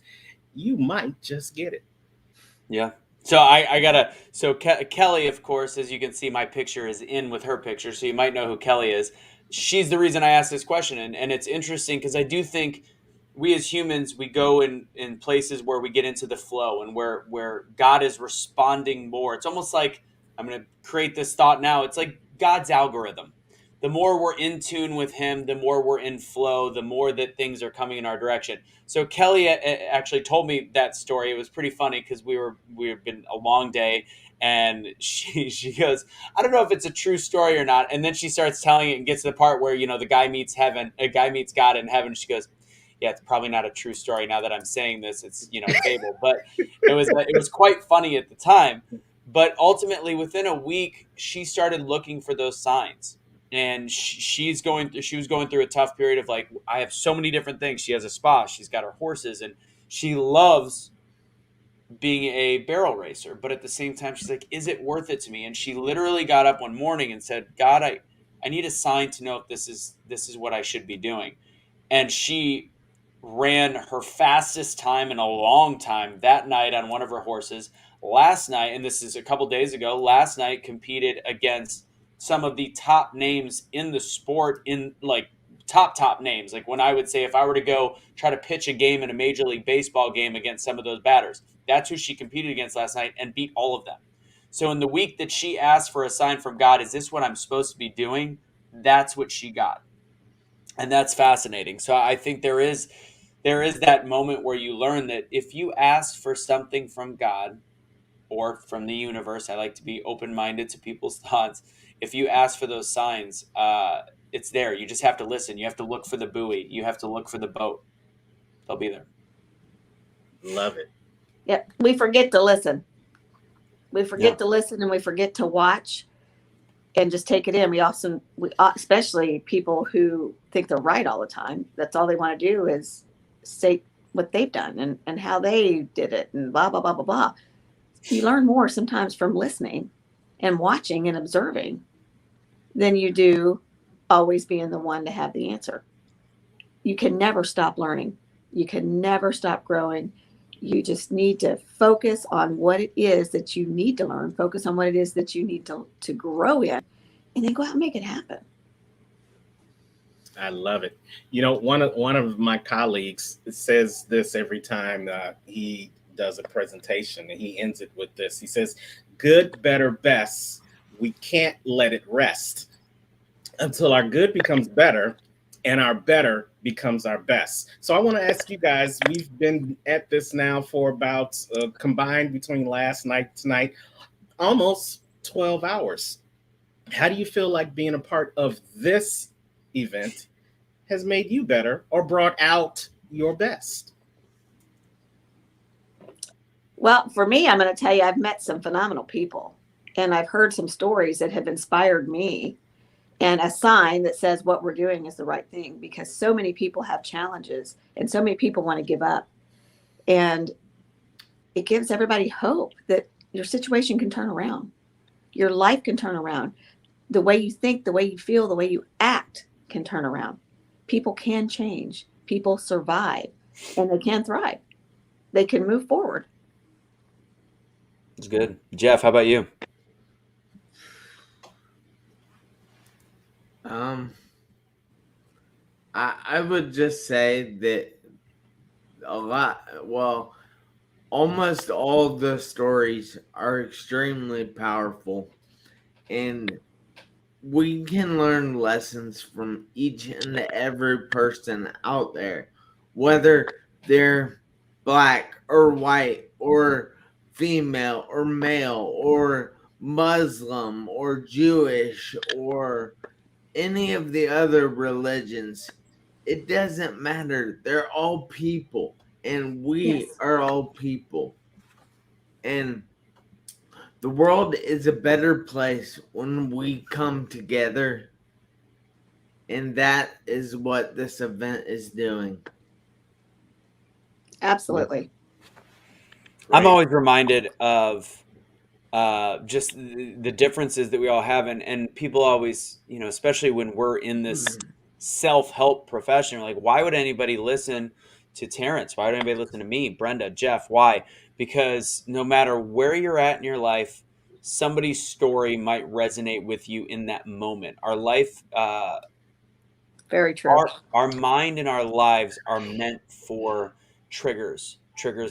you might just get it. Yeah. So Kelly, of course, as you can see, my picture is in with her picture. So you might know who Kelly is. She's the reason I asked this question. And it's interesting because I do think we as humans, we go in places where we get into the flow and where God is responding more. It's almost like, I'm going to create this thought now. It's like God's algorithm. The more we're in tune with him, the more we're in flow, the more that things are coming in our direction. So Kelly actually told me that story. It was pretty funny because we've been a long day, and she goes, I don't know if it's a true story or not. And then she starts telling it and gets to the part where, the guy meets God in heaven. She goes, yeah, it's probably not a true story now that I'm saying this. It's, fable. But it was quite funny at the time. But ultimately, within a week, she started looking for those signs. And she was going through a tough period of like, I have so many different things. She has a spa, she's got her horses, and she loves being a barrel racer. But at the same time, she's like, is it worth it to me? And she literally got up one morning and said, God, I need a sign to know if this is what I should be doing. And she ran her fastest time in a long time that night on one of her horses. Last night, and this is a couple days ago, last night competed against some of the top names in the sport, in like top names. Like when I would say, if I were to go try to pitch a game in a Major League Baseball game against some of those batters, that's who she competed against last night and beat all of them. So in the week that she asked for a sign from God, is this what I'm supposed to be doing? That's what she got. And that's fascinating. So I think there is that moment where you learn that if you ask for something from God or from the universe, I like to be open-minded to people's thoughts. If you ask for those signs, it's there. You just have to listen. You have to look for the buoy. You have to look for the boat. They'll be there. Love it. Yeah, we forget to listen. We forget to listen, and we forget to watch and just take it in. We especially people who think they're right all the time. That's all they want to do is say what they've done and how they did it and blah, blah, blah, blah, blah. You learn more sometimes from listening and watching and observing than you do always being the one to have the answer. You can never stop learning. You can never stop growing. You just need to focus on what it is that you need to learn, focus on what it is that you need to grow in, and then go out and make it happen. I love it. You know, one of my colleagues says this every time he does a presentation, and he ends it with this. He says, good, better, best. We can't let it rest until our good becomes better and our better becomes our best. So I want to ask you guys, we've been at this now for about combined between last night tonight, almost 12 hours. How do you feel like being a part of this event has made you better or brought out your best? Well, for me, I'm going to tell you, I've met some phenomenal people, and I've heard some stories that have inspired me, and a sign that says what we're doing is the right thing, because so many people have challenges and so many people want to give up. And it gives everybody hope that your situation can turn around. Your life can turn around. The way you think, the way you feel, the way you act can turn around. People can change. People survive, and they can thrive. They can move forward. It's good. Jeff, how about you? I would just say that almost all the stories are extremely powerful, and we can learn lessons from each and every person out there, whether they're black or white or female or male or Muslim or Jewish or any of the other religions. It doesn't matter. They're all people, and we are all people. And the world is a better place when we come together, and that is what this event is doing. Absolutely. I'm always reminded of just the differences that we all have, and people always, especially when we're in this self-help profession, like, why would anybody listen to Terrence? Why would anybody listen to me, Brenda, Jeff? Why? Because no matter where you're at in your life, somebody's story might resonate with you in that moment. Our life, very true. Our mind and our lives are meant for triggers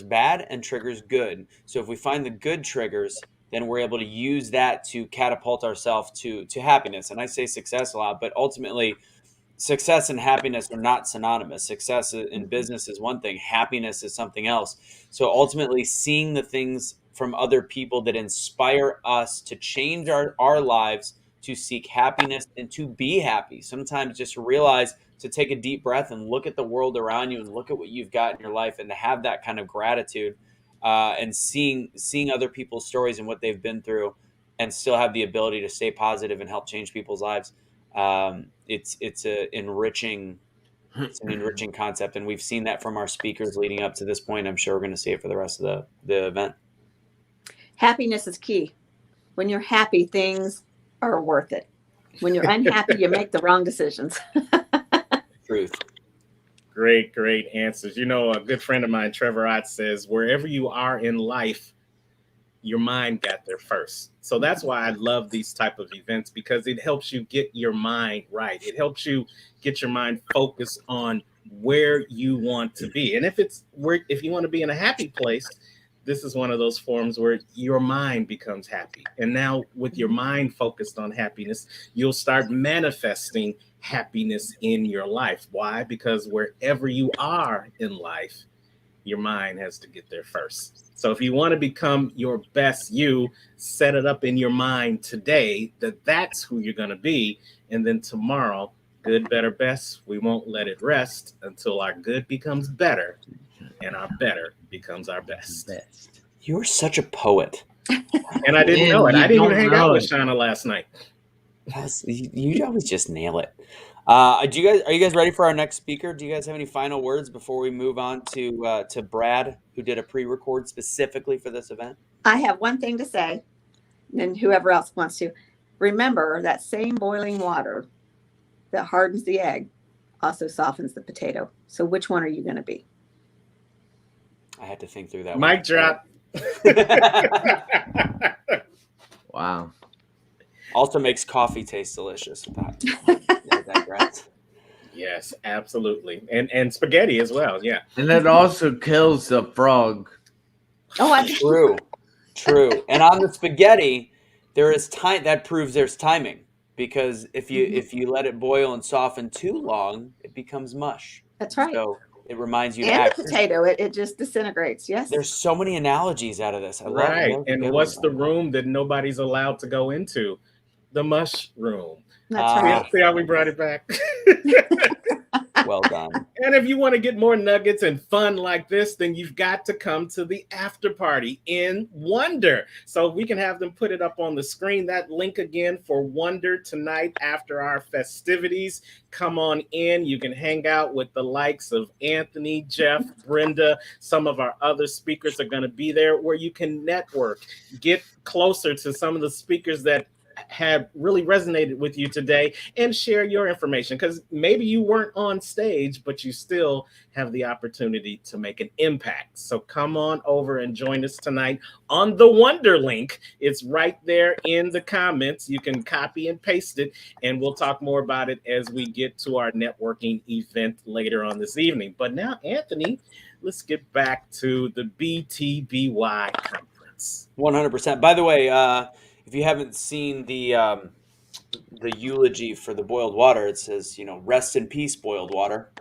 bad and triggers good. So if we find the good triggers, then we're able to use that to catapult ourselves to happiness. And I say success a lot, but ultimately success and happiness are not synonymous. Success in business is one thing, happiness is something else. So ultimately, seeing the things from other people that inspire us to change our lives, to seek happiness and to be happy. Sometimes just realize to take a deep breath and look at the world around you and look at what you've got in your life, and to have that kind of gratitude, and seeing other people's stories and what they've been through, and still have the ability to stay positive and help change people's lives. It's a enriching It's an enriching concept, and we've seen that from our speakers leading up to this point. I'm sure we're going to see it for the rest of the event. Happiness is key. When you're happy, things are worth it. When you're unhappy, you make the wrong decisions. Truth. Great, great answers. You know, a good friend of mine, Trevor Ott, says, wherever you are in life, your mind got there first. So that's why I love these type of events, because it helps you get your mind right. It helps you get your mind focused on where you want to be. And if you want to be in a happy place, this is one of those forums where your mind becomes happy. And now with your mind focused on happiness, you'll start manifesting happiness in your life. Why? Because wherever you are in life, your mind has to get there first. So if you want to become your best you, set it up in your mind today that that's who you're going to be. And then tomorrow, good, better, best, we won't let it rest until our good becomes better and our better becomes our best. You're such a poet. And I didn't know it. I didn't even hang out with Shauna last night. You always just nail it. Are you guys ready for our next speaker? Do you guys have any final words before we move on to Brad, who did a pre-record specifically for this event? I have one thing to say, and whoever else wants to. Remember that same boiling water that hardens the egg also softens the potato. So which one are you going to be? I had to think through that. Mic drop. Wow. Also makes coffee taste delicious. Yes, absolutely. And spaghetti as well. Yeah. And it also kills the frog. Oh, True. And on the spaghetti, there is time that proves there's timing, because if you let it boil and soften too long, it becomes mush. That's right. So it reminds you to and act. the potato, it just disintegrates. Yes. There's so many analogies out of this. I Right. love And what's the room that nobody's allowed to go into? The mushroom. That's right. See how we brought it back? Well done. And if you want to get more nuggets and fun like this, then you've got to come to the after party in Wonder. So we can have them put it up on the screen. That link again for Wonder tonight after our festivities. Come on in. You can hang out with the likes of Anthony, Jeff, Brenda. Some of our other speakers are going to be there, where you can network, get closer to some of the speakers that have really resonated with you today, and share your information, because maybe you weren't on stage, but you still have the opportunity to make an impact. So come on over and join us tonight on the Wonder link. It's right there in the comments. You can copy and paste it, and we'll talk more about it as we get to our networking event later on this evening. But now, Anthony, let's get back to the BTBY conference. 100%. By the way, if you haven't seen the eulogy for the boiled water, it says, rest in peace, boiled water.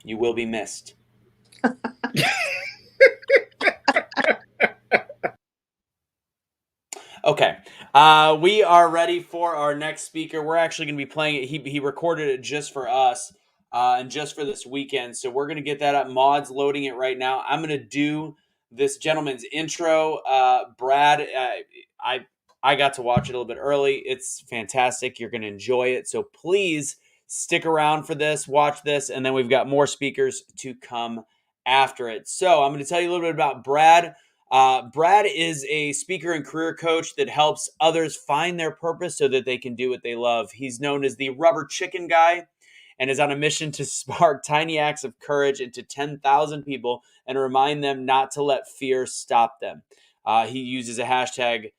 You will be missed. Okay. We are ready for our next speaker. We're actually going to be playing it. He recorded it just for us and just for this weekend. So we're going to get that up. Maud's loading it right now. I'm going to do this gentleman's intro. Brad, I got to watch it a little bit early. It's fantastic. You're going to enjoy it. So please stick around for this, watch this, and then we've got more speakers to come after it. So I'm going to tell you a little bit about Brad. Brad is a speaker and career coach that helps others find their purpose so that they can do what they love. He's known as the rubber chicken guy and is on a mission to spark tiny acts of courage into 10,000 people and remind them not to let fear stop them. He uses a hashtag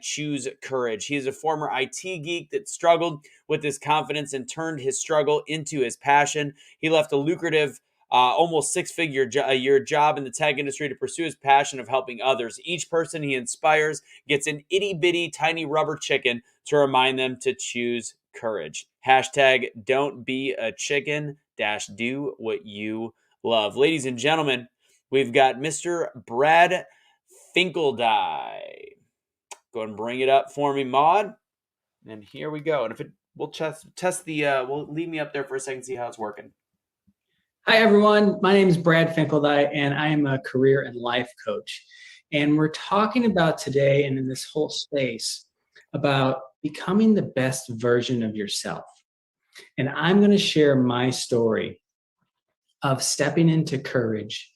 choose courage. He is a former IT geek that struggled with his confidence and turned his struggle into his passion. He left a lucrative, almost six-figure a year job in the tech industry to pursue his passion of helping others. Each person he inspires gets an itty-bitty tiny rubber chicken to remind them to choose courage. Hashtag don't be a chicken - do what you love. Ladies and gentlemen, we've got Mr. Brad Finkeldye. Go ahead and bring it up for me, Maud. And here we go. And if we'll test the, we'll leave me up there for a second, see how it's working. Hi, everyone. My name is Brad Finkeldye, and I am a career and life coach. And we're talking about today and in this whole space about becoming the best version of yourself. And I'm going to share my story of stepping into courage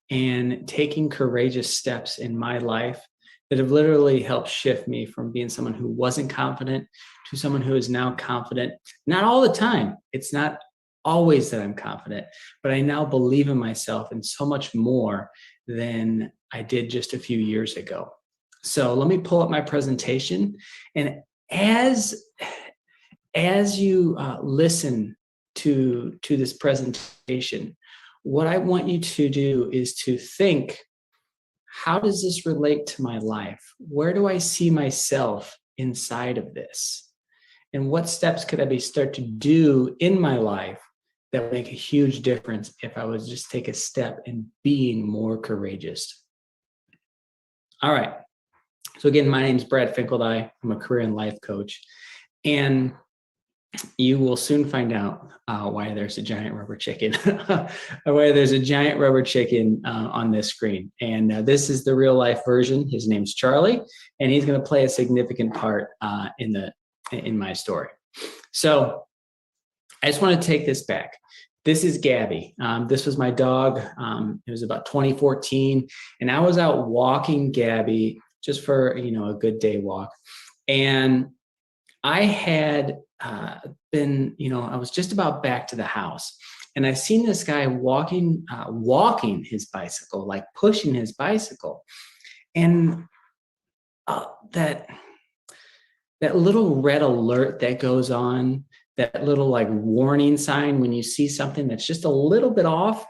and taking courageous steps in my life that have literally helped shift me from being someone who wasn't confident to someone who is now confident. Not all the time. It's not always that I'm confident, but I now believe in myself and so much more than I did just a few years ago. So let me pull up my presentation. And as you listen to this presentation, what I want you to do is to think, how does this relate to my life? Where do I see myself inside of this? And what steps could I start to do in my life that would make a huge difference if I was just take a step in being more courageous? All right. So again, my name is Brad Finkeldye. I'm a career and life coach. And you will soon find out why there's a giant rubber chicken, why there's a giant rubber chicken on this screen. And this is the real life version. His name's Charlie, and he's going to play a significant part in my story. So I just want to take this back. This is Gabby. This was my dog. It was about 2014, and I was out walking Gabby just for a good day walk, and I had been, I was just about back to the house, and I seen this guy walking his bicycle, like pushing his bicycle, and that little red alert that goes on, that little like warning sign when you see something that's just a little bit off,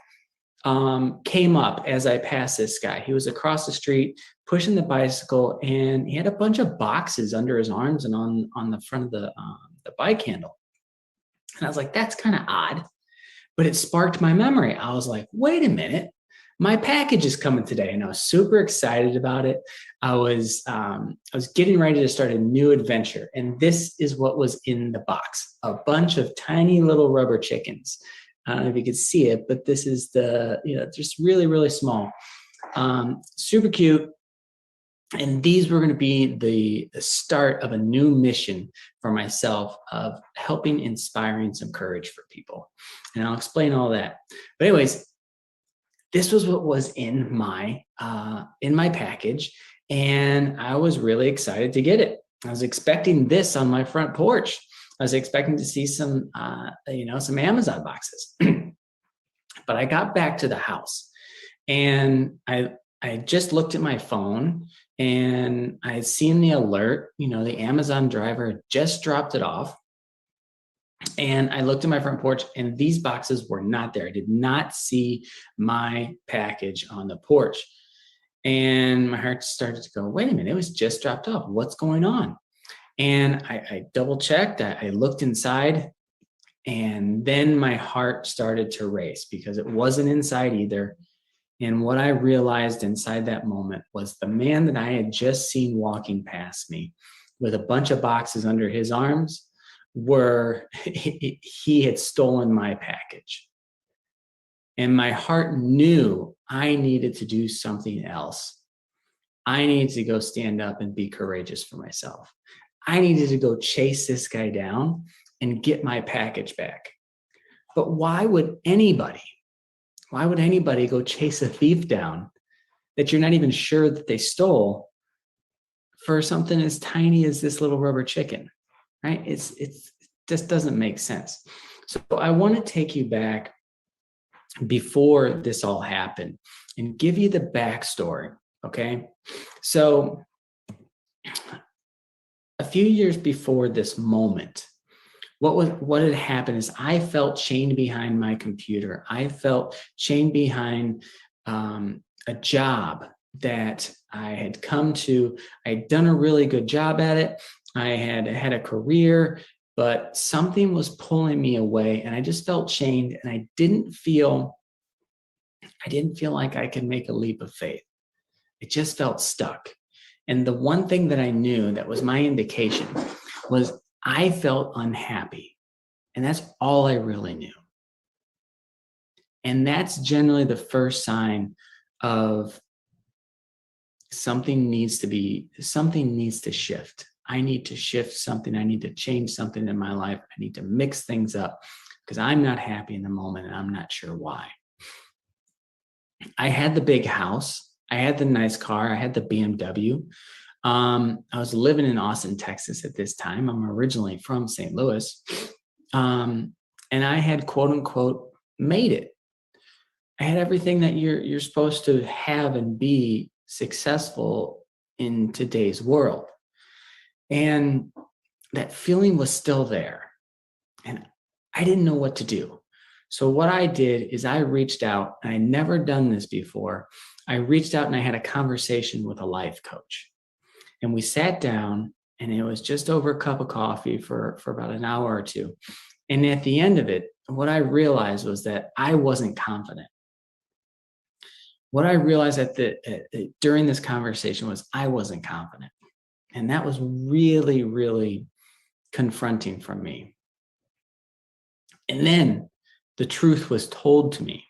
came up as I passed this guy. He was across the street pushing the bicycle, and he had a bunch of boxes under his arms and on the front of the bike handle. And I was like, that's kind of odd, but it sparked my memory. I was like, wait a minute, my package is coming today. And I was super excited about it. I was getting ready to start a new adventure. And this is what was in the box: a bunch of tiny little rubber chickens. I don't know if you could see it, but this is just really, really small, super cute. And these were going to be the start of a new mission for myself of helping inspiring some courage for people. And I'll explain all that. But anyways, this was what was in my package, and I was really excited to get it. I was expecting this on my front porch. I was expecting to see some Amazon boxes. But I got back to the house, and I just looked at my phone, and I had seen the alert. The Amazon driver just dropped it off. And I looked at my front porch, and these boxes were not there. I did not see my package on the porch. And my heart started to go, wait a minute, it was just dropped off. What's going on? And I double checked. I looked inside, and then my heart started to race because it wasn't inside either. And what I realized inside that moment was the man that I had just seen walking past me with a bunch of boxes under his arms he had stolen my package. And my heart knew I needed to do something else. I needed to go stand up and be courageous for myself. I needed to go chase this guy down and get my package back. But why would anybody go chase a thief down that you're not even sure that they stole for something as tiny as this little rubber chicken, right? It just doesn't make sense. So I want to take you back before this all happened and give you the backstory, okay? So a few years before this moment, what had happened is I felt chained behind my computer. I felt chained behind a job that I had come to. I had done a really good job at it. I had a career, but something was pulling me away, and I just felt chained, and I didn't feel like I could make a leap of faith. It just felt stuck. And the one thing that I knew that was my indication was I felt unhappy. And that's all I really knew. And that's generally the first sign of something needs to shift. I need to shift something. I need to change something in my life. I need to mix things up because I'm not happy in the moment and I'm not sure why. I had the big house. I had the nice car. I had the BMW. I was living in Austin, Texas at this time. I'm originally from St. Louis. And I had, quote unquote, made it. I had everything that you're supposed to have and be successful in today's world. And that feeling was still there. And I didn't know what to do. So what I did is I reached out, and I never done this before. I reached out and I had a conversation with a life coach. And we sat down, and it was just over a cup of coffee for about an hour or two. And at the end of it, what I realized was that I wasn't confident. What I realized during this conversation was I wasn't confident. And that was really, really confronting for me. And then the truth was told to me.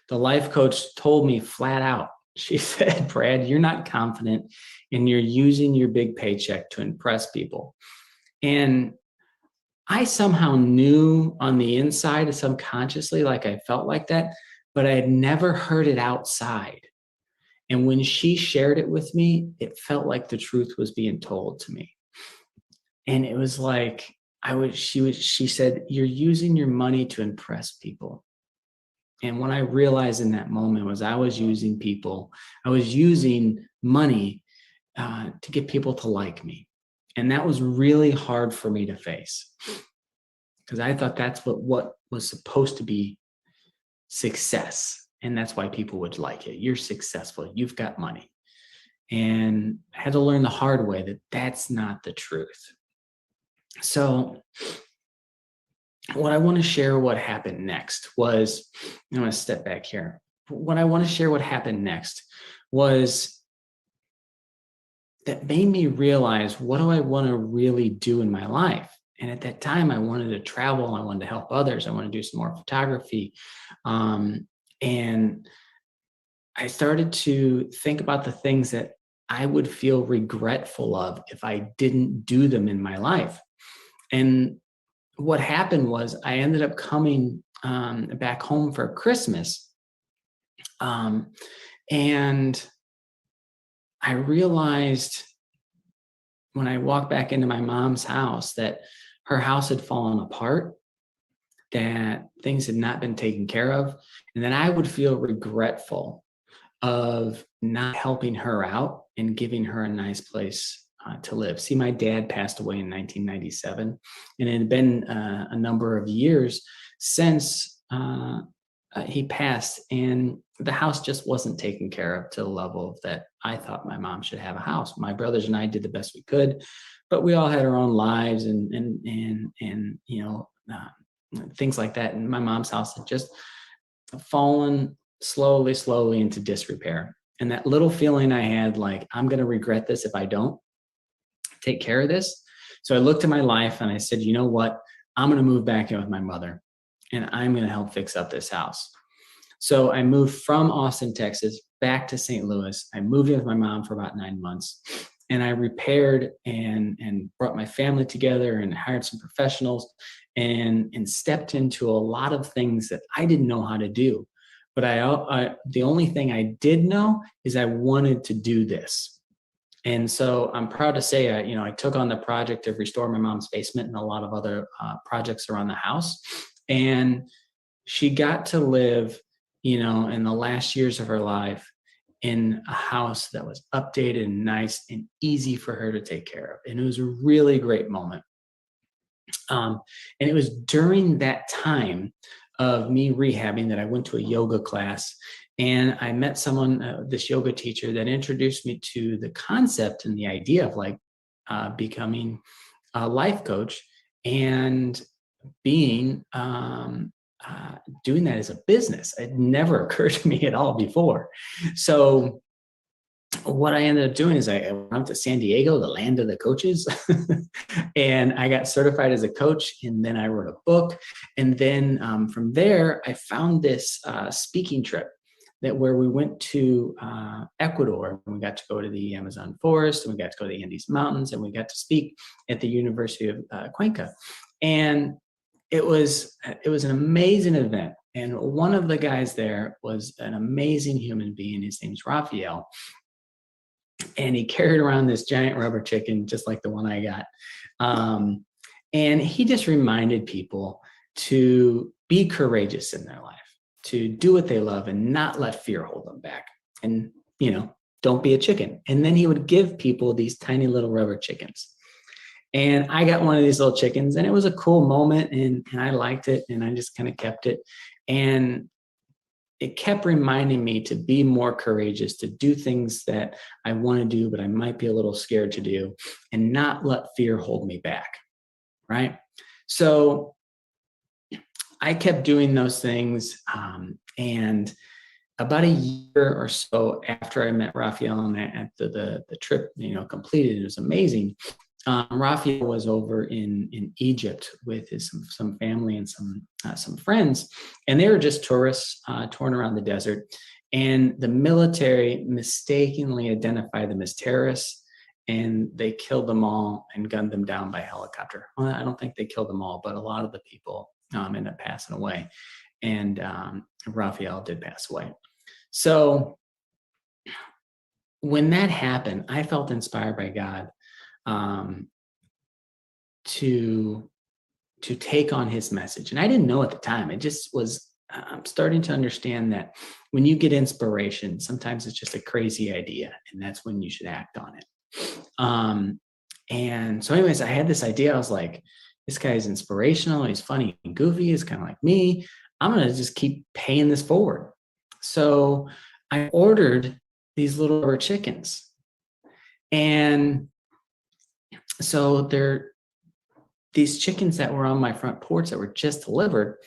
The life coach told me flat out. She said, Brad, you're not confident and you're using your big paycheck to impress people. And I somehow knew on the inside, subconsciously, like I felt like that, but I had never heard it outside. And when she shared it with me, it felt like the truth was being told to me. And it was like, she said, you're using your money to impress people. And what I realized in that moment was I was using money to get people to like me. And that was really hard for me to face, because I thought that's what was supposed to be success. And that's why people would like it. You're successful. You've got money. And I had to learn the hard way that that's not the truth. So what I want to share what happened next was, I'm going to step back here. What I want to share what happened next was that made me realize, what do I want to really do in my life? And at that time, I wanted to travel. I wanted to help others. I wanted to do some more photography. And I started to think about the things that I would feel regretful of if I didn't do them in my life. And what happened was I ended up coming back home for Christmas. And I realized when I walked back into my mom's house that her house had fallen apart, that things had not been taken care of, and that I would feel regretful of not helping her out and giving her a nice place to live. See, my dad passed away in 1997, and it had been a number of years since he passed, and the house just wasn't taken care of to the level that I thought my mom should have a house. My brothers and I did the best we could, but we all had our own lives and you know, things like that. And my mom's house had just fallen slowly into disrepair. And that little feeling I had, like, I'm going to regret this if I don't take care of this. So I looked at my life and I said, you know what? I'm going to move back in with my mother, and I'm going to help fix up this house. So I moved from Austin, Texas, back to St. Louis. I moved in with my mom for about 9 months, and I repaired and brought my family together and hired some professionals and stepped into a lot of things that I didn't know how to do. But the only thing I did know is I wanted to do this. And so I'm proud to say, I took on the project of restore my mom's basement and a lot of other projects around the house. And she got to live, in the last years of her life in a house that was updated and nice and easy for her to take care of. And it was a really great moment. And it was during that time of me rehabbing that I went to a yoga class, and I met someone, this yoga teacher, that introduced me to the concept and the idea of becoming a life coach and being doing that as a business. It never occurred to me at all before. So what I ended up doing is I went to San Diego, the land of the coaches, and I got certified as a coach. And then I wrote a book. And then from there, I found this speaking trip where we went to Ecuador, and we got to go to the Amazon forest, and we got to go to the Andes Mountains, and we got to speak at the University of Cuenca. And it was an amazing event. And one of the guys there was an amazing human being. His name's Raphael. And he carried around this giant rubber chicken, just like the one I got. And he just reminded people to be courageous in their life, to do what they love and not let fear hold them back. And, don't be a chicken. And then he would give people these tiny little rubber chickens. And I got one of these little chickens, and it was a cool moment, and I liked it, and I just kind of kept it. And it kept reminding me to be more courageous, to do things that I want to do, but I might be a little scared to do, and not let fear hold me back, right? So I kept doing those things, and about a year or so after I met Raphael and after the trip, completed, it was amazing. Raphael was over in Egypt with some family and some friends, and they were just tourists touring around the desert. And the military mistakenly identified them as terrorists, and they killed them all and gunned them down by helicopter. Well, I don't think they killed them all, but a lot of the people ended up passing away, and Raphael did pass away. So when that happened, I felt inspired by God to take on his message. And I didn't know at the time. It just was, I'm starting to understand that when you get inspiration, sometimes it's just a crazy idea, and that's when you should act on it. And so anyways, I had this idea. I was like, this guy is inspirational. He's funny and goofy. He's kind of like me. I'm going to just keep paying this forward. So I ordered these little rubber chickens. And so these chickens that were on my front porch that were just delivered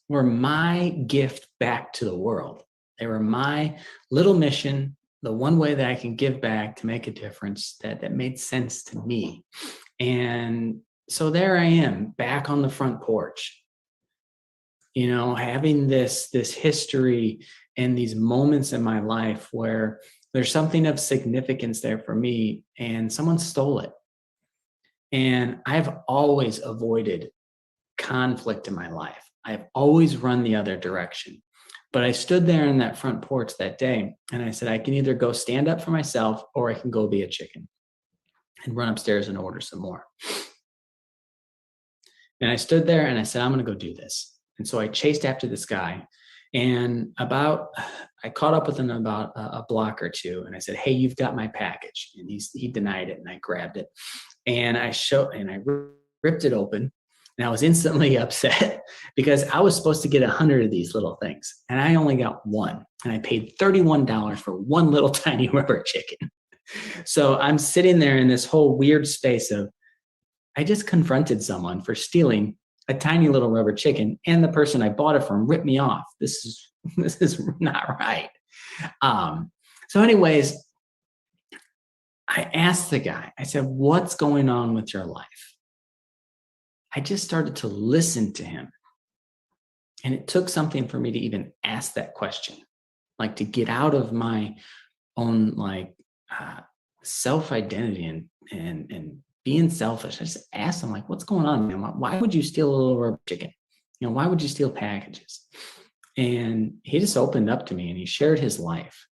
were my gift back to the world. They were my little mission, the one way that I can give back to make a difference that made sense to me. And so there I am, back on the front porch, having this history and these moments in my life where there's something of significance there for me, and someone stole it. And I've always avoided conflict in my life. I've always run the other direction. But I stood there in that front porch that day, and I said, I can either go stand up for myself, or I can go be a chicken and run upstairs and order some more. And I stood there and I said, I'm going to go do this. And so I chased after this guy, and I caught up with him about a block or two, and I said, hey, you've got my package. And he denied it, and I grabbed it. And I ripped it open, and I was instantly upset because I was supposed to get 100 of these little things, and I only got one, and I paid $31 for one little tiny rubber chicken. So I'm sitting there in this whole weird space of, I just confronted someone for stealing a tiny little rubber chicken, and the person I bought it from ripped me off. This is not right. So anyways, I asked the guy, I said, what's going on with your life? I just started to listen to him. And it took something for me to even ask that question, like to get out of my own self-identity and being selfish. I just asked him, what's going on, man? Why would you steal a little rubber chicken? Why would you steal packages? And he just opened up to me, and he shared his life.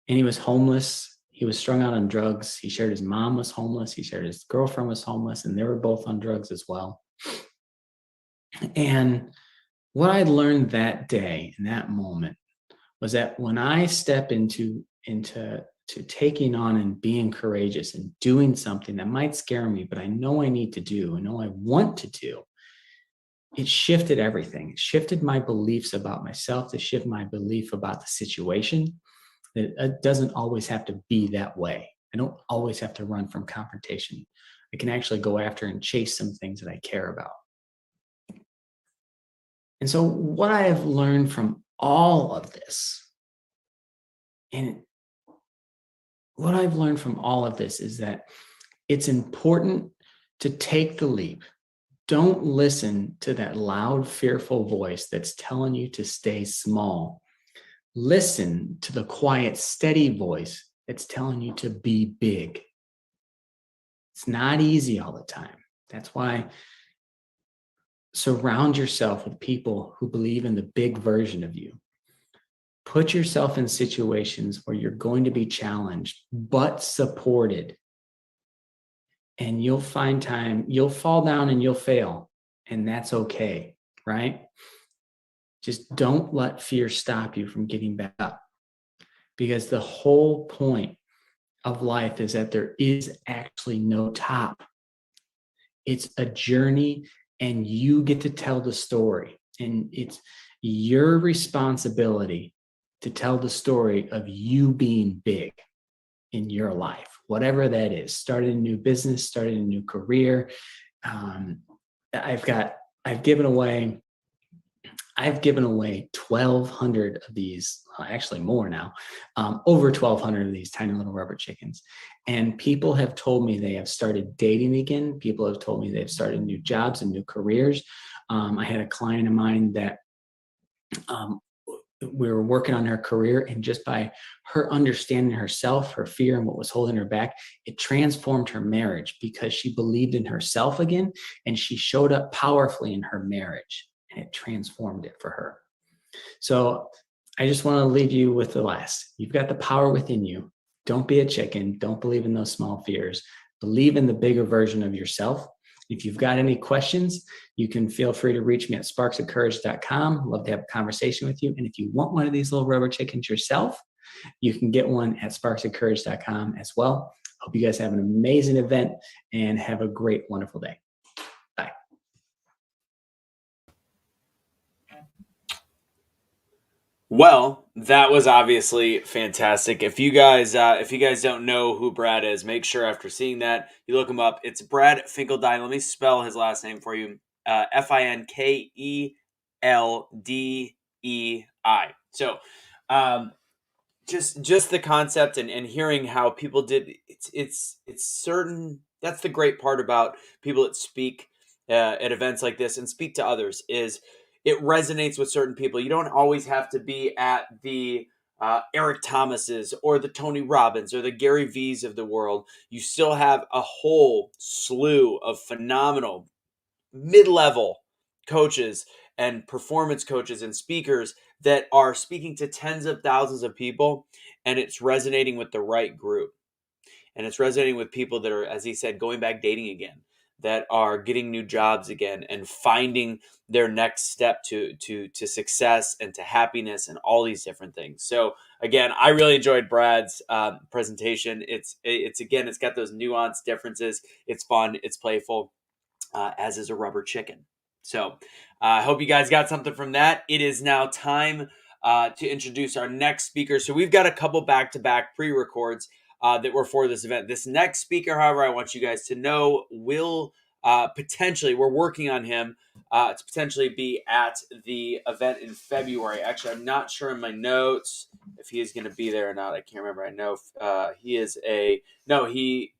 And he was homeless. He was strung out on drugs. He shared his mom was homeless. He shared his girlfriend was homeless, and they were both on drugs as well. And what I learned that day, in that moment, was that when I step into taking on and being courageous and doing something that might scare me, but I know I need to do, I know I want to do, it shifted everything. It shifted my beliefs about myself. It shifted my belief about the situation. It doesn't always have to be that way. I don't always have to run from confrontation. I can actually go after and chase some things that I care about. And so what I have learned from all of this, is that it's important to take the leap. Don't listen to that loud, fearful voice that's telling you to stay small. Listen to the quiet, steady voice that's telling you to be big. It's not easy all the time. That's why Surround yourself with people who believe in the big version of you. Put yourself in situations where you're going to be challenged, but supported. And you'll find time, you'll fall down and you'll fail. And that's okay, right? Just don't let fear stop you from getting back up. Because the whole point of life is that there is actually no top. It's a journey, and you get to tell the story. And it's your responsibility to tell the story of you being big in your life, whatever that is. Starting a new business, starting a new career. I've given away 1,200 of these, actually more now, over 1,200 of these tiny little rubber chickens. And people have told me they have started dating again. People have told me they've started new jobs and new careers. I had a client of mine that we were working on her career, and just by her understanding herself, her fear, and what was holding her back, it transformed her marriage because she believed in herself again, and she showed up powerfully in her marriage, and it transformed it for her. So I just want to leave you with the last. You've got the power within you. Don't be a chicken. Don't believe in those small fears. Believe in the bigger version of yourself. If you've got any questions, you can feel free to reach me at sparksofcourage.com. Love to have a conversation with you. And if you want one of these little rubber chickens yourself, you can get one at sparksofcourage.com as well. Hope you guys have an amazing event and have a great, wonderful day. Bye. Well, that was obviously fantastic. If you guys don't know who Brad is, make sure after seeing that you look him up. It's Brad Finkeldine. Let me spell his last name for you. Finkeldei. So, just the concept and hearing how people did it's certain. That's the great part about people that speak at events like this and speak to others is it resonates with certain people. You don't always have to be at the Eric Thomases or the Tony Robbins or the Gary V's of the world. You still have a whole slew of phenomenal mid-level coaches and performance coaches and speakers that are speaking to tens of thousands of people, and it's resonating with the right group. And it's resonating with people that are, as he said, going back dating again, that are getting new jobs again and finding their next step to success and to happiness and all these different things. So again, I really enjoyed Brad's presentation. It's got those nuanced differences. It's fun. It's playful, as is a rubber chicken. So I hope you guys got something from that. It is now time to introduce our next speaker. So we've got a couple back-to-back pre-records that were for this event. This next speaker, however, I want you guys to know will potentially, we're working on him to potentially be at the event in February. Actually, I'm not sure in my notes if he is going to be there or not. I can't remember. I know he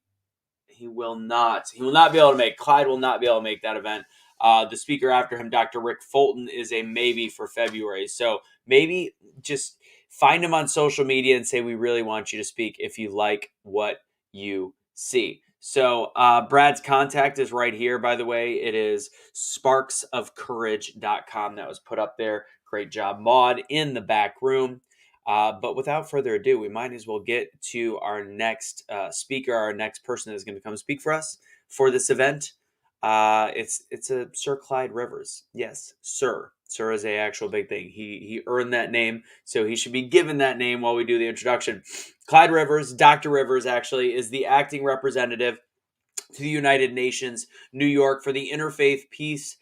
will not. He will not be able to make. Clyde will not be able to make that event. The speaker after him, Dr. Rick Fulton, is a maybe for February. So maybe just find him on social media and say, we really want you to speak if you like what you see. So Brad's contact is right here, by the way. It is sparksofcourage.com. That was put up there. Great job, Maud, in the back room. But without further ado, we might as well get to our next speaker, our next person that is going to come speak for us for this event. It's a Sir Clyde Rivers. Yes, Sir. Sir is a actual big thing. He earned that name, so he should be given that name while we do the introduction. Clyde Rivers, Dr. Rivers, actually, is the acting representative to the United Nations, New York, for the Interfaith Peace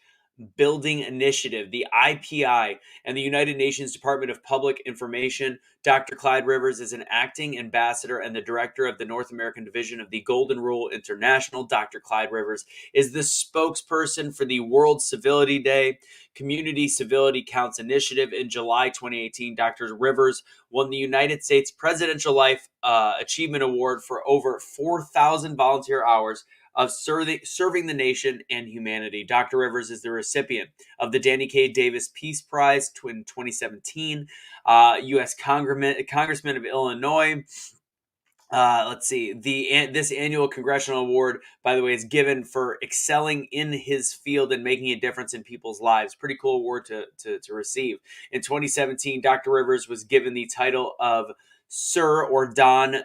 Building Initiative, the IPI, and the United Nations Department of Public Information. Dr. Clyde Rivers is an acting ambassador and the director of the North American division of the Golden Rule International. Dr. Clyde Rivers is the spokesperson for the World Civility Day Community Civility Counts Initiative. In July 2018, Dr. Rivers won the United States Presidential Life Achievement Award for over 4,000 volunteer hours of serving the nation and humanity. Dr. Rivers is the recipient of the Danny K. Davis Peace Prize in 2017, U.S. Congressman of Illinois, let's see. This annual congressional award, by the way, is given for excelling in his field and making a difference in people's lives. Pretty cool award to receive. In 2017, Dr. Rivers was given the title of Sir or Don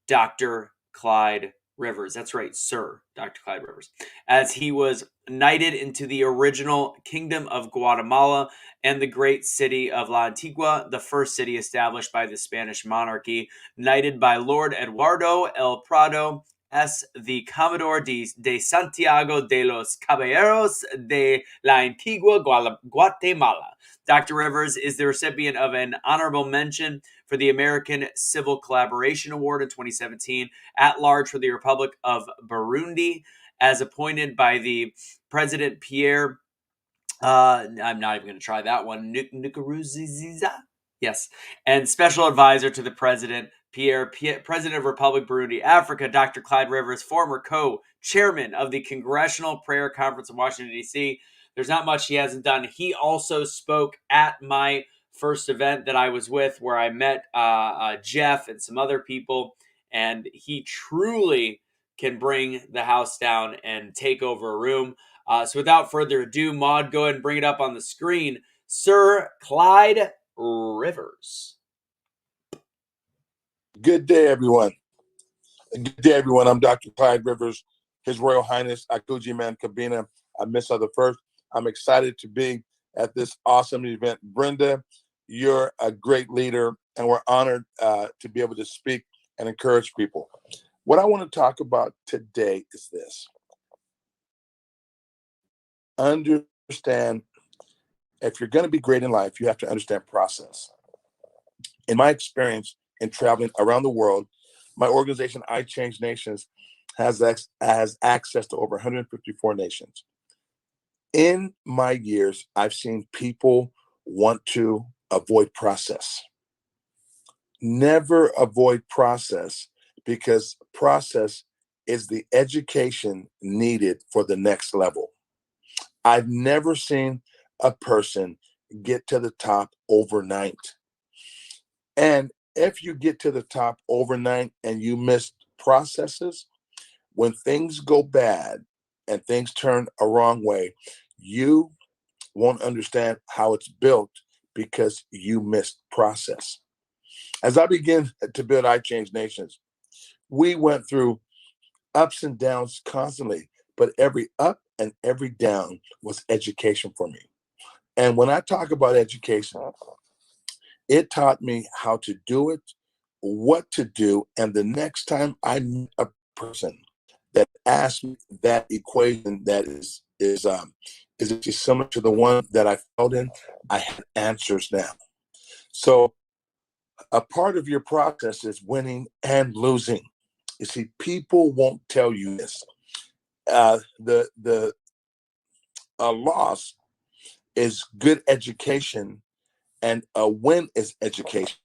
Dr. Clyde Rivers. That's right, Sir Dr. Clyde Rivers, as he was knighted into the original Kingdom of Guatemala and the great city of La Antigua, the first city established by the Spanish monarchy, knighted by Lord Eduardo El Prado as the Commodore de Santiago de los Caballeros de la Antigua Guatemala. Dr. Rivers is the recipient of an honorable mention for the American Civil Collaboration Award in 2017, at large for the Republic of Burundi, as appointed by the President Pierre. I'm not even going to try that one. Nkurunziza? Yes. And special advisor to the President, President of Republic Burundi, Africa, Dr. Clyde Rivers, former co-chairman of the Congressional Prayer Conference in Washington, D.C. There's not much he hasn't done. He also spoke at my first event that I was with, where I met Jeff and some other people, and he truly can bring the house down and take over a room. So without further ado, Maud, go ahead and bring it up on the screen. Sir Clyde Rivers. Good day, everyone. Good day, everyone. I'm Dr. Clyde Rivers, His Royal Highness Akuji Mankabina. I miss other first. I'm excited to be at this awesome event. Brenda, you're a great leader, and we're honored to be able to speak and encourage people. What I want to talk about today is this. Understand, if you're going to be great in life, you have to understand process. In my experience in traveling around the world, my organization, I Change Nations, has access to over 154 nations. In my years, I've seen people want to avoid process. Never avoid process, because process is the education needed for the next level. I've never seen a person get to the top overnight. And if you get to the top overnight and you miss processes, when things go bad and things turn a wrong way, you won't understand how it's built because you missed process. As I began to build I Change Nations, we went through ups and downs constantly, but every up and every down was education for me. And when I talk about education, it taught me how to do it, what to do, and the next time I meet a person that asks me that equation that is it similar to the one that I filled in, I have answers now. So a part of your process is winning and losing. You see, people won't tell you this. The loss is good education, and a win is education.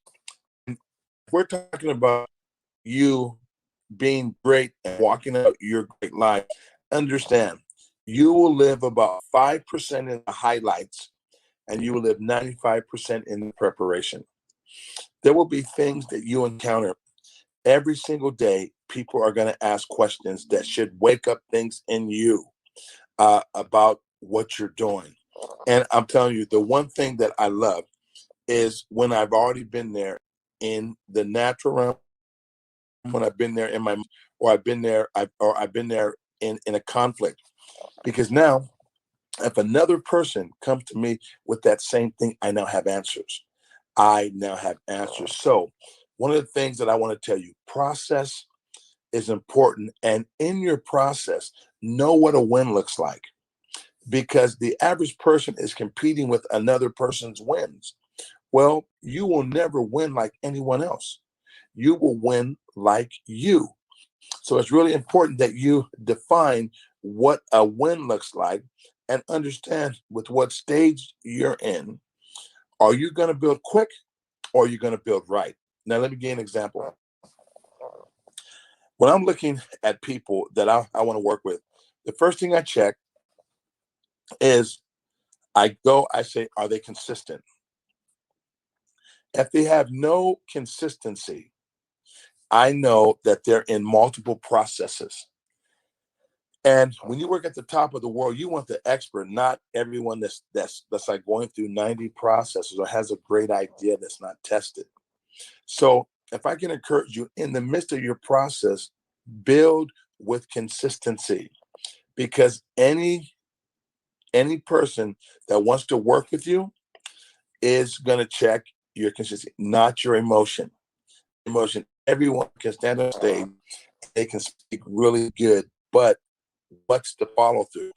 We're talking about you being great and walking out your great life. Understand, you will live about 5% in the highlights, and you will live 95% in the preparation. There will be things that you encounter every single day. People are going to ask questions that should wake up things in you about what you're doing. And I'm telling you, the one thing that I love is when I've already been there in the natural realm, when I've been there in my, or I've been there in a conflict. Because now, if another person comes to me with that same thing, I now have answers. I now have answers. So one of the things that I want to tell you, process is important. And in your process, know what a win looks like. Because the average person is competing with another person's wins. Well, you will never win like anyone else. You will win like you. So it's really important that you define what a win looks like and understand with what stage you're in. Are you going to build quick, or are you going to build right? Now, let me give you an example. When I'm looking at people that I want to work with, the first thing I check is I say, are they consistent? If they have no consistency, I know that they're in multiple processes. And when you work at the top of the world, you want the expert, not everyone that's like going through 90 processes or has a great idea that's not tested. So if I can encourage you in the midst of your process, build with consistency, because any person that wants to work with you is going to check your consistency, not your emotion. Everyone can stand on stage, they can speak really good, but what's the follow through?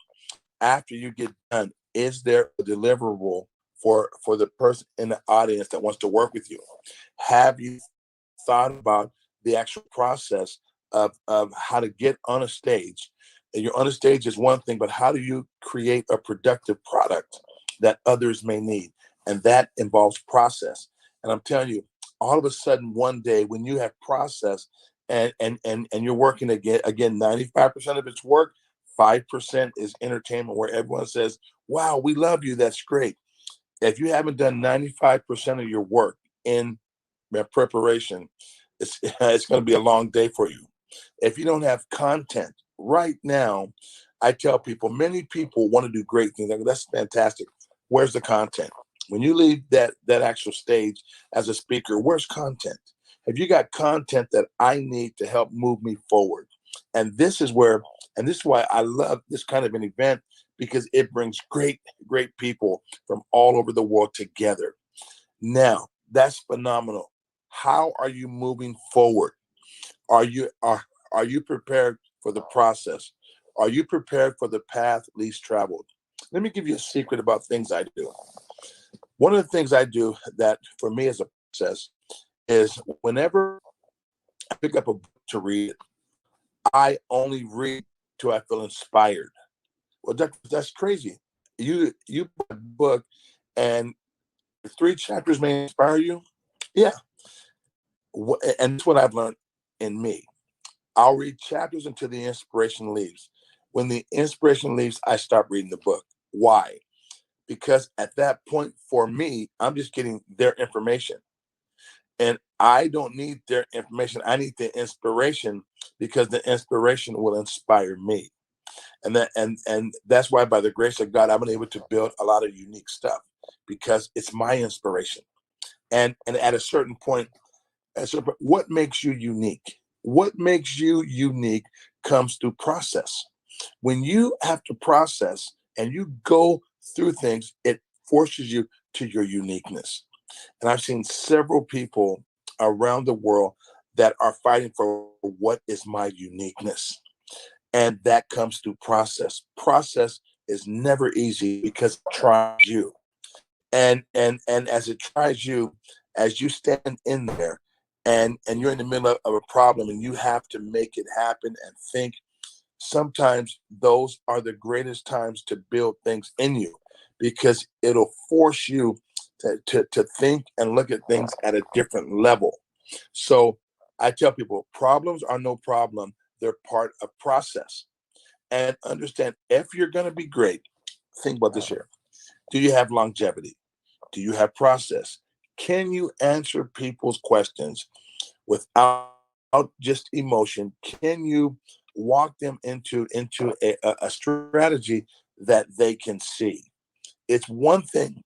After you get done, is there a deliverable for the person in the audience that wants to work with you? Have you thought about the actual process of how to get on a stage? And you're on a stage is one thing, but how do you create a productive product that others may need? And that involves process. And I'm telling you, all of a sudden one day when you have process and you're working again 95% of it's work, 5% is entertainment, where everyone says, wow, we love you, that's great. If you haven't done 95% of your work in preparation, it's going to be a long day for you. If you don't have content right now, I tell people, many people want to do great things. That's fantastic. Where's the content? When you leave that actual stage as a speaker, where's content? Have you got content that I need to help move me forward? And this is why I love this kind of an event, because it brings great people from all over the world together. Now, that's phenomenal. How are you moving forward? Are you prepared for the process? Are you prepared for the path least traveled? Let me give you a secret about things I do. One of the things I do that for me is a process is whenever I pick up a book to read, I only read till I feel inspired. Well, that's crazy. You put a book and 3 chapters may inspire you. Yeah. And that's what I've learned in me. I'll read chapters until the inspiration leaves. When the inspiration leaves, I stop reading the book. Why? Because at that point, for me, I'm just getting their information. And I don't need their information. I need the inspiration, because the inspiration will inspire me. And that's why, by the grace of God, I've been able to build a lot of unique stuff, because it's my inspiration. And at a certain point, what makes you unique? What makes you unique comes through process. When you have to process and you go through things, it forces you to your uniqueness. And I've seen several people around the world that are fighting for what is my uniqueness. And that comes through process. Process is never easy because it tries you. And as it tries you, as you stand in there and you're in the middle of a problem and you have to make it happen and think, sometimes those are the greatest times to build things in you, because it'll force you to think and look at things at a different level. So I tell people, problems are no problem. They're part of process. And understand, if you're going to be great, think about this here. Do you have longevity? Do you have process? Can you answer people's questions without just emotion? Can you walk them into a strategy that they can see? It's one thing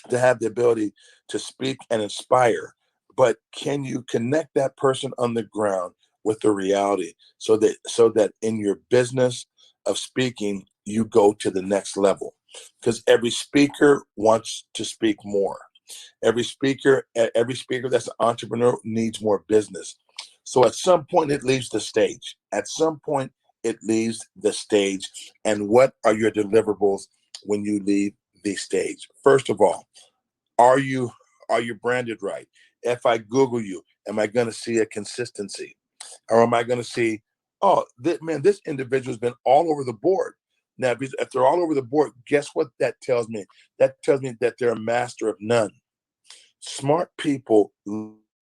to have the ability to speak and inspire, but can you connect that person on the ground with the reality, so that in your business of speaking, you go to the next level? Because every speaker wants to speak more. Every speaker that's an entrepreneur needs more business. So at some point it leaves the stage. At some point it leaves the stage. And what are your deliverables when you leave the stage? First of all, are you branded right? If I Google you, am I going to see a consistency? Or am I going to see, oh, this individual's been all over the board? Now, if they're all over the board, guess what that tells me? That tells me that they're a master of none. Smart people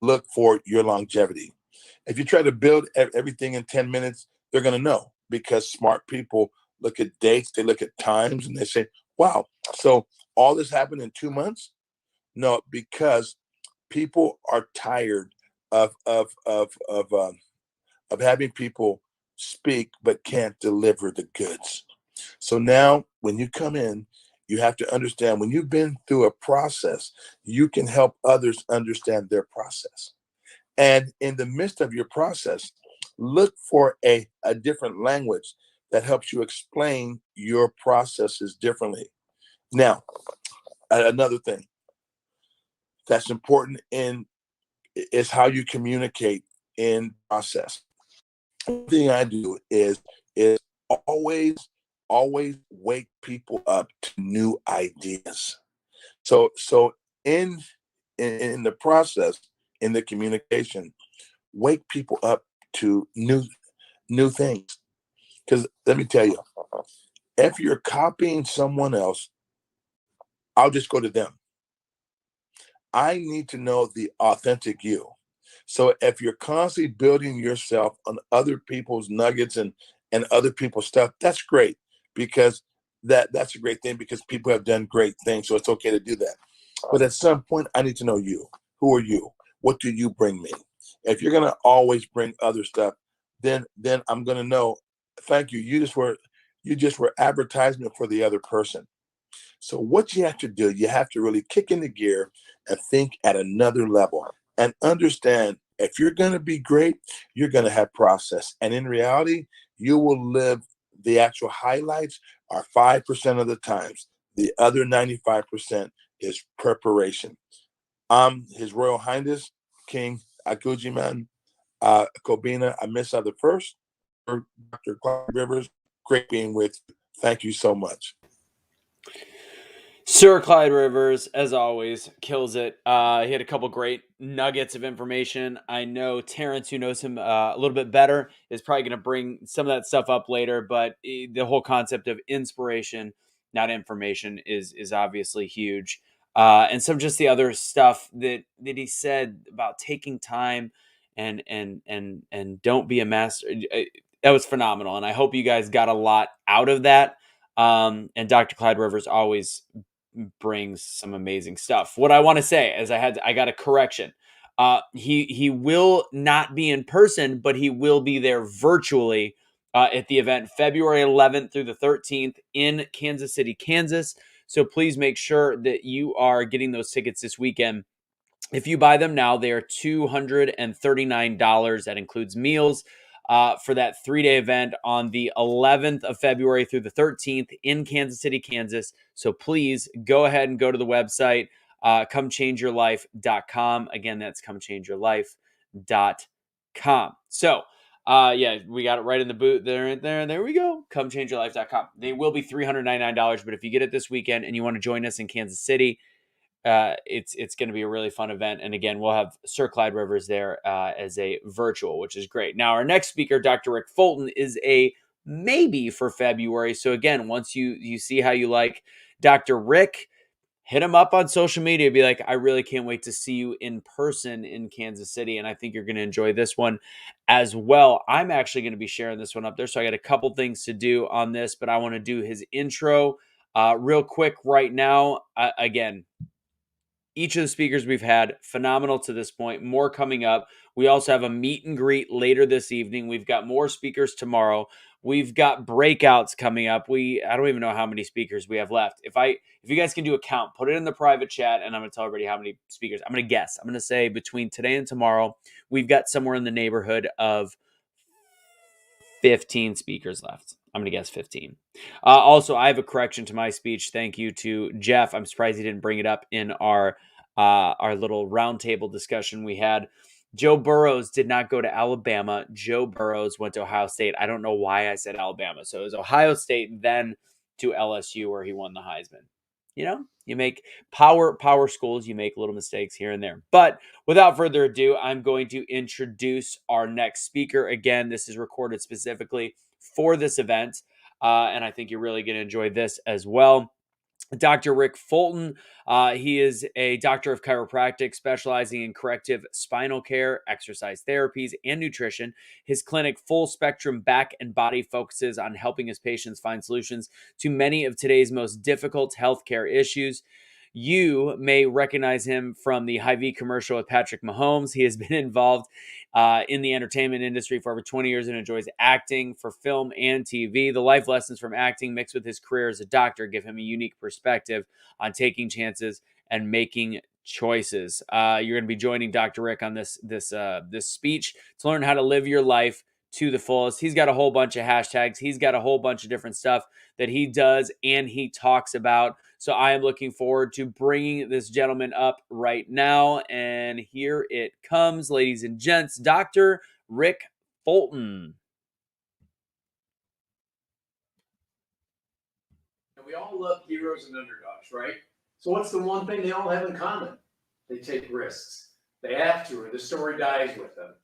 look for your longevity. If you try to build everything in 10 minutes, they're going to know, because smart people look at dates, they look at times, and they say, wow, so all this happened in 2 months? No, because people are tired of having people speak but can't deliver the goods. So now when you come in, you have to understand when you've been through a process, you can help others understand their process. And in the midst of your process, look for a different language that helps you explain your processes differently. Now, another thing that's important is how you communicate in process. One thing I do is always wake people up to new ideas. So in the process, in the communication, wake people up to new things. Because let me tell you, if you're copying someone else, I'll just go to them. I need to know the authentic you. So if you're constantly building yourself on other people's nuggets and other people's stuff, that's great, because that's a great thing, because people have done great things. So it's okay to do that. But at some point, I need to know you. Who are you? What do you bring me? If you're gonna always bring other stuff, then I'm gonna know, thank you. You just were advertisement for the other person. So what you have to do, you have to really kick into gear and think at another level and understand, if you're going to be great, you're going to have process. And in reality, you will live, the actual highlights are 5% of the times. The other 95% is preparation. His Royal Highness, King Akujiman Kobina Amisa the First, Dr. Clark Rivers, great being with you. Thank you so much. Sir Clyde Rivers, as always, kills it. He had a couple great nuggets of information. I know Terrence, who knows him a little bit better, is probably going to bring some of that stuff up later, but the whole concept of inspiration, not information, is obviously huge. And some just the other stuff that he said about taking time and don't be a master. That was phenomenal. And I hope you guys got a lot out of that. And Dr. Clyde Rivers always brings some amazing stuff. What I want to say is I got a correction. He will not be in person, but he will be there virtually at the event February 11th through the 13th in Kansas City, Kansas. So please make sure that you are getting those tickets this weekend. If you buy them now, they are $239. That includes meals for that 3-day event on the 11th of February through the 13th in Kansas City, Kansas. So please go ahead and go to the website, comechangeyourlife.com. Again, that's comechangeyourlife.com. So, yeah, we got it right in the boot there. There we go. Comechangeyourlife.com. They will be $399, but if you get it this weekend and you want to join us in Kansas City, it's going to be a really fun event. And again, we'll have Sir Clyde Rivers there as a virtual, which is great. Now, our next speaker, Dr. Rick Fulton, is a maybe for February. So again, once you see how you like Dr. Rick, hit him up on social media. Be like, I really can't wait to see you in person in Kansas City. And I think you're going to enjoy this one as well. I'm actually going to be sharing this one up there. So I got a couple things to do on this, but I want to do his intro real quick right now. Again, each of the speakers we've had, phenomenal to this point. More coming up. We also have a meet and greet later this evening. We've got more speakers tomorrow. We've got breakouts coming up. I don't even know how many speakers we have left. If you guys can do a count, put it in the private chat, and I'm going to tell everybody how many speakers. I'm going to guess. I'm going to say between today and tomorrow, we've got somewhere in the neighborhood of 15 speakers left. I'm going to guess 15. Also, I have a correction to my speech. Thank you to Jeff. I'm surprised he didn't bring it up in our little roundtable discussion we had. Joe Burrows did not go to Alabama. Joe Burrows went to Ohio State. I don't know why I said Alabama. So it was Ohio State, then to LSU, where he won the Heisman. You know, you make power schools, you make little mistakes here and there. But without further ado, I'm going to introduce our next speaker. Again, this is recorded specifically for this event, and I think you're really going to enjoy this as well. Dr. Rick Fulton, he is a doctor of chiropractic specializing in corrective spinal care, exercise therapies, and nutrition. His clinic, Full Spectrum Back and Body, focuses on helping his patients find solutions to many of today's most difficult healthcare issues. You may recognize him from the Hy-Vee commercial with Patrick Mahomes. He has been involved in the entertainment industry for over 20 years and enjoys acting for film and TV. The life lessons from acting mixed with his career as a doctor give him a unique perspective on taking chances and making choices. You're going to be joining Dr. Rick on this speech to learn how to live your life to the fullest. He's got a whole bunch of hashtags. He's got a whole bunch of different stuff that he does and he talks about. So I am looking forward to bringing this gentleman up right now. And here it comes, ladies and gents, Dr. Rick Fulton. And we all love heroes and underdogs, right? So what's the one thing they all have in common? They take risks. They have to, or the story dies with them.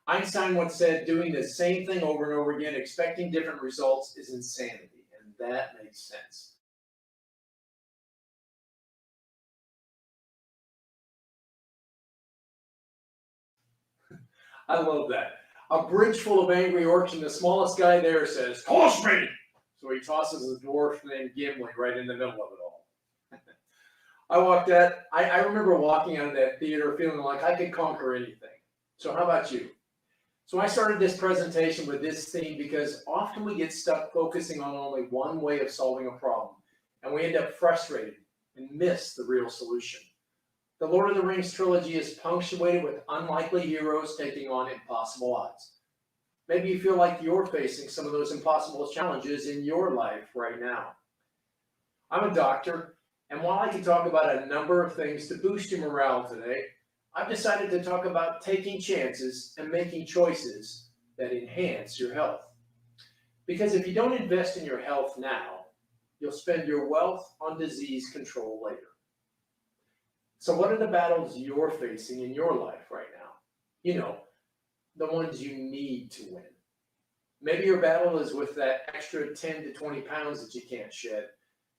Einstein once said, doing the same thing over and over again, expecting different results is insanity. And that makes sense. I love that. A bridge full of angry orcs, and the smallest guy there says, "Toss me!" So he tosses a dwarf named Gimli right in the middle of it all. I remember walking out of that theater feeling like I could conquer anything. So how about you? So I started this presentation with this theme because often we get stuck focusing on only one way of solving a problem, and we end up frustrated and miss the real solution. The Lord of the Rings trilogy is punctuated with unlikely heroes taking on impossible odds. Maybe you feel like you're facing some of those impossible challenges in your life right now. I'm a doctor, and while I can talk about a number of things to boost your morale today, I've decided to talk about taking chances and making choices that enhance your health. Because if you don't invest in your health now, you'll spend your wealth on disease control later. So what are the battles you're facing in your life right now? You know, the ones you need to win. Maybe your battle is with that extra 10 to 20 pounds that you can't shed.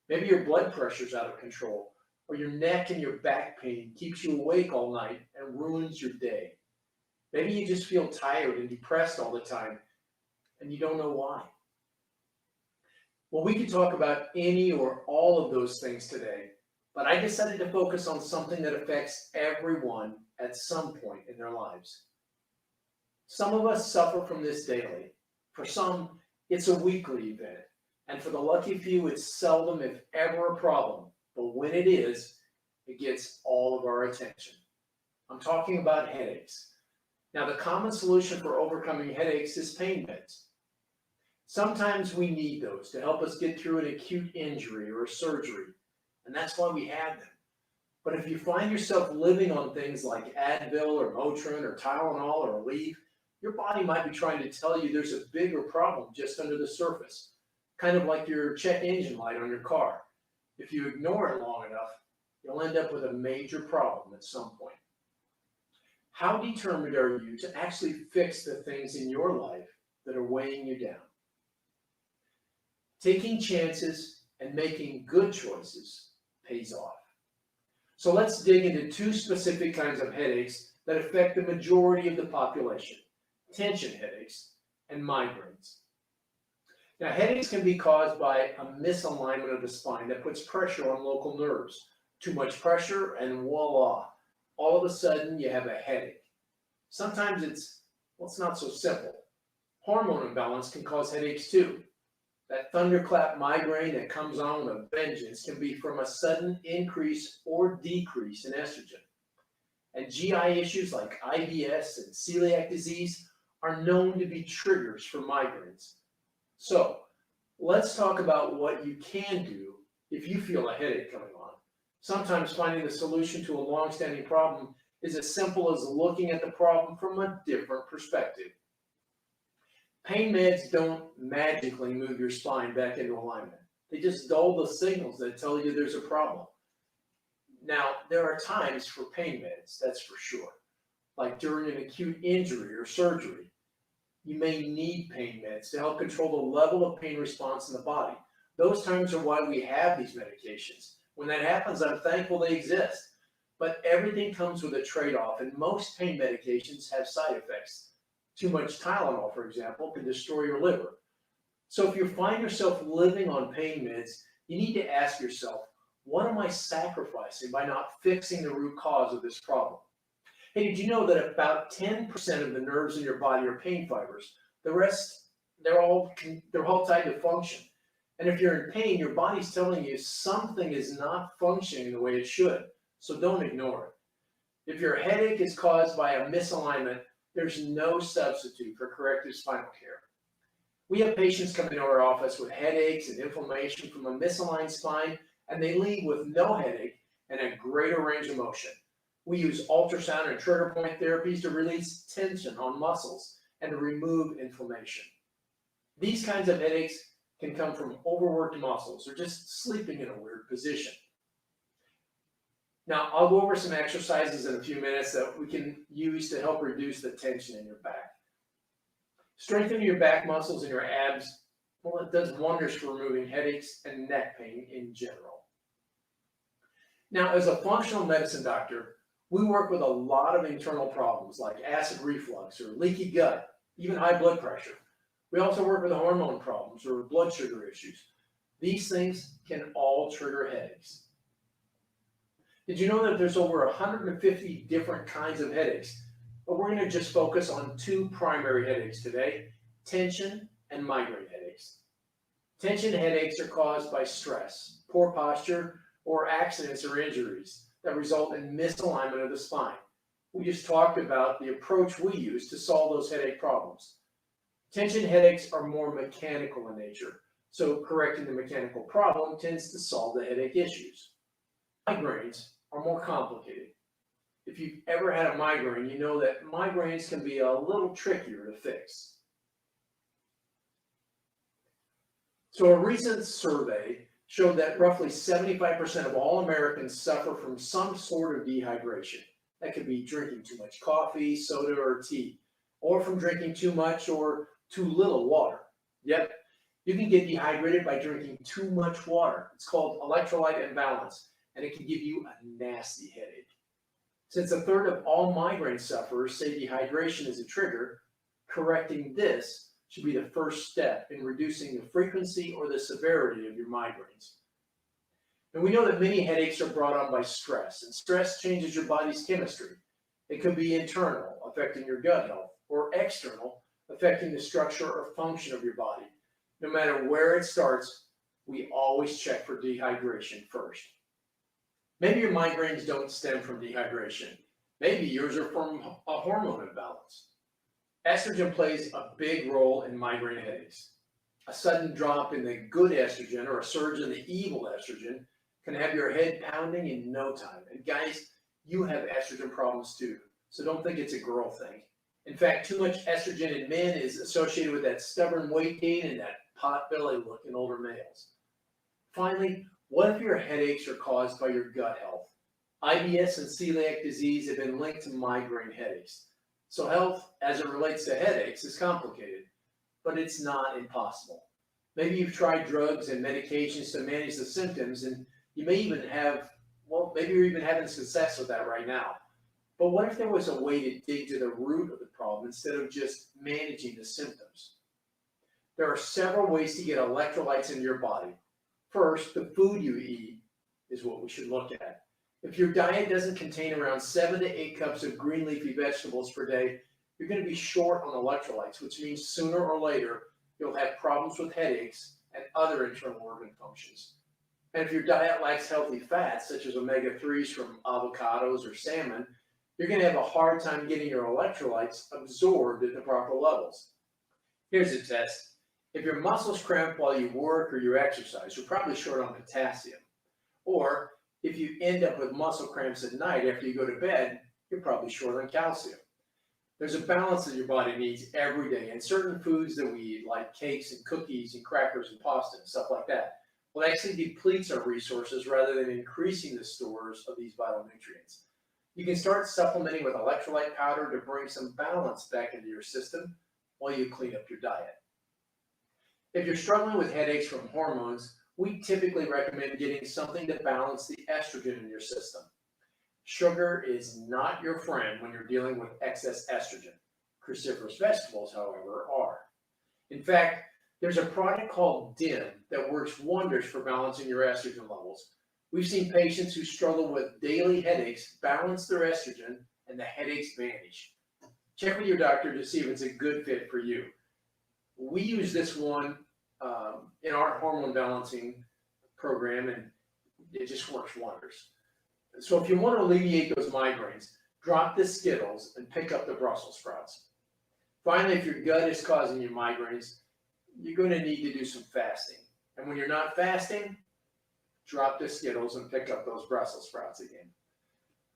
Maybe your blood pressure's out of control, or your neck and your back pain keeps you awake all night and ruins your day. Maybe you just feel tired and depressed all the time, and you don't know why. Well, we could talk about any or all of those things today, but I decided to focus on something that affects everyone at some point in their lives. Some of us suffer from this daily. For some, it's a weekly event. And for the lucky few, it's seldom, if ever, a problem. But when it is, it gets all of our attention. I'm talking about headaches. Now, the common solution for overcoming headaches is pain meds. Sometimes we need those to help us get through an acute injury or a surgery. And that's why we have them. But if you find yourself living on things like Advil or Motrin or Tylenol or Aleve, your body might be trying to tell you there's a bigger problem just under the surface, kind of like your check engine light on your car. If you ignore it long enough, you'll end up with a major problem at some point. How determined are you to actually fix the things in your life that are weighing you down? Taking chances and making good choices pays off. So let's dig into two specific kinds of headaches that affect the majority of the population: tension headaches and migraines. Now, headaches can be caused by a misalignment of the spine that puts pressure on local nerves. Too much pressure and voila, all of a sudden you have a headache. Sometimes it's not so simple. Hormone imbalance can cause headaches too. That thunderclap migraine that comes on with a vengeance can be from a sudden increase or decrease in estrogen. And GI issues like IBS and celiac disease are known to be triggers for migraines. So let's talk about what you can do if you feel a headache coming on. Sometimes finding the solution to a long-standing problem is as simple as looking at the problem from a different perspective. Pain meds don't magically move your spine back into alignment. They just dull the signals that tell you there's a problem. Now, there are times for pain meds, that's for sure. Like during an acute injury or surgery, you may need pain meds to help control the level of pain response in the body. Those times are why we have these medications. When that happens, I'm thankful they exist. But everything comes with a trade-off, and most pain medications have side effects. Too much Tylenol, for example, can destroy your liver. So if you find yourself living on pain meds, you need to ask yourself, What am I sacrificing by not fixing the root cause of this problem? Hey, did you know that about 10% of the nerves in your body are pain fibers? The rest, they're all tied to function. And if you're in pain, your body's telling you something is not functioning the way it should. So don't ignore it. If your headache is caused by a misalignment, there's no substitute for corrective spinal care. We have patients come into our office with headaches and inflammation from a misaligned spine, and they leave with no headache and a greater range of motion. We use ultrasound and trigger point therapies to release tension on muscles and to remove inflammation. These kinds of headaches can come from overworked muscles or just sleeping in a weird position. Now, I'll go over some exercises in a few minutes that we can use to help reduce the tension in your back. Strengthening your back muscles and your abs, well, it does wonders for removing headaches and neck pain in general. Now, as a functional medicine doctor, we work with a lot of internal problems like acid reflux or leaky gut, even high blood pressure. We also work with hormone problems or blood sugar issues. These things can all trigger headaches. Did you know that there's over 150 different kinds of headaches? But we're going to just focus on two primary headaches today, tension and migraine headaches. Tension headaches are caused by stress, poor posture, or accidents or injuries that result in misalignment of the spine. We just talked about the approach we use to solve those headache problems. Tension headaches are more mechanical in nature, so correcting the mechanical problem tends to solve the headache issues. Migraines are more complicated. If you've ever had a migraine, you know that migraines can be a little trickier to fix. So a recent survey showed that roughly 75% of all Americans suffer from some sort of dehydration. That could be drinking too much coffee, soda, or tea, or from drinking too much or too little water. Yep, you can get dehydrated by drinking too much water. It's called electrolyte imbalance, and it can give you a nasty headache. Since a third of all migraine sufferers say dehydration is a trigger, correcting this should be the first step in reducing the frequency or the severity of your migraines. And we know that many headaches are brought on by stress, and stress changes your body's chemistry. It could be internal, affecting your gut health, or external, affecting the structure or function of your body. No matter where it starts, we always check for dehydration first. Maybe your migraines don't stem from dehydration. Maybe yours are from a hormone imbalance. Estrogen plays a big role in migraine headaches. A sudden drop in the good estrogen or a surge in the evil estrogen can have your head pounding in no time. And guys, you have estrogen problems too, so don't think it's a girl thing. In fact, too much estrogen in men is associated with that stubborn weight gain and that pot belly look in older males. Finally, what if your headaches are caused by your gut health? IBS and celiac disease have been linked to migraine headaches. So health, as it relates to headaches, is complicated, but it's not impossible. Maybe you've tried drugs and medications to manage the symptoms, and you may even have, well, maybe you're even having success with that right now. But what if there was a way to dig to the root of the problem instead of just managing the symptoms? There are several ways to get electrolytes into your body. First, the food you eat is what we should look at. If your diet doesn't contain around 7 to 8 cups of green leafy vegetables per day, you're going to be short on electrolytes, which means sooner or later you'll have problems with headaches and other internal organ functions. And if your diet lacks healthy fats, such as omega-3s from avocados or salmon, you're going to have a hard time getting your electrolytes absorbed at the proper levels. Here's a test. If your muscles cramp while you work or you exercise, you're probably short on potassium. Or if you end up with muscle cramps at night after you go to bed, you're probably short on calcium. There's a balance that your body needs every day, and certain foods that we eat, like cakes and cookies and crackers and pasta and stuff like that, will actually depletes our resources rather than increasing the stores of these vital nutrients. You can start supplementing with electrolyte powder to bring some balance back into your system while you clean up your diet. If you're struggling with headaches from hormones, we typically recommend getting something to balance the estrogen in your system. Sugar is not your friend when you're dealing with excess estrogen. Cruciferous vegetables, however, are. In fact, there's a product called DIM that works wonders for balancing your estrogen levels. We've seen patients who struggle with daily headaches balance their estrogen and the headaches vanish. Check with your doctor to see if it's a good fit for you. We use this one in our hormone balancing program, and it just works wonders. So if you want to alleviate those migraines, drop the Skittles and pick up the Brussels sprouts. Finally, if your gut is causing you migraines, you're going to need to do some fasting. And when you're not fasting, drop the Skittles and pick up those Brussels sprouts again.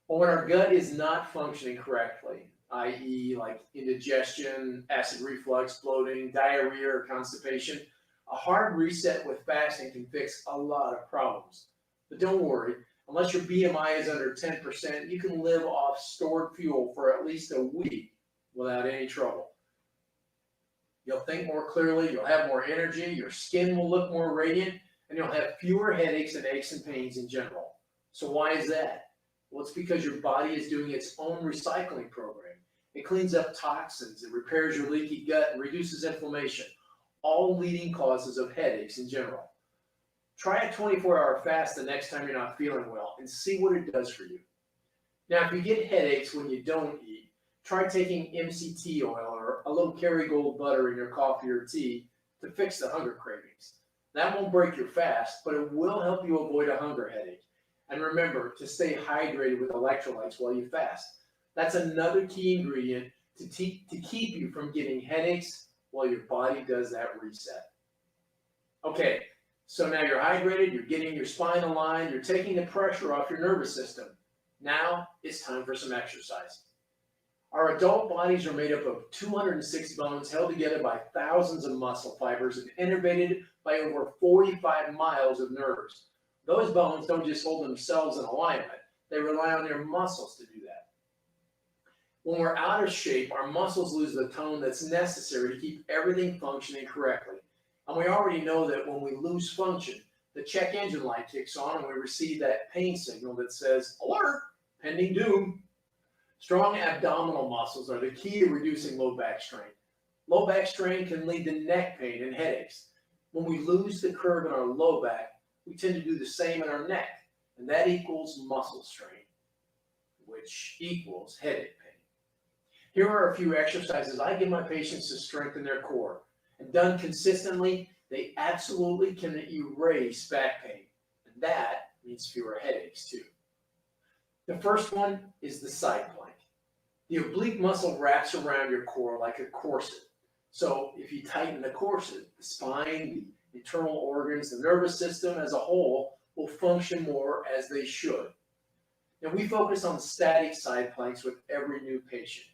Well, when our gut is not functioning correctly, i.e. like indigestion, acid reflux, bloating, diarrhea, or constipation, a hard reset with fasting can fix a lot of problems. But don't worry, unless your BMI is under 10%, you can live off stored fuel for at least a week without any trouble. You'll think more clearly, you'll have more energy, your skin will look more radiant, and you'll have fewer headaches and aches and pains in general. So why is that? Well, it's because your body is doing its own recycling program. It cleans up toxins, it repairs your leaky gut, and reduces inflammation, all leading causes of headaches in general. Try a 24-hour fast the next time you're not feeling well and see what it does for you. Now, if you get headaches when you don't eat, try taking MCT oil or a little Kerrygold butter in your coffee or tea to fix the hunger cravings. That won't break your fast, but it will help you avoid a hunger headache. And remember to stay hydrated with electrolytes while you fast. That's another key ingredient to keep you from getting headaches while your body does that reset. Okay, so now you're hydrated, you're getting your spine aligned, you're taking the pressure off your nervous system. Now it's time for some exercise. Our adult bodies are made up of 206 bones held together by thousands of muscle fibers and innervated by over 45 miles of nerves. Those bones don't just hold themselves in alignment, they rely on your muscles to do that. When we're out of shape, our muscles lose the tone that's necessary to keep everything functioning correctly. And we already know that when we lose function, the check engine light kicks on and we receive that pain signal that says, alert, pending doom. Strong abdominal muscles are the key to reducing low back strain. Low back strain can lead to neck pain and headaches. When we lose the curve in our low back, we tend to do the same in our neck, and that equals muscle strain, which equals headache pain. Here are a few exercises I give my patients to strengthen their core. And done consistently, they absolutely can erase back pain. And that means fewer headaches too. The first one is the side plank. The oblique muscle wraps around your core like a corset. So if you tighten the corset, the spine, the internal organs, the nervous system as a whole will function more as they should. Now we focus on static side planks with every new patient.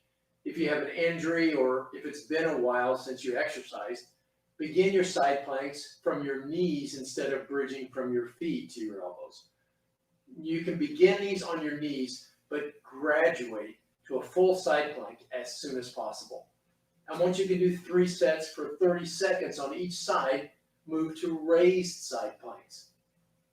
If you have an injury or if it's been a while since you exercised, begin your side planks from your knees instead of bridging from your feet to your elbows. You can begin these on your knees, but graduate to a full side plank as soon as possible. And once you can do 3 sets for 30 seconds on each side, move to raised side planks.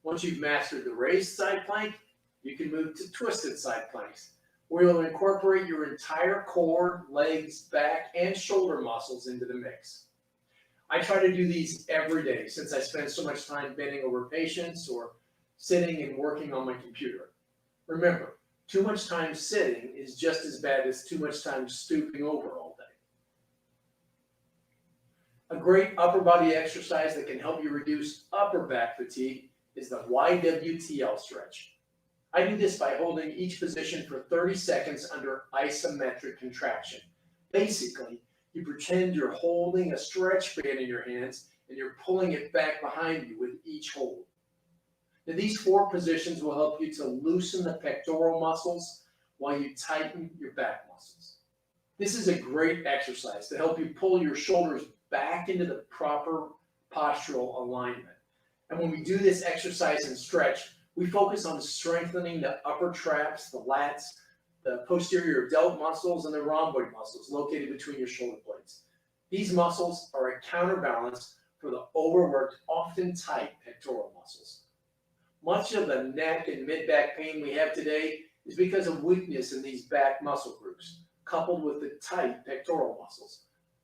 Once you've mastered the raised side plank, you can move to twisted side planks, where you'll incorporate your entire core, legs, back, and shoulder muscles into the mix. I try to do these every day since I spend so much time bending over patients or sitting and working on my computer. Remember, too much time sitting is just as bad as too much time stooping over all day. A great upper body exercise that can help you reduce upper back fatigue is the YWTL stretch. I do this by holding each position for 30 seconds under isometric contraction. Basically, you pretend you're holding a stretch band in your hands and you're pulling it back behind you with each hold. Now, these 4 positions will help you to loosen the pectoral muscles while you tighten your back muscles. This is a great exercise to help you pull your shoulders back into the proper postural alignment. And when we do this exercise and stretch, we focus on strengthening the upper traps, the lats, the posterior delt muscles, and the rhomboid muscles located between your shoulder blades. These muscles are a counterbalance for the overworked, often tight pectoral muscles. Much of the neck and mid-back pain we have today is because of weakness in these back muscle groups, coupled with the tight pectoral muscles.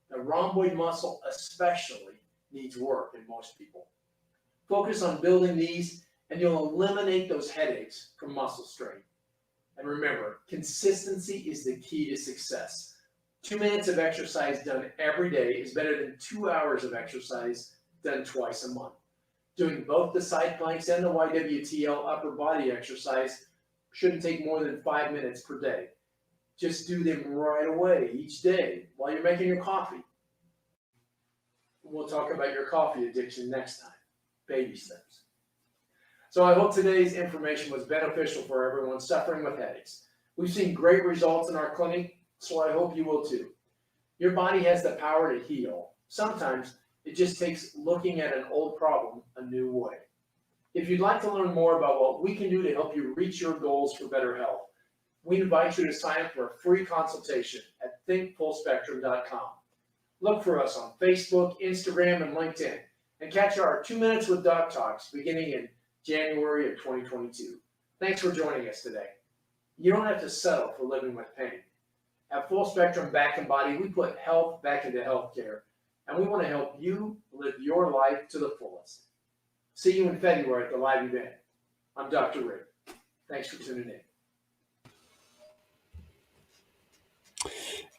The rhomboid muscle especially needs work in most people. Focus on building these, and you'll eliminate those headaches from muscle strain. And remember, consistency is the key to success. 2 minutes of exercise done every day is better than 2 hours of exercise done twice a month. Doing both the side planks and the YWTL upper body exercise shouldn't take more than 5 minutes per day. Just do them right away each day while you're making your coffee. We'll talk about your coffee addiction next time. Baby steps. So I hope today's information was beneficial for everyone suffering with headaches. We've seen great results in our clinic, so I hope you will too. Your body has the power to heal. Sometimes it just takes looking at an old problem a new way. If you'd like to learn more about what we can do to help you reach your goals for better health, we invite you to sign up for a free consultation at thinkfullspectrum.com. Look for us on Facebook, Instagram, and LinkedIn, and catch our 2 Minutes with Doc Talks beginning in January of 2022. Thanks for joining us today. You don't have to settle for living with pain. At Full Spectrum Back and Body, we put health back into healthcare, and we want to help you live your life to the fullest. See you in February at the live event. I'm Dr. Rick. Thanks for tuning in.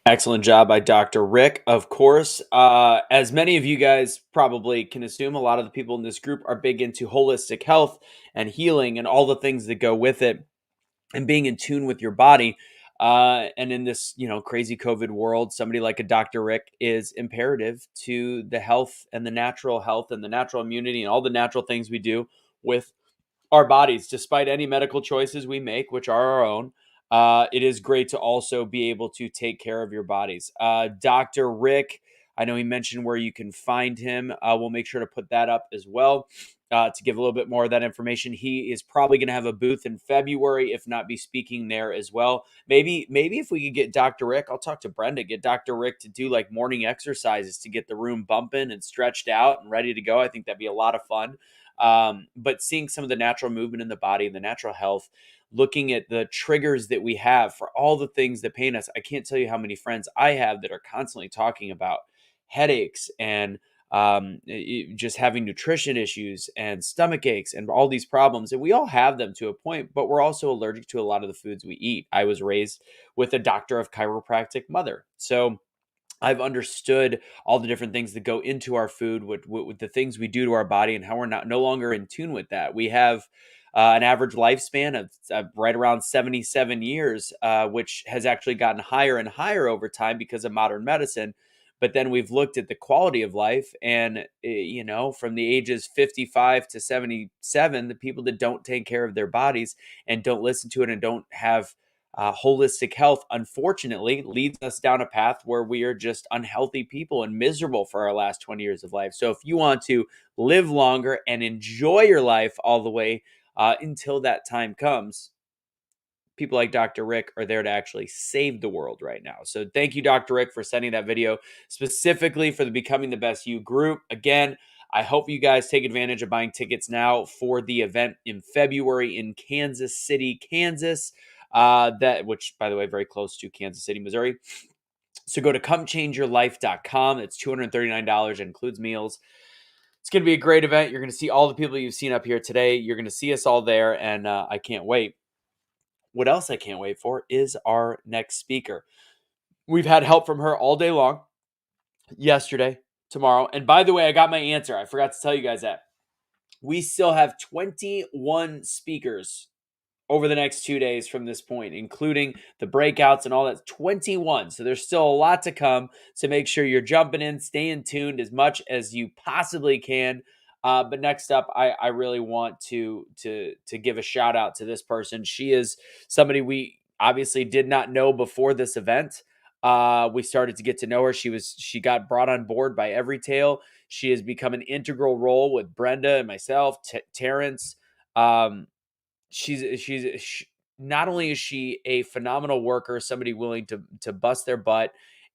Excellent job by Dr. Rick. Of course, as many of you guys probably can assume, a lot of the people in this group are big into holistic health and healing and all the things that go with it and being in tune with your body. And in this, crazy COVID world, somebody like a Dr. Rick is imperative to the health and the natural immunity and all the natural things we do with our bodies, despite any medical choices we make, which are our own. It is great to also be able to take care of your bodies. Dr. Rick, I know he mentioned where you can find him. We'll make sure to put that up as well to give a little bit more of that information. He is probably going to have a booth in February, if not be speaking there as well. Maybe if we could get Dr. Rick, I'll talk to Brenda, get Dr. Rick to do like morning exercises to get the room bumping and stretched out and ready to go. I think that'd be a lot of fun. But seeing some of the natural movement in the body and the natural health, looking at the triggers that we have for all the things that pain us. I can't tell you how many friends I have that are constantly talking about headaches and just having nutrition issues and stomach aches and all these problems. And we all have them to a point, but we're also allergic to a lot of the foods we eat. I was raised with a doctor of chiropractic mother. So I've understood all the different things that go into our food, with the things we do to our body, and how we're no longer in tune with that. We have an average lifespan of right around 77 years, which has actually gotten higher and higher over time because of modern medicine. But then we've looked at the quality of life, and from the ages 55 to 77, the people that don't take care of their bodies and don't listen to it and don't have holistic health, unfortunately, leads us down a path where we are just unhealthy people and miserable for our last 20 years of life. So if you want to live longer and enjoy your life all the way until that time comes, people like Dr. Rick are there to actually save the world right now. So thank you, Dr. Rick, for sending that video specifically for the Becoming the Best You group. Again, I hope you guys take advantage of buying tickets now for the event in February in Kansas City, Kansas. Which, by the way, very close to Kansas City, Missouri. So go to comechangeyourlife.com. It's $239. It includes meals. It's going to be a great event. You're going to see all the people you've seen up here today. You're going to see us all there, and I can't wait. What else I can't wait for is our next speaker. We've had help from her all day long, yesterday, tomorrow. And by the way, I got my answer. I forgot to tell you guys that. We still have 21 speakers over the next 2 days from this point, including the breakouts and all that. 21. So there's still a lot to come. So make sure you're jumping in, staying tuned as much as you possibly can. But next up, I really want to give a shout out to this person. She is somebody we obviously did not know before this event. We started to get to know her. She got brought on board by Everytail. She has become an integral role with Brenda and myself, Terrence. She's not only is she a phenomenal worker, somebody willing to bust their butt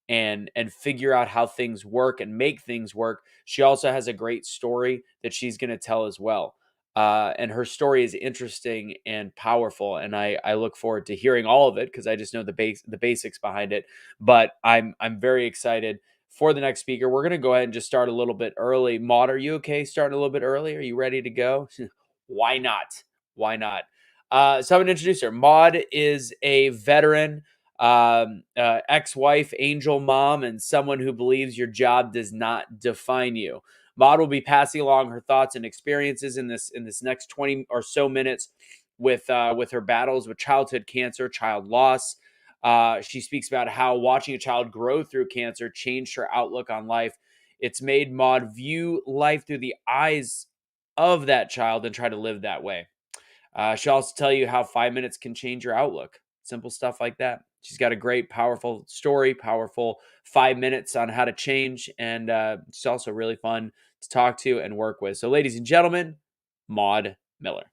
and figure out how things work and make things work. She also has a great story that she's going to tell as well. And her story is interesting and powerful. And I look forward to hearing all of it because I just know the basics behind it. But I'm very excited for the next speaker. We're going to go ahead and just start a little bit early. Maud, are you okay starting a little bit early? Are you ready to go? Why not? Why not? So I'm going to introduce her. Maud is a veteran, ex-wife, angel mom, and someone who believes your job does not define you. Maud will be passing along her thoughts and experiences in this next 20 or so minutes with her battles with childhood cancer, child loss. She speaks about how watching a child grow through cancer changed her outlook on life. It's made Maud view life through the eyes of that child and try to live that way. She'll also tell you how 5 minutes can change your outlook. Simple stuff like that. She's got a great, powerful story, powerful 5 minutes on how to change. And she's also really fun to talk to and work with. So, ladies and gentlemen, Maud Miller.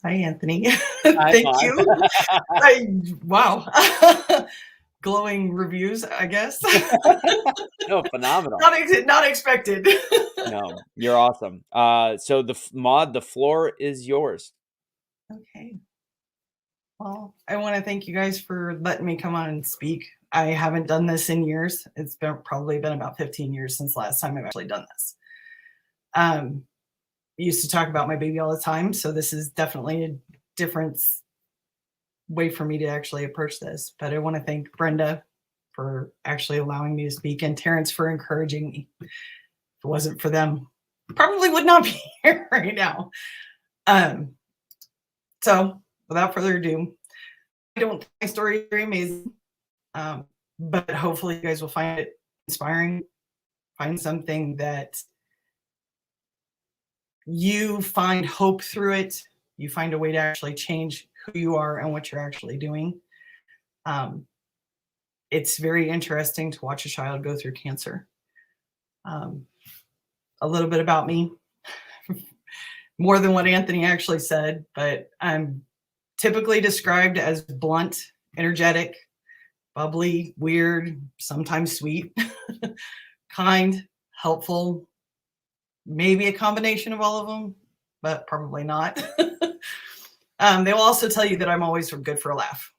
Hi, Anthony. Hi, Thank Maud. you. Wow. Glowing reviews, I guess. No, phenomenal. Not expected. No, you're awesome. So Maud, the floor is yours. Okay. Well, I want to thank you guys for letting me come on and speak. I haven't done this in years. It's probably been about 15 years since last time I've actually done this. I used to talk about my baby all the time, so this is definitely a different way for me to actually approach this. But I want to thank Brenda for actually allowing me to speak, and Terrence for encouraging me. If it wasn't for them, I probably would not be here right now. So without further ado, I don't think my story is very amazing, but hopefully you guys will find it inspiring, find something that you find hope through it. You find a way to actually change who you are and what you're actually doing. It's very interesting to watch a child go through cancer. A little bit about me, more than what Anthony actually said, but I'm typically described as blunt, energetic, bubbly, weird, sometimes sweet, kind, helpful, maybe a combination of all of them, but probably not. They will also tell you that I'm always good for a laugh.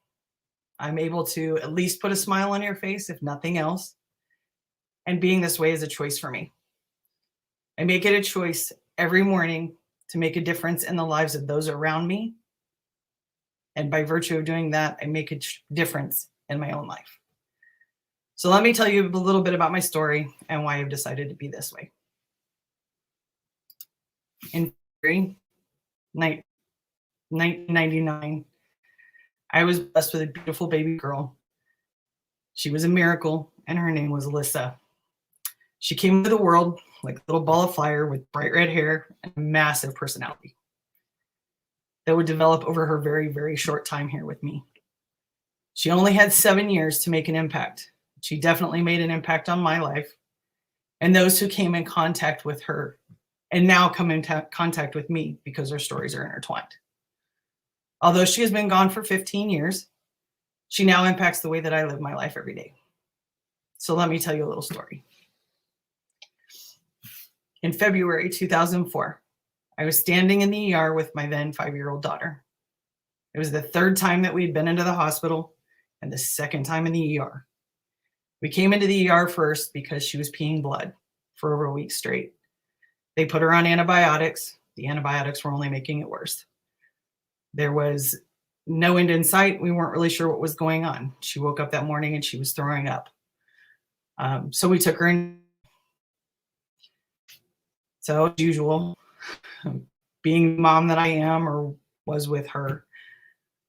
I'm able to at least put a smile on your face, if nothing else. And being this way is a choice for me. I make it a choice every morning to make a difference in the lives of those around me. And by virtue of doing that, I make a difference in my own life. So let me tell you a little bit about my story and why I've decided to be this way. In February 1999, I was blessed with a beautiful baby girl. She was a miracle, and her name was Alyssa. She came into the world like a little ball of fire with bright red hair and a massive personality that would develop over her very, very short time here with me. She only had 7 years to make an impact. She definitely made an impact on my life and those who came in contact with her and now come in contact with me because their stories are intertwined. Although she has been gone for 15 years, she now impacts the way that I live my life every day. So let me tell you a little story. In February 2004, I was standing in the ER with my then 5-year-old daughter. It was the third time that we'd been into the hospital and the second time in the ER. We came into the ER first because she was peeing blood for over a week straight. They put her on antibiotics. The antibiotics were only making it worse. There was no end in sight. We weren't really sure what was going on. She woke up that morning and she was throwing up. So we took her in. So as usual, being the mom that I am or was with her,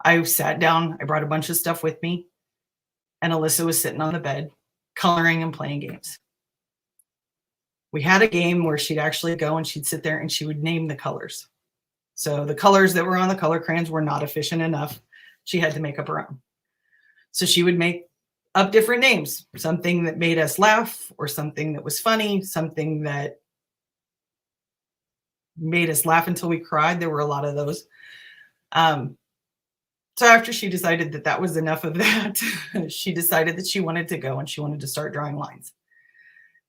I sat down, I brought a bunch of stuff with me, and Alyssa was sitting on the bed, coloring and playing games. We had a game where she'd actually go and she'd sit there and she would name the colors. So the colors that were on the color crayons were not efficient enough. She had to make up her own. So she would make up different names, something that made us laugh or something that was funny, something that made us laugh until we cried. There were a lot of those. So after she decided that that was enough of that, she decided that she wanted to go and she wanted to start drawing lines.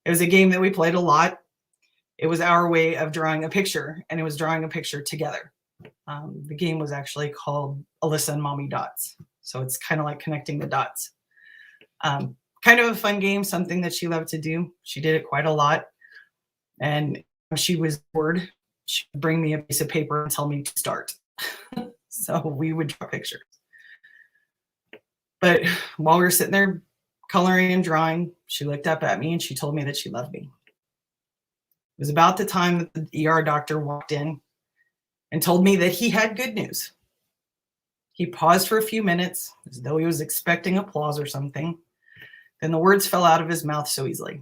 It was a game that we played a lot. It was our way of drawing a picture, and it was drawing a picture together. The game was actually called Alyssa and Mommy Dots. So it's kind of like connecting the dots. Kind of a fun game, something that she loved to do. She did it quite a lot. And she was bored. she would bring me a piece of paper and tell me to start. So we would draw pictures. But while we were sitting there coloring and drawing, she looked up at me and she told me that she loved me. It was about the time that the ER doctor walked in and told me that he had good news. He paused for a few minutes as though he was expecting applause or something. Then the words fell out of his mouth so easily,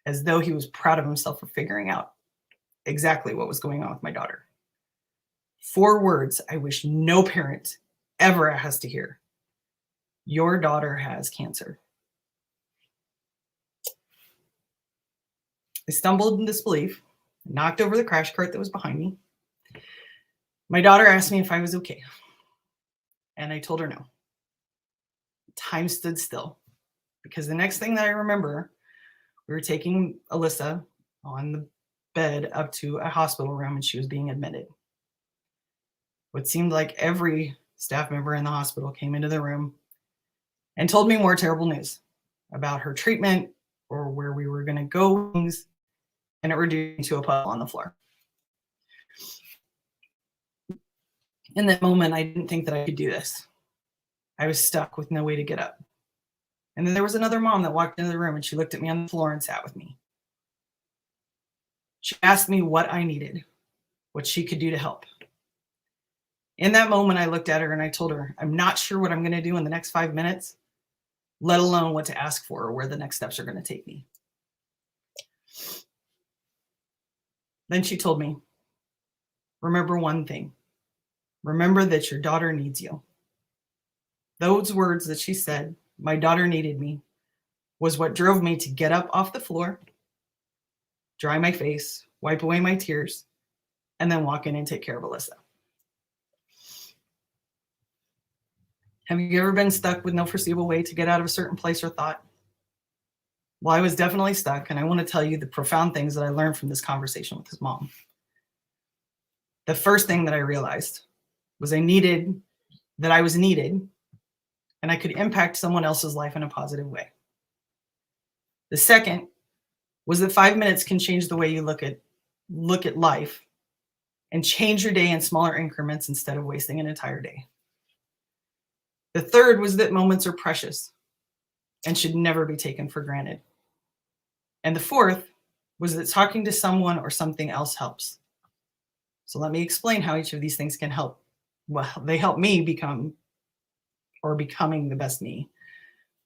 as though he was proud of himself for figuring out exactly what was going on with my daughter. 4 words I wish no parent ever has to hear. Your daughter has cancer. I stumbled in disbelief, knocked over the crash cart that was behind me. My daughter asked me if I was okay, and I told her no. Time stood still, because the next thing that I remember, we were taking Alyssa on the bed up to a hospital room, and she was being admitted. What seemed like every staff member in the hospital came into the room and told me more terrible news about her treatment or where we were going to go, and it reduced to a puddle on the floor. In that moment, I didn't think that I could do this. I was stuck with no way to get up. And then there was another mom that walked into the room, and she looked at me on the floor and sat with me. She asked me what I needed, what she could do to help. In that moment, I looked at her and I told her, I'm not sure what I'm going to do in the next 5 minutes, let alone what to ask for or where the next steps are going to take me. Then she told me, remember one thing. Remember that your daughter needs you. Those words that she said, my daughter needed me, was what drove me to get up off the floor, dry my face, wipe away my tears, and then walk in and take care of Alyssa. Have you ever been stuck with no foreseeable way to get out of a certain place or thought? Well, I was definitely stuck, and I want to tell you the profound things that I learned from this conversation with his mom. The first thing that I realized was I was needed, and I could impact someone else's life in a positive way. The second was that 5 minutes can change the way you look at life and change your day in smaller increments instead of wasting an entire day. The third was that moments are precious and should never be taken for granted. And the fourth was that talking to someone or something else helps. So let me explain how each of these things can help. Well, they help me becoming the best me,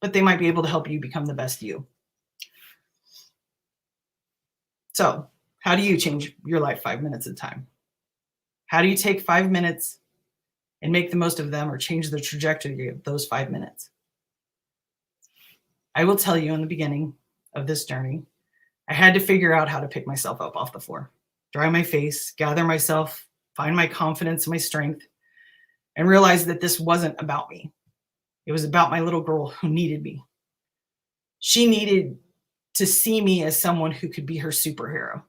but they might be able to help you become the best you. So how do you change your life 5 minutes at a time? How do you take 5 minutes and make the most of them or change the trajectory of those 5 minutes? I will tell you, in the beginning of this journey, I had to figure out how to pick myself up off the floor, dry my face, gather myself, find my confidence and my strength, and realize that this wasn't about me. It was about my little girl who needed me. She needed to see me as someone who could be her superhero,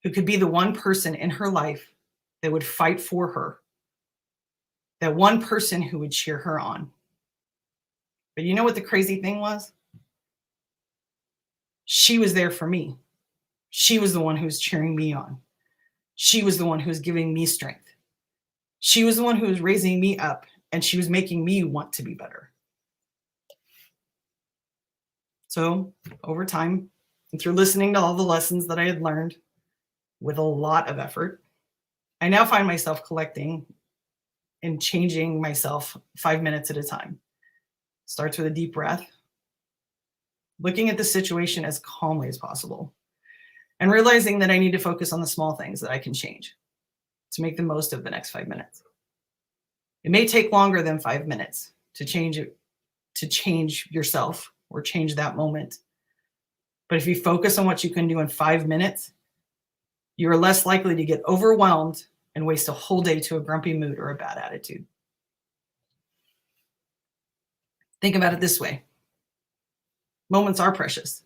who could be the one person in her life that would fight for her, that one person who would cheer her on. But you know what the crazy thing was? She was there for me. She was the one who was cheering me on. She was the one who was giving me strength. She was the one who was raising me up, and she was making me want to be better. So over time, and through listening to all the lessons that I had learned with a lot of effort, I now find myself collecting and changing myself 5 minutes at a time. Starts with a deep breath, looking at the situation as calmly as possible, and realizing that I need to focus on the small things that I can change to make the most of the next 5 minutes. It may take longer than 5 minutes to change yourself or change that moment. But if you focus on what you can do in 5 minutes, you are less likely to get overwhelmed and waste a whole day to a grumpy mood or a bad attitude. Think about it this way. Moments are precious.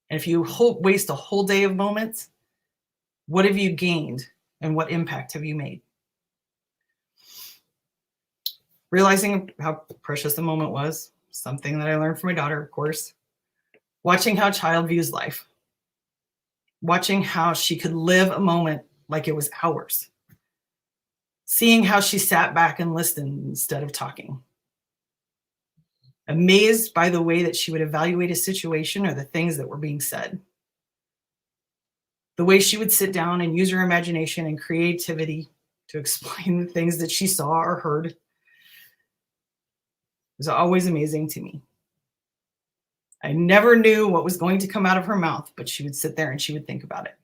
And if you waste a whole day of moments, what have you gained and what impact have you made? Realizing how precious the moment was, something that I learned from my daughter, of course. Watching how a child views life. watching how she could live a moment like it was ours, seeing how she sat back and listened instead of talking, amazed by the way that she would evaluate a situation or the things that were being said, the way she would sit down and use her imagination and creativity to explain the things that she saw or heard was always amazing to me. I never knew what was going to come out of her mouth, but she would sit there and she would think about it.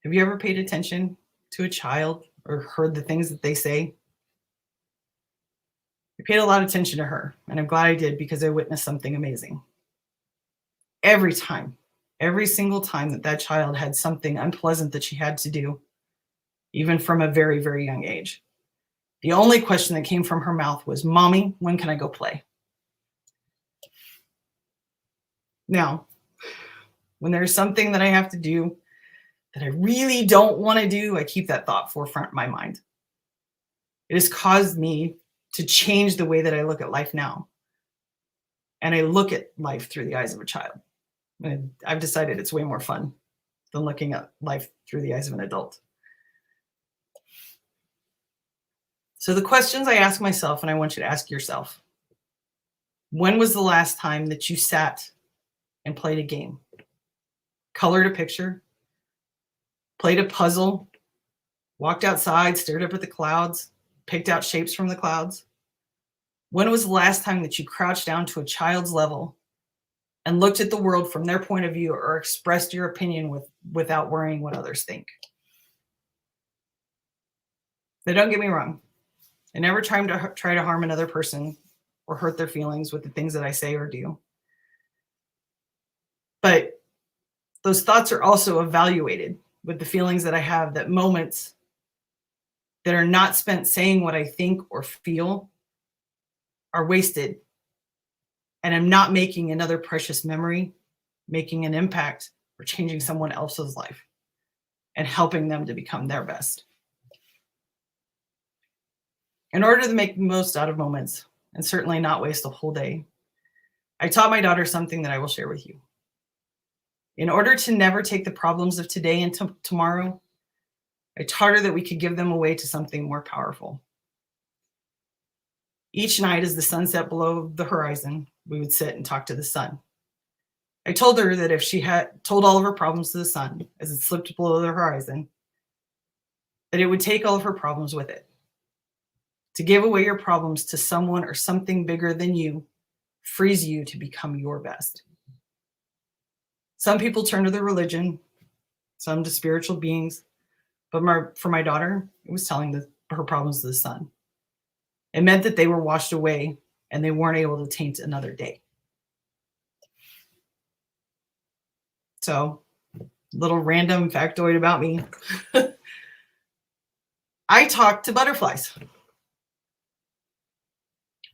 Have you ever paid attention to a child or heard the things that they say? I paid a lot of attention to her, and I'm glad I did because I witnessed something amazing. Every time, every single time that child had something unpleasant that she had to do, even from a very, very young age, the only question that came from her mouth was, "Mommy, when can I go play?" Now, when there's something that I have to do that I really don't want to do, I keep that thought forefront in my mind. It has caused me to change the way that I look at life now. And I look at life through the eyes of a child. And I've decided it's way more fun than looking at life through the eyes of an adult. So the questions I ask myself, and I want you to ask yourself: when was the last time that you sat and played a game, colored a picture, played a puzzle, walked outside, stared up at the clouds, picked out shapes from the clouds? When was the last time that you crouched down to a child's level and looked at the world from their point of view or expressed your opinion without worrying what others think? Now, don't get me wrong. I never try to harm another person or hurt their feelings with the things that I say or do. But those thoughts are also evaluated with the feelings that I have, that moments that are not spent saying what I think or feel are wasted. And I'm not making another precious memory, making an impact, or changing someone else's life and helping them to become their best. In order to make the most out of moments and certainly not waste a whole day, I taught my daughter something that I will share with you. In order to never take the problems of today into tomorrow, I taught her that we could give them away to something more powerful. Each night as the sun set below the horizon, we would sit and talk to the sun. I told her that if she had told all of her problems to the sun as it slipped below the horizon, that it would take all of her problems with it. To give away your problems to someone or something bigger than you frees you to become your best. Some people turn to their religion, some to spiritual beings, but for my daughter, it was telling her problems to the sun. It meant that they were washed away and they weren't able to taint another day. So, little random factoid about me. I talk to butterflies.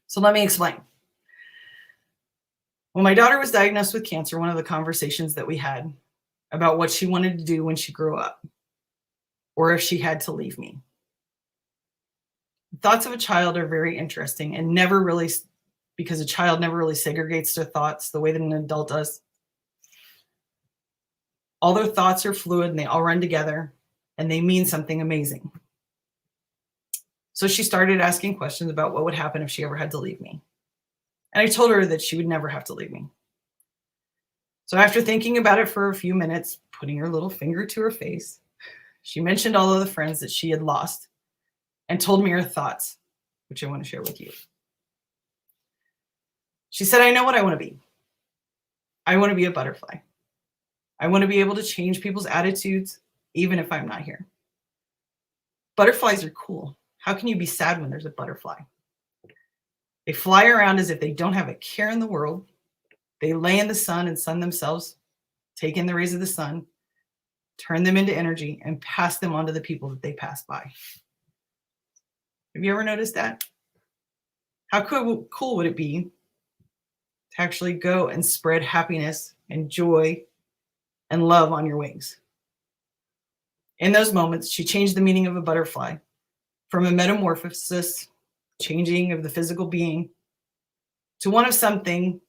So let me explain. When my daughter was diagnosed with cancer, one of the conversations that we had about what she wanted to do when she grew up, or if she had to leave me. Thoughts of a child are very interesting and never really, because a child never really segregates their thoughts the way that an adult does. All their thoughts are fluid and they all run together and they mean something amazing. So she started asking questions about what would happen if she ever had to leave me. And I told her that she would never have to leave me. So after thinking about it for a few minutes, putting her little finger to her face, she mentioned all of the friends that she had lost and told me her thoughts, which I want to share with you. She said, "I know what I want to be. I want to be a butterfly. I want to be able to change people's attitudes, even if I'm not here. Butterflies are cool. How can you be sad when there's a butterfly? They fly around as if they don't have a care in the world. They lay in the sun and sun themselves, take in the rays of the sun, turn them into energy, and pass them on to the people that they pass by." Have you ever noticed that? How cool would it be to actually go and spread happiness and joy and love on your wings? In those moments, she changed the meaning of a butterfly from a metamorphosis, changing of the physical being, to one of something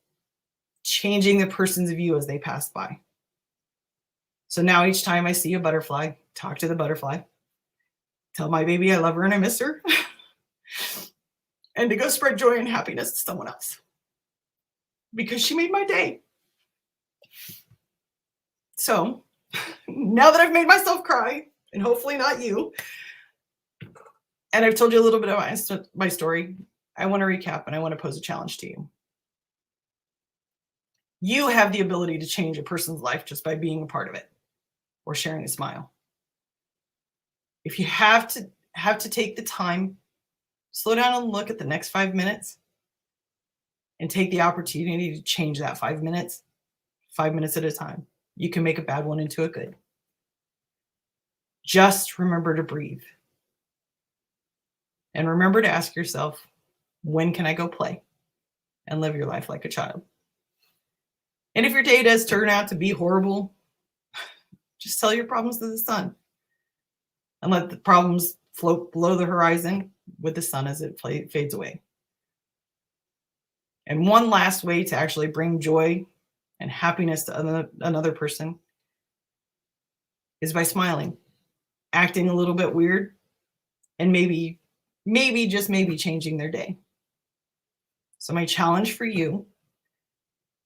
changing the person's view as they pass by. So now each time I see a butterfly, talk to the butterfly, tell my baby I love her and I miss her, and to go spread joy and happiness to someone else because she made my day. So now that I've made myself cry, and hopefully not you, and I've told you a little bit of my story, I want to recap and I want to pose a challenge to you. You have the ability to change a person's life just by being a part of it or sharing a smile. If you have to take the time, slow down and look at the next 5 minutes and take the opportunity to change that 5 minutes at a time. You can make a bad one into a good. Just remember to breathe. And remember to ask yourself, when can I go play and live your life like a child? And if your day does turn out to be horrible, just tell your problems to the sun and let the problems float below the horizon with the sun as it fades away. And one last way to actually bring joy and happiness to another person is by smiling, acting a little bit weird, and maybe just maybe changing their day. So my challenge for you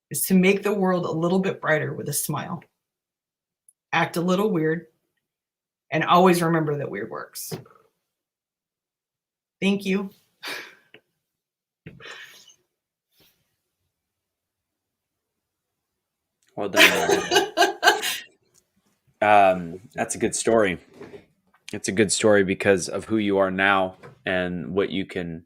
is to make the world a little bit brighter with a smile. Act a little weird, and always remember that weird works. Thank you. Well done. That's a good story. It's a good story because of who you are now and what you can,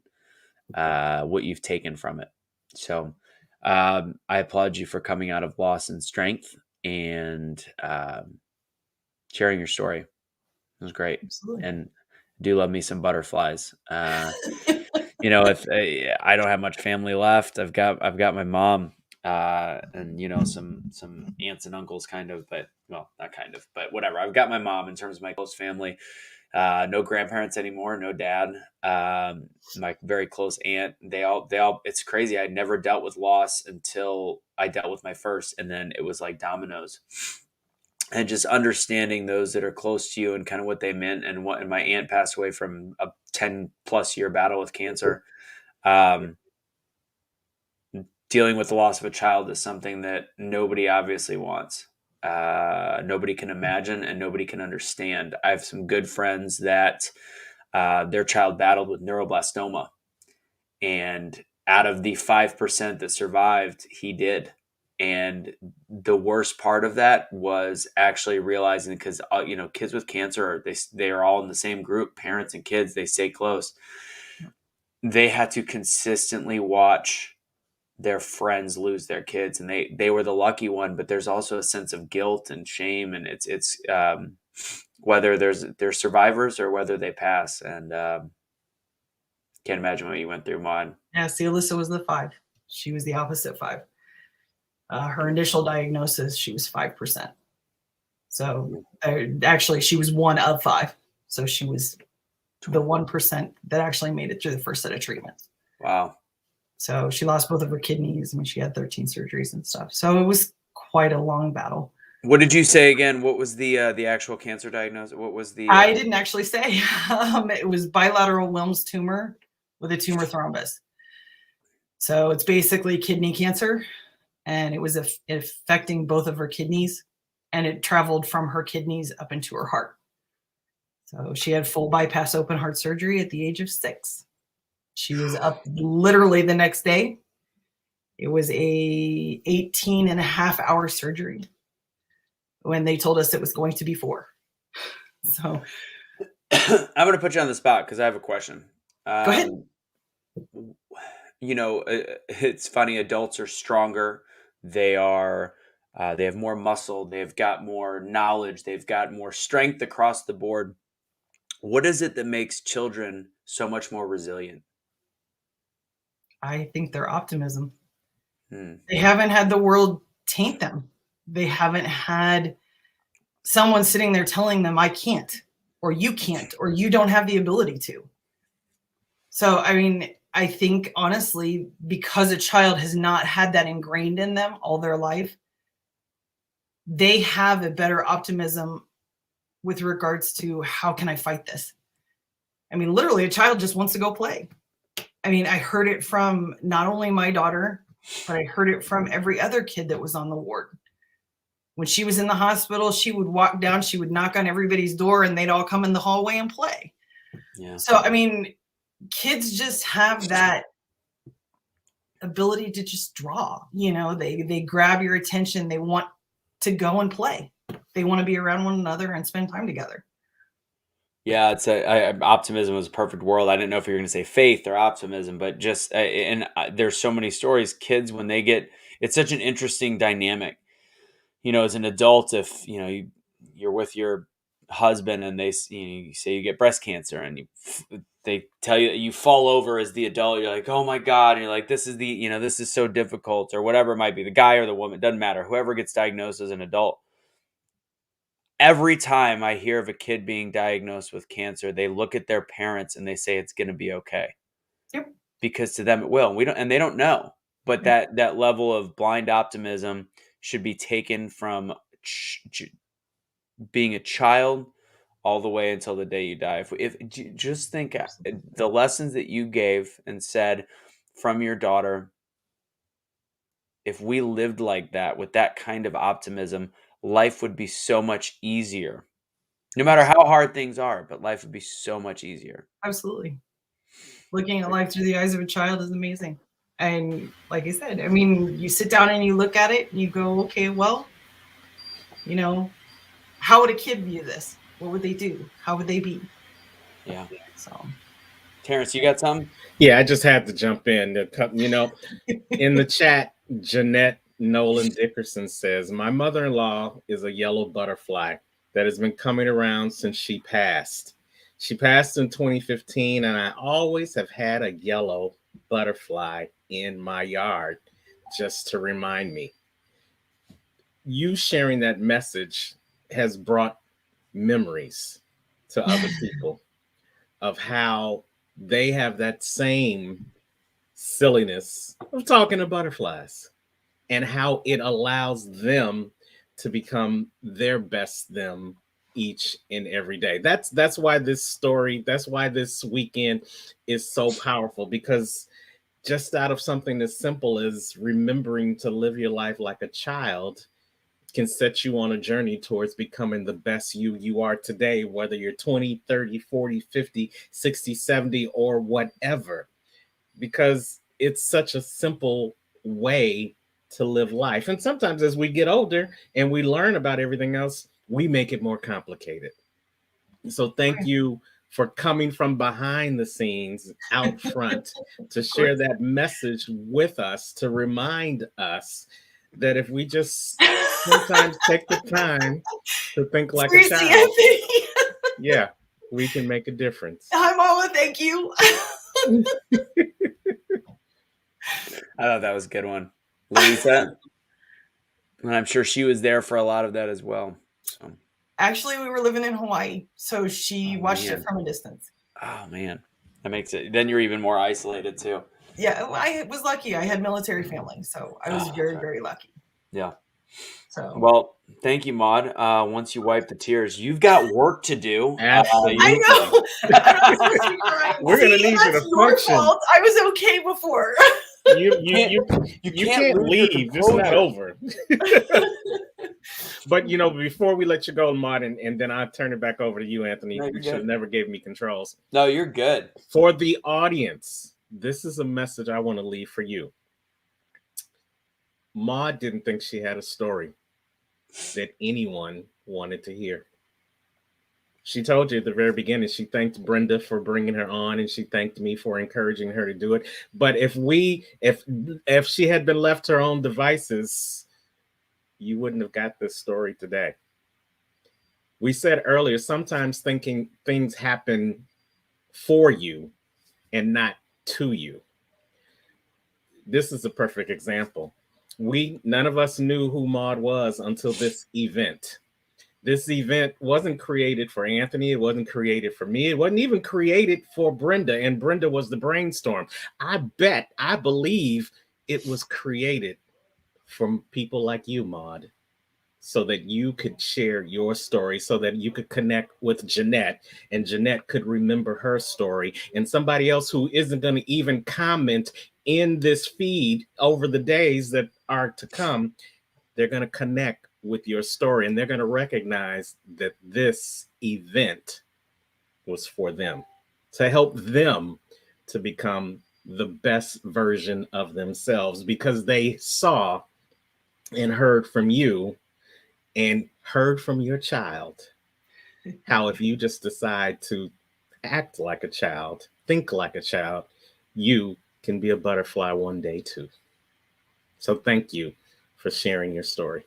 what you've taken from it. So I applaud you for coming out of loss and strength and sharing your story. It was great. Absolutely. And do love me some butterflies. You know, if I don't have much family left, I've got my mom and you know some aunts and uncles kind of, but well, not kind of, but whatever. I've got my mom in terms of my close family. No grandparents anymore, no dad. My very close aunt. They all. It's crazy. I never dealt with loss until I dealt with my first, and then it was like dominoes. And just understanding those that are close to you and kind of what they meant, and my aunt passed away from a 10+ year battle with cancer. Dealing with the loss of a child is something that nobody obviously wants. Nobody can imagine and nobody can understand. I have some good friends that their child battled with neuroblastoma, and out of the 5% that survived, he did. And the worst part of that was actually realizing, because you know, kids with cancer, they are all in the same group, parents and kids, they stay close. They had to consistently watch their friends lose their kids, and they were the lucky one, but there's also a sense of guilt and shame, and it's whether they're survivors or whether they pass. And can't imagine what you went through, Maud. Yeah, see, Alyssa was the 5. She was the opposite 5. Her initial diagnosis, she was 5%. So actually, she was 1 of 5. So she was the 1% that actually made it through the first set of treatments. Wow. So she lost both of her kidneys. I mean, she had 13 surgeries and stuff. So it was quite a long battle. What did you say again? What was the actual cancer diagnosis? What was the? I didn't actually say. It was bilateral Wilms tumor with a tumor thrombus. So it's basically kidney cancer, and it was affecting both of her kidneys, and it traveled from her kidneys up into her heart. So she had full bypass open heart surgery at the age of 6. She was up literally the next day. It was a 18.5-hour surgery when they told us it was going to be 4. So I'm going to put you on the spot because I have a question. Go ahead. You know, it's funny. Adults are stronger. They have more muscle. They've got more knowledge. They've got more strength across the board. What is it that makes children so much more resilient? I think their optimism. They haven't had the world taint them. They haven't had someone sitting there telling them, I can't, or you can't, or you don't have the ability to. So, I mean, I think honestly, because a child has not had that ingrained in them all their life, they have a better optimism with regards to how can I fight this? I mean, literally a child just wants to go play. I mean, I heard it from not only my daughter, but I heard it from every other kid that was on the ward. When she was in the hospital, she would walk down, she would knock on everybody's door and they'd all come in the hallway and play. Yeah. So, I mean, kids just have that ability to just draw, you know, they grab your attention. They want to go and play. They want to be around one another and spend time together. Yeah, it's optimism was a perfect world. I didn't know if you were going to say faith or optimism, but just there's so many stories. Kids, when they get, it's such an interesting dynamic. You know, as an adult, if you know you're with your husband and you say you get breast cancer, and they tell you that you fall over as the adult, you're like, oh my God, and you're like, this is so difficult, or whatever it might be, the guy or the woman, doesn't matter, whoever gets diagnosed as an adult. Every time I hear of a kid being diagnosed with cancer, they look at their parents and they say it's going to be okay. Yep. Because to them it will. They don't know. But that level of blind optimism should be taken from being a child all the way until the day you die. If just think the lessons that you gave and said from your daughter, if we lived like that with that kind of optimism, life would be so much easier. No matter how hard things are, but life would be so much easier. Absolutely. Looking at life through the eyes of a child is amazing. And like I said, I mean, you sit down and you look at it and you go, okay, well, you know, how would a kid view this? What would they do? How would they be? Yeah. So, Terrence, you got something? Yeah, I just had to jump in. You know, in the chat, Jeanette Nolan Dickerson says, my mother-in-law is a yellow butterfly that has been coming around since she passed. She passed in 2015, and I always have had a yellow butterfly in my yard just to remind me. You sharing that message has brought memories to other people of how they have that same silliness of talking to butterflies and how it allows them to become their best them each and every day. That's why this weekend is so powerful, because just out of something as simple as remembering to live your life like a child can set you on a journey towards becoming the best you are today, whether you're 20, 30, 40, 50, 60, 70, or whatever, because it's such a simple way to live life. And sometimes as we get older and we learn about everything else, we make it more complicated. So thank you for coming from behind the scenes out front to share that message with us, to remind us that if we just sometimes take the time to think like a child, yeah, we can make a difference. Hi, Mama. Thank you. I thought that was a good one. Louisa, and I'm sure she was there for a lot of that as well. So. Actually, we were living in Hawaii, so she watched it from a distance. Oh, man. That makes it, then you're even more isolated too. Yeah, I was lucky. I had military family, so I was very, very lucky. Yeah. So. Well, thank you, Maud. Once you wipe the tears, you've got work to do. Absolutely. I know. I'm supposed to be crying. We're going to need you to function. Fault. I was okay before. You can't leave. It's not over. But, you know, before we let you go, Maud, and then I'll turn it back over to you, Anthony. You should have never gave me controls. No, you're good. For the audience, this is a message I want to leave for you. Maud didn't think she had a story that anyone wanted to hear. She told you at the very beginning, she thanked Brenda for bringing her on, and she thanked me for encouraging her to do it. But if she had been left to her own devices, you wouldn't have got this story today. We said earlier, sometimes thinking things happen for you and not to you. This is a perfect example. None of us knew who Maud was until this event. This event wasn't created for Anthony. It wasn't created for me. It wasn't even created for Brenda, and Brenda was the brainstorm. I believe it was created from people like you, Maud. so that you could share your story, so that you could connect with Jeanette, and Jeanette could remember her story, and somebody else who isn't going to even comment in this feed over the days that are to come, they're going to connect with your story, and they're going to recognize that this event was for them, to help them to become the best version of themselves, because they saw and heard from you and heard from your child how if you just decide to act like a child, think like a child, you can be a butterfly one day too. So thank you for sharing your story.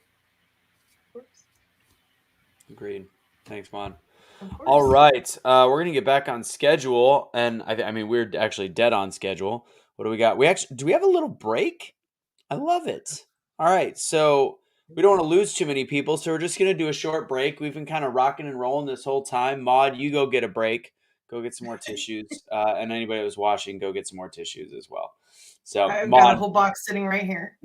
Agreed. Thanks, Mon. All right. We're going to get back on schedule. And I mean, we're actually dead on schedule. What do we got? Do we have a little break? I love it. All right. So we don't want to lose too many people. So we're just going to do a short break. We've been kind of rocking and rolling this whole time. Maud, you go get a break. Go get some more tissues. And anybody that was watching, go get some more tissues as well. So I've Maud, got a whole box sitting right here.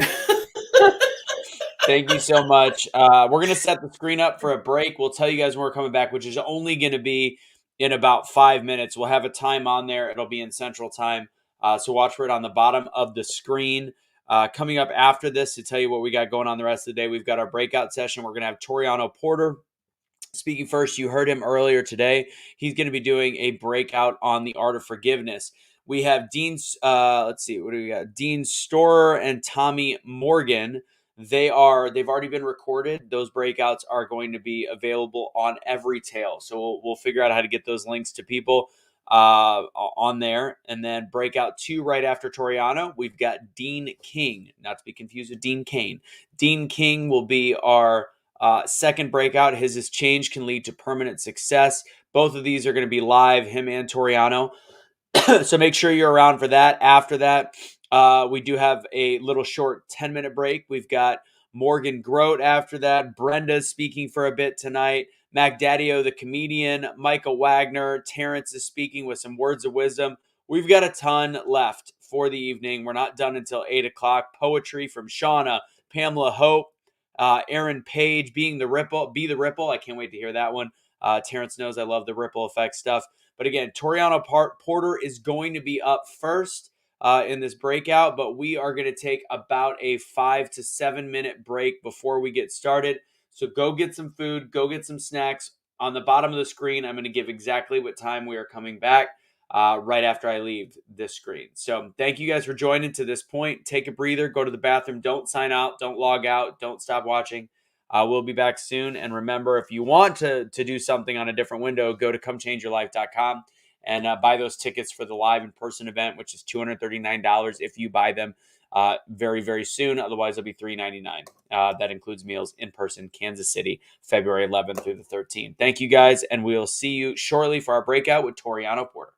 thank you so much. We're going to set the screen up for a break. We'll tell you guys when we're coming back, which is only going to be in about 5 minutes. We'll have a time on there. It'll be in Central Time. So watch for it on the bottom of the screen. Coming up after this to tell you what we got going on the rest of the day, we've got our breakout session. We're going to have Toriano Porter speaking first. You heard him earlier today. He's going to be doing a breakout on the art of forgiveness. We have Dean's, let's see, what do we got? Dean Storer and Tommy Morgan. They've already been recorded. Those breakouts are going to be available on Everytail. So we'll figure out how to get those links to people on there. And then breakout 2 right after Toriano, we've got Dean King, not to be confused with Dean Kane. Dean King will be our second breakout. His change can lead to permanent success. Both of these are going to be live, him and Toriano. So make sure you're around for that. After that, we do have a little short 10-minute break. We've got Morgan Grote after that. Brenda's speaking for a bit tonight. Mac Daddio, the comedian. Michael Wagner. Terrence is speaking with some words of wisdom. We've got a ton left for the evening. We're not done until 8 o'clock. Poetry from Shauna, Pamela Hope, Aaron Page, Be the Ripple. I can't wait to hear that one. Terrence knows I love the ripple effect stuff. But again, Toriano Porter is going to be up first in this breakout, but we are going to take about a 5 to 7 minute break before we get started. So go get some food, go get some snacks. On the bottom of the screen, I'm going to give exactly what time we are coming back right after I leave this screen. So thank you guys for joining to this point. Take a breather, go to the bathroom. Don't sign out, don't log out, don't stop watching. We'll be back soon. And remember, if you want to do something on a different window, go to comechangeyourlife.com and buy those tickets for the live in-person event, which is $239 if you buy them very, very soon. Otherwise, it'll be $399. That includes meals in person, Kansas City, February 11th through the 13th. Thank you guys, and we'll see you shortly for our breakout with Toriano Porter.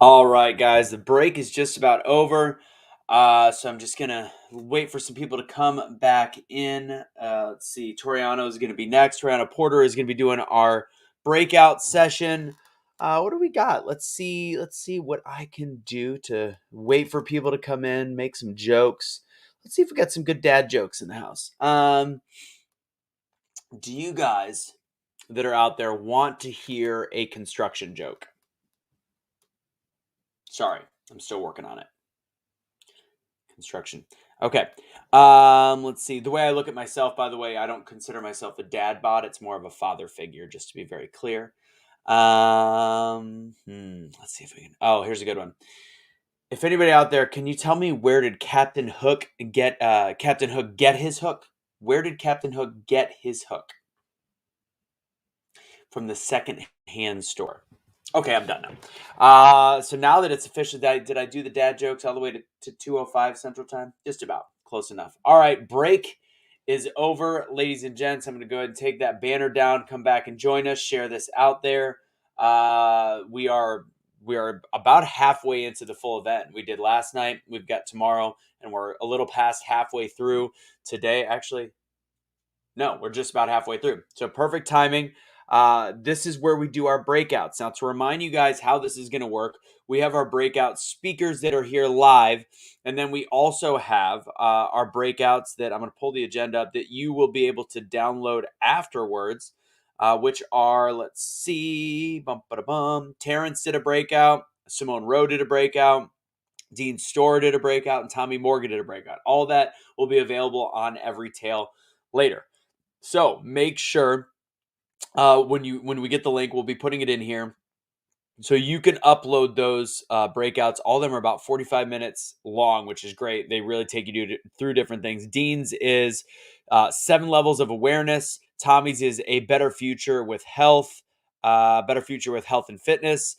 All right, guys, the break is just about over. So I'm just going to wait for some people to come back in. Let's see. Toriano is going to be next. Toriano Porter is going to be doing our breakout session. What do we got? Let's see what I can do to wait for people to come in, make some jokes. Let's see if we got some good dad jokes in the house. Do you guys that are out there want to hear a construction joke? Sorry, I'm still working on it. Construction. Okay. Let's see. The way I look at myself, by the way, I don't consider myself a dad bod. It's more of a father figure, just to be very clear. Let's see if we can. Oh, here's a good one. If anybody out there, can you tell me where did Captain Hook get his hook? Where did Captain Hook get his hook? From the second-hand store. Okay, I'm done now. So now that it's official, did I do the dad jokes all the way to 2:05 Central Time? Just about. Close enough. All right, break is over, ladies and gents. I'm going to go ahead and take that banner down, come back and join us, share this out there. We are about halfway into the full event. We did last night. We've got tomorrow, and we're a little past halfway through today. Actually, no, we're just about halfway through. So perfect timing. This is where we do our breakouts. Now, to remind you guys how this is going to work, we have our breakout speakers that are here live. And then we also have our breakouts that I'm going to pull the agenda up that you will be able to download afterwards, which are, let's see, Terrence did a breakout, Simone Rowe did a breakout, Dean Storr did a breakout, and Tommy Morgan did a breakout. All that will be available on Everytail later. So make sure when we get the link, we'll be putting it in here. So you can upload those breakouts. All of them are about 45 minutes long, which is great. They really take you through different things. Dean's is 7 levels of awareness. Tommy's is a better future with health, and fitness.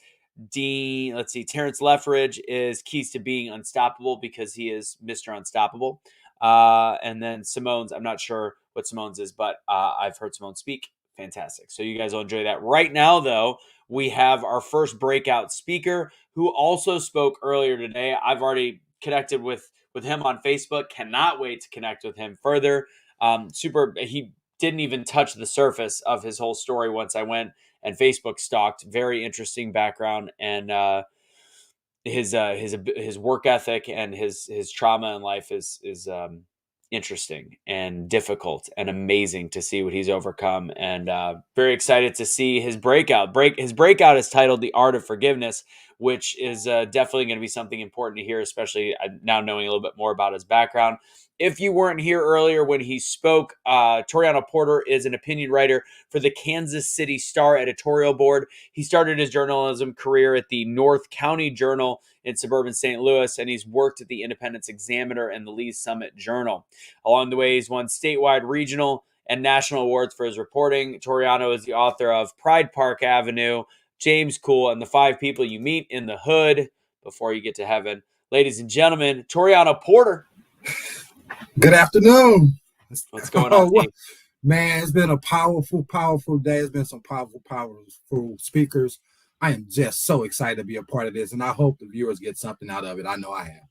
Dean, let's see, Terrence Leffridge is keys to being unstoppable because he is Mr. Unstoppable. And then Simone's, I'm not sure what Simone's is, but I've heard Simone speak. Fantastic. So you guys will enjoy that. Right now, though, we have our first breakout speaker who also spoke earlier today. I've already connected with him on Facebook. Cannot wait to connect with him further. He didn't even touch the surface of his whole story once I went and Facebook stalked. Very interesting background, and his work ethic and his trauma in life is interesting and difficult and amazing to see what he's overcome, and very excited to see his breakout. His breakout is titled "The Art of Forgiveness," which is definitely going to be something important to hear, especially now knowing a little bit more about his background. If you weren't here earlier when he spoke, Toriano Porter is an opinion writer for the Kansas City Star editorial board. He started his journalism career at the North County Journal in suburban St. Louis, and he's worked at the Independence Examiner and the Lee's Summit Journal. Along the way, he's won statewide, regional, and national awards for his reporting. Toriano is the author of Pride Park Avenue, James Cool, and the 5 People You Meet in the Hood Before You Get to Heaven. Ladies and gentlemen, Toriano Porter. Good afternoon. What's going on, team? Man, it's been a powerful, powerful day. It's been some powerful speakers. I am just so excited to be a part of this, and I hope the viewers get something out of it. I know I have.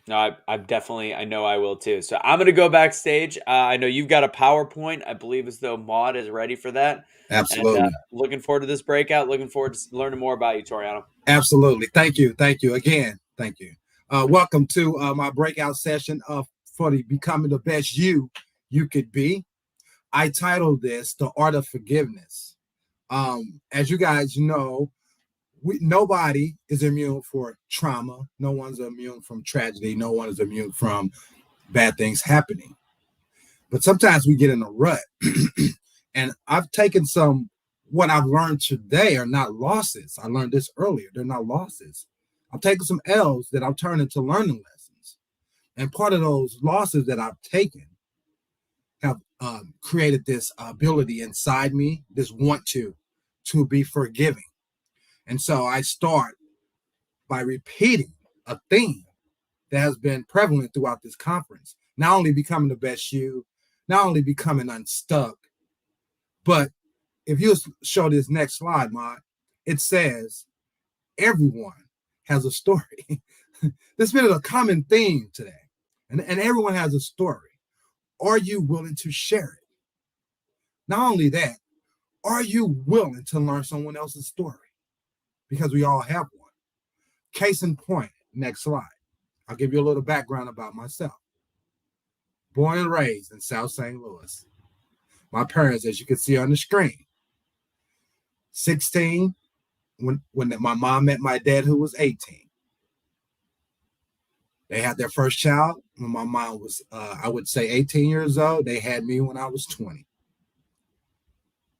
No, I know I will too. So I'm going to go backstage. I know you've got a PowerPoint. I believe as though Maud is ready for that. Absolutely. And, looking forward to this breakout. Looking forward to learning more about you, Toriano. Absolutely. Thank you. Thank you again. Thank you. Welcome to my breakout session for the Becoming the Best You Could Be. I titled this The Art of Forgiveness. As you guys know, nobody is immune for trauma. No one's immune from tragedy. No one is immune from bad things happening. But sometimes we get in a rut. And I've taken what I've learned today are not losses. I learned this earlier. They're not losses. I've taken some L's that I've turned into learning lessons. And part of those losses that I've taken have created this ability inside me, this want to be forgiving. And so I start by repeating a theme that has been prevalent throughout this conference. Not only becoming the best you, not only becoming unstuck, but if you show this next slide, Maud, it says everyone has a story. This been a common theme today. And everyone has a story. Are you willing to share it? Not only that, are you willing to learn someone else's story? Because we all have one. Case in point, next slide. I'll give you a little background about myself. Born and raised in South St. Louis. My parents, as you can see on the screen, 16 when my mom met my dad, who was 18. They had their first child when my mom was, I would say, 18 years old. They had me when I was 20.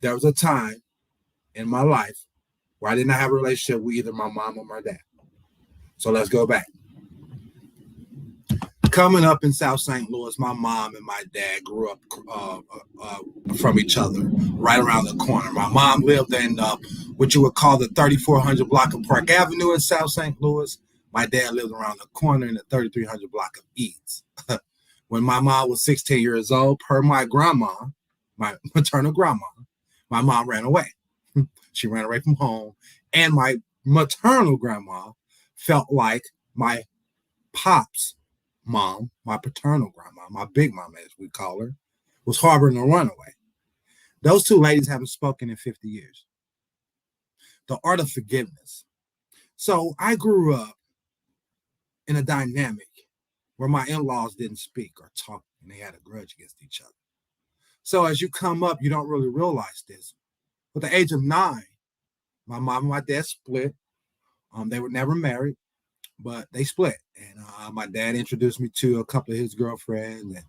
There was a time in my life where I did not have a relationship with either my mom or my dad. So let's go back. Coming up in South St. Louis, my mom and my dad grew up from each other right around the corner. My mom lived in what you would call the 3400 block of Park Avenue in South St. Louis. My dad lived around the corner in the 3300 block of Eads. When my mom was 16 years old, per my grandma, my maternal grandma, my mom ran away. She ran away from home. And my maternal grandma felt like my pop's mom, my paternal grandma, my big mom, as we call her, was harboring a runaway. Those two ladies haven't spoken in 50 years. The art of forgiveness. So I grew up in a dynamic where my in-laws didn't speak or talk, and they had a grudge against each other. So as you come up, you don't really realize this. At the age of 9, my mom and my dad split. They were never married, but they split. And my dad introduced me to a couple of his girlfriends, and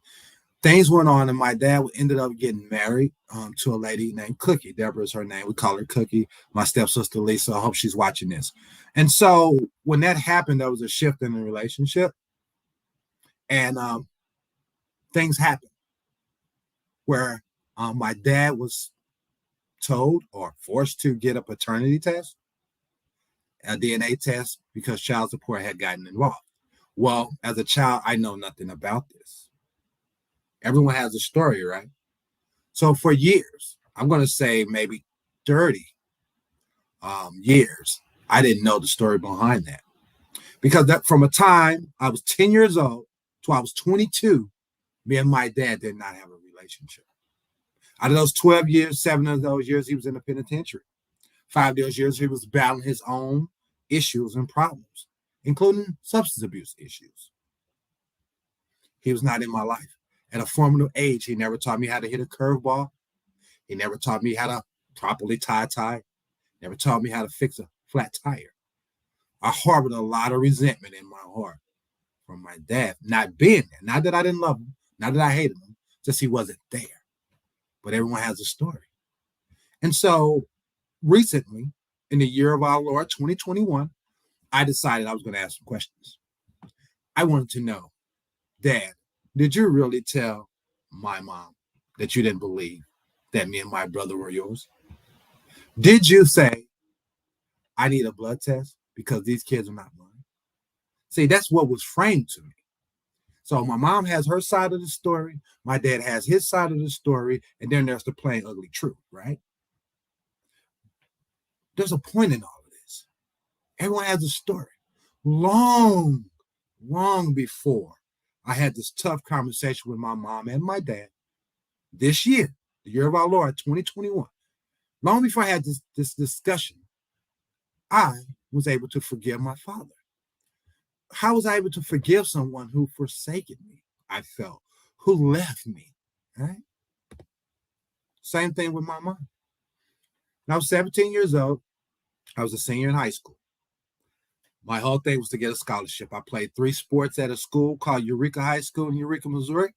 things went on, and my dad ended up getting married to a lady named Cookie. Deborah is her name. We call her Cookie. My stepsister, Lisa. I hope she's watching this. And so when that happened, there was a shift in the relationship, and things happened where my dad was told or forced to get a paternity test, a DNA test, because child support had gotten involved. Well, as a child, I know nothing about this. Everyone has a story, right? So for years, I'm going to say maybe 30 years, I didn't know the story behind that. Because that from a time I was 10 years old to I was 22, me and my dad did not have a relationship. Out of those 12 years, 7 of those years, he was in the penitentiary. 5 of those years, he was battling his own issues and problems, including substance abuse issues. He was not in my life. At a formative age, he never taught me how to hit a curveball. He never taught me how to properly tie a tie. Never taught me how to fix a flat tire. I harbored a lot of resentment in my heart from my dad not being there. Not that I didn't love him, not that I hated him, just he wasn't there. But everyone has a story. And so recently, in the year of our Lord, 2021, I decided I was going to ask some questions. I wanted to know, Dad, did you really tell my mom that you didn't believe that me and my brother were yours? Did you say, I need a blood test because these kids are not mine? See, that's what was framed to me. So my mom has her side of the story, my dad has his side of the story, and then there's the plain ugly truth, right? There's a point in all of this. Everyone has a story. Long before I had this tough conversation with my mom and my dad this year, the year of our Lord, 2021, long before I had this discussion, I was able to forgive my father. How was I able to forgive someone who forsaken me, I felt, who left me, right? Same thing with my mom. When I was 17 years old, I was a senior in high school. My whole thing was to get a scholarship. I played 3 sports at a school called Eureka High School in Eureka, Missouri.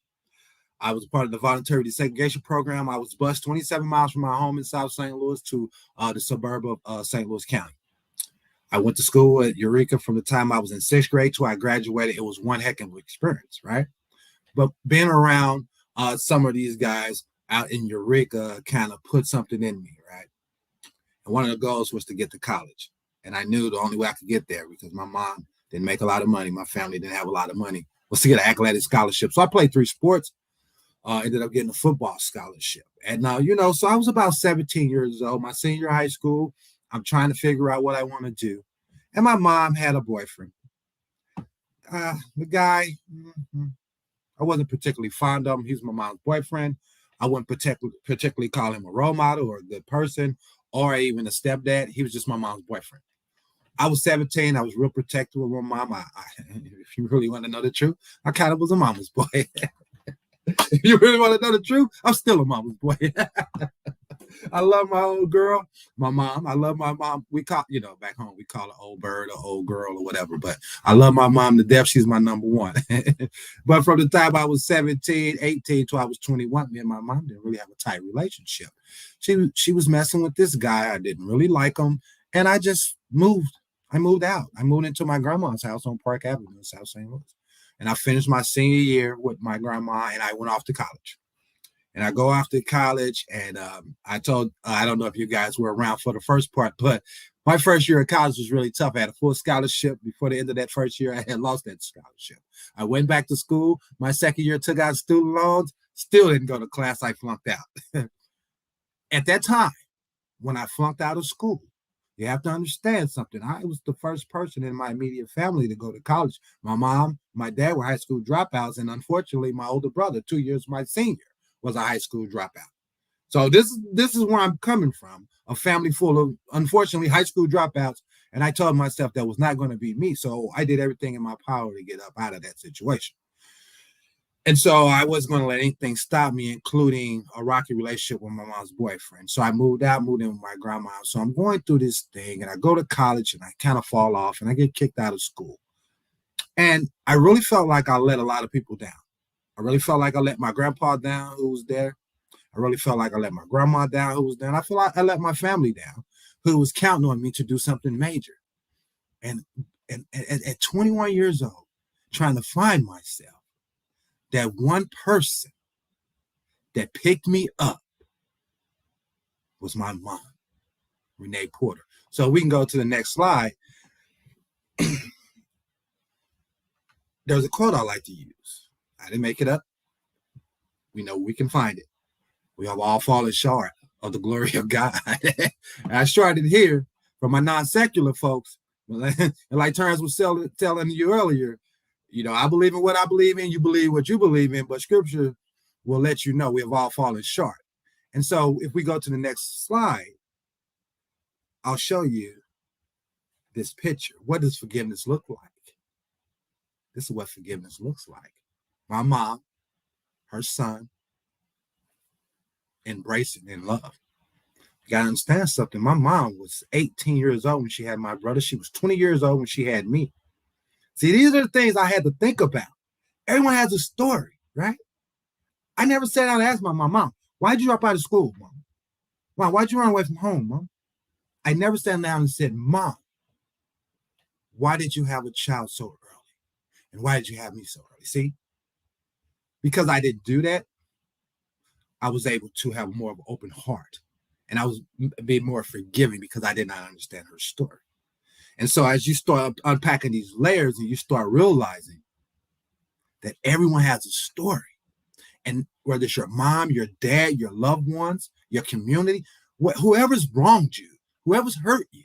I was part of the voluntary desegregation program. I was bused 27 miles from my home in South St. Louis to the suburb of St. Louis County. I went to school at Eureka from the time I was in 6th grade till I graduated. It was one heck of an experience, right? But being around some of these guys out in Eureka kind of put something in me, right? And one of the goals was to get to college. And I knew the only way I could get there, because my mom didn't make a lot of money, my family didn't have a lot of money, was to get an athletic scholarship. So I played 3 sports, ended up getting a football scholarship. And so I was about 17 years old, my senior high school. I'm trying to figure out what I want to do. And my mom had a boyfriend. The guy, I wasn't particularly fond of him. He was my mom's boyfriend. I wouldn't particularly call him a role model or a good person or even a stepdad. He was just my mom's boyfriend. I was 17. I was real protective of my mom. If you really want to know the truth, I kind of was a mama's boy. If you really want to know the truth, I'm still a mama's boy. I love my old girl, my mom. I love my mom. We call, back home, we call her old bird or old girl or whatever. But I love my mom to death. She's my number one. But from the time I was 17, 18 till I was 21, me and my mom didn't really have a tight relationship. She was messing with this guy. I didn't really like him. And I just moved. I moved out. I moved into my grandma's house on Park Avenue in South St. Louis. And I finished my senior year with my grandma, and I went off to college. And I go off to college, and I don't know if you guys were around for the first part, but my first year of college was really tough. I had a full scholarship. Before the end of that first year, I had lost that scholarship. I went back to school. My second year, took out student loans, still didn't go to class. I flunked out. At that time, when I flunked out of school, you have to understand something. I was the first person in my immediate family to go to college. My mom, my dad were high school dropouts, and unfortunately, my older brother, 2 years my senior, was a high school dropout. So this is where I'm coming from, a family full of, unfortunately, high school dropouts, and I told myself that was not going to be me, so I did everything in my power to get up out of that situation. And so I wasn't going to let anything stop me, including a rocky relationship with my mom's boyfriend. So I moved in with my grandma. So I'm going through this thing, and I go to college, and I kind of fall off, and I get kicked out of school. And I really felt like I let a lot of people down. I really felt like I let my grandpa down, who was there. I really felt like I let my grandma down, who was there. And I feel like I let my family down, who was counting on me to do something major. And at 21 years old, trying to find myself, that one person that picked me up was my mom, Renee Porter. So we can go to the next slide. There's a quote I like to use. I didn't make it up. We know we can find it. We have all fallen short of the glory of God. And I started here from my non-secular folks. Like Terrence was telling you earlier, I believe in what I believe in, you believe what you believe in, but scripture will let you know we have all fallen short. And so if we go to the next slide, I'll show you this picture. What does forgiveness look like? This is what forgiveness looks like. My mom, her son, embracing in love. You gotta understand something. My mom was 18 years old when she had my brother. She was 20 years old when she had me. See, these are the things I had to think about. Everyone has a story, right? I never sat down and asked my mom, why'd you drop out of school, Mom? Mom, why'd you run away from home, Mom? I never sat down and said, Mom, why did you have a child so early? And why did you have me so early? See, because I didn't do that, I was able to have more of an open heart. And I was being more forgiving because I did not understand her story. And so as you start unpacking these layers and you start realizing that everyone has a story, and whether it's your mom, your dad, your loved ones, your community, whoever's wronged you, whoever's hurt you,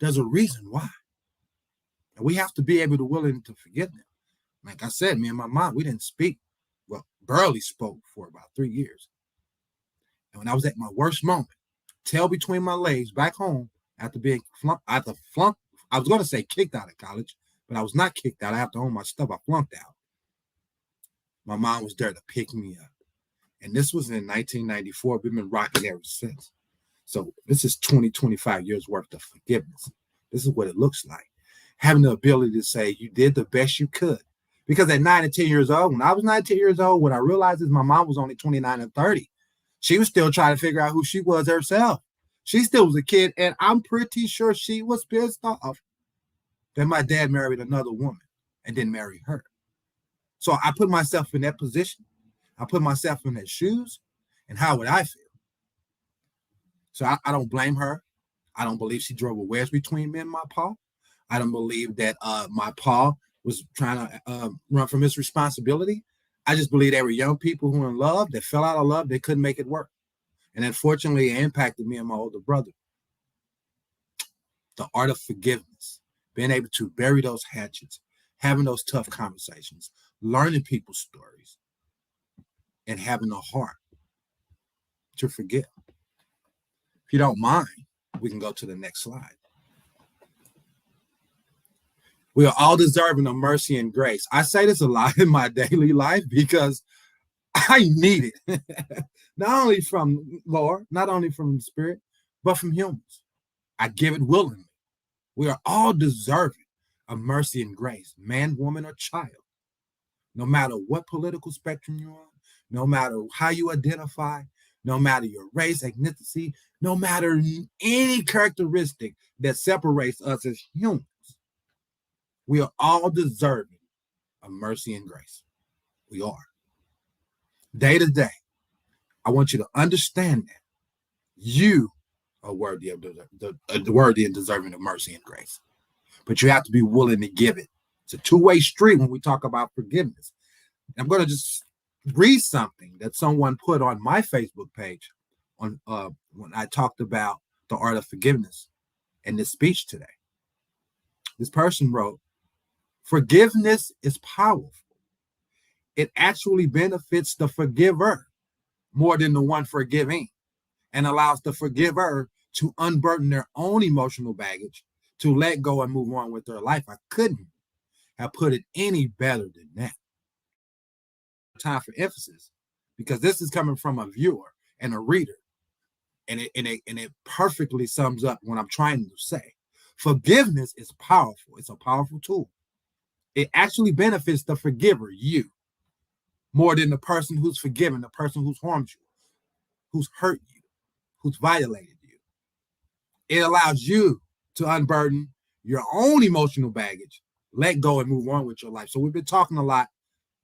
there's a reason why. And we have to be able to willing to forgive them. Like I said, me and my mom, we didn't speak, barely spoke for about 3 years. And when I was at my worst moment, tail between my legs back home after being flunked, I was going to say kicked out of college, but I was not kicked out. I have to own my stuff. I flunked out. My mom was there to pick me up. And this was in 1994. We've been rocking ever since. So this is 25 years worth of forgiveness. This is what it looks like. Having the ability to say you did the best you could. Because at 9 and 10 years old, when I was 19 years old, what I realized is my mom was only 29 and 30. She was still trying to figure out who she was herself. She still was a kid, and I'm pretty sure she was pissed off that my dad married another woman and didn't marry her. So I put myself in that position. I put myself in their shoes, and how would I feel? So I don't blame her. I don't believe she drove a wedge between me and my pa. I don't believe that my pa was trying to run from his responsibility. I just believe they were young people who were in love, that fell out of love, they couldn't make it work. And unfortunately, it impacted me and my older brother. the art of forgiveness, being able to bury those hatchets, having those tough conversations, learning people's stories, and having a heart to forgive. If you don't mind, we can go to the next slide. We are all deserving of mercy and grace. I say this a lot in my daily life because I need it. Not only from Lord, not only from the Spirit, but from humans. I give it willingly. We are all deserving of mercy and grace, man, woman, or child. No matter what political spectrum you're on, no matter how you identify, no matter your race, ethnicity, no matter any characteristic that separates us as humans, we are all deserving of mercy and grace. We are. Day to day, I want you to understand that you are worthy and deserving of mercy and grace. But you have to be willing to give it. It's a two-way street when we talk about forgiveness. I'm going to just read something that someone put on my Facebook page on when I talked about the art of forgiveness in this speech today. This person wrote, "Forgiveness is powerful. It actually benefits the forgiver more than the one forgiving, and allows the forgiver to unburden their own emotional baggage, to let go and move on with their life." I couldn't have put it any better than that. Time for emphasis, because this is coming from a viewer and a reader, and it perfectly sums up what I'm trying to say. Forgiveness is powerful. It's a powerful tool. It actually benefits the forgiver, you, more than the person who's forgiven, the person who's harmed you, who's hurt you, who's violated you. It allows you to unburden your own emotional baggage, let go, and move on with your life. So we've been talking a lot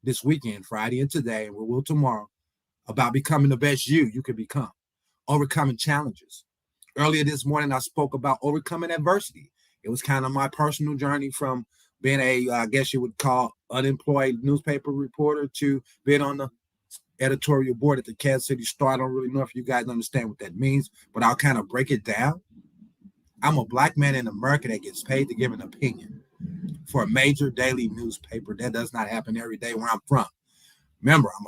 this weekend, Friday and today, and we will tomorrow, about becoming the best you can become, overcoming challenges. Earlier this morning, I spoke about overcoming adversity. It was kind of my personal journey from being I guess you would call, unemployed newspaper reporter to being on the editorial board at the Kansas City Star. I don't really know if you guys understand what that means, but I'll kind of break it down. I'm a Black man in America that gets paid to give an opinion for a major daily newspaper. That does not happen every day where I'm from. Remember, I'm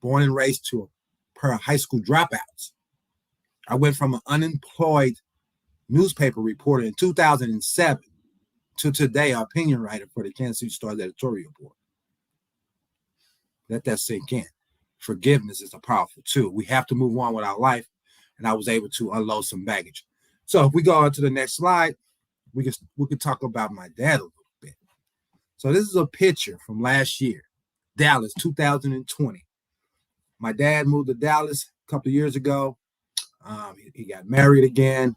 born and raised to a pair of high school dropouts. I went from an unemployed newspaper reporter in 2007 to today, an opinion writer for the Kansas City Star's editorial board. Let that sink in. Forgiveness is a powerful tool. We have to move on with our life, and I was able to unload some baggage. So if we go on to the next slide, we can talk about my dad a little bit. So this is a picture from last year, Dallas, 2020. My dad moved to Dallas a couple of years ago. He got married again,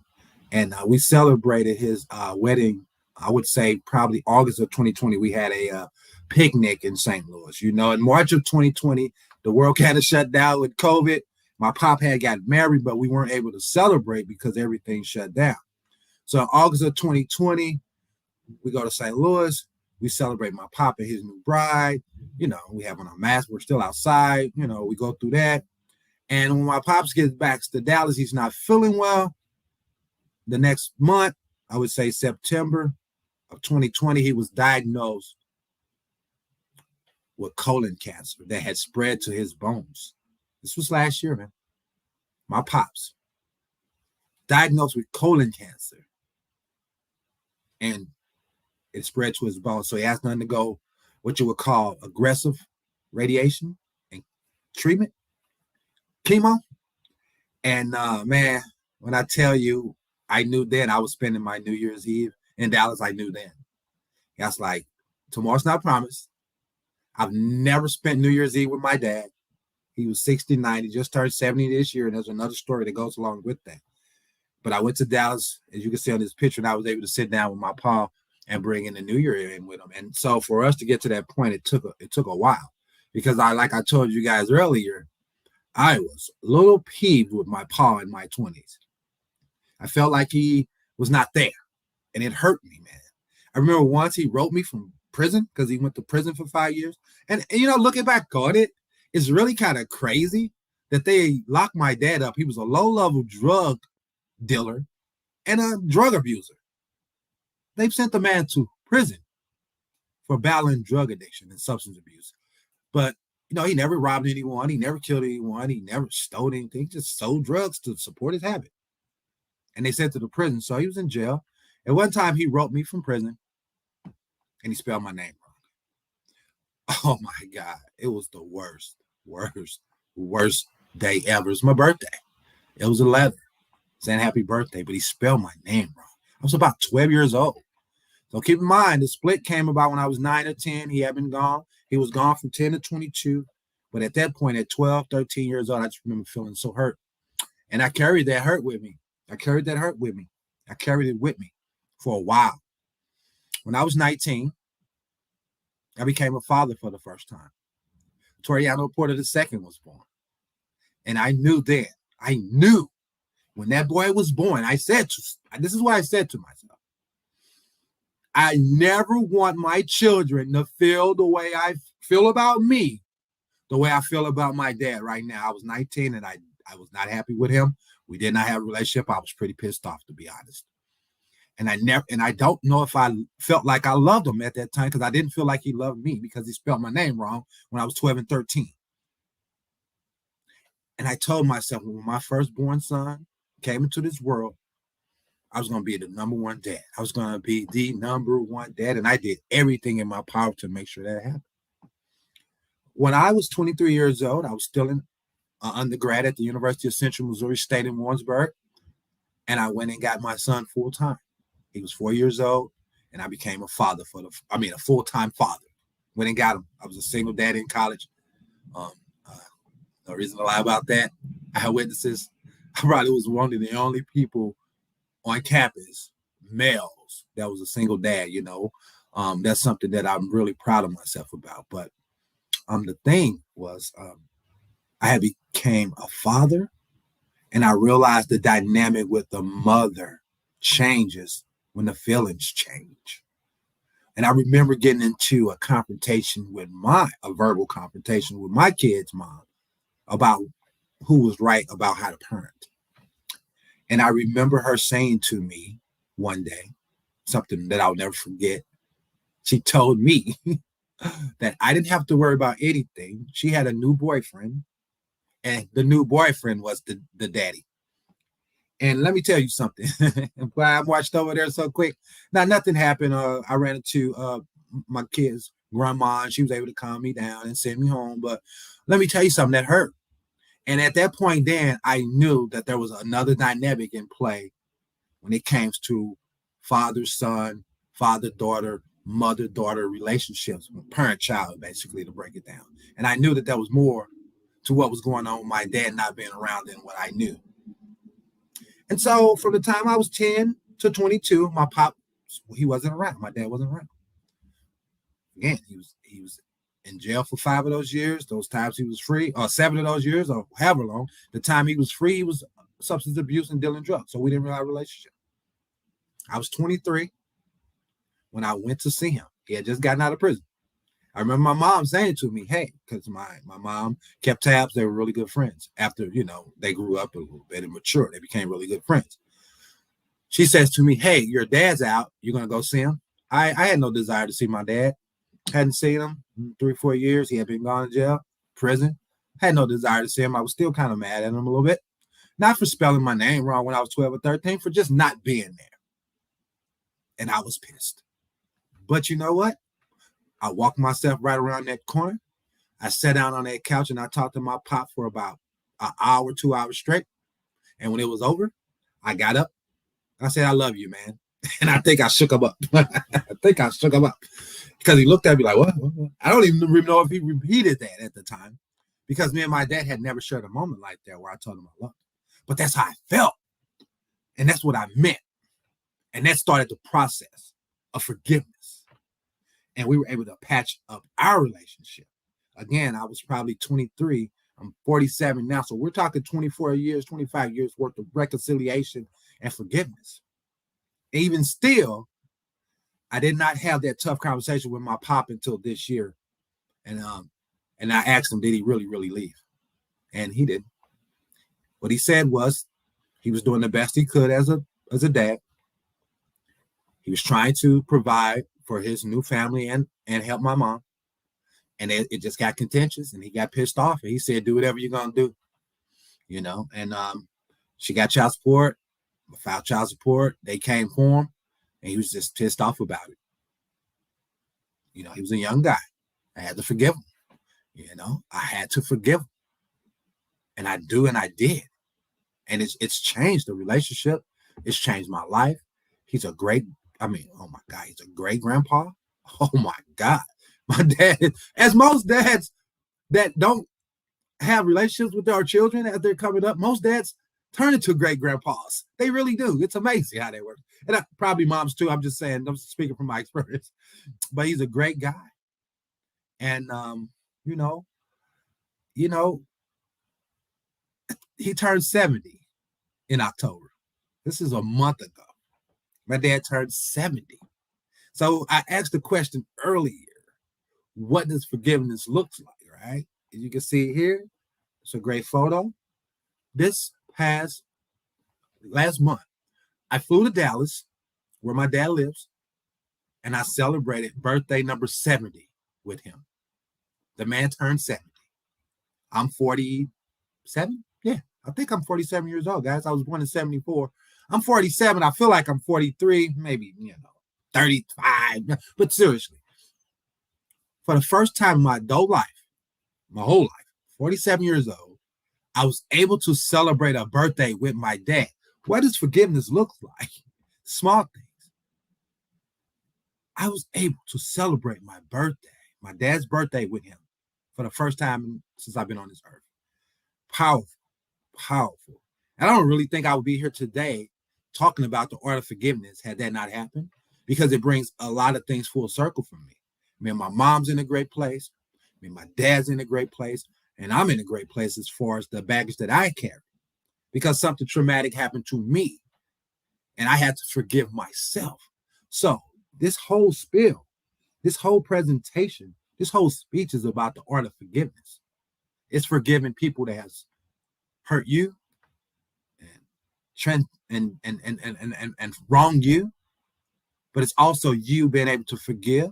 and we celebrated his wedding. I would say probably August of 2020. We had a picnic in St. Louis. You know, in March of 2020, the world kind of shut down with COVID. My pop had got married, but we weren't able to celebrate because everything shut down. So in August of 2020, we go to St. Louis. We celebrate my pop and his new bride. You know, we have on our masks. We're still outside. You know, we go through that. And when my pops gets back to Dallas, he's not feeling well. The next month, I would say September of 2020, he was diagnosed with colon cancer that had spread to his bones. This was last year, man. My pops diagnosed with colon cancer, and it spread to his bones. So he has to undergo what you would call aggressive radiation and treatment, chemo. And man, when I tell you, I knew then I was spending my New Year's Eve in Dallas. I knew then. That's like, tomorrow's not promised. I've never spent New Year's Eve with my dad. He was 69. He just turned 70 this year, and there's another story that goes along with that. But I went to Dallas, as you can see on this picture, and I was able to sit down with my pa and bring in the New Year in with him. And so for us to get to that point, it took a while, because like I told you guys earlier, I was a little peeved with my pa in my 20s. I felt like he was not there, and it hurt me, man. I remember once he wrote me from prison because he went to prison for 5 years. And you know, looking back on it, it's really kind of crazy that they locked my dad up. He was a low-level drug dealer and a drug abuser. they've sent the man to prison for battling drug addiction and substance abuse. But, you know, he never robbed anyone. He never killed anyone. He never stole anything. He just sold drugs to support his habit. And they sent to the prison. So he was in jail. At one time, he wrote me from prison, and he spelled my name wrong. Oh, my God. It was the worst day ever. It was my birthday. It was a letter saying happy birthday, but he spelled my name wrong. I was about 12 years old. So keep in mind, the split came about when I was 9 or 10. He had been gone. He was gone from 10 to 22. But at that point, at 12, 13 years old, I just remember feeling so hurt. And I carried that hurt with me. I carried it with me for a while. When I was 19, I became a father for the first time. Toriano Porter II was born. And I knew when that boy was born, this is what I said to myself. I never want my children to feel the way I feel about me, the way I feel about my dad right now. I was 19 and I was not happy with him. We did not have a relationship. I was pretty pissed off, to be honest. And I don't know if I felt like I loved him at that time, because I didn't feel like he loved me because he spelled my name wrong when I was 12 and 13. And I told myself, when my firstborn son came into this world, I was going to be the number one dad. I was going to be the number one dad. And I did everything in my power to make sure that happened. When I was 23 years old, I was still in undergrad at the University of Central Missouri State in Warrensburg. And I went and got my son full time. He was 4 years old, and I became a father a full-time father. Went and got him. I was a single dad in college. No reason to lie about that. I had witnesses. I probably was one of the only people on campus, males, that was a single dad, you know. That's something that I'm really proud of myself about. But the thing was, I had became a father, and I realized the dynamic with the mother changes when the feelings change. And I remember getting into a verbal confrontation with my kid's mom about who was right about how to parent. And I remember her saying to me one day, something that I'll never forget. She told me that I didn't have to worry about anything. She had a new boyfriend, and the new boyfriend was the daddy. And let me tell you something. I watched over there so quick. Now, nothing happened. I ran into my kid's grandma, and she was able to calm me down and send me home. But let me tell you something that hurt. And at that point then, I knew that there was another dynamic in play when it came to father-son, father-daughter, mother-daughter relationships, parent-child, basically, to break it down. And I knew that there was more to what was going on with my dad not being around than what I knew. And so from the time I was 10 to 22, my pop, he wasn't around. My dad wasn't around. Again, he was in jail for 5 of those years. Those times he was free, or 7 of those years, or however long. The time he was free, he was substance abuse and dealing drugs. So we didn't really have a relationship. I was 23 when I went to see him. He had just gotten out of prison. I remember my mom saying to me, hey, because my mom kept tabs. They were really good friends. After, they grew up a little bit and matured, they became really good friends. She says to me, hey, your dad's out. You're going to go see him? I had no desire to see my dad. Hadn't seen him in 3-4 years. He had been gone to jail, prison. Had no desire to see him. I was still kind of mad at him a little bit. Not for spelling my name wrong when I was 12 or 13, for just not being there. And I was pissed. But you know what? I walked myself right around that corner. I sat down on that couch and I talked to my pop for about an hour, 2 hours straight. And when it was over, I got up. I said, I love you, man. And I think I shook him up. Because he looked at me like, what? I don't even know if he repeated that at the time. Because me and my dad had never shared a moment like that where I told him I loved him. But that's how I felt. And that's what I meant. And that started the process of forgiveness. And we were able to patch up our relationship. Again, I was probably 23. I'm 47 now. So we're talking 24 years, 25 years worth of reconciliation and forgiveness. Even still, I did not have that tough conversation with my pop until this year. And I asked him, did he really, really leave? And he didn't. What he said was he was doing the best he could as a dad. He was trying to provide for his new family and help my mom. And it just got contentious, and he got pissed off. And he said, do whatever you're going to do, you know. And she got child support, filed child support. They came for him, and he was just pissed off about it. You know, he was a young guy. I had to forgive him. You know, I had to forgive him. And I do, and I did. And it's changed the relationship. It's changed my life. He's a great, oh my God, he's a great grandpa. Oh my God. My dad, as most dads that don't have relationships with their children as they're coming up, most dads turn into great grandpas. They really do. It's amazing how they work. And probably moms too. I'm just saying, I'm speaking from my experience. But he's a great guy. And, you know, he turned 70 in October. This is a month ago. My dad turned 70. So I asked the question earlier, what does forgiveness look like, right? As you can see here, it's a great photo. This last month, I flew to Dallas, where my dad lives, and I celebrated birthday number 70 with him. The man turned 70. I'm 47. Yeah, I think I'm 47 years old, guys. I was born in 74. I'm 47. I feel like I'm 43, maybe, 35. But seriously, for the first time in my whole life, 47 years old, I was able to celebrate a birthday with my dad. What does forgiveness look like? Small things. I was able to celebrate my dad's birthday with him for the first time since I've been on this earth. Powerful, powerful. And I don't really think I would be here today talking about the art of forgiveness had that not happened, because it brings a lot of things full circle for me. My mom's in a great place. My dad's in a great place. And I'm in a great place as far as the baggage that I carry, because something traumatic happened to me and I had to forgive myself. So this whole spiel, this whole presentation, this whole speech is about the art of forgiveness. It's forgiving people that has hurt you and wronged you, but it's also you being able to forgive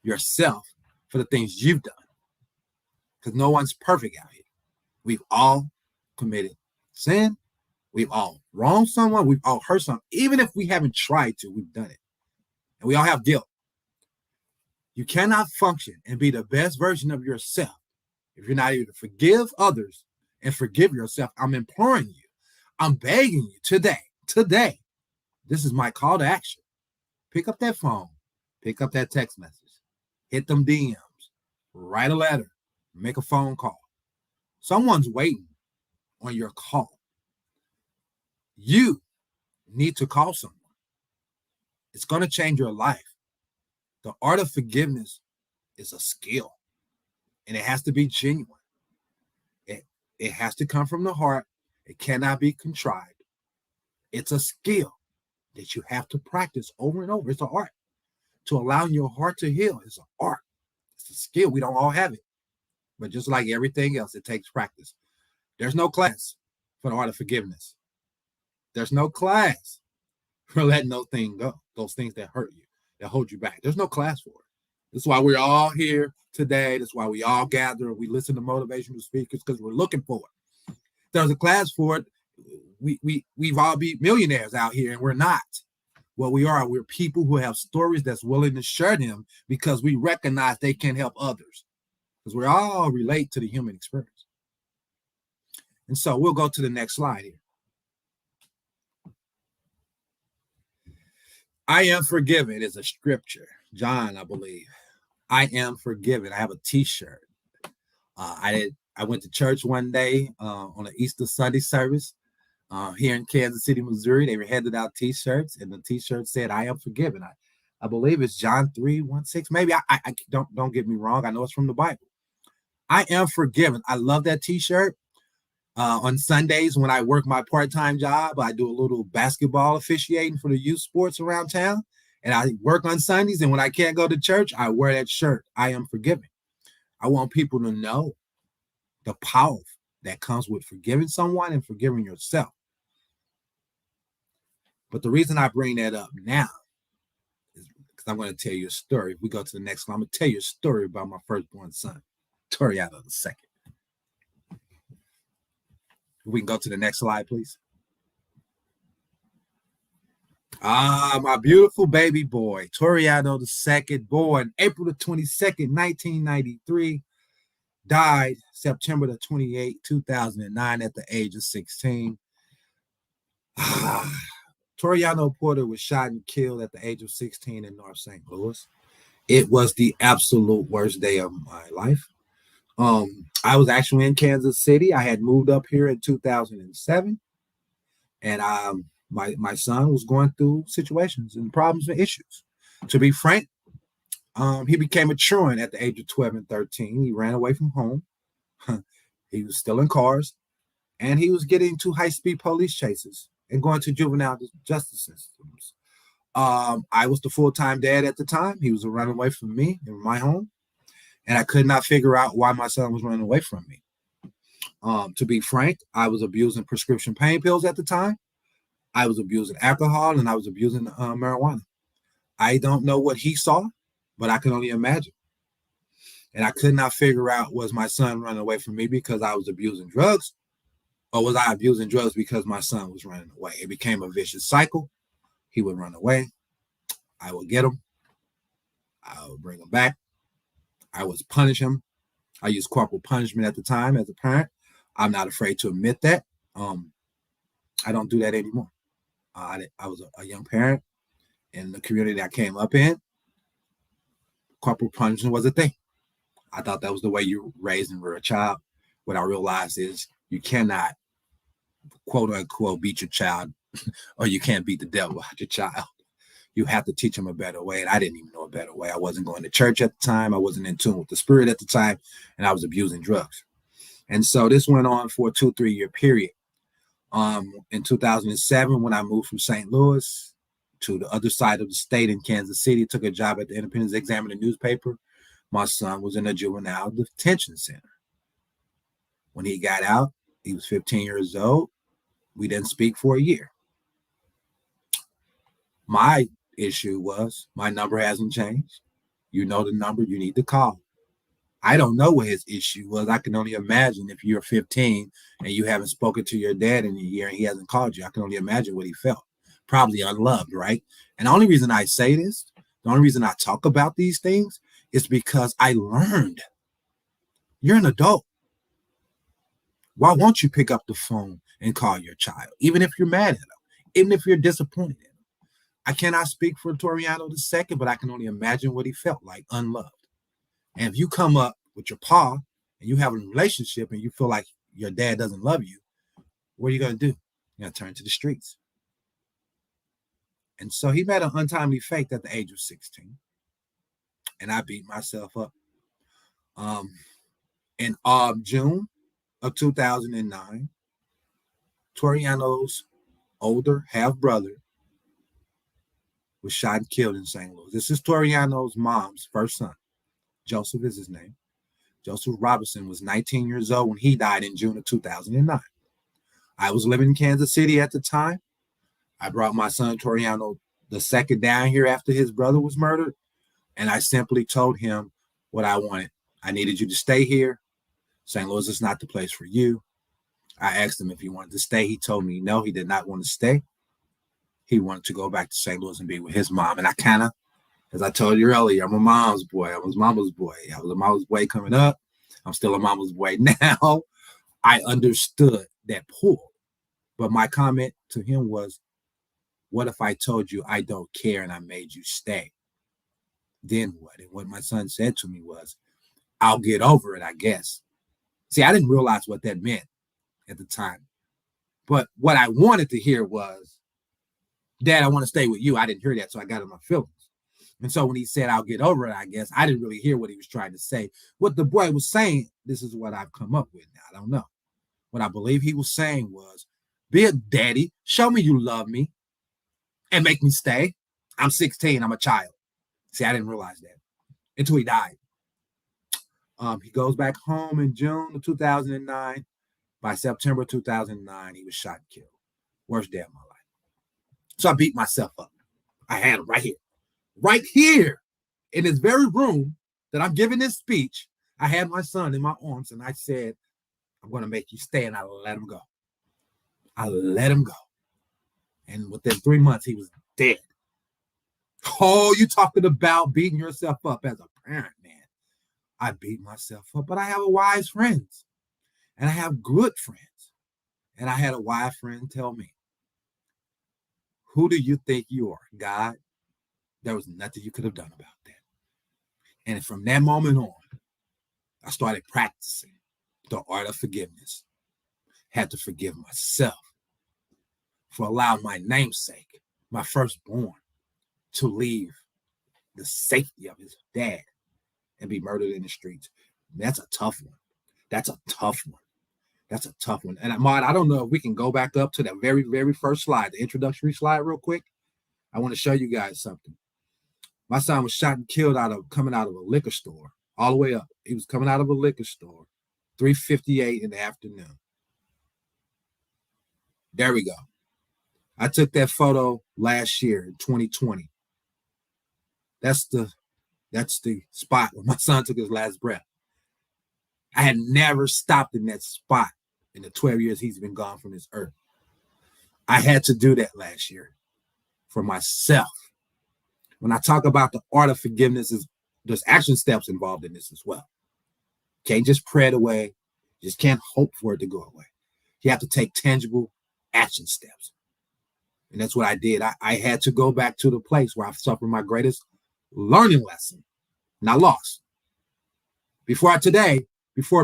yourself for the things you've done. Because no one's perfect out here. We've all committed sin. We've all wronged someone. We've all hurt someone. Even if we haven't tried to, we've done it. And we all have guilt. You cannot function and be the best version of yourself if you're not able to forgive others and forgive yourself. I'm imploring you. I'm begging you today. This is my call to action. Pick up that phone. Pick up that text message. Hit them DMs. Write a letter. Make a phone call. Someone's waiting on your call. You need to call someone. It's going to change your life. The art of forgiveness is a skill, and it has to be genuine. It has to come from the heart. It cannot be contrived. It's a skill that you have to practice over and over. It's an art. To allow your heart to heal is an art. It's a skill. We don't all have it. But just like everything else, it takes practice. There's no class for the art of forgiveness. There's no class for letting those things go, those things that hurt you, that hold you back. There's no class for it. That's why we're all here today. That's why we all gather. We listen to motivational speakers, because we're looking for it. If there's a class for it, we've all be millionaires out here, and we're not. What we are, we're people who have stories that's willing to share them because we recognize they can help others. Because we all relate to the human experience. And so we'll go to the next slide here. I am forgiven is a scripture. John, I believe. I am forgiven. I have a t-shirt. I went to church one day on an Easter Sunday service here in Kansas City, Missouri. They were handing out t-shirts, and the t-shirt said, I am forgiven. I believe it's John 3:16. Maybe I don't get me wrong. I know it's from the Bible. I am forgiven. I love that t-shirt. On Sundays when I work my part-time job, I do a little basketball officiating for the youth sports around town. And I work on Sundays, and when I can't go to church, I wear that shirt. I am forgiven. I want people to know the power that comes with forgiving someone and forgiving yourself. But the reason I bring that up now because I'm going to tell you a story. If we go to the next one, I'm going to tell you a story about my firstborn son, Toriano II. We can go to the next slide, please. My beautiful baby boy, Toriano II, born April the 22nd, 1993, died September the 28th, 2009 at the age of 16. Toriano Porter was shot and killed at the age of 16 in North St. Louis. It was the absolute worst day of my life. I was actually in Kansas City. I had moved up here in 2007, and my son was going through situations and problems and issues. To be frank, he became a truant at the age of 12 and 13. He ran away from home. He was stealing cars, and he was getting into high-speed police chases and going to juvenile justice systems. I was the full-time dad at the time. He was running away from me in my home, and I could not figure out why my son was running away from me. To be frank, I was abusing prescription pain pills at the time. I was abusing alcohol, and I was abusing marijuana. I don't know what he saw, but I can only imagine. And I could not figure out, was my son running away from me because I was abusing drugs, or was I abusing drugs because my son was running away? It became a vicious cycle. He would run away. I would get him. I would bring him back. I would punish him. I used corporal punishment at the time as a parent. I'm not afraid to admit that. I don't do that anymore. I was a young parent in the community I came up in. Corporal punishment was a thing. I thought that was the way you raised and were a child. What I realized is you cannot, quote unquote, beat your child, or you can't beat the devil out your child. You have to teach them a better way. And I didn't even know a better way. I wasn't going to church at the time. I wasn't in tune with the spirit at the time. And I was abusing drugs. And so this went on for a 2-3 year period. In 2007, when I moved from St. Louis to the other side of the state in Kansas City, took a job at the Independent Examiner newspaper. My son was in a juvenile detention center. When he got out, he was 15 years old. We didn't speak for a year. My issue was my number hasn't changed. You know the number you need to call. I don't know what his issue was. I can only imagine if you're 15 and you haven't spoken to your dad in a year and he hasn't called you. I can only imagine what he felt. Probably unloved, right? And the only reason I say this, the only reason I talk about these things is because I learned. You're an adult. Why won't you pick up the phone and call your child, even if you're mad at him, even if you're disappointed in him? I cannot speak for Toriano II, but I can only imagine what he felt like, unloved. And if you come up with your pa and you have a relationship and you feel like your dad doesn't love you, what are you going to do? You're going to turn to the streets. And so he met an untimely fate at the age of 16. And I beat myself up. In June of 2009, Toriano's older half-brother was shot and killed in St. Louis. This is Toriano's mom's first son. Joseph is his name. Joseph Robinson was 19 years old when he died in June of 2009. I was living in Kansas City at the time. I brought my son Toriano II down here after his brother was murdered, and I simply told him what I wanted. I needed you to stay here. St. Louis is not the place for you. I asked him if he wanted to stay. He told me no, he did not want to stay. He wanted to go back to St. Louis and be with his mom. And I kind of, as I told you earlier, I'm a mom's boy. I was mama's boy. I was a mama's boy coming up. I'm still a mama's boy now. I understood that pull. But my comment to him was, what if I told you I don't care and I made you stay? Then what? And what my son said to me was, I'll get over it, I guess. See, I didn't realize what that meant at the time. But what I wanted to hear was, Dad, I want to stay with you. I didn't hear that, so I got in my feelings. And so when he said, I'll get over it, I guess, I didn't really hear what he was trying to say. What the boy was saying, this is what I've come up with now. I don't know. What I believe he was saying was, be a daddy, show me you love me, and make me stay. I'm 16, I'm a child. See, I didn't realize that until he died. He goes back home in June of 2009. By September 2009, he was shot and killed. Worst day of my life. So I beat myself up. I had him right here. right here in this very room that I'm giving this speech, I had my son in my arms and I said, I'm going to make you stay, and I let him go. I let him go. And within 3 months, he was dead. Oh, you talking about beating yourself up as a parent, man. I beat myself up, but I have wise friends, and I have good friends. And I had a wise friend tell me, who do you think you are? God? There was nothing you could have done about that. And from that moment on, I started practicing the art of forgiveness. Had to forgive myself for allowing my namesake, my firstborn, to leave the safety of his dad and be murdered in the streets. That's a tough one. That's a tough one. That's a tough one. And Ahmad, I don't know if we can go back up to that very, very first slide, the introductory slide real quick. I want to show you guys something. My son was shot and killed coming out of a liquor store, all the way up. He was coming out of a liquor store, 3:58 in the afternoon. There we go. I took that photo last year in 2020. That's the spot where my son took his last breath. I had never stopped in that spot in the 12 years he's been gone from this earth. I had to do that last year for myself. When I talk about the art of forgiveness, there's action steps involved in this as well. Can't just pray it away. You just can't hope for it to go away. You have to take tangible action steps. And that's what I did. I had to go back to the place where I suffered my greatest learning lesson, and I lost. Before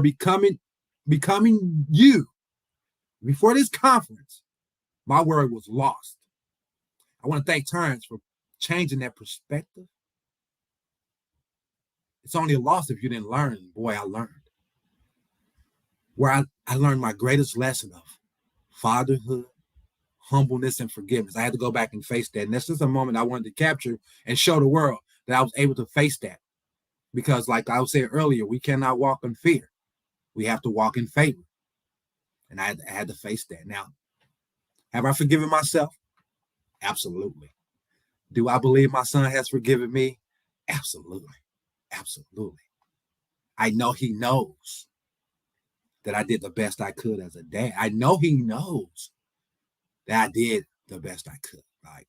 becoming you, before this conference, my word was lost. I want to thank Terrence for changing that perspective. It's only a loss if you didn't learn. Boy, I learned. Where I learned my greatest lesson of fatherhood, humbleness, and forgiveness. I had to go back and face that. And that's just a moment I wanted to capture and show the world that I was able to face that. Because like I was saying earlier, we cannot walk in fear. We have to walk in favor. And I had to face that. Now, have I forgiven myself? Absolutely. Do I believe my son has forgiven me? Absolutely. Absolutely. I know he knows that I did the best I could as a dad. I know he knows that I did the best I could. Like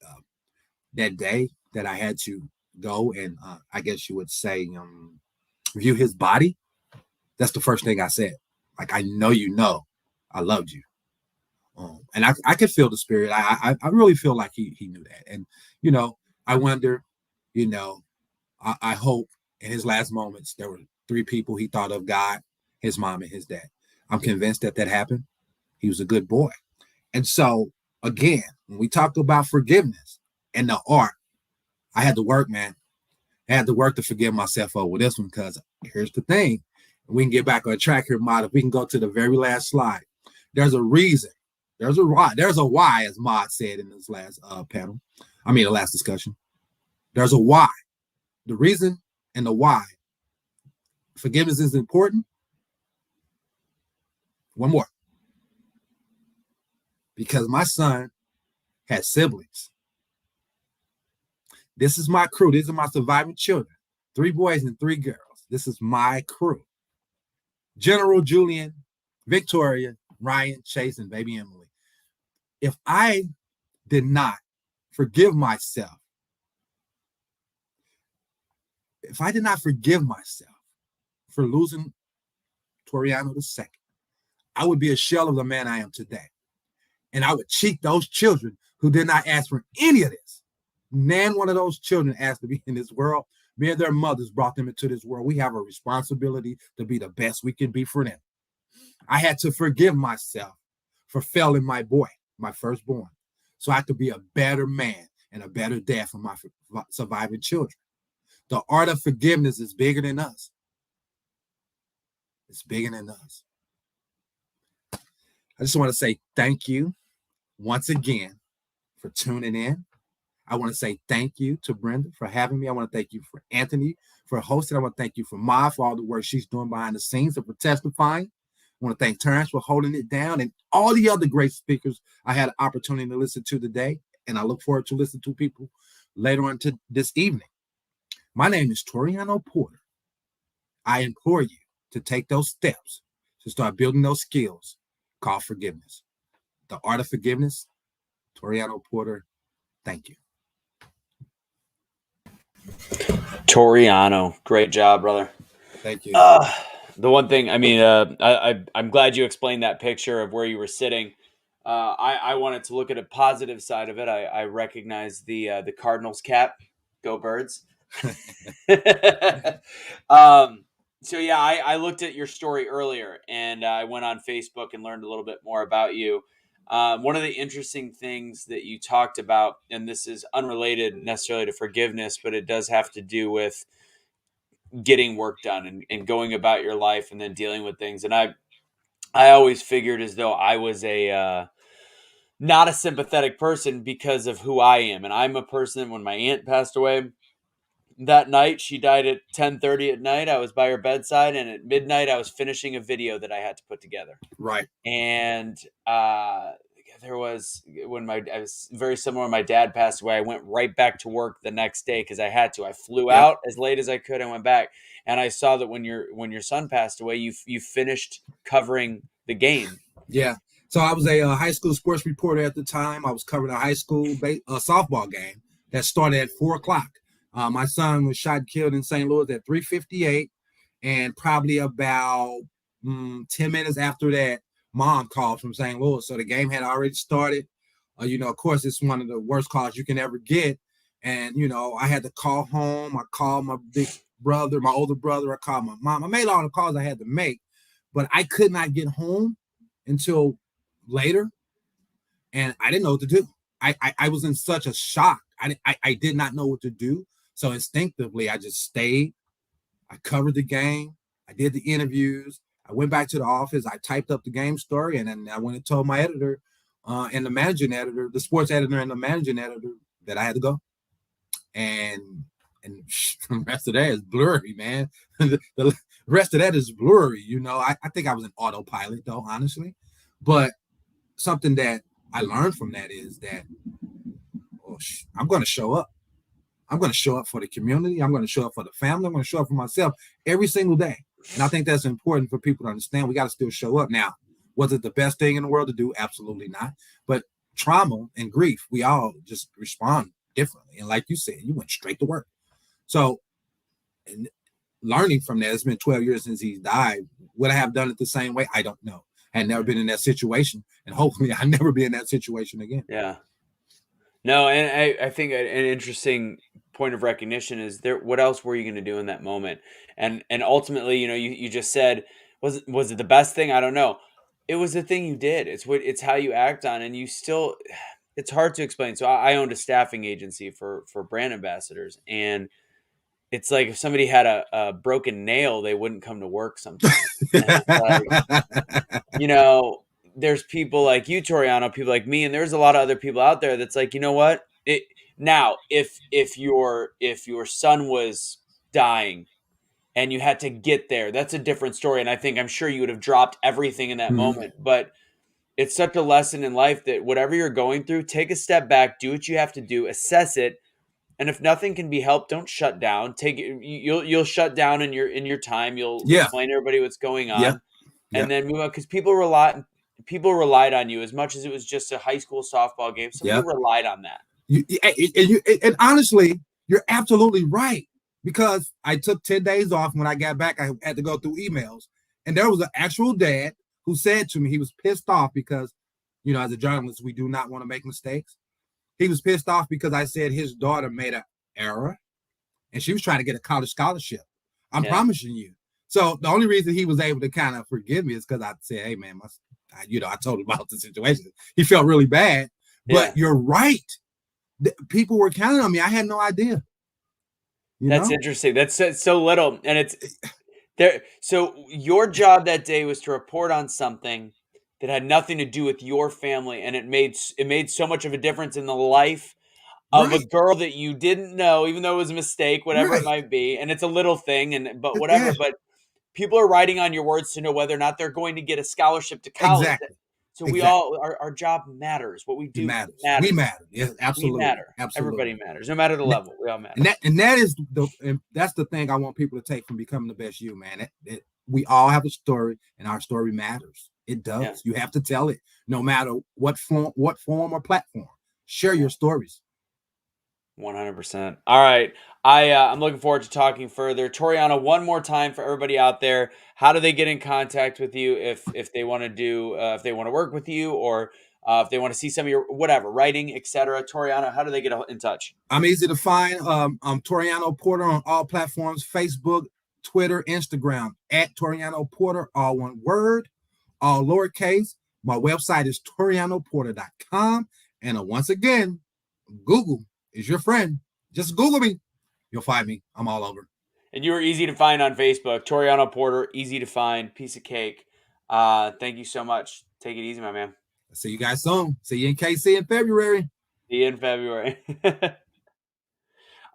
that day that I had to go and I guess you would say view his body. That's the first thing I said. Like, I know I loved you. And I could feel the spirit. I really feel like he knew that. And, I wonder, I hope in his last moments, there were 3 people he thought of: God, his mom, and his dad. I'm convinced that happened. He was a good boy. And so, again, when we talk about forgiveness and the art, I had to work, man. I had to work to forgive myself over this one, because here's the thing. We can get back on track here, Mod. If we can go to the very last slide. There's a reason. There's a why. There's a why, as Mod said in this last the last discussion. There's a why. The reason and the why forgiveness is important. One more. Because my son had siblings. This is my crew. These are my surviving children. 3 boys and 3 girls. This is my crew. General Julian, Victoria, Ryan, Chase, and baby Emily. If I did not forgive myself, for losing Toriano II, I would be a shell of the man I am today. And I would cheat those children who did not ask for any of this. Nan one of those children asked to be in this world. Me and their mothers brought them into this world. We have a responsibility to be the best we can be for them. I had to forgive myself for failing my boy, my firstborn, so I could be a better man and a better dad for my surviving children. The art of forgiveness is bigger than us. It's bigger than us. I just want to say thank you once again for tuning in. I want to say thank you to Brenda for having me. I want to thank you for Anthony for hosting. I want to thank you for Ma for all the work she's doing behind the scenes and for testifying. I want to thank Terrence for holding it down, and all the other great speakers I had an opportunity to listen to today. And I look forward to listening to people later on to this evening. My name is Toriano Porter. I implore you to take those steps to start building those skills called forgiveness. The art of forgiveness, Toriano Porter. Thank you. Toriano, great job, brother. Thank you. The one thing, I mean, I'm glad you explained that picture of where you were sitting. I wanted to look at a positive side of it. I recognize the Cardinals cap. Go Birds. So yeah, I looked at your story earlier, and I went on Facebook and learned a little bit more about you. One of the interesting things that you talked about, and this is unrelated necessarily to forgiveness, but it does have to do with getting work done and going about your life and then dealing with things. And I always figured as though I was a not a sympathetic person because of who I am. And I'm a person, when my aunt passed away that night, she died at 10:30 at night. I was by her bedside, and at midnight I was finishing a video that I had to put together. Right. And there was I was very similar when my dad passed away. I went right back to work the next day because I had to. I flew out as late as I could and went back. And I saw that when your son passed away, you finished covering the game. Yeah. So I was a high school sports reporter at the time. I was covering a high school softball game that started at 4:00. My son was shot and killed in St. Louis at 3:58, and probably about 10 minutes after that, Mom called from St. Louis. So the game had already started. Of course, it's one of the worst calls you can ever get. And, I had to call home. I called my big brother, my older brother. I called my mom. I made all the calls I had to make, but I could not get home until later, and I didn't know what to do. I was in such a shock. I did not know what to do. So instinctively, I just stayed. I covered the game. I did the interviews. I went back to the office. I typed up the game story, and then I went and told my editor and the managing editor, the sports editor and the managing editor, that I had to go. And the rest of that is blurry, man. The rest of that is blurry. I think I was an autopilot, though, honestly. But something that I learned from that is that I'm going to show up. I'm going to show up for the community. I'm going to show up for the family. I'm going to show up for myself every single day. And I think that's important for people to understand. We got to still show up. Now, was it the best thing in the world to do? Absolutely not. But trauma and grief, we all just respond differently. And like you said, you went straight to work. So learning from that, it's been 12 years since he's died. Would I have done it the same way? I don't know. I had never been in that situation. And hopefully I'll never be in that situation again. Yeah. No, and I think an interesting point of recognition is there. What else were you going to do in that moment? And ultimately, you just said, was it the best thing? I don't know. It was the thing you did. It's how you act on, and you still. It's hard to explain. So I owned a staffing agency for brand ambassadors, and it's like if somebody had a broken nail, they wouldn't come to work sometimes. And it's like, there's people like you, Toriano, people like me, and there's a lot of other people out there that's like, you know what? Now, if your son was dying and you had to get there, that's a different story. And I'm sure you would have dropped everything in that moment. But it's such a lesson in life that whatever you're going through, take a step back, do what you have to do, assess it. And if nothing can be helped, don't shut down. You'll shut down in your time. You'll explain to everybody what's going on, and then move on, because people relied on you as much as it was just a high school softball game. Somebody relied on that. And honestly, you're absolutely right, because I took 10 days off. When I got back, I had to go through emails, and there was an actual dad who said to me, he was pissed off because, as a journalist, we do not want to make mistakes. He was pissed off because I said his daughter made an error and she was trying to get a college scholarship. I'm promising you. So the only reason he was able to kind of forgive me is because I said, hey, man, I told him about the situation. He felt really bad. But you're right. People were counting on me. I had no idea. That's interesting. That's so little. And it's there. So your job that day was to report on something that had nothing to do with your family. And it made so much of a difference in the life of a girl that you didn't know, even though it was a mistake, whatever it might be. And it's a little thing, but whatever. But people are writing on your words to know whether or not they're going to get a scholarship to college. Exactly. So we all, our job matters. What we do matters. We matter. Yes, absolutely. We matter. Absolutely. Everybody matters, no matter the level. We all matter. And that's the thing I want people to take from becoming the best you, man. We all have a story, and our story matters. It does. Yeah. You have to tell it, no matter what form or platform. Share your stories. 100%. All right. I'm looking forward to talking further. Toriano, one more time for everybody out there. How do they get in contact with you if they want to if they want to work with you, or if they want to see some of your writing, etc.? Toriano, how do they get in touch? I'm easy to find. I'm Toriano Porter on all platforms: Facebook, Twitter, Instagram, at Toriano Porter, all one word, all lowercase. My website is torianoporter.com. And once again, Google is your friend. Just Google me. You'll find me. I'm all over. And you are easy to find on Facebook. Toriano Porter, easy to find, piece of cake. Thank you so much. Take it easy, my man. See you guys soon. See you in KC in February. See you in February.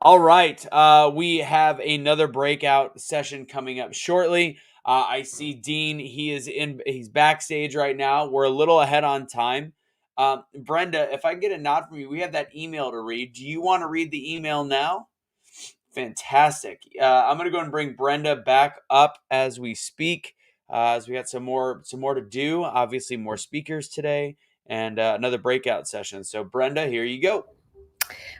All right. We have another breakout session coming up shortly. I see Dean. He's backstage right now. We're a little ahead on time. Brenda, if I get a nod from you, we have that email to read. Do you want to read the email now? Fantastic. I'm going to go and bring Brenda back up as we speak, as we got some more to do. Obviously, more speakers today and another breakout session. So, Brenda, here you go.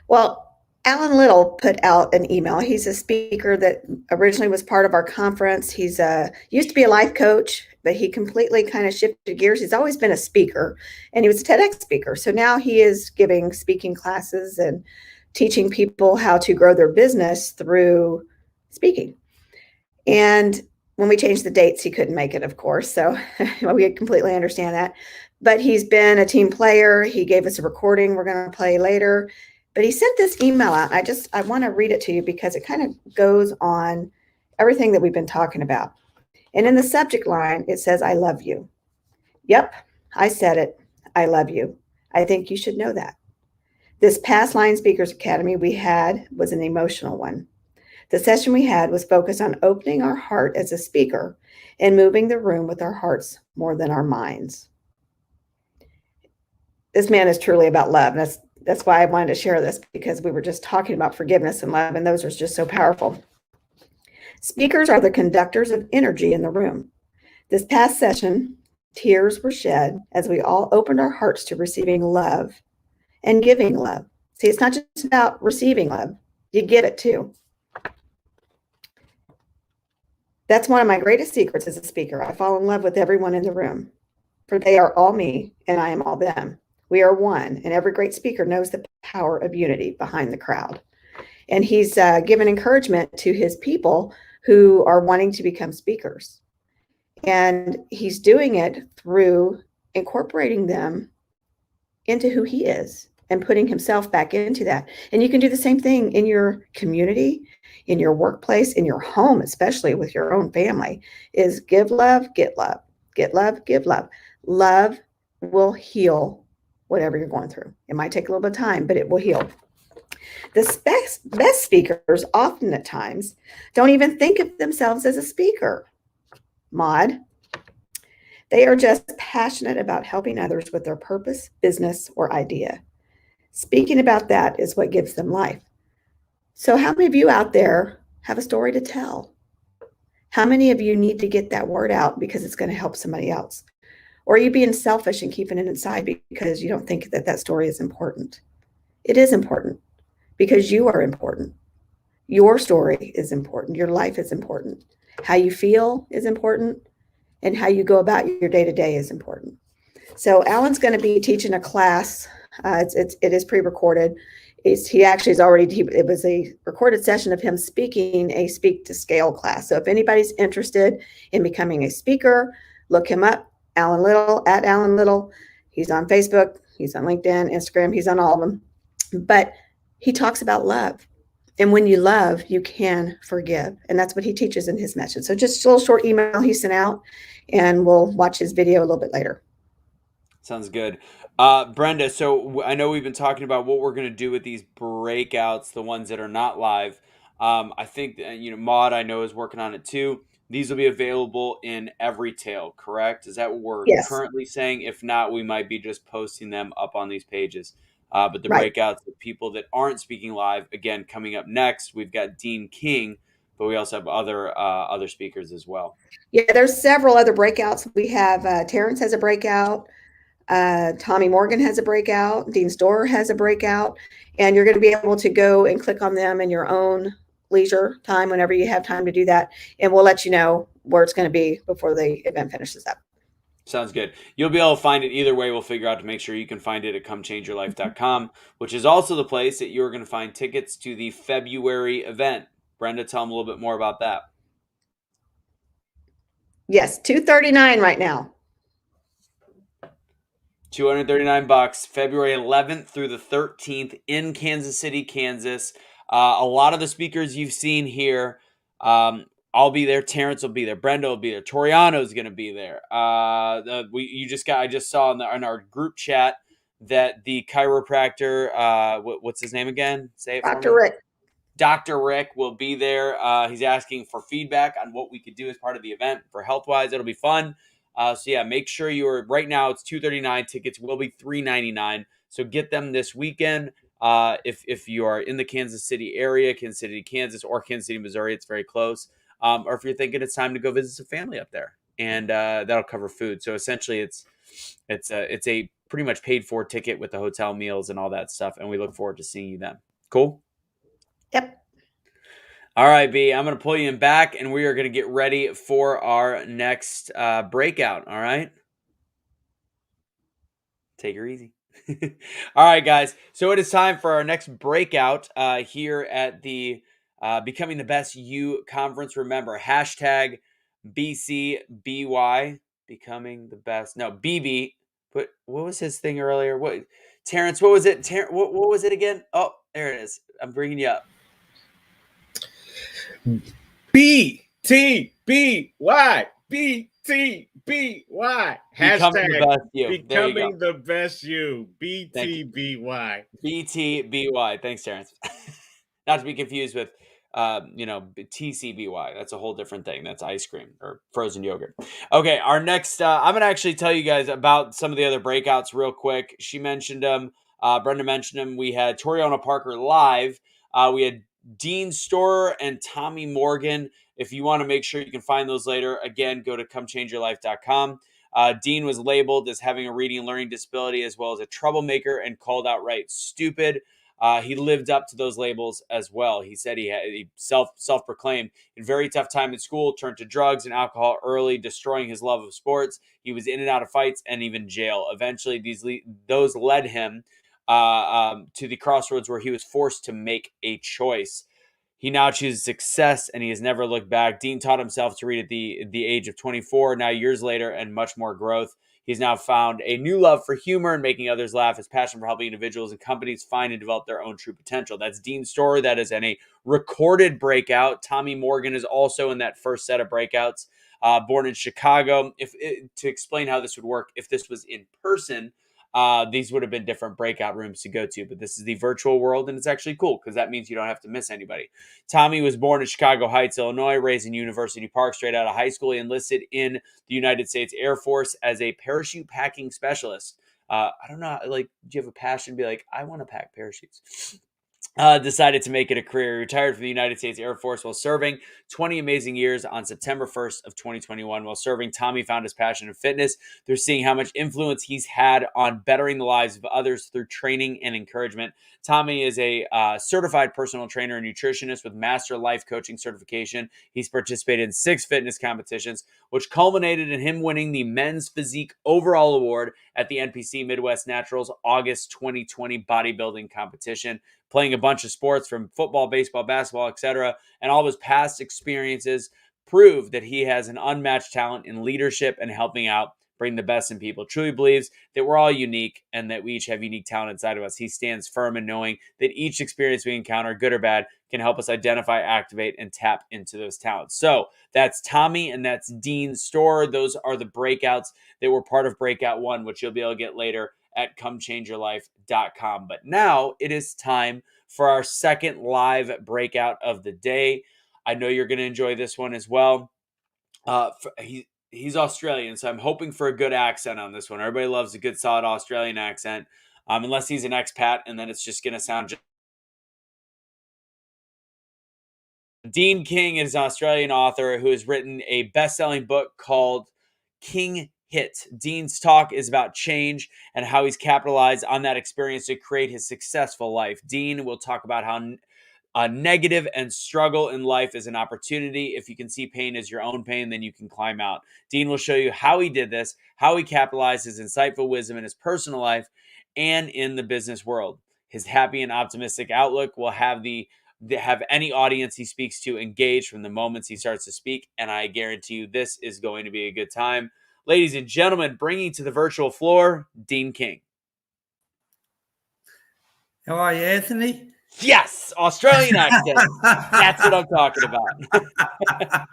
Well, Alan Little put out an email. He's a speaker that originally was part of our conference. He's used to be a life coach, but he completely kind of shifted gears. He's always been a speaker, and he was a TEDx speaker. So now he is giving speaking classes and teaching people how to grow their business through speaking. And when we changed the dates, he couldn't make it, of course. So we completely understand that. But he's been a team player. He gave us a recording we're going to play later. But he sent this email out. I want to read it to you because it kind of goes on everything that we've been talking about. And in the subject line, it says, I love you. Yep, I said it. I love you. I think you should know that. This past Line Speakers Academy we had was an emotional one. The session we had was focused on opening our heart as a speaker and moving the room with our hearts more than our minds. This man is truly about love. And that's why I wanted to share this, because we were just talking about forgiveness and love, and those are just so powerful. Speakers are the conductors of energy in the room. This past session, tears were shed as we all opened our hearts to receiving love and giving love. See, it's not just about receiving love. You give it too. That's one of my greatest secrets as a speaker. I fall in love with everyone in the room, for they are all me and I am all them. We are one, and every great speaker knows the power of unity behind the crowd. And he's given encouragement to his people who are wanting to become speakers. And he's doing it through incorporating them into who he is and putting himself back into that. And you can do the same thing in your community, in your workplace, in your home, especially with your own family, is give love, get love, get love, give love. Love will heal whatever you're going through. It might take a little bit of time, but it will heal. The best speakers often at times don't even think of themselves as a speaker. Maud. They are just passionate about helping others with their purpose, business, or idea. Speaking about that is what gives them life. So how many of you out there have a story to tell? How many of you need to get that word out because it's going to help somebody else? Or are you being selfish and keeping it inside because you don't think that that story is important? It is important because you are important. Your story is important. Your life is important. How you feel is important, and how you go about your day-to-day is important. So Alan's going to be teaching a class. It is pre-recorded. It was a recorded session of him speaking a Speak to Scale class. So if anybody's interested in becoming a speaker, look him up, Alan Little, at Alan Little. He's on Facebook, he's on LinkedIn, Instagram, he's on all of them. But he talks about love. And when you love, you can forgive. And that's what he teaches in his message. So just a little short email he sent out, and we'll watch his video a little bit later. Sounds good. Brenda, so I know we've been talking about what we're going to do with these breakouts, the ones that are not live. I think, Maud, I know, is working on it too. These will be available in Everytail, correct? Is that what we're Yes. currently saying? If not, we might be just posting them up on these pages. But the Right. breakouts of people that aren't speaking live, again, coming up next, we've got Dean King, but we also have other speakers as well. Yeah, there's several other breakouts. We have Terrence has a breakout. Tommy Morgan has a breakout. Dean Storer has a breakout. And you're going to be able to go and click on them in your own leisure time whenever you have time to do that. And we'll let you know where it's going to be before the event finishes up. Sounds good. You'll be able to find it either way. We'll figure out to make sure you can find it at comechangeyourlife.com, which is also the place that you're going to find tickets to the February event. Brenda, tell them a little bit more about that. Yes, $239 right now. $239, February 11th through the 13th in Kansas City, Kansas. A lot of the speakers you've seen here, I'll be there. Terrence will be there. Brenda will be there. Toriano's going to be there. I just saw in our group chat that the chiropractor, what's his name again? Say it for me. Dr. Rick. Dr. Rick will be there. He's asking for feedback on what we could do as part of the event for health-wise. It'll be fun. So yeah, make sure right now it's $239. Tickets will be $399. So get them this weekend. If you are in the Kansas City area, Kansas City, Kansas, or Kansas City, Missouri, it's very close. Or if you're thinking it's time to go visit some family up there, and that'll cover food. So essentially, it's a pretty much paid for ticket with the hotel meals and all that stuff. And we look forward to seeing you then. Cool. Yep. All right, B, I'm going to pull you in back, and we are going to get ready for our next breakout. All right? Take her easy. All right, guys. So it is time for our next breakout here at the Becoming the Best You conference. Remember, hashtag BCBY, Becoming the Best. No, BB. What was his thing earlier? What, Terrence, what was it? What was it again? Oh, there it is. I'm bringing you up. BTBY. BTBY. Becoming the best you. Becoming the best you. BTBY. BTBY. Thanks, Terrence. Not to be confused with, TCBY. That's a whole different thing. That's ice cream or frozen yogurt. Okay, our next, I'm going to actually tell you guys about some of the other breakouts real quick. She mentioned them. Brenda mentioned them. We had Toriana Parker live. We had Dean Storer and Tommy Morgan. If you want to make sure you can find those later, again, go to comechangeyourlife.com. Dean was labeled as having a reading and learning disability as well as a troublemaker and called outright stupid. He lived up to those labels as well. He said he self-proclaimed in very tough time at school, turned to drugs and alcohol early, destroying his love of sports. He was in and out of fights and even jail. Eventually, those led him to the crossroads where he was forced to make a choice. He now chooses success, and he has never looked back. Dean taught himself to read at the age of 24. Now, years later, and much more growth. He's now found a new love for humor and making others laugh, his passion for helping individuals and companies find and develop their own true potential. That's Dean's story. That is in a recorded breakout. Tommy Morgan is also in that first set of breakouts. Born in Chicago. To explain how this would work, if this was in person, these would have been different breakout rooms to go to, but this is the virtual world, and it's actually cool because that means you don't have to miss anybody. Tommy was born in Chicago Heights, Illinois, raised in University Park. Straight out of high school, he enlisted in the United States Air Force as a parachute packing specialist. I don't know, do you have a passion? Be like, I want to pack parachutes. Decided to make it a career. He retired from the United States Air Force while serving 20 amazing years on September 1st of 2021. While serving, Tommy found his passion in fitness through seeing how much influence he's had on bettering the lives of others through training and encouragement. Tommy is a certified personal trainer and nutritionist with master life coaching certification. He's participated in 6 fitness competitions, which culminated in him winning the Men's Physique Overall Award at the NPC Midwest Naturals August 2020 bodybuilding competition, playing a bunch of sports from football, baseball, basketball, etc. And all of his past experiences prove that he has an unmatched talent in leadership and helping out bring the best in people. Truly believes that we're all unique and that we each have unique talent inside of us. He stands firm in knowing that each experience we encounter, good or bad, can help us identify, activate, and tap into those talents. So that's Tommy and that's Dean Storer. Those are the breakouts that were part of Breakout 1, which you'll be able to get later at comechangeyourlife.com. But now it is time for our second live breakout of the day. I know you're going to enjoy this one as well. He's Australian, so I'm hoping for a good accent on this one. Everybody loves a good, solid Australian accent, unless he's an expat, and then it's just going to sound just. Dean King is an Australian author who has written a best-selling book called King Hit. Dean's talk is about change and how he's capitalized on that experience to create his successful life. Dean will talk about how negative and struggle in life is an opportunity. If you can see pain as your own pain, then you can climb out. Dean will show you how he did this, how he capitalized his insightful wisdom in his personal life and in the business world. His happy and optimistic outlook will have any audience he speaks to engage from the moments he starts to speak, and I guarantee you this is going to be a good time. Ladies and gentlemen, bringing to the virtual floor, Dean King. How are you, Anthony? Yes, Australian accent. That's what I'm talking about.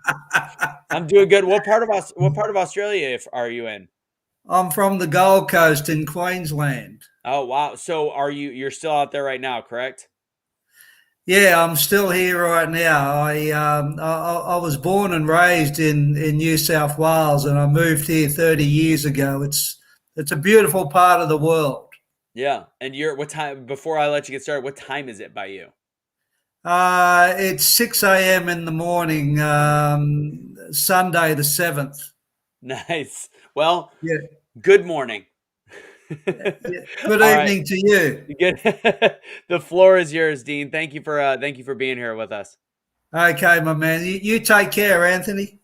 I'm doing good. What part of Australia are you in? I'm from the Gold Coast in Queensland. Oh wow! So you're still out there right now, correct? Yeah, I'm still here right now. I was born and raised in New South Wales, and I moved here 30 years ago. It's a beautiful part of the world. Yeah, and what time? Before I let you get started, what time is it by you? It's 6 a.m. in the morning, Sunday the 7th. Nice. Well, yeah. Good morning. Good evening to you. Good. The floor is yours, Dean. Thank you for being here with us. Okay, my man. You take care, Anthony.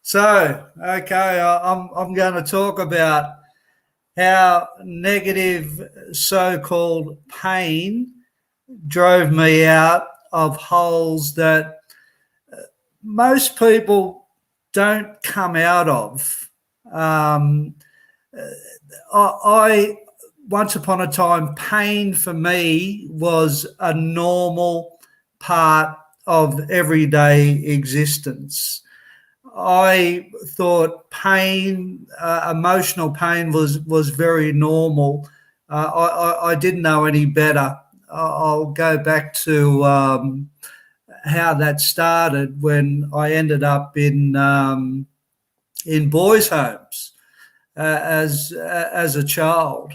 So, okay, I'm going to talk about how negative so-called pain drove me out of holes that most people don't come out of. I once upon a time, pain for me was a normal part of everyday existence. I thought pain, emotional pain was very normal. I didn't know any better. I'll go back to how that started when I ended up in boys' homes as a child,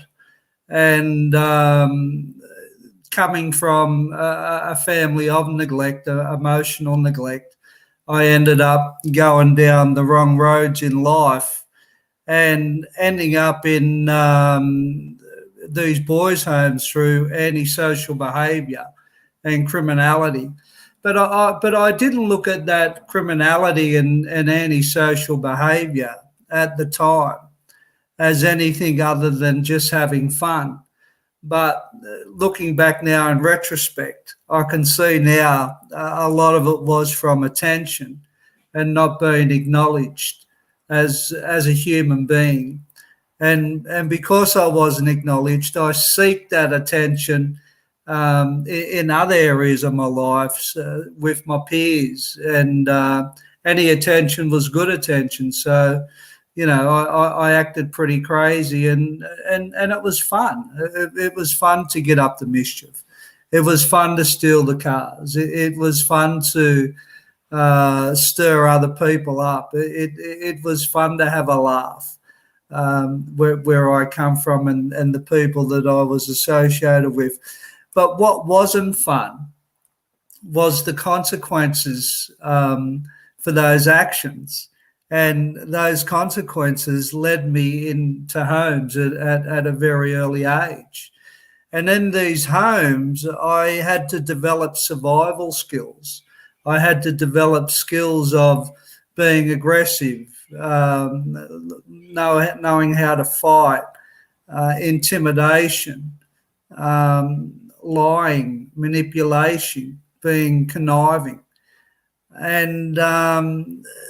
and coming from a family of neglect, emotional neglect, I ended up going down the wrong roads in life and ending up in these boys' homes through antisocial behaviour and criminality. But I didn't look at that criminality and antisocial behaviour at the time as anything other than just having fun. But looking back now in retrospect, I can see now a lot of it was from attention and not being acknowledged as a human being. And because I wasn't acknowledged, I seek that attention in other areas of my life with my peers, and any attention was good attention. So, you know, I acted pretty crazy, and it was fun. It was fun to get up to mischief. It was fun to steal the cars. It was fun to stir other people up. It was fun to have a laugh. Where I come from and the people that I was associated with. But what wasn't fun was the consequences for those actions. And those consequences led me into homes at a very early age. And in these homes, I had to develop survival skills. I had to develop skills of being aggressive, knowing how to fight, intimidation, lying, manipulation, being conniving. And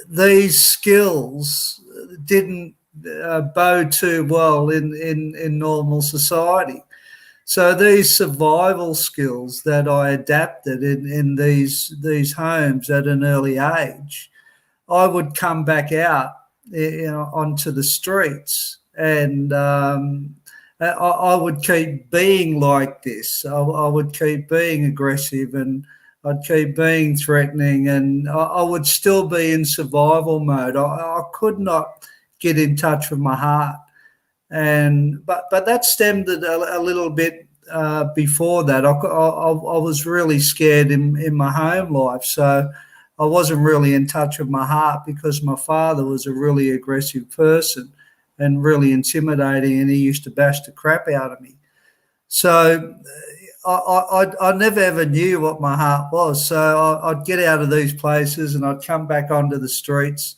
these skills didn't bow too well in normal society. So these survival skills that I adapted in these homes at an early age, I would come back out, you know, onto the streets, and I would keep being like this. I would keep being aggressive, and I'd keep being threatening, and I would still be in survival mode. I could not get in touch with my heart, but that stemmed a little bit before that. I was really scared in my home life, so I wasn't really in touch with my heart because my father was a really aggressive person and really intimidating, and he used to bash the crap out of me. So I never ever knew what my heart was. So I'd get out of these places and I'd come back onto the streets,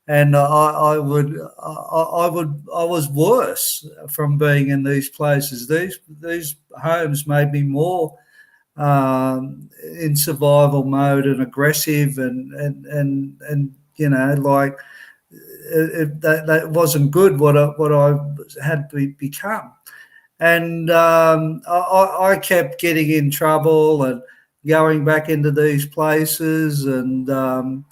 and I was worse from being in these places. These homes made me more in survival mode and aggressive, and you know, like that wasn't good what I had become. And I kept getting in trouble and going back into these places, and I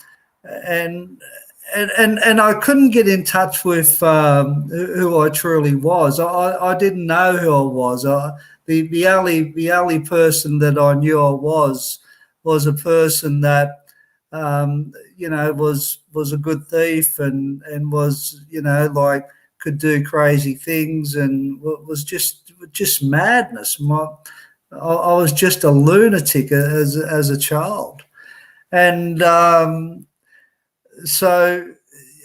couldn't get in touch with who I truly was. I didn't know who I was. The only person that I knew I was a person that was a good thief and was, like, could do crazy things, and was just madness. I was just a lunatic as a child, and so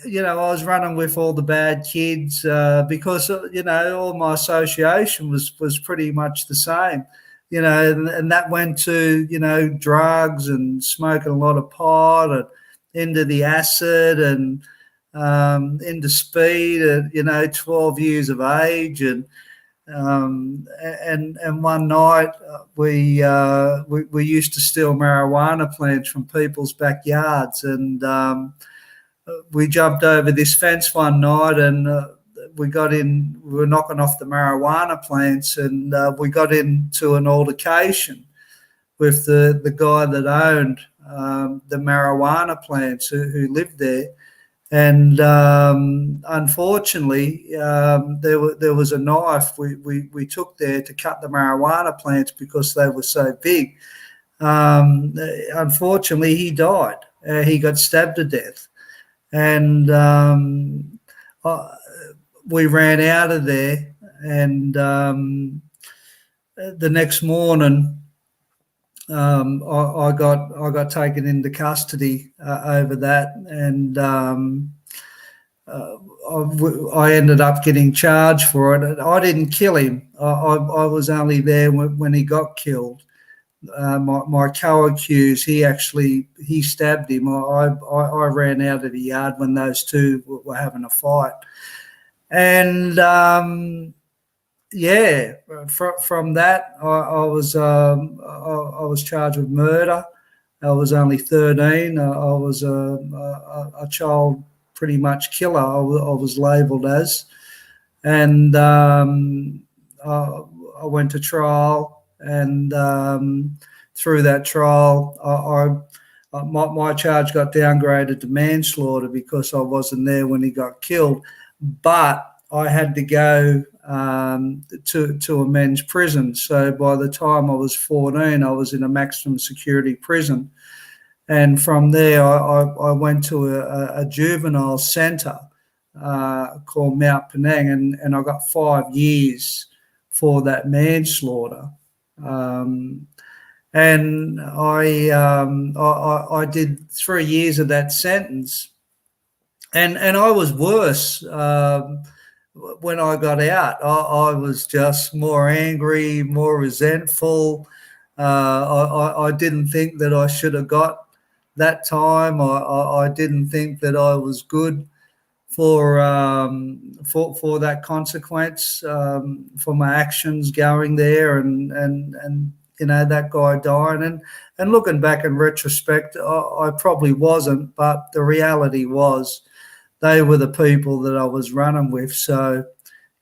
I was running with all the bad kids because all my association was pretty much the same, and that went to drugs and smoking a lot of pot and into the acid and into speed at 12 years of age, and one night we used to steal marijuana plants from people's backyards, and we jumped over this fence one night, and we were knocking off the marijuana plants, and we got into an altercation with the guy that owned the marijuana plants who lived there. And unfortunately, there was a knife we took there to cut the marijuana plants because they were so big. Unfortunately, he died. He got stabbed to death. And we ran out of there. And the next morning, I got taken into custody over that, and I ended up getting charged for it. I didn't kill him. I was only there when he got killed. My co-accused, he stabbed him. I ran out of the yard when those two were having a fight, and from that, I was charged with murder. I was only 13. I was a child, pretty much killer. I was labelled as, and I went to trial, and through that trial, my charge got downgraded to manslaughter because I wasn't there when he got killed, but I had to go to a men's prison. So by the time I was 14, I was in a maximum security prison. And from there, I went to a juvenile centre called Mount Penang, and I got 5 years for that manslaughter. And I did 3 years of that sentence, and I was worse. When I got out, I was just more angry, more resentful. I didn't think that I should have got that time. I didn't think that I was good for that consequence for my actions going there, and that guy dying. And looking back in retrospect, I probably wasn't, but the reality was, they were the people that I was running with. So,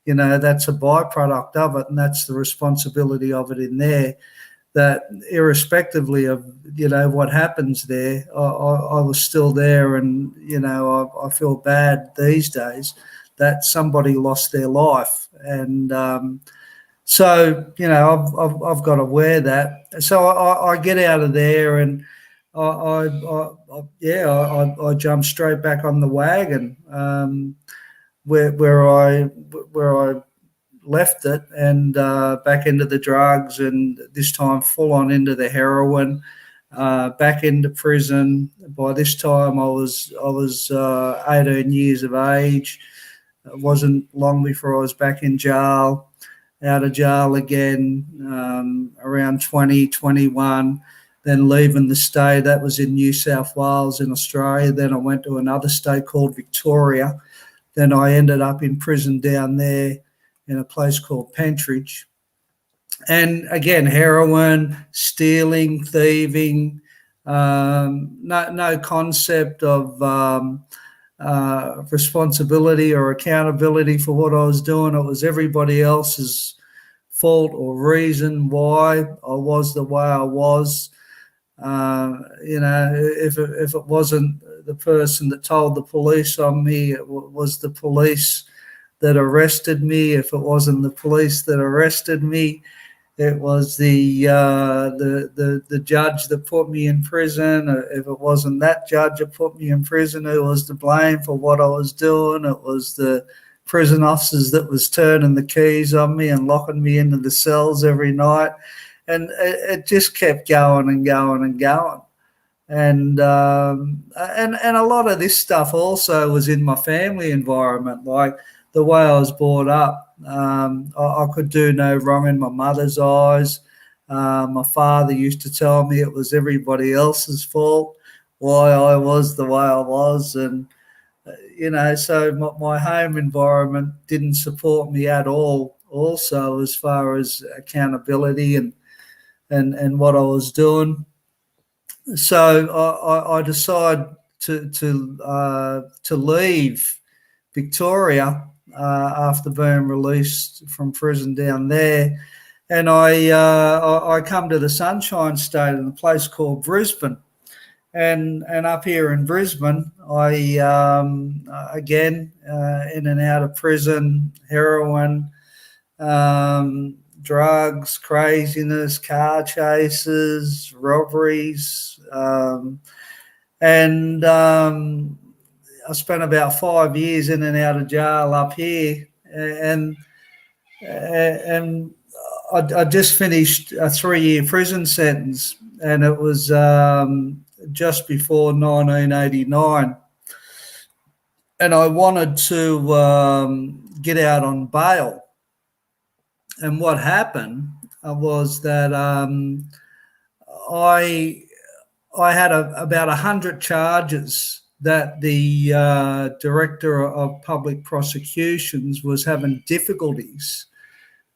that's a byproduct of it, and that's the responsibility of it in there, that irrespectively of, what happens there, I was still there. And, I feel bad these days that somebody lost their life. And So, I've got to wear that. So I get out of there, and I jump straight back on the wagon, where I left it, and back into the drugs, and this time full on into the heroin, back into prison. By this time I was 18 years of age. It wasn't long before I was back in jail, out of jail again, around 2021, then leaving the state. That was in New South Wales in Australia. Then I went to another state called Victoria. Then I ended up in prison down there in a place called Pentridge. And again, heroin, stealing, thieving, no concept of responsibility or accountability for what I was doing. It was everybody else's fault or reason why I was the way I was. If it wasn't the person that told the police on me, it was the police that arrested me. If it wasn't the police that arrested me, it was the judge that put me in prison. If it wasn't that judge that put me in prison, who was to blame for what I was doing? It was the prison officers that was turning the keys on me and locking me into the cells every night. And it just kept going and going and going. And a lot of this stuff also was in my family environment, like the way I was brought up. I could do no wrong in my mother's eyes. My father used to tell me it was everybody else's fault why I was the way I was. And, so my home environment didn't support me at all also, as far as accountability and what I was doing. So I decided to leave Victoria after being released from prison down there, and I come to the Sunshine State in a place called Brisbane, and up here in Brisbane, I again in and out of prison, heroin, drugs, craziness, car chases, robberies, and I spent about 5 years in and out of jail up here, and I just finished a 3-year prison sentence, and it was just before 1989, and I wanted to get out on bail. And what happened was that I had about 100 charges that the Director of Public Prosecutions was having difficulties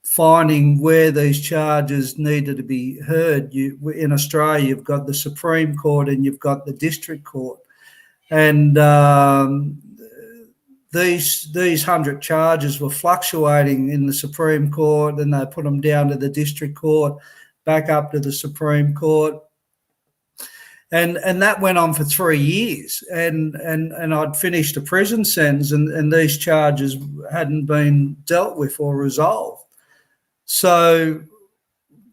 finding where these charges needed to be heard. In Australia, you've got the Supreme Court and you've got the District Court. And these 100 charges were fluctuating in the Supreme Court, and they put them down to the District Court, back up to the Supreme Court. And that went on for 3 years, and I'd finished a prison sentence, and these charges hadn't been dealt with or resolved. So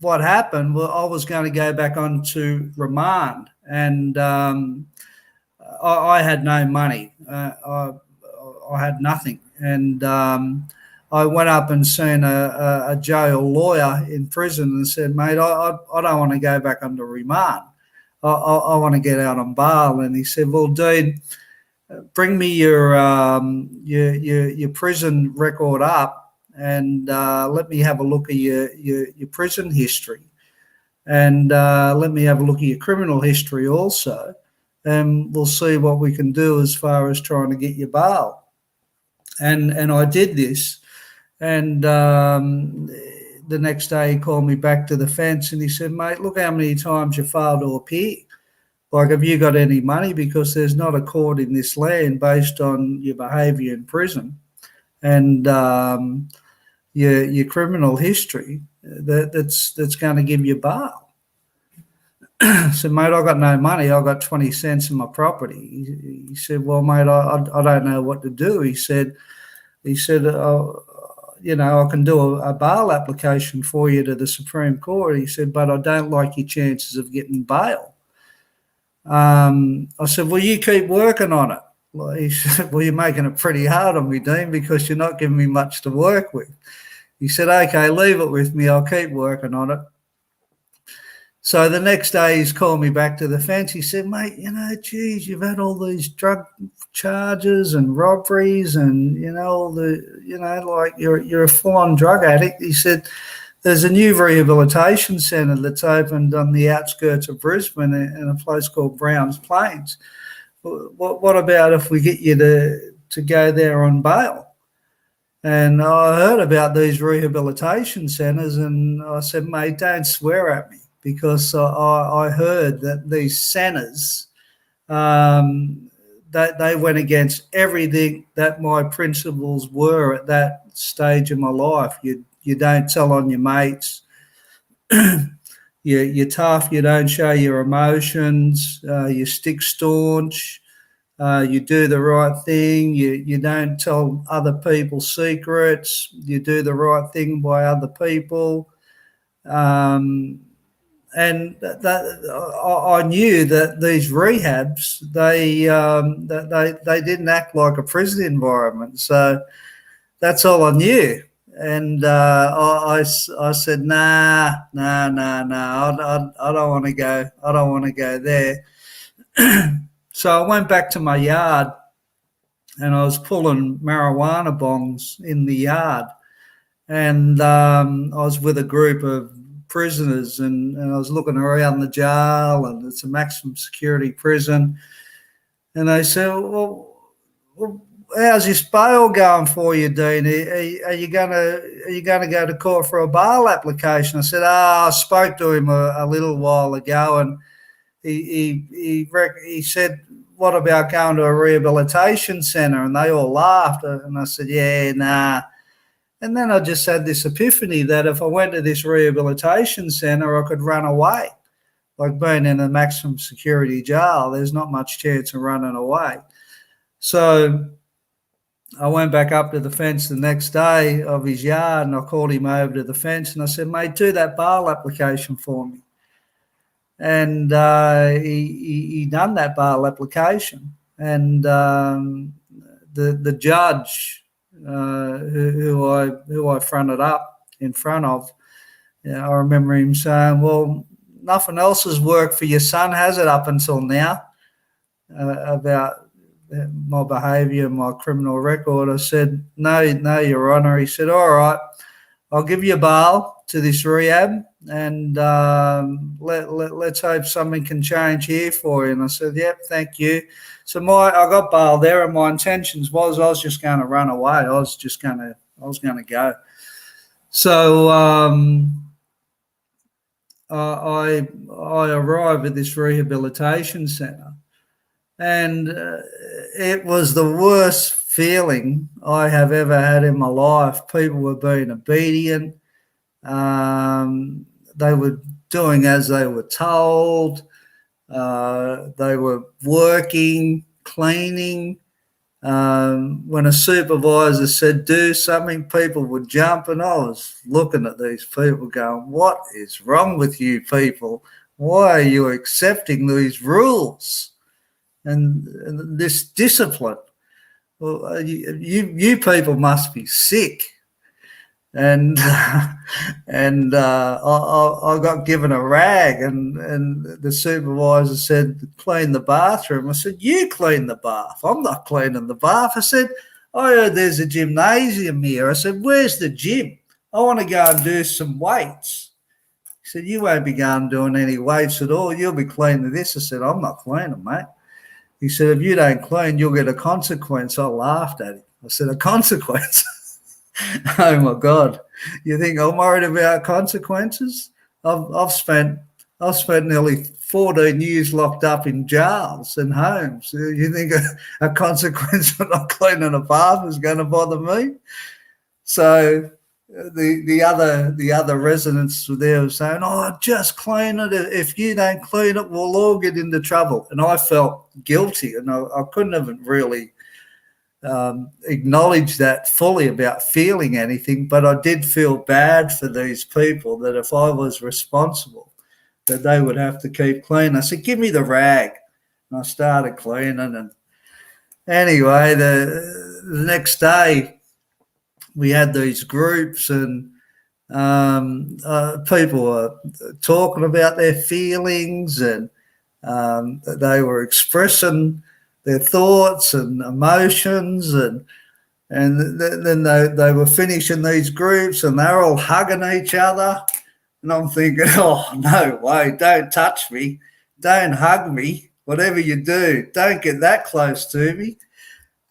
what happened? Well, I was going to go back onto remand, and I had no money. I had nothing, and I went up and seen a jail lawyer in prison and said, "Mate, I don't want to go back under remand. I want to get out on bail." And he said, "Well, Dean, bring me your prison record up, and let me have a look at your prison history, and let me have a look at your criminal history also, and we'll see what we can do as far as trying to get you bail." And I did this, and the next day he called me back to the fence and he said, "Mate, look how many times you failed to appear. Like, have you got any money? Because there's not a court in this land based on your behaviour in prison and your criminal history that's going to give you bail." I said, "Mate, I got no money. I got 20 cents in my property." He said, "Well, mate, I don't know what to do." He said, I can do a bail application for you to the Supreme Court. He said, but I don't like your chances of getting bail. I said, well, you keep working on it. Well, he said, well, you're making it pretty hard on me, Dean, because you're not giving me much to work with. He said, okay, leave it with me. I'll keep working on it. So the next day he's called me back to the fence. He said, mate, geez, you've had all these drug charges and robberies and, like you're a full-on drug addict. He said, there's a new rehabilitation centre that's opened on the outskirts of Brisbane in a place called Browns Plains. What about if we get you to go there on bail? And I heard about these rehabilitation centres and I said, mate, don't swear at me, because I heard that these centres, that they went against everything that my principles were at that stage of my life. You don't tell on your mates. You're tough. You don't show your emotions. You stick staunch. You do the right thing. You don't tell other people secrets. You do the right thing by other people. And I knew that these rehabs, they didn't act like a prison environment. So that's all I knew. And I said, nah, I don't want to go. I don't want to go there. So I went back to my yard and I was pulling marijuana bongs in the yard. And I was with a group of prisoners and I was looking around the jail, and it's a maximum security prison. And they said, well, how's this bail going for you, Dean? Are you gonna go to court for a bail application? I said, I spoke to him a little while ago, and he said, what about going to a rehabilitation centre? And they all laughed, and I said, yeah, nah. And then I just had this epiphany that if I went to this rehabilitation centre, I could run away. Like being in a maximum security jail, there's not much chance of running away. So I went back up to the fence the next day of his yard and I called him over to the fence and I said, mate, do that bail application for me. And he done that bail application. And the judge who I fronted up in front of, I remember him saying, well, nothing else has worked for your son, has it, up until now, about my behaviour and my criminal record? I said, no, Your Honour. He said, all right, I'll give you bail to this rehab and let's hope something can change here for you. And I said, yep, thank you. So I got bail there, and my intentions was I was just going to run away. I was going to go. So I arrived at this rehabilitation centre, and it was the worst feeling I have ever had in my life. People were being obedient. They were doing as they were told. They were working, cleaning. When a supervisor said do something, people would jump, and I was looking at these people going, what is wrong with you people? Why are you accepting these rules and this discipline? Well, you people must be sick. And I got given a rag, and the supervisor said, clean the bathroom. I said, you clean the bath. I'm not cleaning the bath. I said, I heard there's a gymnasium here. I said, where's the gym? I want to go and do some weights. He said, you won't be going doing any weights at all. You'll be cleaning this. I said, I'm not cleaning, mate. He said, if you don't clean, you'll get a consequence. I laughed at him. I said, a consequence? Oh my God! You think I'm worried about consequences? I've spent nearly 14 years locked up in jails and homes. You think a consequence for not cleaning a bath is going to bother me? So the other residents were there saying, "Oh, just clean it. If you don't clean it, we'll all get into trouble." And I felt guilty, and I couldn't have really acknowledge that fully about feeling anything, but I did feel bad for these people that if I was responsible, that they would have to keep clean. I said, give me the rag. And I started cleaning. And anyway, the next day we had these groups and people were talking about their feelings and they were expressing their thoughts and emotions and then they were finishing these groups and they're all hugging each other. And I'm thinking, oh, no way, don't touch me, don't hug me, whatever you do, don't get that close to me.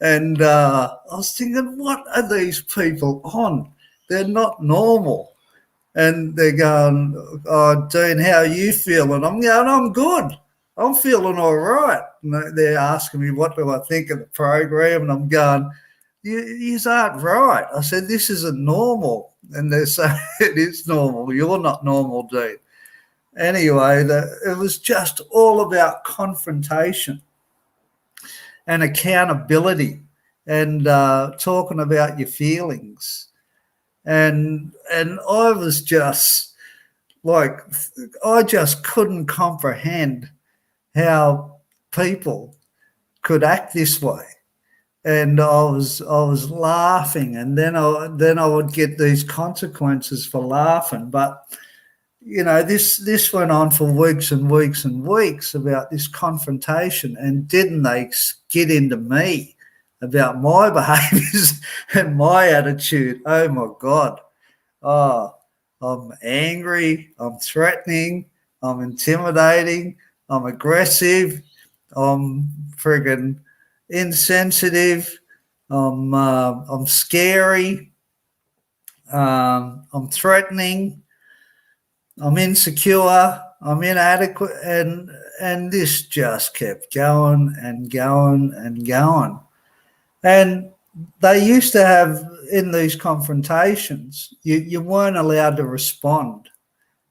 And I was thinking, what are these people on? They're not normal. And they're going, oh, Dean, how are you feeling? I'm going, I'm good. I'm feeling all right. And they're asking me, what do I think of the program? And I'm going, you aren't right. I said, this isn't normal. And they're saying, it is normal. You're not normal, Dean. Anyway, it was just all about confrontation and accountability and talking about your feelings. And I was just like, I just couldn't comprehend how people could act this way. And I was laughing, and then I would get these consequences for laughing. But you know, this went on for weeks and weeks and weeks about this confrontation, and didn't they get into me about my behaviours and my attitude? Oh my God! Oh, I'm angry, I'm threatening, I'm intimidating, I'm aggressive, I'm friggin' insensitive, I'm scary, I'm threatening, I'm insecure, I'm inadequate, and this just kept going and going and going. And they used to have, in these confrontations, you weren't allowed to respond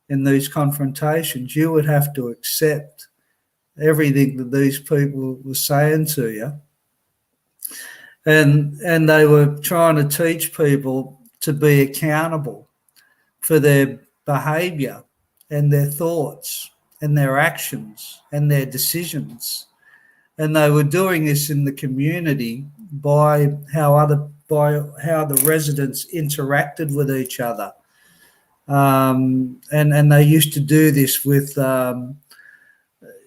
in these confrontations. You would have to accept everything that these people were saying to you. And they were trying to teach people to be accountable for their behavior and their thoughts and their actions and their decisions. And they were doing this in the community by how the residents interacted with each other. And they used to do this with,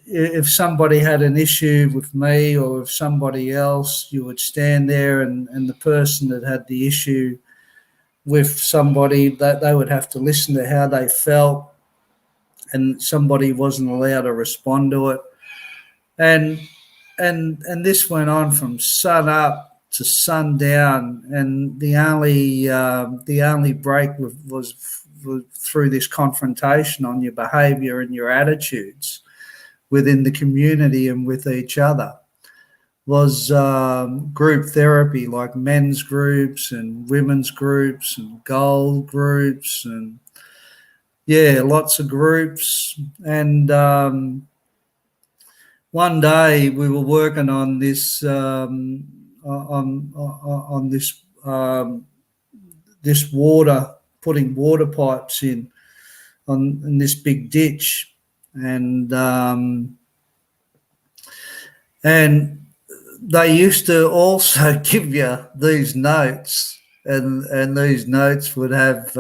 if somebody had an issue with me or with somebody else, you would stand there and the person that had the issue with somebody, that they would have to listen to how they felt, and somebody wasn't allowed to respond to it. And this went on from sun up to sundown, and the only break was through this confrontation on your behaviour and your attitudes within the community and with each other. Was group therapy, like men's groups and women's groups and gold groups, and yeah, lots of groups. And one day we were working on this this water, putting water pipes in this big ditch, and they used to also give you these notes, and these notes would have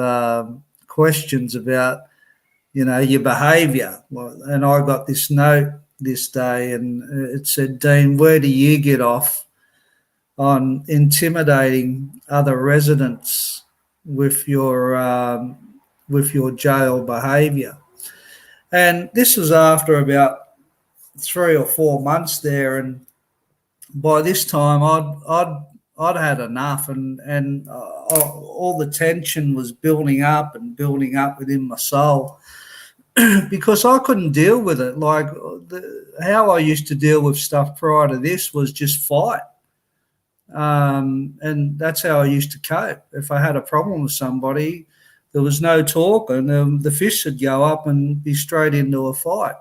questions about, you know, your behaviour. And I got this note this day, and it said, Dean, where do you get off on intimidating other residents with your jail behaviour? And this was after about 3 or 4 months there, and by this time I'd had enough, and all the tension was building up within my soul because I couldn't deal with it. Like how I used to deal with stuff prior to this was just fight, and that's how I used to cope. If I had a problem with somebody, there was no talking. The fist would go up and be straight into a fight.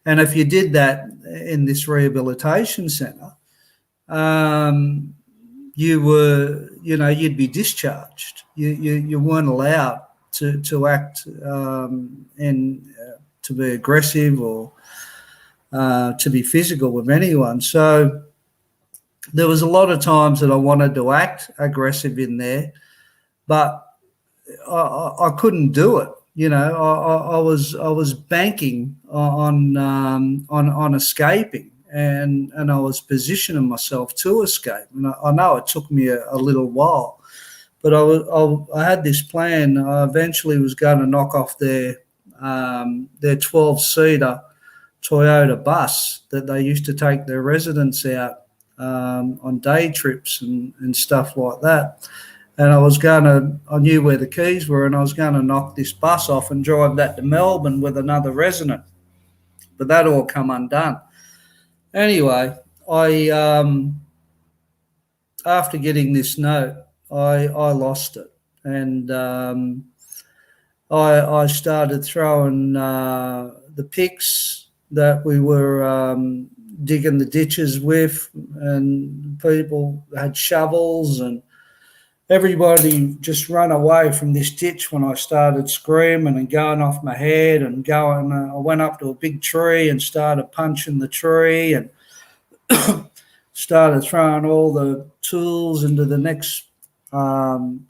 And if you did that in this rehabilitation centre, you'd be discharged. You weren't allowed to act and to be aggressive or to be physical with anyone. So there was a lot of times that I wanted to act aggressive in there, but I couldn't do it. I was banking on escaping, and I was positioning myself to escape. And I know it took me a little while, but I had this plan. I eventually was going to knock off their 12-seater Toyota bus that they used to take their residents out on day trips and stuff like that. And I knew where the keys were, and I was going to knock this bus off and drive that to Melbourne with another resident. But that all come undone. Anyway, after getting this note, I lost it. And I started throwing the picks that we were digging the ditches with, and people had shovels, and everybody just ran away from this ditch when I started screaming and going off my head and going. I went up to a big tree and started punching the tree and started throwing all the tools into the next farm,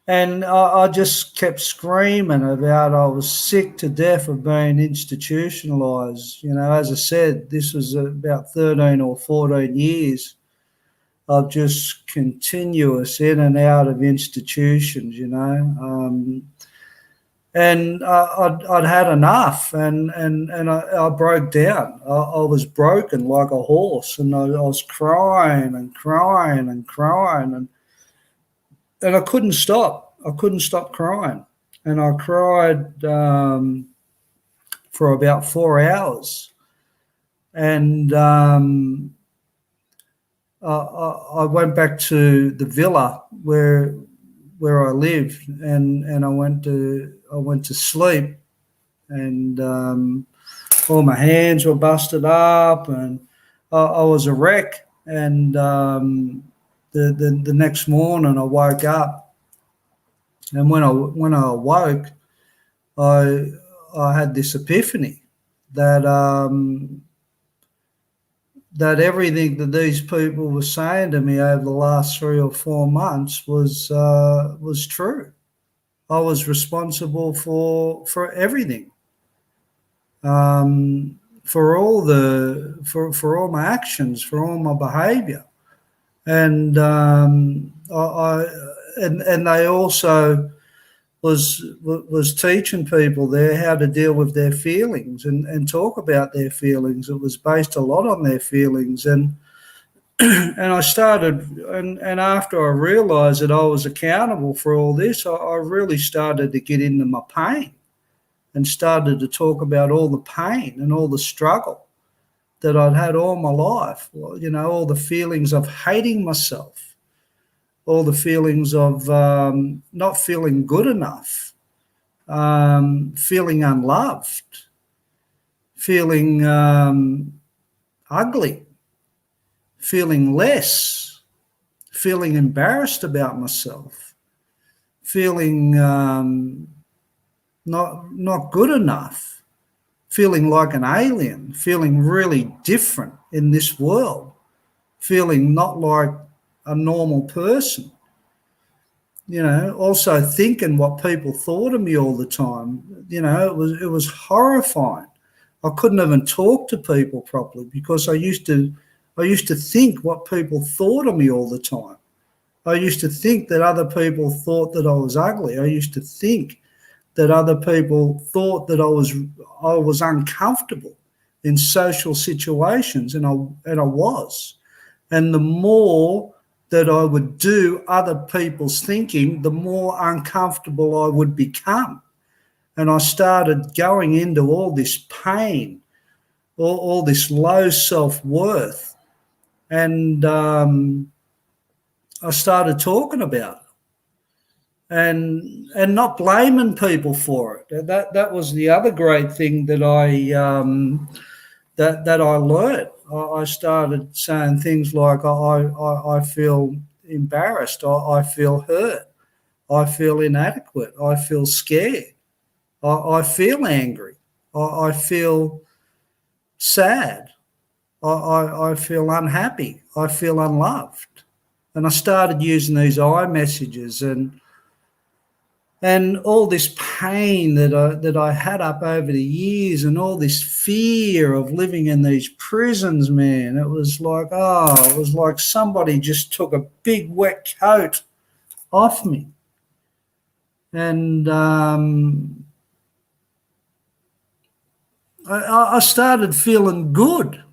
and I just kept screaming about I was sick to death of being institutionalized. As I said, this was about 13 or 14 years of just continuous in and out of institutions, and I'd had enough, and I broke down. I was broken like a horse, and I was crying and crying and crying, and I couldn't stop. I couldn't stop crying, and I cried for about 4 hours, and I went back to the villa where I lived, and I went to sleep, and all my hands were busted up, and I was a wreck. And the next morning I woke up, and when I awoke, I had this epiphany that that everything that these people were saying to me over the last 3 or 4 months was true. I was responsible for everything, for all my actions, for all my behaviour, and and they also was teaching people there how to deal with their feelings and talk about their feelings. It was based a lot on their feelings, and I started, and after I realised that I was accountable for all this, I really started to get into my pain and started to talk about all the pain and all the struggle that I'd had all my life. All the feelings of hating myself, all the feelings of not feeling good enough, feeling unloved, feeling ugly, feeling less, feeling embarrassed about myself, feeling not good enough, feeling like an alien, feeling really different in this world, feeling not like a normal person. Also thinking what people thought of me all the time. It was horrifying. I couldn't even talk to people properly because I used to think what people thought of me all the time. I used to think that other people thought that I was ugly. I used to think that other people thought that I was uncomfortable in social situations, and I was. And the more that I would do other people's thinking, the more uncomfortable I would become. And I started going into all this pain, all this low self-worth. And I started talking about it and not blaming people for it. That was the other great thing that that I learned. I started saying things like, I feel embarrassed, I feel hurt, I feel inadequate, I feel scared, I feel angry, I feel sad, I feel unhappy, I feel unloved. And I started using these I messages, and all this pain that I had up over the years, and all this fear of living in these prisons, man. It was like somebody just took a big wet coat off me. And I started feeling good.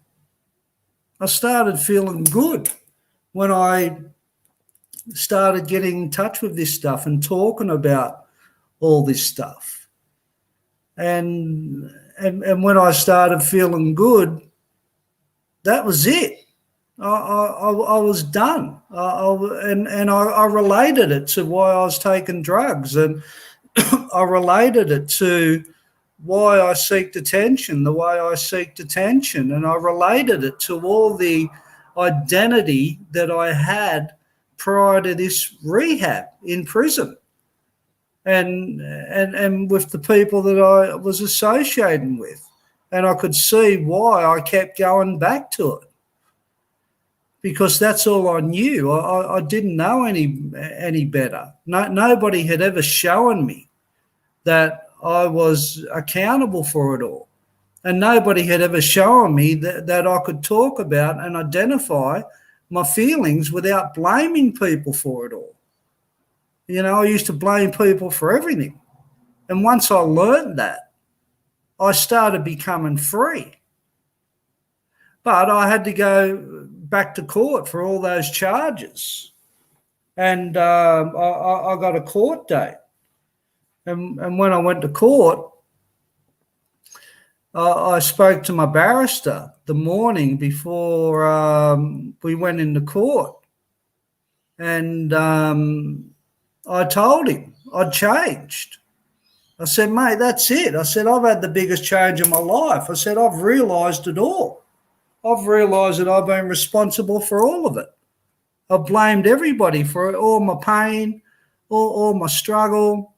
I started feeling good when I started getting in touch with this stuff and talking about all this stuff. And when I started feeling good, that was it. I was done. I related it to why I was taking drugs, and I related it to why I seeked attention, the way I seeked attention, and I related it to all the identity that I had prior to this rehab in prison, and with the people that I was associating with, and I could see why I kept going back to it, because that's all I knew. I didn't know any better. Nobody had ever shown me that I was accountable for it all. And nobody had ever shown me that I could talk about and identify my feelings without blaming people for it all. You know, I used to blame people for everything. And once I learned that, I started becoming free. But I had to go back to court for all those charges. And I got a court date. And when I went to court, I spoke to my barrister the morning before we went into court. And I told him I'd changed. I said, mate, that's it. I said, I've had the biggest change in my life. I said, I've realised it all. I've realised that I've been responsible for all of it. I've blamed everybody for it, all my pain, all my struggle,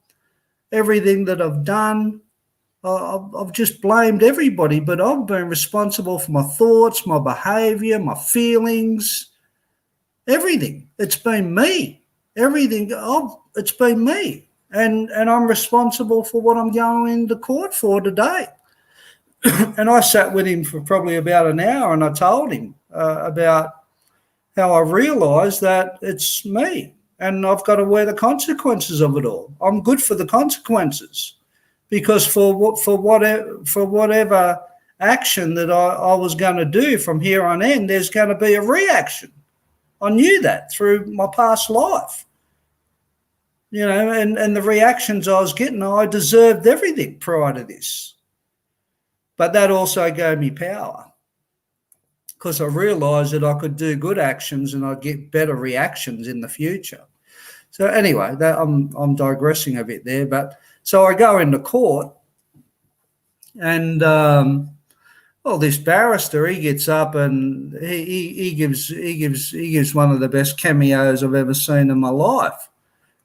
everything that I've done. I've just blamed everybody, but I've been responsible for my thoughts, my behaviour, my feelings, everything. It's been me. Everything. It's been me. And I'm responsible for what I'm going into court for today. And I sat with him for probably about an hour, and I told him about how I realised that it's me and I've got to wear the consequences of it all. I'm good for the consequences, because for whatever action that I was going to do from here on in, there's going to be a reaction. I knew that through my past life. You know, and the reactions I was getting, I deserved everything prior to this. But that also gave me power, because I realised that I could do good actions and I'd get better reactions in the future. So anyway, I'm digressing a bit there. But so I go into court, and this barrister, he gets up and he gives one of the best cameos I've ever seen in my life.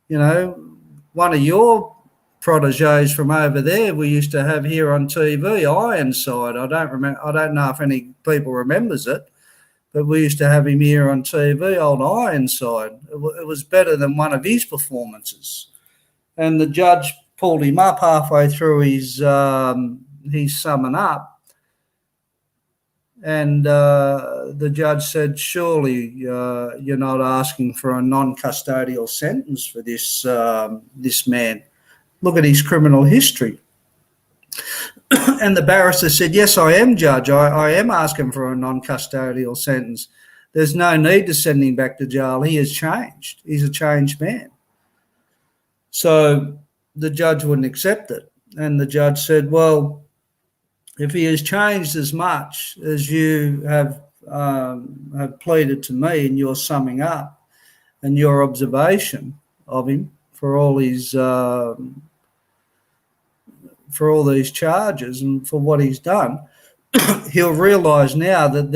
You know, one of your proteges from over there we used to have here on TV, Ironside. I don't know if any people remembers it, but we used to have him here on TV, old Ironside. It was better than one of his performances. And the judge pulled him up halfway through his summing up, and the judge said, surely you're not asking for a non-custodial sentence for this man. Look at his criminal history. And the barrister said, yes, I am, Judge. I am asking for a non-custodial sentence. There's no need to send him back to jail. He has changed. He's a changed man. So the judge wouldn't accept it. And the judge said, well, if he has changed as much as you have pleaded to me in your summing up and your observation of him for all his for all these charges and for what he's done, he'll realize now that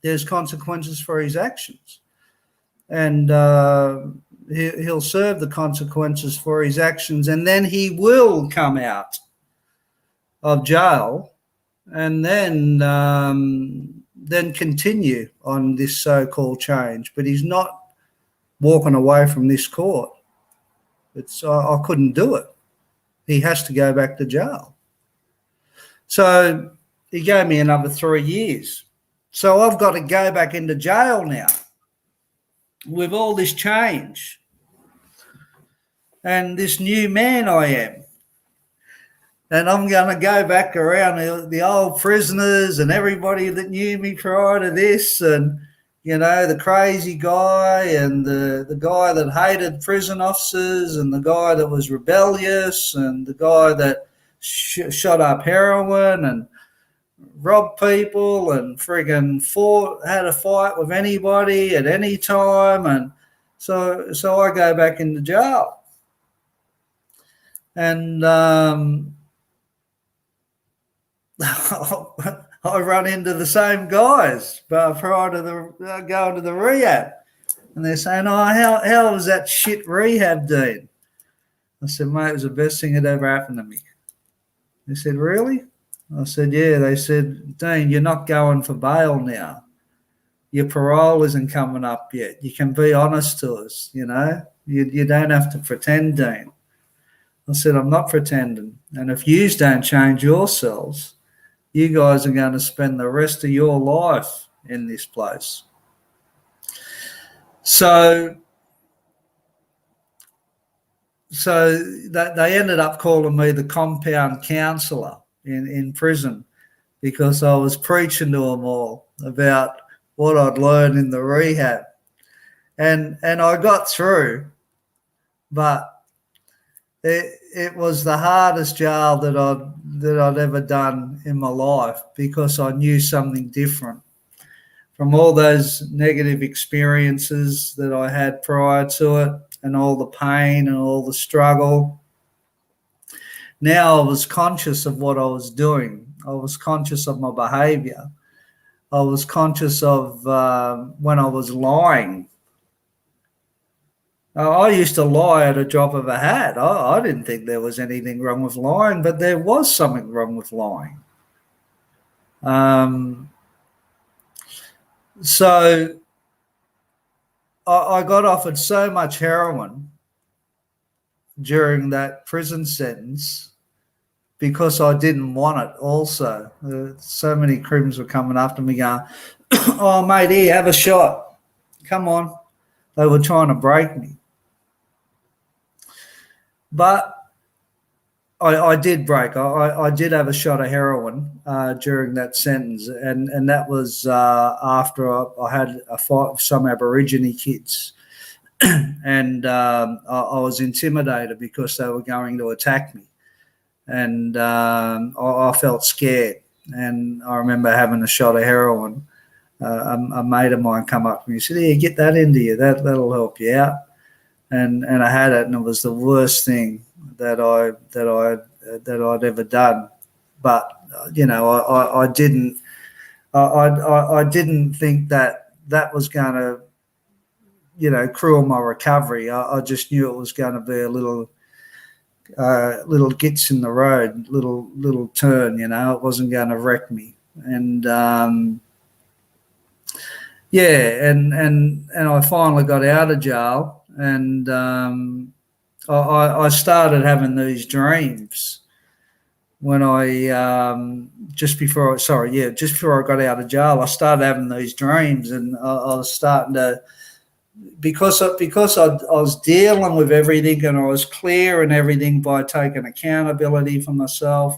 there's consequences for his actions, and he'll serve the consequences for his actions, and then he will come out of jail and then continue on this so-called change. But he's not walking away from this court. I couldn't do it. He has to go back to jail. So he gave me another 3 years. So I've got to go back into jail now with all this change and this new man I am. And I'm going to go back around the old prisoners and everybody that knew me prior to this, and, you know, the crazy guy and the guy that hated prison officers and the guy that was rebellious and the guy that shot up heroin and robbed people and friggin' had a fight with anybody at any time. And so I go back into jail. And I run into the same guys prior to going to the rehab. And they're saying, oh, how was that shit rehab, Dean? I said, mate, it was the best thing that ever happened to me. They said, really? I said, yeah. They said, Dean, you're not going for bail now. Your parole isn't coming up yet. You can be honest to us, you know. You don't have to pretend, Dean. I said, I'm not pretending. And if you don't change yourselves, you guys are going to spend the rest of your life in this place. So they ended up calling me the compound counsellor in prison, because I was preaching to them all about what I'd learned in the rehab. And I got through, but it was the hardest jail that I'd ever done in my life, because I knew something different from all those negative experiences that I had prior to it, and all the pain and all the struggle. Now I was conscious of what I was doing. I was conscious of my behavior. I was conscious of when I was lying. I used to lie at a drop of a hat. I didn't think there was anything wrong with lying, but there was something wrong with lying. So I got offered so much heroin during that prison sentence because I didn't want it also. So many crims were coming after me going, oh, mate, here, have a shot. Come on. They were trying to break me. But I did break. I did have a shot of heroin during that sentence, and that was after I had a fight with some Aborigine kids. And I was intimidated because they were going to attack me. And I felt scared. And I remember having a shot of heroin. A mate of mine come up to me and said, "Here, get that into you. That'll help you out." And I had it, and it was the worst thing that I'd ever done. But you know, I didn't think that was going to, you know, cruel my recovery. I just knew it was going to be a little gits in the road, little turn. You know, it wasn't going to wreck me. And and I finally got out of jail, and I started having these dreams when just before I got out of jail. I started having these dreams, and I was starting to, because I was dealing with everything, and I was clear in everything by taking accountability for myself,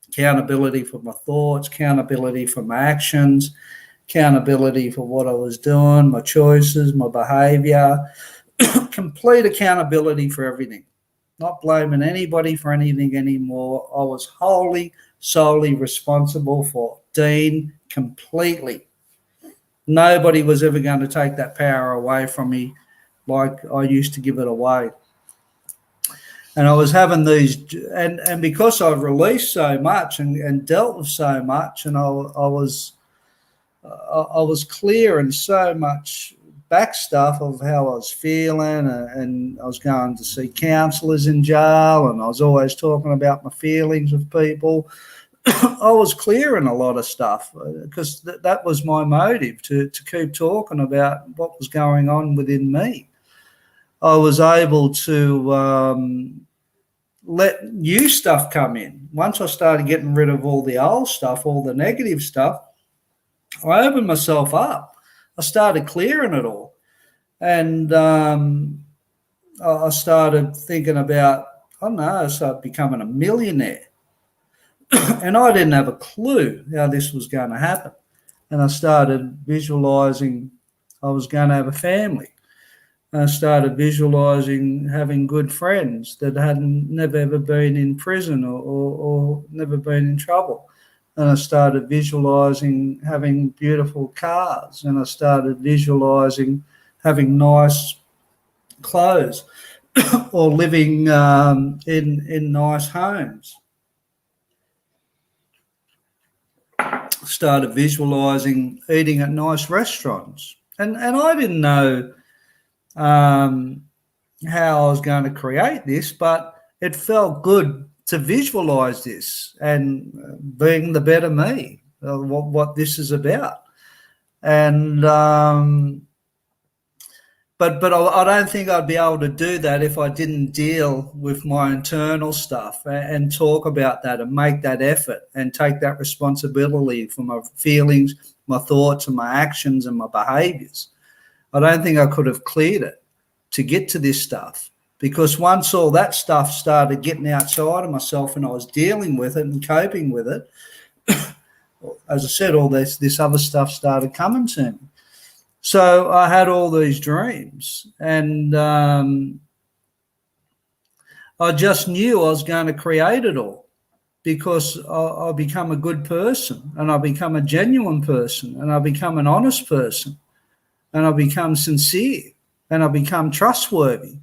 accountability for my thoughts, accountability for my actions, accountability for what I was doing, my choices, my behavior, complete accountability for everything, not blaming anybody for anything anymore. I was solely responsible for Dean completely. Nobody was ever going to take that power away from me like I used to give it away. And I was having these, and because I've released so much and dealt with so much, and I was clearing so much back stuff of how I was feeling, and I was going to see counsellors in jail, and I was always talking about my feelings with people. I was clearing a lot of stuff because that was my motive, to keep talking about what was going on within me. I was able to let new stuff come in. Once I started getting rid of all the old stuff, all the negative stuff, I opened myself up. I started clearing it all. And I started thinking about, I don't know, I started becoming a millionaire. And I didn't have a clue how this was going to happen. And I started visualizing I was going to have a family. And I started visualizing having good friends that hadn't never ever been in prison or never been in trouble. And I started visualizing having beautiful cars. And I started visualizing having nice clothes or living in nice homes. Started visualizing eating at nice restaurants. And I didn't know how I was going to create this, but it felt good to visualize this and being the better me, what this is about. And but I don't think I'd be able to do that if I didn't deal with my internal stuff and talk about that and make that effort and take that responsibility for my feelings, my thoughts and my actions and my behaviors. I don't think I could have cleared it to get to this stuff, because once all that stuff started getting outside of myself and I was dealing with it and coping with it, as I said, all this other stuff started coming to me. So I had all these dreams, and I just knew I was going to create it all, because I become a good person, and I become a genuine person, and I become an honest person, and I become sincere, and I become trustworthy,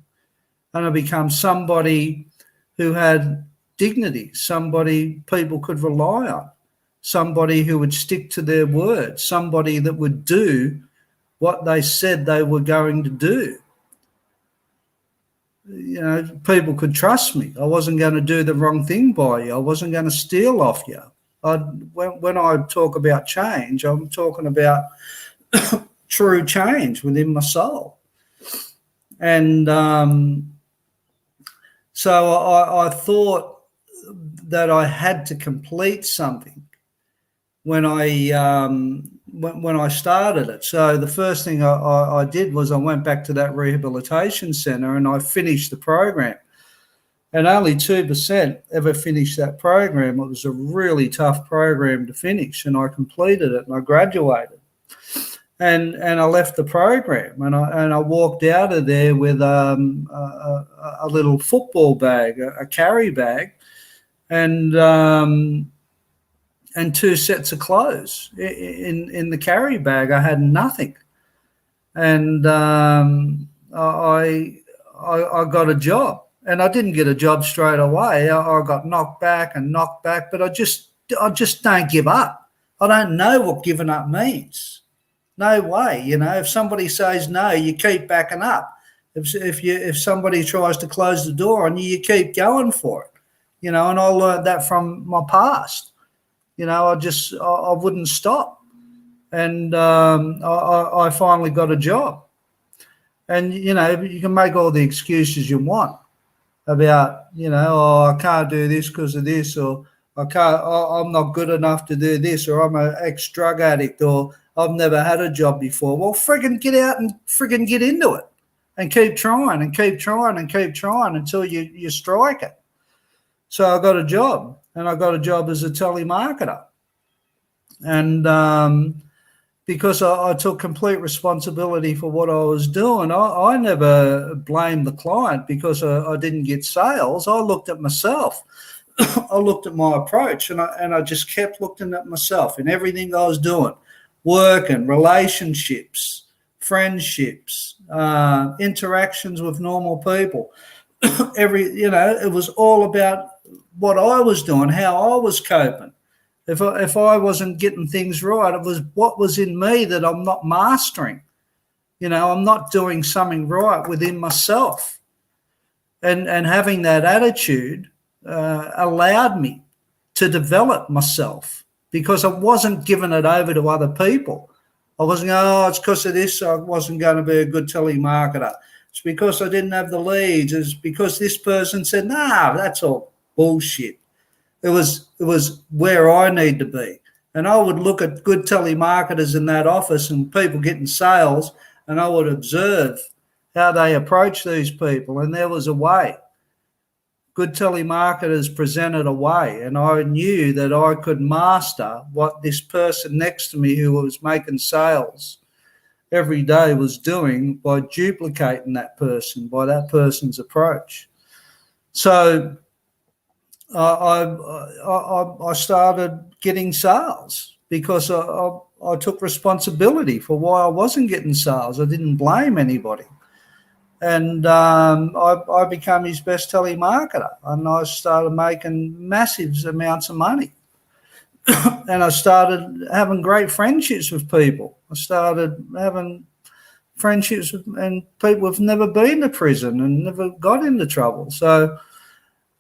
and I become somebody who had dignity, somebody people could rely on, somebody who would stick to their word, somebody that would do what they said they were going to do. You know, people could trust me. I wasn't going to do the wrong thing by you. I wasn't going to steal off you. When I talk about change, I'm talking about true change within my soul. And so I thought that I had to complete something when I started it. So the first thing I did was I went back to that rehabilitation centre and I finished the program. And only 2% ever finished that program. It was a really tough program to finish, and I completed it and I graduated. And I left the program, and I walked out of there with a little football bag, a carry bag, and 2 sets of clothes. In the carry bag, I had nothing, and I got a job, and I didn't get a job straight away. I got knocked back, but I just don't give up. I don't know what giving up means. No way, you know. If somebody says no, you keep backing up. If somebody tries to close the door on you, you keep going for it, you know. And I learned that from my past. You know, I wouldn't stop, and I finally got a job. And you know, you can make all the excuses you want about, you know, oh, I can't do this because of this, or I'm not good enough to do this, or I'm an ex-drug addict, or I've never had a job before. Well, friggin' get out and friggin' get into it and keep trying and keep trying and keep trying until you strike it. So I got a job, and I got a job as a telemarketer. And because I took complete responsibility for what I was doing, I never blamed the client because I didn't get sales. I looked at myself. I looked at my approach, and I just kept looking at myself in everything I was doing. Work and relationships, friendships, interactions with normal people. it was all about what I was doing, how I was coping. If I wasn't getting things right, it was what was in me that I'm not mastering. I'm not doing something right within myself. And having that attitude allowed me to develop myself, because I wasn't giving it over to other people. I wasn't going, oh, it's because of this, I wasn't going to be a good telemarketer. It's because I didn't have the leads. It's because this person said, nah, that's all bullshit. It was where I need to be. And I would look at good telemarketers in that office and people getting sales, and I would observe how they approach these people. And there was a way. Good telemarketers presented a way, and I knew that I could master what this person next to me who was making sales every day was doing by duplicating that person, by that person's approach. So I started getting sales because I took responsibility for why I wasn't getting sales. I didn't blame anybody. And I became his best telemarketer, and I started making massive amounts of money. And I started having great friendships with people. I started having friendships and people who've never been to prison and never got into trouble. So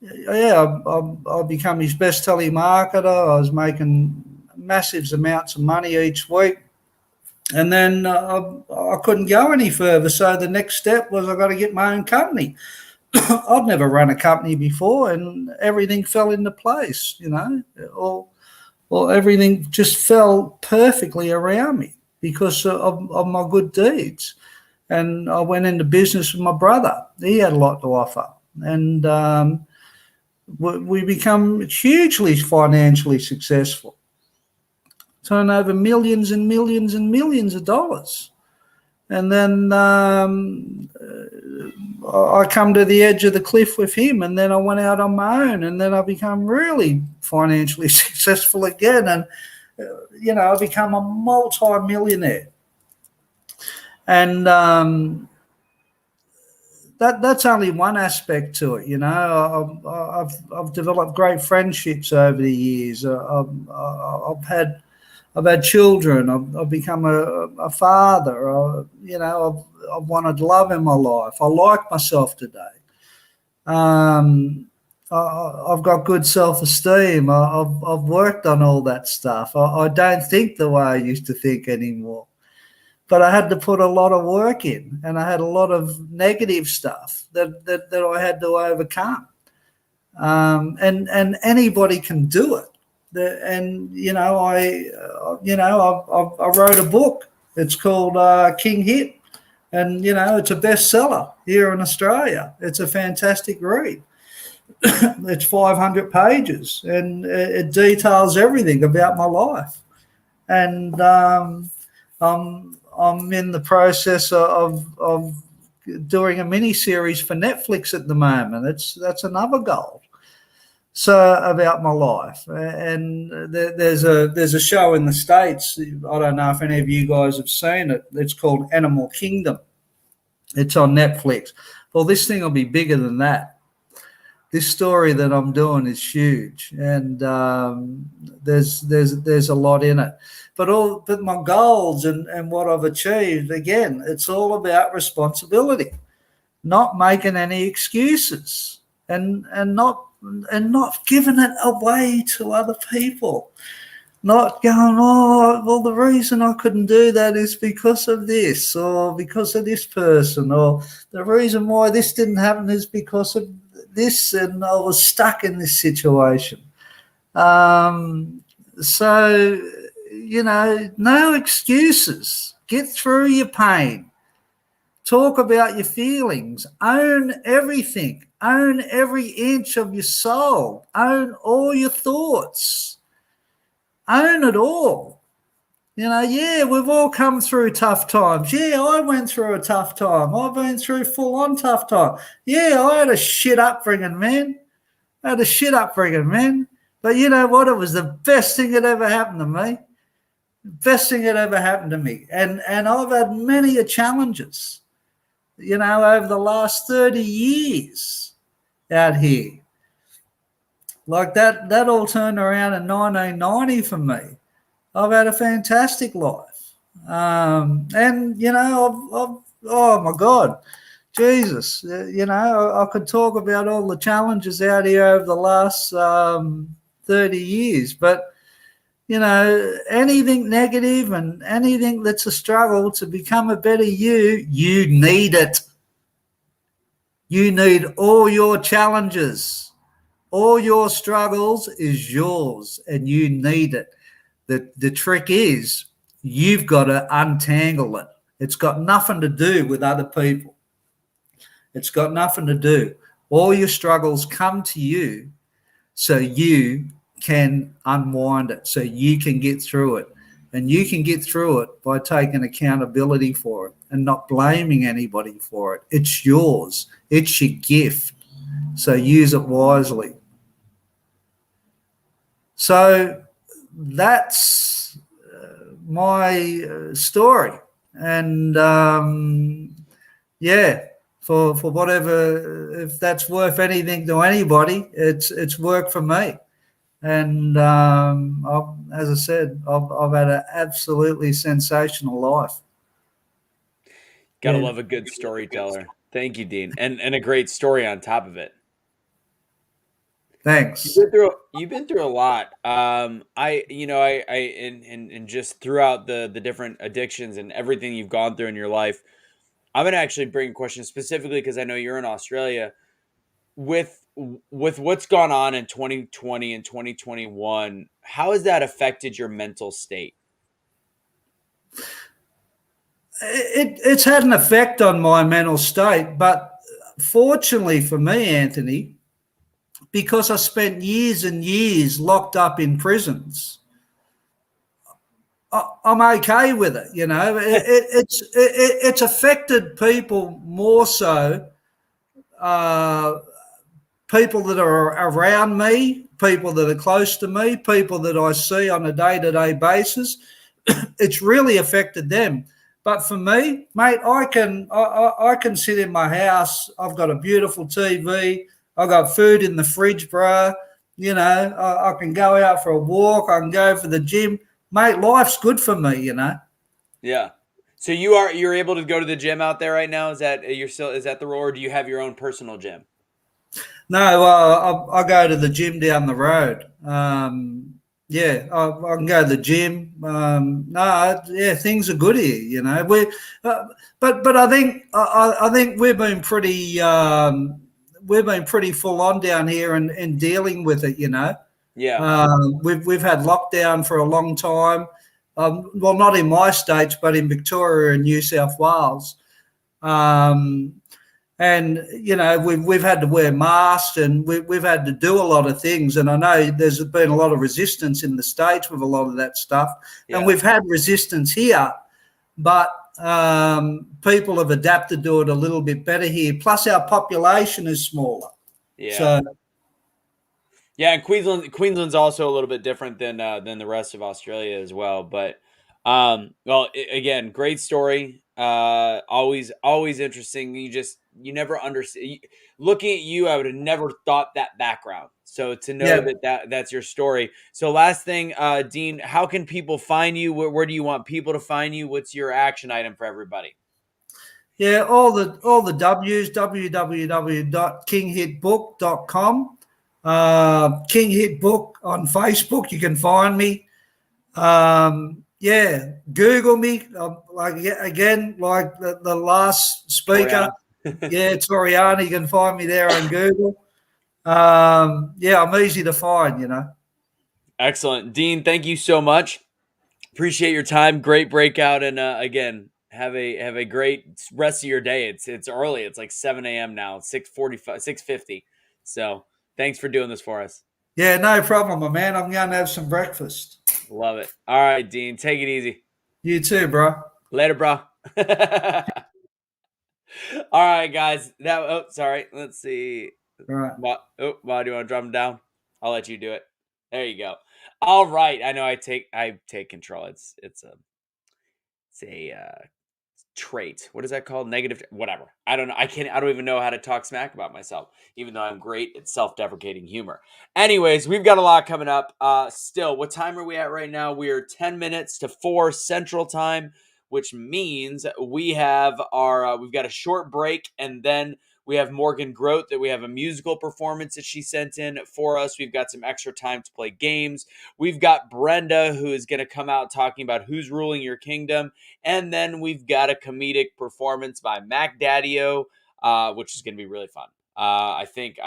yeah, I become his best telemarketer. I was making massive amounts of money each week. And then I couldn't go any further. So the next step was I got to get my own company. I'd never run a company before, and everything fell into place, or everything just fell perfectly around me because of my good deeds. And I went into business with my brother. He had a lot to offer. And we become hugely financially successful. Turn over millions and millions and millions of dollars. And then I come to the edge of the cliff with him, and then I went out on my own, and then I become really financially successful again. And, I become a multi-millionaire. And that's only one aspect to it. I've developed great friendships over the years. I've had children. I've become a father. I've wanted love in my life. I like myself today. I've got good self-esteem. I've worked on all that stuff. I don't think the way I used to think anymore. But I had to put a lot of work in, and I had a lot of negative stuff that I had to overcome. And anybody can do it. I wrote a book. It's called King Hit, and it's a bestseller here in Australia. It's a fantastic read. It's 500 pages, and it details everything about my life. And I'm in the process of doing a mini series for Netflix at the moment. That's another goal. So about my life, and there's a show in the States. I don't know if any of you guys have seen it. It's called Animal Kingdom. It's on Netflix. Well, this thing will be bigger than that. This story that I'm doing is huge, and there's a lot in it. But my goals and what I've achieved, again, it's all about responsibility, not making any excuses, and not giving it away to other people. Not going, oh, well, the reason I couldn't do that is because of this, or because of this person, or the reason why this didn't happen is because of this, and I was stuck in this situation. So, no excuses. Get through your pain. Talk about your feelings. Own everything. Own every inch of your soul. Own all your thoughts. Own it all. Yeah, we've all come through tough times. Yeah, I went through a tough time. I've been through full-on tough time. Yeah, I had a shit upbringing, man. But you know what? It was the best thing that ever happened to me. Best thing that ever happened to me. And I've had many challenges, over the last 30 years. out here. Like that all turned around in 1990 for me. I've had a fantastic life. And, you know, oh my God, Jesus, you know, I could talk about all the challenges out here over the last 30 years, but, you know, anything negative and anything that's a struggle to become a better you need it. You need all your challenges. All your struggles is yours and you need it. The trick is you've got to untangle it. It's got nothing to do with other people. It's got nothing to do. All your struggles come to you so you can unwind it, so you can get through it. And you can get through it by taking accountability for it and not blaming anybody for it. It's yours. It's your gift. So use it wisely. So that's my story. And yeah, for whatever, if that's worth anything to anybody, it's worked for me. And as I said, I've had an absolutely sensational life. Gotta love a good storyteller. Thank you, Dean, and a great story on top of it. Thanks. You've been through a lot. And just throughout the different addictions and everything you've gone through in your life, I'm gonna actually bring a question specifically because I know you're in Australia. With what's gone on in 2020 and 2021, how has that affected your mental state? It's had an effect on my mental state, but fortunately for me, Anthony, because I spent years and years locked up in prisons, I'm okay with it. You know, it's affected people more so, people that are around me, people that are close to me, people that I see on a day-to-day basis. It's really affected them. But for me, mate, I can sit in my house. I've got a beautiful TV. I've got food in the fridge, bro. You know, I can go out for a walk. I can go for the gym. Mate, life's good for me, you know. Yeah. So you're able to go to the gym out there right now? Is that the role, or do you have your own personal gym? No, I go to the gym down the road. Yeah, I can go to the gym. Things are good here. You know, but I think we've been pretty full on down here and dealing with it. You know, yeah. We've had lockdown for a long time. Well, not in my states, but in Victoria and New South Wales. And, you know, we've had to wear masks and we've had to do a lot of things. And I know there's been a lot of resistance in the States with a lot of that stuff. Yeah. And we've had resistance here, but people have adapted to it a little bit better here. Plus our population is smaller. Yeah. So, yeah, and Queensland's also a little bit different than the rest of Australia as well. But again, great story. Always interesting. You never understand. Looking at you, I would have never thought that background. So to know that's your story. So last thing, Dean, how can people find you? Where do you want people to find you? What's your action item for everybody? Yeah, all the W's, www.kinghitbook.com. King Hit Book on Facebook, you can find me. Google me. Like the last speaker. Toriana, you can find me there on Google. I'm easy to find, you know. Excellent. Dean, thank you so much. Appreciate your time. Great breakout. And again, have a great rest of your day. It's early. It's like 7 a.m. now. 6:45, 6:50. So thanks for doing this for us. Yeah, no problem, my man. I'm going to have some breakfast. Love it. All right, Dean. Take it easy. You too, bro. Later, bro. All right, guys. Sorry. Let's see. All right. Do you want to drum down? I'll let you do it. There you go. All right. I know I take control. It's a trait. What is that called? Negative, whatever. I don't know. I don't even know how to talk smack about myself, even though I'm great at self-deprecating humor. Anyways, we've got a lot coming up. Still, what time are we at right now? We are 10 minutes to 4 Central Time, which means we've got a short break, and then we have Morgan Grote that we have a musical performance that she sent in for us. We've got some extra time to play games. We've got Brenda, who is going to come out talking about who's ruling your kingdom. And then we've got a comedic performance by Mac Daddio, which is going to be really fun. I think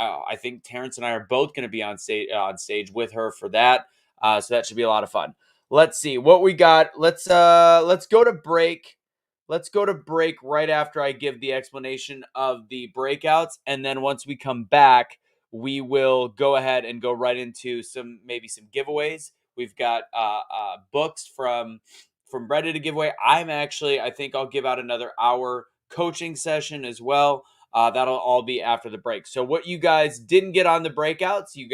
Terrence and I are both going to be on stage with her for that. So that should be a lot of fun. Let's see what we got. Let's go to break. Let's go to break right after I give the explanation of the breakouts, and then once we come back, we will go ahead and go right into maybe some giveaways. We've got books from Brenda to give away. I think I'll give out another hour coaching session as well. That'll all be after the break. So what you guys didn't get on the breakouts, you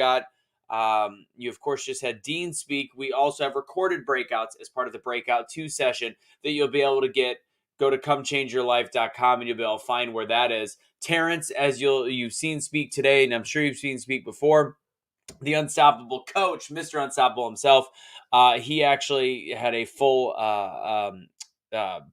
of course just had Dean speak. We also have recorded breakouts as part of the breakout 2 session that you'll be able to get. Go to comechangeyourlife.com and you'll be able to find where that is. Terrence, as you've seen speak today, and I'm sure you've seen speak before, the unstoppable coach, Mr. Unstoppable himself, he actually had a full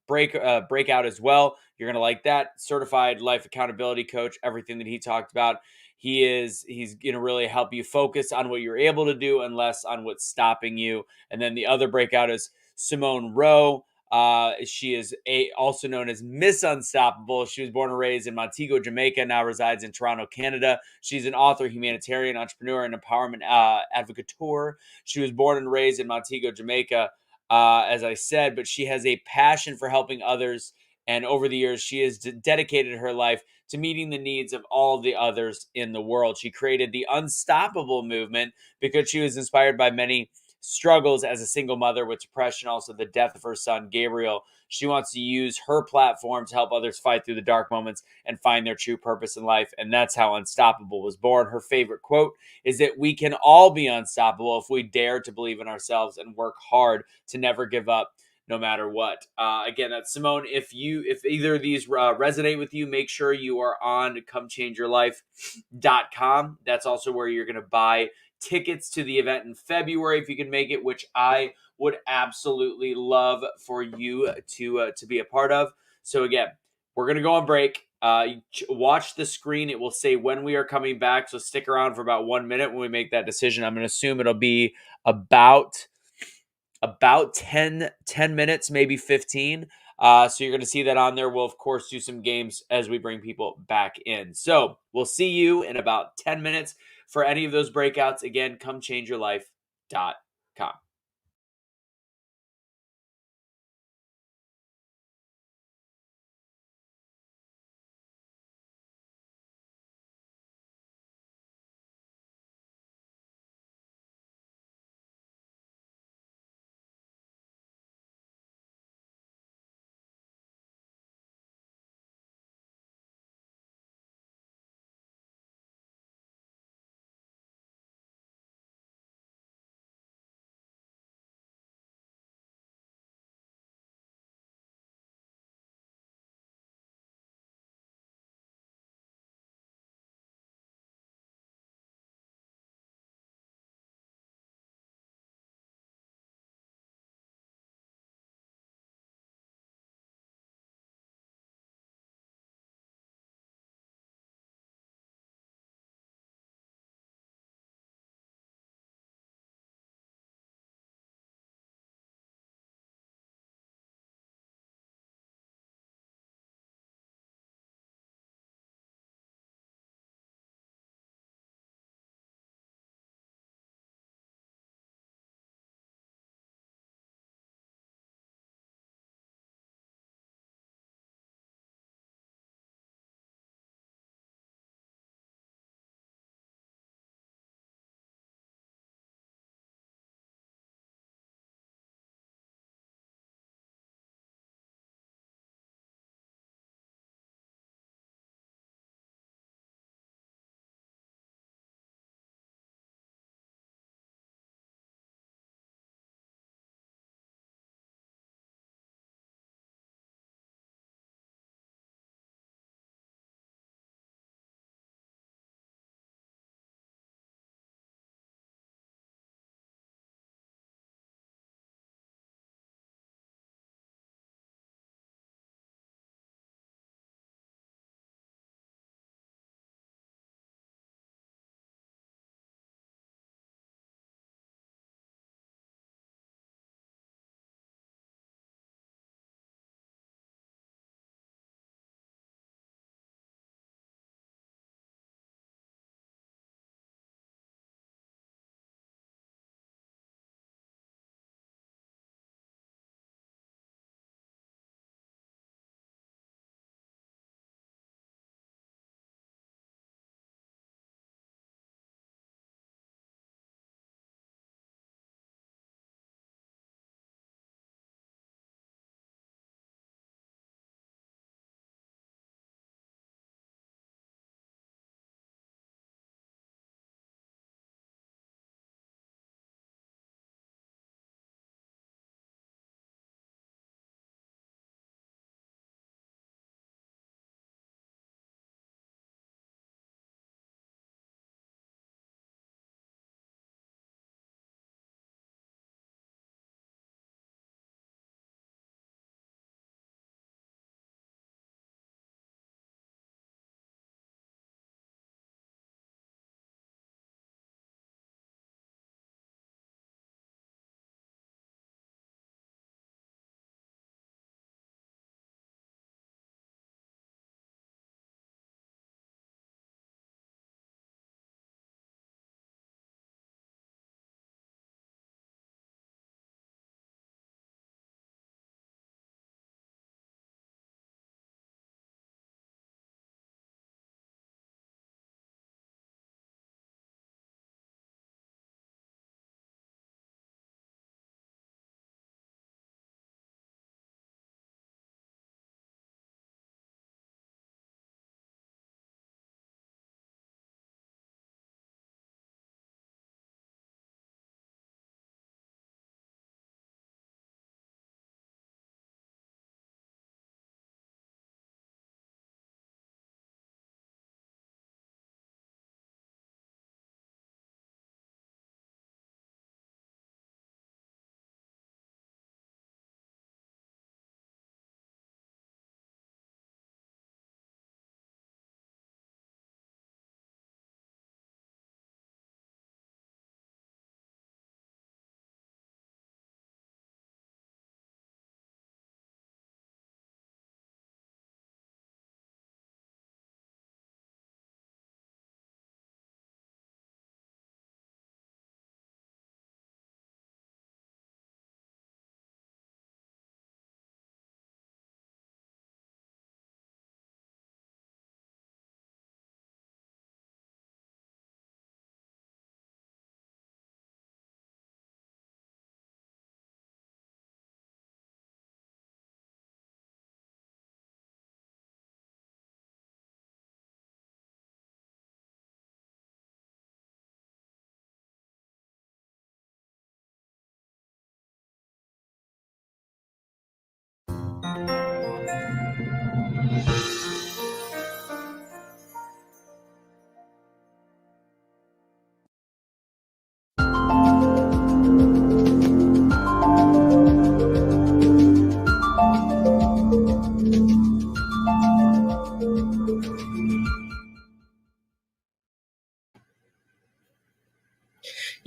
breakout as well. You're going to like that. Certified life accountability coach, everything that he talked about. He's going to really help you focus on what you're able to do and less on what's stopping you. And then the other breakout is Simone Rowe. She is also known as Miss Unstoppable. She was born and raised in Montego, Jamaica, now resides in Toronto, Canada. She's an author, humanitarian, entrepreneur, and empowerment advocateur. She was born and raised in Montego, Jamaica, as I said, but she has a passion for helping others. And over the years, she has dedicated her life to meeting the needs of all the others in the world. She created the Unstoppable movement because she was inspired by many struggles as a single mother with depression, also the death of her son, Gabriel. She wants to use her platform to help others fight through the dark moments and find their true purpose in life. And that's how Unstoppable was born. Her favorite quote is that we can all be unstoppable if we dare to believe in ourselves and work hard to never give up no matter what. Again, that's Simone. If either of these resonate with you, make sure you are on comechangeyourlife.com. That's also where you're going to buy tickets to the event in February if you can make it, which I would absolutely love for you to be a part of. So again, we're going to go on break. Watch the screen. It will say when we are coming back. So stick around for about 1 minute when we make that decision. I'm going to assume it'll be about 10 minutes, maybe 15. So you're going to see that on there. We'll, of course, do some games as we bring people back in. So we'll see you in about 10 minutes for any of those breakouts. Again, comechangeyourlife.com.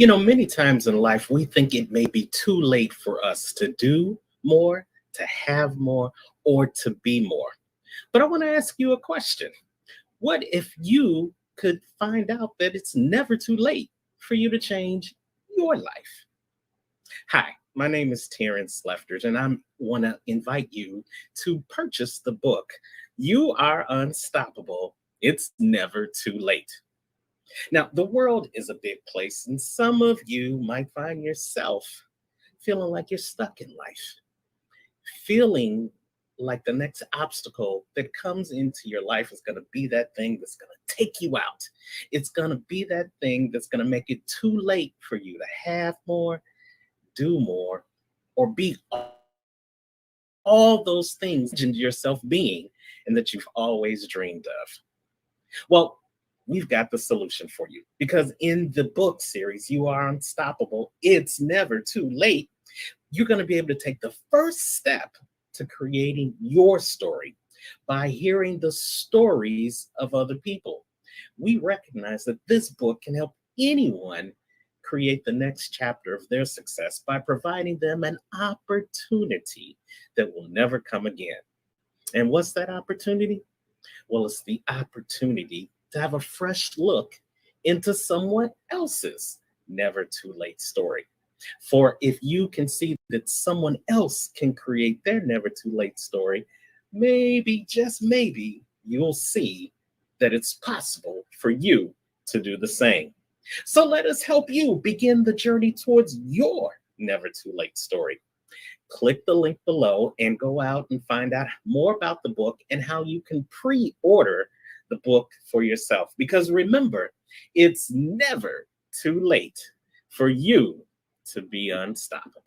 Many times in life, we think it may be too late for us to do more, to have more, or to be more. But I want to ask you a question. What if you could find out that it's never too late for you to change your life? Hi, my name is Terrence Lefters, and I want to invite you to purchase the book, You Are Unstoppable. It's Never Too Late. Now, the world is a big place, and some of you might find yourself feeling like you're stuck in life, feeling like the next obstacle that comes into your life is going to be that thing that's going to take you out. It's going to be that thing that's going to make it too late for you to have more, do more, or be all those things in yourself being and that you've always dreamed of. Well, we've got the solution for you because in the book series, You Are Unstoppable, It's Never Too Late, you're going to be able to take the first step to creating your story by hearing the stories of other people. We recognize that this book can help anyone create the next chapter of their success by providing them an opportunity that will never come again. And what's that opportunity? Well, it's the opportunity to have a fresh look into someone else's never too late story. For if you can see that someone else can create their never too late story, maybe, just maybe, you'll see that it's possible for you to do the same. So let us help you begin the journey towards your never too late story. Click the link below and go out and find out more about the book and how you can pre-order the book for yourself. Because remember, it's never too late for you to be unstoppable.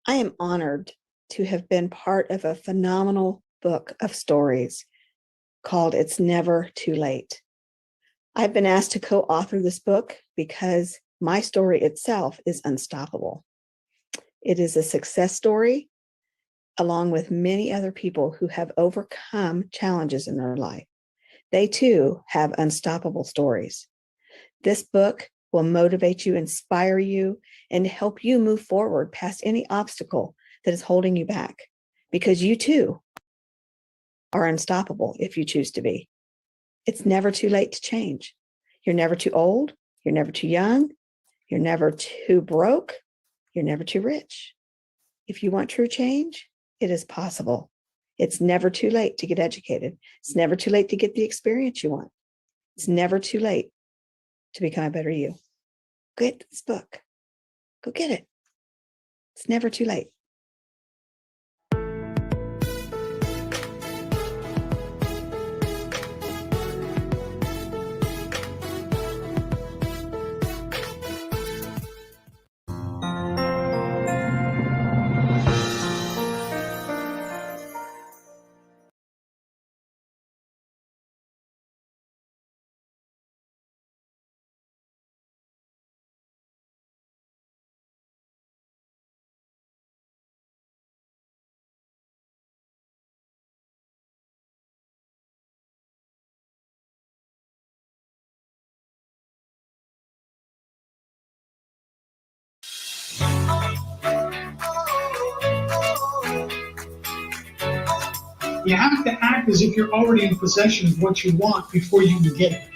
I am honored to have been part of a phenomenal book of stories called It's Never Too Late. I've been asked to co-author this book because my story itself is unstoppable. It is a success story along with many other people who have overcome challenges in their life. They too have unstoppable stories. This book will motivate you, inspire you, and help you move forward past any obstacle that is holding you back, because you too are unstoppable if you choose to be. It's never too late to change. You're never too old. You're never too young. You're never too broke. You're never too rich. If you want true change, it is possible. It's never too late to get educated. It's never too late to get the experience you want. It's never too late to become a better you. Get this book. Go get it. It's never too late. You have to act as if you're already in possession of what you want before you can get it.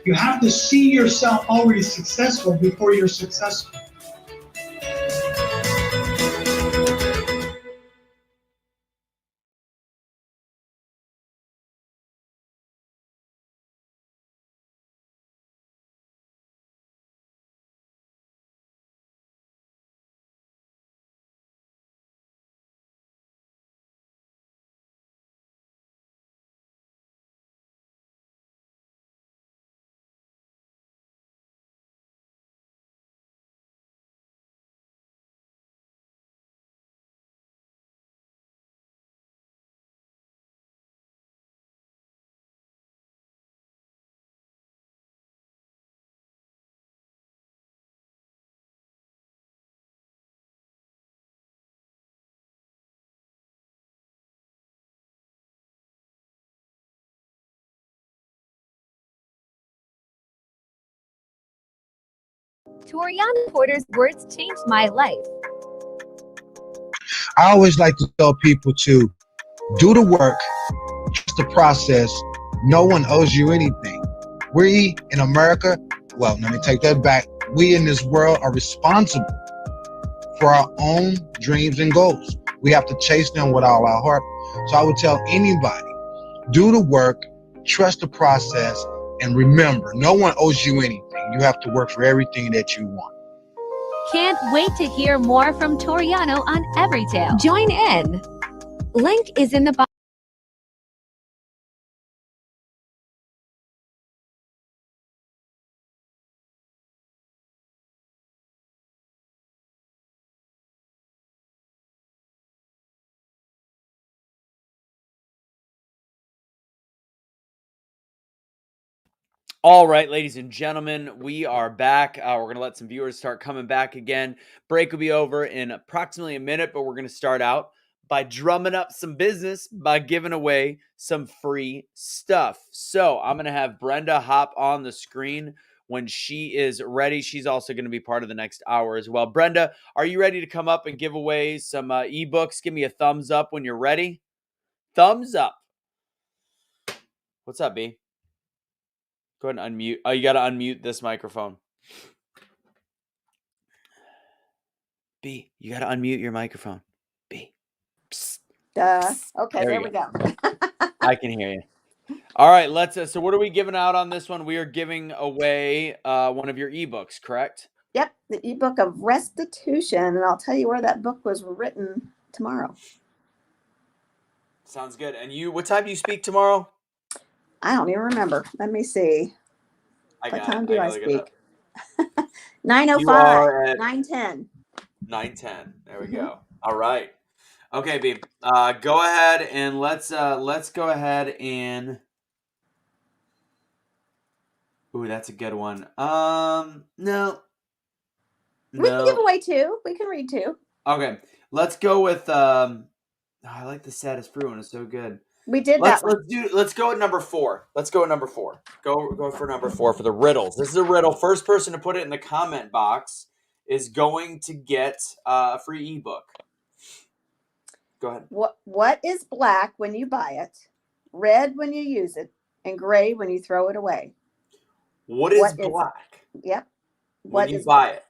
You have to see yourself already successful before you're successful. Toriana Porter's words changed my life. I always like to tell people to do the work, trust the process. No one owes you anything. We in America, well, let me take that back. We in this world are responsible for our own dreams and goals. We have to chase them with all our heart. So I would tell anybody, do the work, trust the process, and remember, no one owes you anything. You have to work for everything that you want. Can't wait to hear more from Toriano on Everytale. Join in. Link is in the bio. All right, ladies and gentlemen, we are back. We're going to let some viewers start coming back again. Break will be over in approximately a minute, but we're going to start out by drumming up some business by giving away some free stuff. So I'm going to have Brenda hop on the screen when she is ready. She's also going to be part of the next hour as well. Brenda, are you ready to come up and give away some ebooks? Give me a thumbs up when you're ready. Thumbs up. What's up, B? Go ahead and unmute. Oh, you got to unmute this microphone. B, you got to unmute your microphone. B. Psst. Duh. Okay, there we go. go. I can hear you. All right, let's. So what are we giving out on this one? We are giving away one of your ebooks, correct? Yep, the ebook of restitution, and I'll tell you where that book was written tomorrow. Sounds good. And you, what time do you speak tomorrow? I don't even remember. Let me see. What time do I speak? 9:05, 9:10. 9:10. There we go. All right. Okay, B. Go ahead and let's go ahead and. Ooh, that's a good one. No. We can give away two. We can read two. Okay, let's go with. I like the saddest fruit one. It's so good. We did that one. Let's go at number 4. Let's go at number 4. Go for number 4 for the riddles. This is a riddle. First person to put it in the comment box is going to get a free ebook. Go ahead. What is black when you buy it, red when you use it, and gray when you throw it away? What is black? Yep. When you buy it,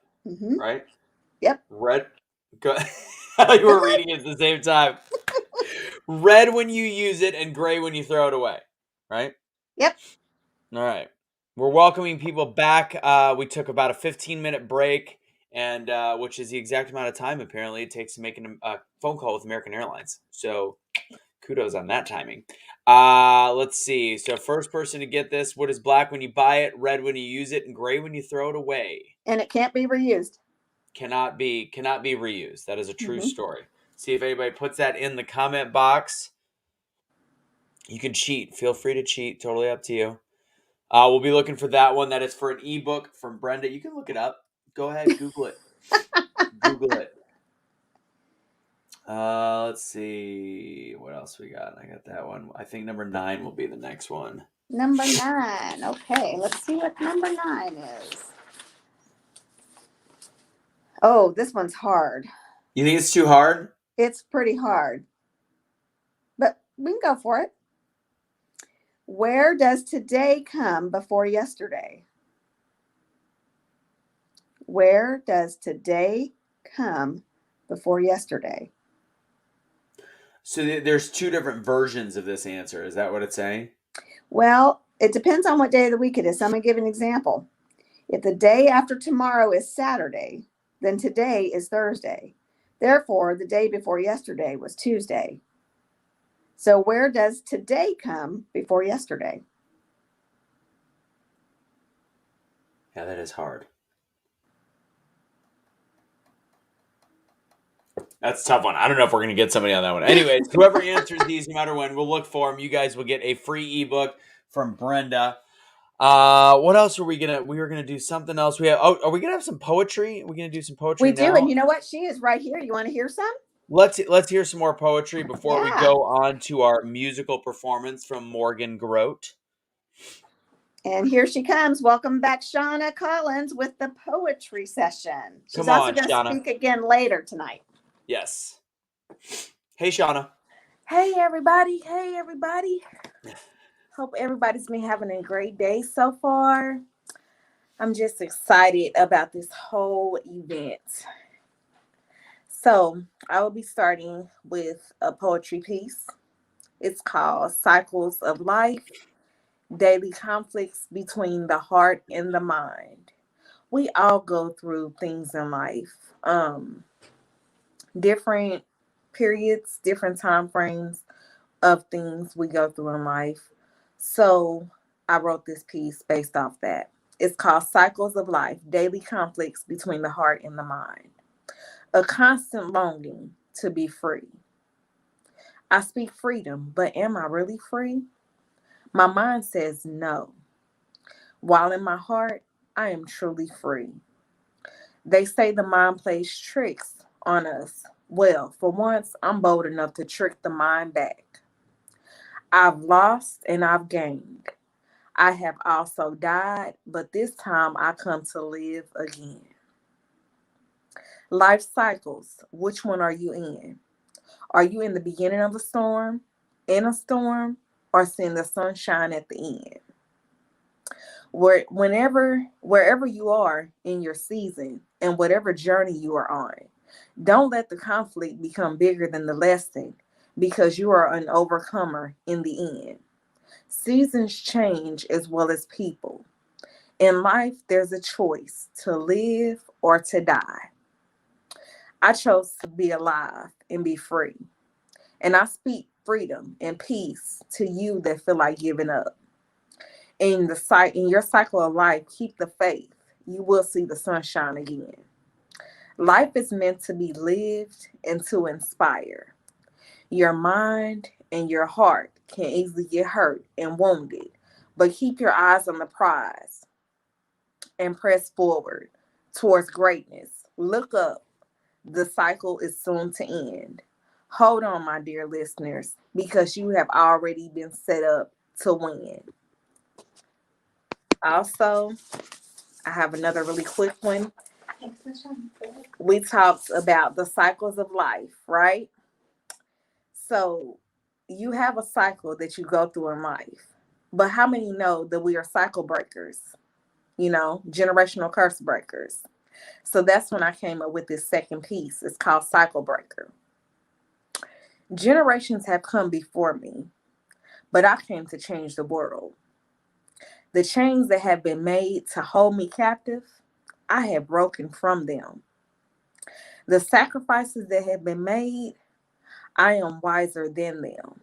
right? Yep. Red. Go. You were reading it at the same time. Red when you use it and gray when you throw it away, right? Yep. All right. We're welcoming people back. We took about a 15-minute break, and which is the exact amount of time apparently it takes to make a phone call with American Airlines. So kudos on that timing. Let's see. So first person to get this, what is black when you buy it, red when you use it, and gray when you throw it away? And it can't be reused. Cannot be reused. That is a true story. See if anybody puts that in the comment box. You can cheat. Feel free to cheat. Totally up to you. We'll be looking for that one. That is for an ebook from Brenda. You can look it up. Go ahead, Google it. Google it. Let's see what else we got. I got that one. I think number 9 will be the next one. Number 9. Okay, let's see what number 9 is. Oh, this one's hard. You think it's too hard? It's pretty hard. But We can go for it. Where does today come before yesterday? Where does today come before yesterday? So there's two different versions of this answer. Is that what it's saying? Well, it depends on what day of the week it is. So I'm going to give an example. If the day after tomorrow is Saturday, then today is Thursday. Therefore, the day before yesterday was Tuesday. So where does today come before yesterday? Yeah, that is hard. That's a tough one. I don't know if we're going to get somebody on that one. Anyways, whoever answers these, no matter when, we'll look for them. You guys will get a free ebook from Brenda. What else we were gonna do something else. Are we gonna have some poetry? Are we gonna do some poetry We do, now? and you know what? She is right here. You want to hear some? Let's hear some more poetry before we Yeah. go on to our musical performance from Morgan Grote. And here she comes. Welcome back, Shauna Collins, with the poetry session. She's Come also on, going to Shauna. speak again later tonight. Yes. Hey, Shauna. Hey, everybody. Hey, everybody. Hope everybody's been having a great day so far. I'm just excited about this whole event. So I will be starting with a poetry piece. It's called Cycles of Life, Daily Conflicts Between the Heart and the Mind. We all go through things in life, different periods, different time frames of things we go through in life. So I wrote this piece based off that. It's called Cycles of Life, Daily Conflicts Between the Heart and the Mind. A constant longing to be free. I speak freedom, but am I really free? My mind says no. While in my heart, I am truly free. They say the mind plays tricks on us. Well, for once, I'm bold enough to trick the mind back. I've lost and I've gained. I have also died, but this time I come to live again. Life cycles, which one are you in? Are you in the beginning of a storm, in a storm, or seeing the sunshine at the end? Wherever you are in your season and whatever journey you are on, don't let the conflict become bigger than the lesson, because you are an overcomer in the end. Seasons change as well as people. In life, there's a choice to live or to die. I chose to be alive and be free. And I speak freedom and peace to you that feel like giving up. In your cycle of life, keep the faith. You will see the sunshine again. Life is meant to be lived and to inspire. Your mind and your heart can easily get hurt and wounded, but keep your eyes on the prize and press forward towards greatness. Look up. The cycle is soon to end. Hold on, my dear listeners, because you have already been set up to win. Also, I have another really quick one. We talked about the cycles of life, right? So you have a cycle that you go through in life. But how many know that we are cycle breakers? Generational curse breakers. So that's when I came up with this second piece. It's called Cycle Breaker. Generations have come before me, but I came to change the world. The chains that have been made to hold me captive, I have broken from them. The sacrifices that have been made, I am wiser than them.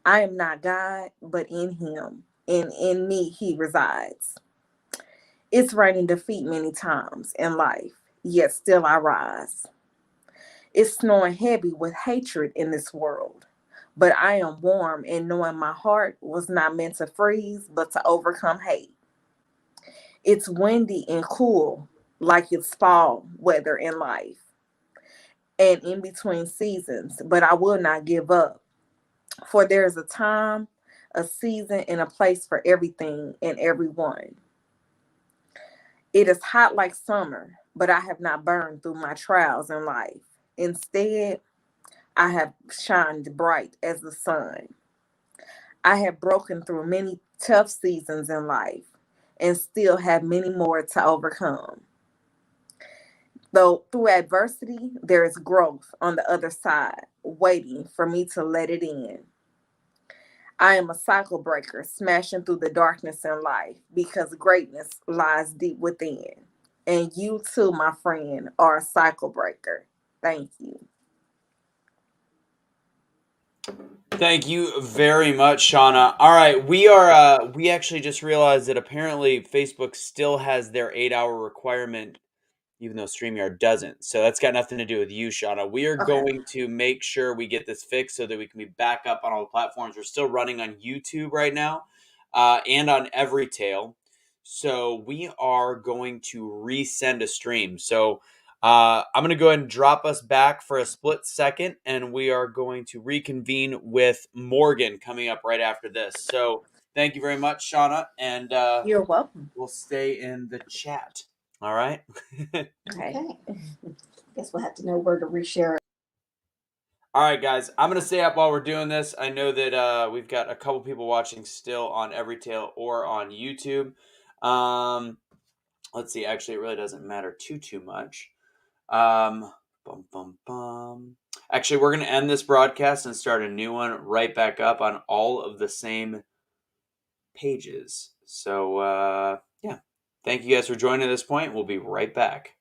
I am not God, but in Him, and in me He resides. It's raining defeat many times in life, yet still I rise. It's snowing heavy with hatred in this world, but I am warm in knowing my heart was not meant to freeze, but to overcome hate. It's windy and cool, like it's fall weather in life and in between seasons, but I will not give up. For there is a time, a season, and a place for everything and everyone. It is hot like summer, but I have not burned through my trials in life. Instead, I have shined bright as the sun. I have broken through many tough seasons in life and still have many more to overcome. Though through adversity, there is growth on the other side, waiting for me to let it in. I am a cycle breaker, smashing through the darkness in life because greatness lies deep within. And you too, my friend, are a cycle breaker. Thank you. Thank you very much, Shauna. All right, we actually just realized that apparently Facebook still has their 8-hour requirement, even though StreamYard doesn't. So that's got nothing to do with you, Shauna. We are going to make sure we get this fixed so that we can be back up on all the platforms. We're still running on YouTube right now, and on Everytail. So we are going to resend a stream. So I'm going to go ahead and drop us back for a split second, and we are going to reconvene with Morgan coming up right after this. So thank you very much, Shauna, and You're welcome. we'll stay in the chat. All right. Okay. Guess we'll have to know where to reshare it. All right, guys. I'm gonna stay up while we're doing this. I know that we've got a couple people watching still on Everytail or on YouTube. Let's see. Actually, it really doesn't matter too much. Actually, we're gonna end this broadcast and start a new one right back up on all of the same pages. So yeah. Thank you guys for joining at this point. We'll be right back.